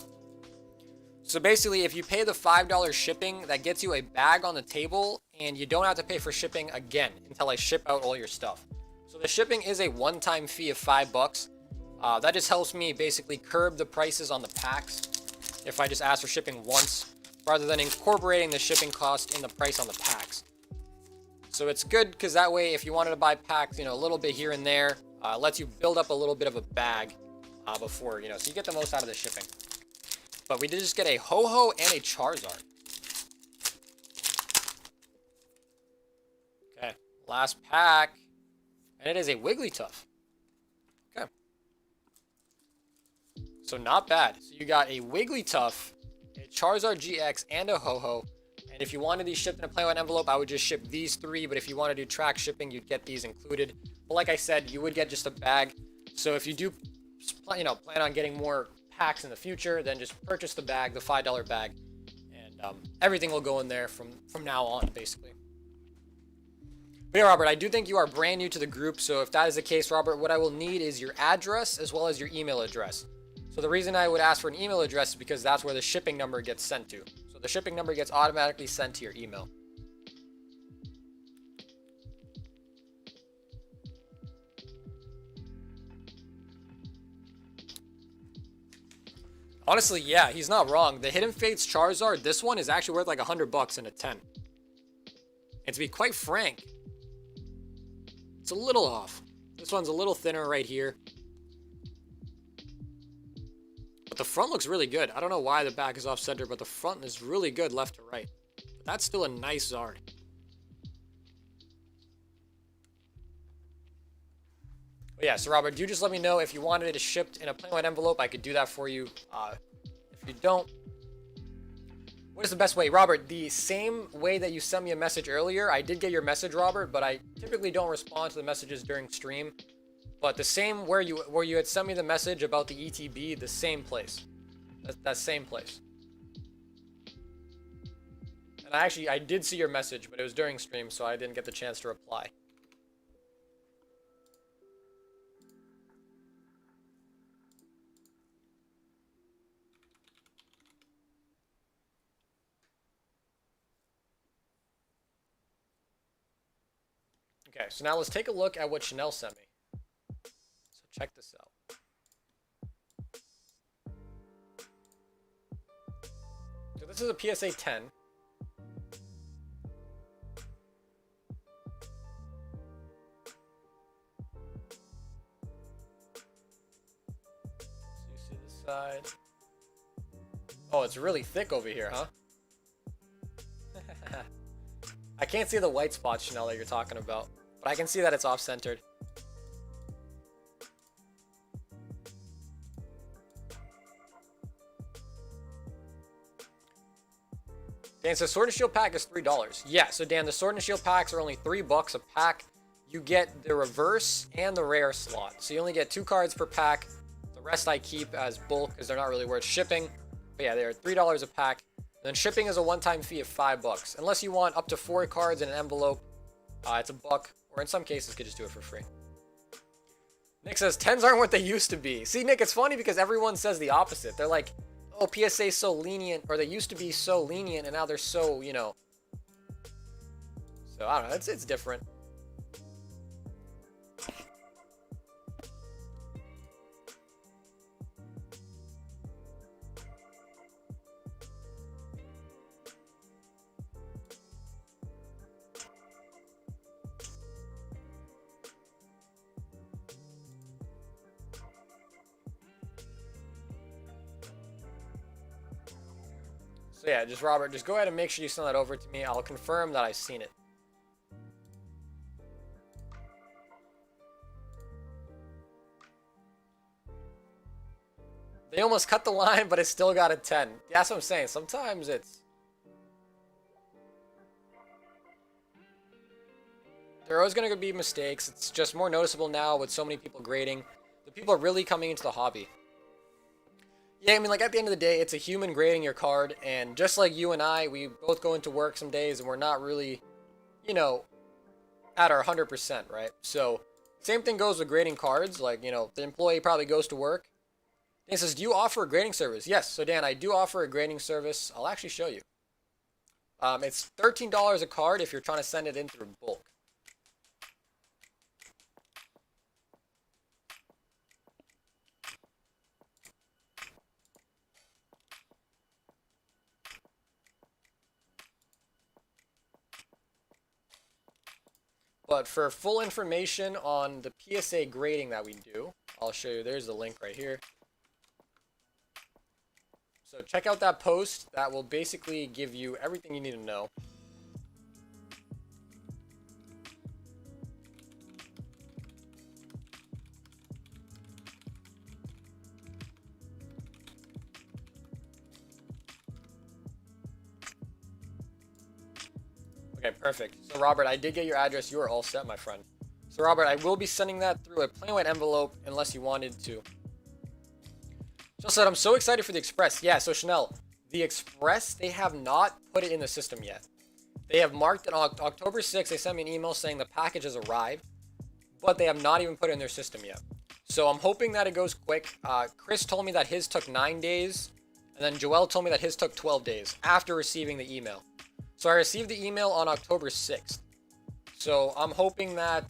So basically, if you pay the $5 shipping, that gets you a bag on the table, and you don't have to pay for shipping again until I ship out all your stuff. So the shipping is a one-time fee of $5. That just helps me basically curb the prices on the packs if I just ask for shipping once, rather than incorporating the shipping cost in the price on the packs. So it's good because that way, if you wanted to buy packs, you know, a little bit here and there, lets you build up a little bit of a bag before, you know, so you get the most out of the shipping. But we did just get a Ho-Oh and a Charizard. Okay, last pack, and it is a Wigglytuff. Okay. So not bad. So you got a Wigglytuff, a Charizard GX, and a Ho-Oh. And if you wanted these shipped in a Playland envelope, I would just ship these three. But if you want to do track shipping, you'd get these included. But like I said, you would get just a bag. So if you do, you know, plan on getting more packs in the future, then just purchase the bag, the $5 bag, and everything will go in there from now on, basically. But yeah, Robert, I do think you are brand new to the group. So if that is the case, Robert, what I will need is your address as well as your email address. So the reason I would ask for an email address is because that's where the shipping number gets sent to. So the shipping number gets automatically sent to your email. Honestly, yeah, he's not wrong. The Hidden Fates Charizard, this one is actually worth like $100 in a 10. And to be quite frank, it's a little off. This one's a little thinner right here. But the front looks really good. I don't know why the back is off center, but the front is really good left to right. But that's still a nice Zard. But yeah, so Robert, do just let me know if you wanted it shipped in a plain white envelope. I could do that for you. If you don't, what is the best way? Robert, the same way that you sent me a message earlier. I did get your message, Robert, but I typically don't respond to the messages during stream. But the same where you had sent me the message about the ETB, the same place. That same place. And I did see your message, but it was during stream, so I didn't get the chance to reply. Okay, so now let's take a look at what Chanel sent me. So check this out. So this is a PSA 10. So you see this side. Oh, it's really thick over here, huh? I can't see the white spots, Chanel, that you're talking about. But I can see that it's off-centered. Dan says Sword and Shield pack is $3. Yeah, so Dan, the Sword and Shield packs are only $3 a pack. You get the reverse and the rare slot. So you only get 2 cards per pack. The rest I keep as bulk because they're not really worth shipping. But yeah, they're $3 a pack. Then shipping is a one-time fee of $5. Unless you want up to 4 cards in an envelope, it's $1. Or in some cases, could just do it for free. Nick says 10s aren't what they used to be. See, Nick, it's funny because everyone says the opposite. They're like, oh, PSA is so lenient, or they used to be so lenient, and now they're so, you know. So I don't know. It's different. So yeah, just Robert, just go ahead and make sure you send that over to me. I'll confirm that I've seen it. They almost cut the line, but it still got a 10. That's what I'm saying. Sometimes it's... There are always going to be mistakes. It's just more noticeable now with so many people grading. The people are really coming into the hobby. Yeah, I mean, like, at the end of the day, it's a human grading your card, and just like you and I, we both go into work some days, and we're not really, you know, at our 100%, right? So, same thing goes with grading cards. Like, you know, the employee probably goes to work. Dan says, do you offer a grading service? Yes, so Dan, I do offer a grading service. I'll actually show you. It's $13 a card if you're trying to send it in through bulk. But for full information on the PSA grading that we do, I'll show you. There's the link right here. So check out that post. That will basically give you everything you need to know. Okay, perfect. So Robert, I did get your address. You are all set, my friend. So Robert, I will be sending that through a plain white envelope unless you wanted to. Just said, I'm so excited for the Express. Yeah, so Chanel, the Express, they have not put it in the system yet. They have marked it on October 6th. They sent me an email saying the package has arrived, but they have not even put it in their system yet. So I'm hoping that it goes quick. Chris told me that his took 9 days, and then Joel told me that his took 12 days after receiving the email. So I received the email on October 6th. So I'm hoping that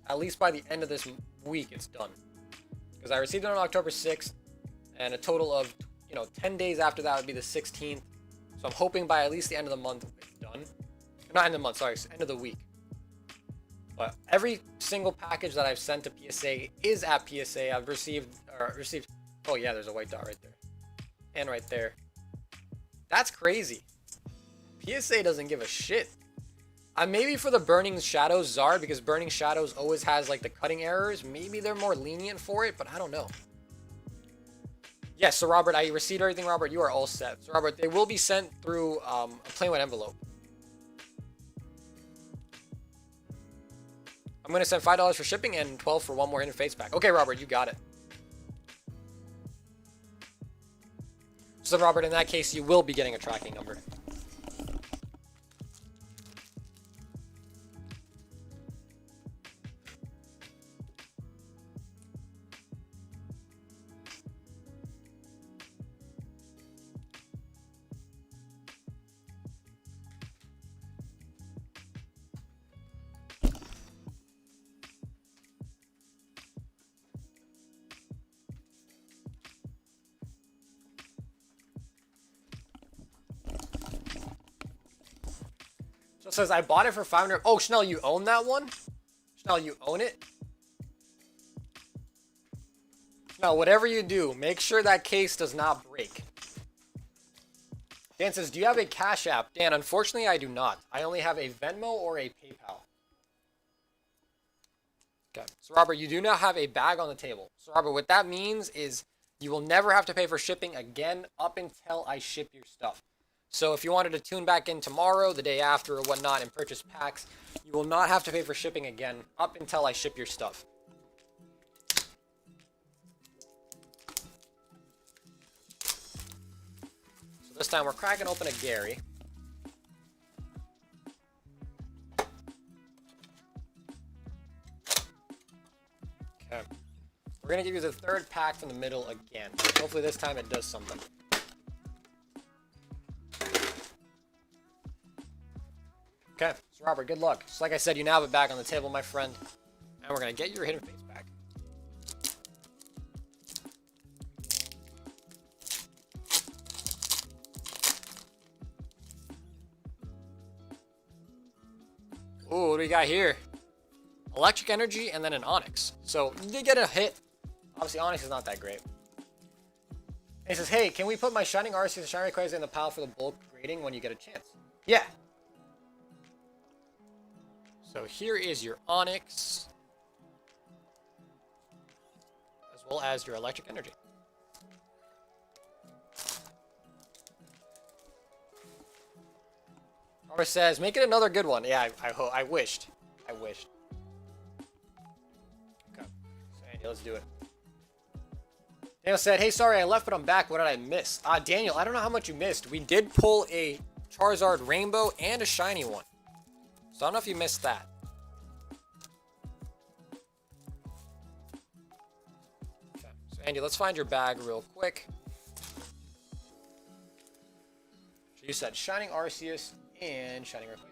at least by the end of this week it's done. Because I received it on October 6th, and a total of, 10 days after that would be the 16th. So I'm hoping by at least the end of the month it's done. Not end of the month, sorry, end of the week. But every single package that I've sent to PSA is at PSA. I've received, oh yeah, there's a white dot right there. And right there. That's crazy. PSA doesn't give a shit. Maybe for the Burning Shadows Zard, because Burning Shadows always has like the cutting errors. Maybe they're more lenient for it, but I don't know. Yes, so Robert, I received everything, Robert. You are all set. So Robert, they will be sent through a plain white envelope. I'm going to send $5 for shipping and $12 for one more interface pack. Okay, Robert, you got it. So Robert, in that case, you will be getting a tracking number. So it says, I bought it for 500. Oh, Chanel, you own that one? Chanel, you own it? Now, whatever you do, make sure that case does not break. Dan says, do you have a Cash App? Dan, unfortunately, I do not. I only have a Venmo or a PayPal. Okay. So, Robert, you do now have a bag on the table. So, Robert, what that means is you will never have to pay for shipping again up until I ship your stuff. So if you wanted to tune back in tomorrow, the day after, or whatnot, and purchase packs, you will not have to pay for shipping again up until I ship your stuff. So this time we're cracking open a Gary. Okay. We're going to give you the third pack from the middle again. Hopefully this time it does something. Okay, so Robert, good luck. So like I said, you now have it back on the table, my friend. And we're going to get your hidden face back. Ooh, what do we got here? Electric Energy and then an Onyx. So you did get a hit. Obviously, Onyx is not that great. And he says, hey, can we put my Shining Arceus and Shining Rayquaza in the pile for the bulk grading when you get a chance? Yeah. So here is your Onyx, as well as your Electric Energy. Robert says, make it another good one. Yeah, I wished. I wished. Okay, so Andy, let's do it. Daniel said, hey, sorry I left, but I'm back. What did I miss? Daniel, I don't know how much you missed. We did pull a Charizard Rainbow and a shiny one. So I don't know if you missed that. Okay, so Andy, let's find your bag real quick. So you said Shining Arceus and Shining Rayquaza.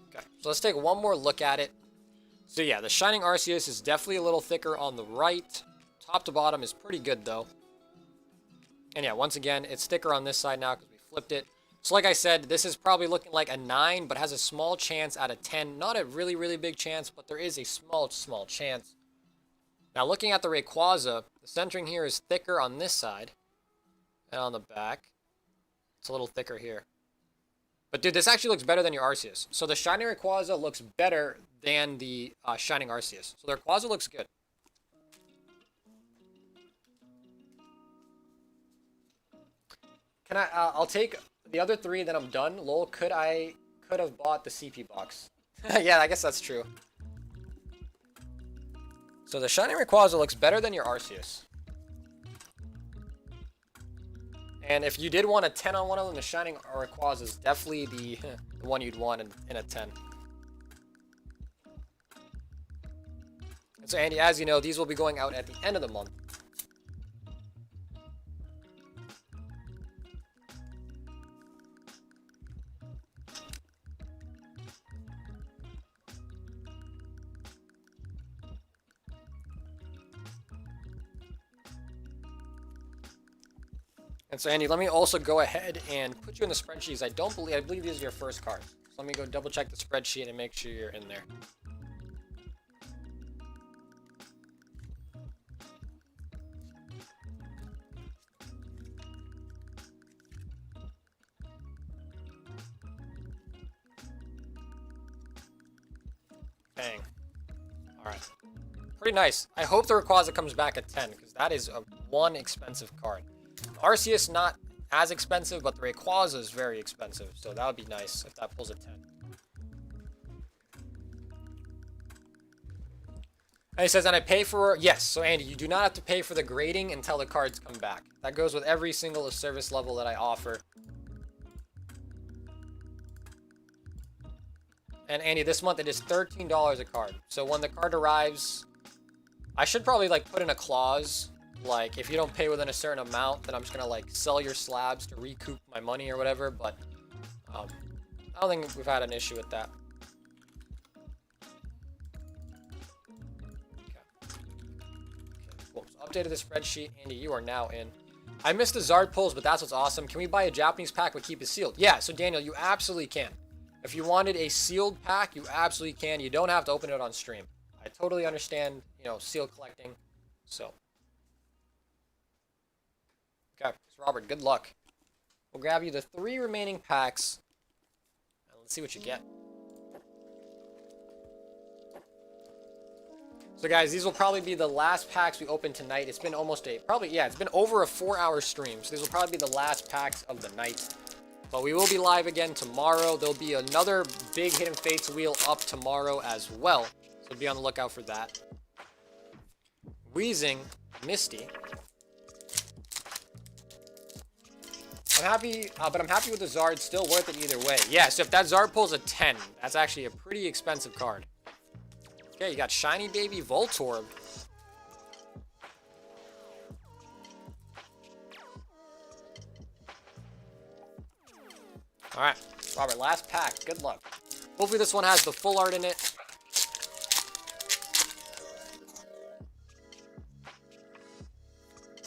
Okay, so let's take one more look at it. So yeah, the Shining Arceus is definitely a little thicker on the right. Top to bottom is pretty good though. And yeah, once again, it's thicker on this side now because we flipped it. So like I said, this is probably looking like a 9, but has a small chance at a 10. Not a really, really big chance, but there is a small, small chance. Now looking at the Rayquaza, the centering here is thicker on this side. And on the back, it's a little thicker here. But dude, this actually looks better than your Arceus. So the Shining Rayquaza looks better than the Shining Arceus. So the Rayquaza looks good. Can I'll take the other 3, then I'm done. Lol, could have bought the CP box. Yeah, I guess that's true. So the Shining Rayquaza looks better than your Arceus. And if you did want a 10 on one of them, the Shining Rayquaza is definitely the one you'd want in a 10. And so Andy, as you know, these will be going out at the end of the month. And so Andy, let me also go ahead and put you in the spreadsheets. I believe these are your first cards. So let me go double check the spreadsheet and make sure you're in there. Dang. Alright. Pretty nice. I hope the Rayquaza comes back at 10, because that is one expensive card. Arceus not as expensive, but the Rayquaza is very expensive, so that would be nice if that pulls a 10. And he says, and I pay for... Yes, so Andy, you do not have to pay for the grading until the cards come back. That goes with every single service level that I offer. And Andy, this month it is $13 a card. So when the card arrives, I should probably like put in a clause. Like, if you don't pay within a certain amount, then I'm just gonna like sell your slabs to recoup my money or whatever. But I don't think we've had an issue with that. Okay, cool. So updated the spreadsheet. Andy, you are now in. I missed the Zard pulls, but that's what's awesome. Can we buy a Japanese pack but keep it sealed? Yeah, so Daniel, you absolutely can. If you wanted a sealed pack, you absolutely can. You don't have to open it on stream. I totally understand, you know, seal collecting. So. Okay, so Robert, good luck. We'll grab you the 3 remaining packs. And let's see what you get. So guys, these will probably be the last packs we open tonight. It's been almost it's been over a 4-hour stream. So these will probably be the last packs of the night. But we will be live again tomorrow. There'll be another big Hidden Fates wheel up tomorrow as well. So be on the lookout for that. Wheezing, Misty. I'm happy, but I'm happy with the Zard. Still worth it either way. Yeah, so if that Zard pulls a 10, that's actually a pretty expensive card. Okay, you got Shiny Baby Voltorb. Alright, Robert, last pack. Good luck. Hopefully this one has the full art in it.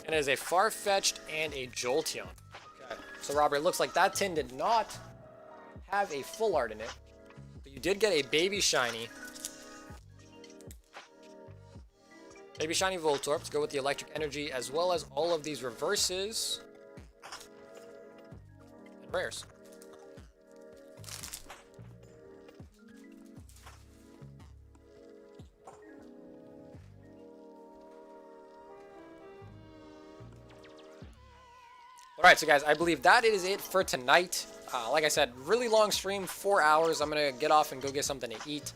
And it is a Farfetch'd and a Jolteon. Okay, so Robert, it looks like that tin did not have a full art in it. But you did get a Baby Shiny. Baby Shiny Voltorb to go with the Electric Energy, as well as all of these reverses and rares. Alright, so guys, I believe that is it for tonight. Like I said, really long stream, 4 hours. I'm going to get off and go get something to eat.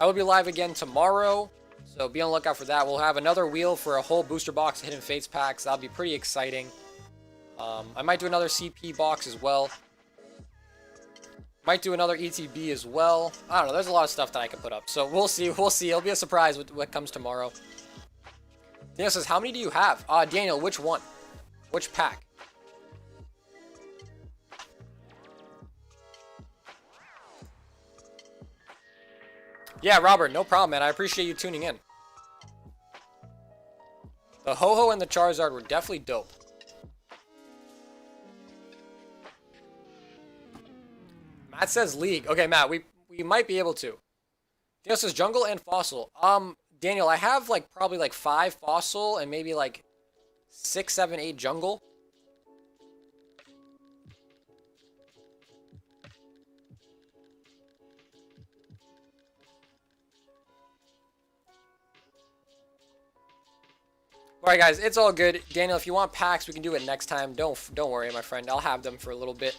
I will be live again tomorrow, so be on the lookout for that. We'll have another wheel for a whole booster box of Hidden Fates packs. That'll be pretty exciting. I might do another CP box as well. Might do another ETB as well. I don't know, there's a lot of stuff that I can put up. So we'll see, It'll be a surprise with what comes tomorrow. Daniel says, how many do you have? Daniel, which one? Which pack? Yeah, Robert, no problem, man. I appreciate you tuning in. The Ho-Oh and the Charizard were definitely dope. Matt says league. Okay, Matt, we might be able to. Daniel says jungle and fossil. Daniel, I have like probably like 5 fossil and maybe like 6, 7, 8 jungle. All right, guys, it's all good. Daniel, if you want packs, we can do it next time. Don't worry, my friend. I'll have them for a little bit.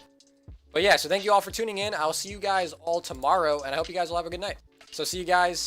But yeah, so thank you all for tuning in. I'll see you guys all tomorrow, and I hope you guys will have a good night. So see you guys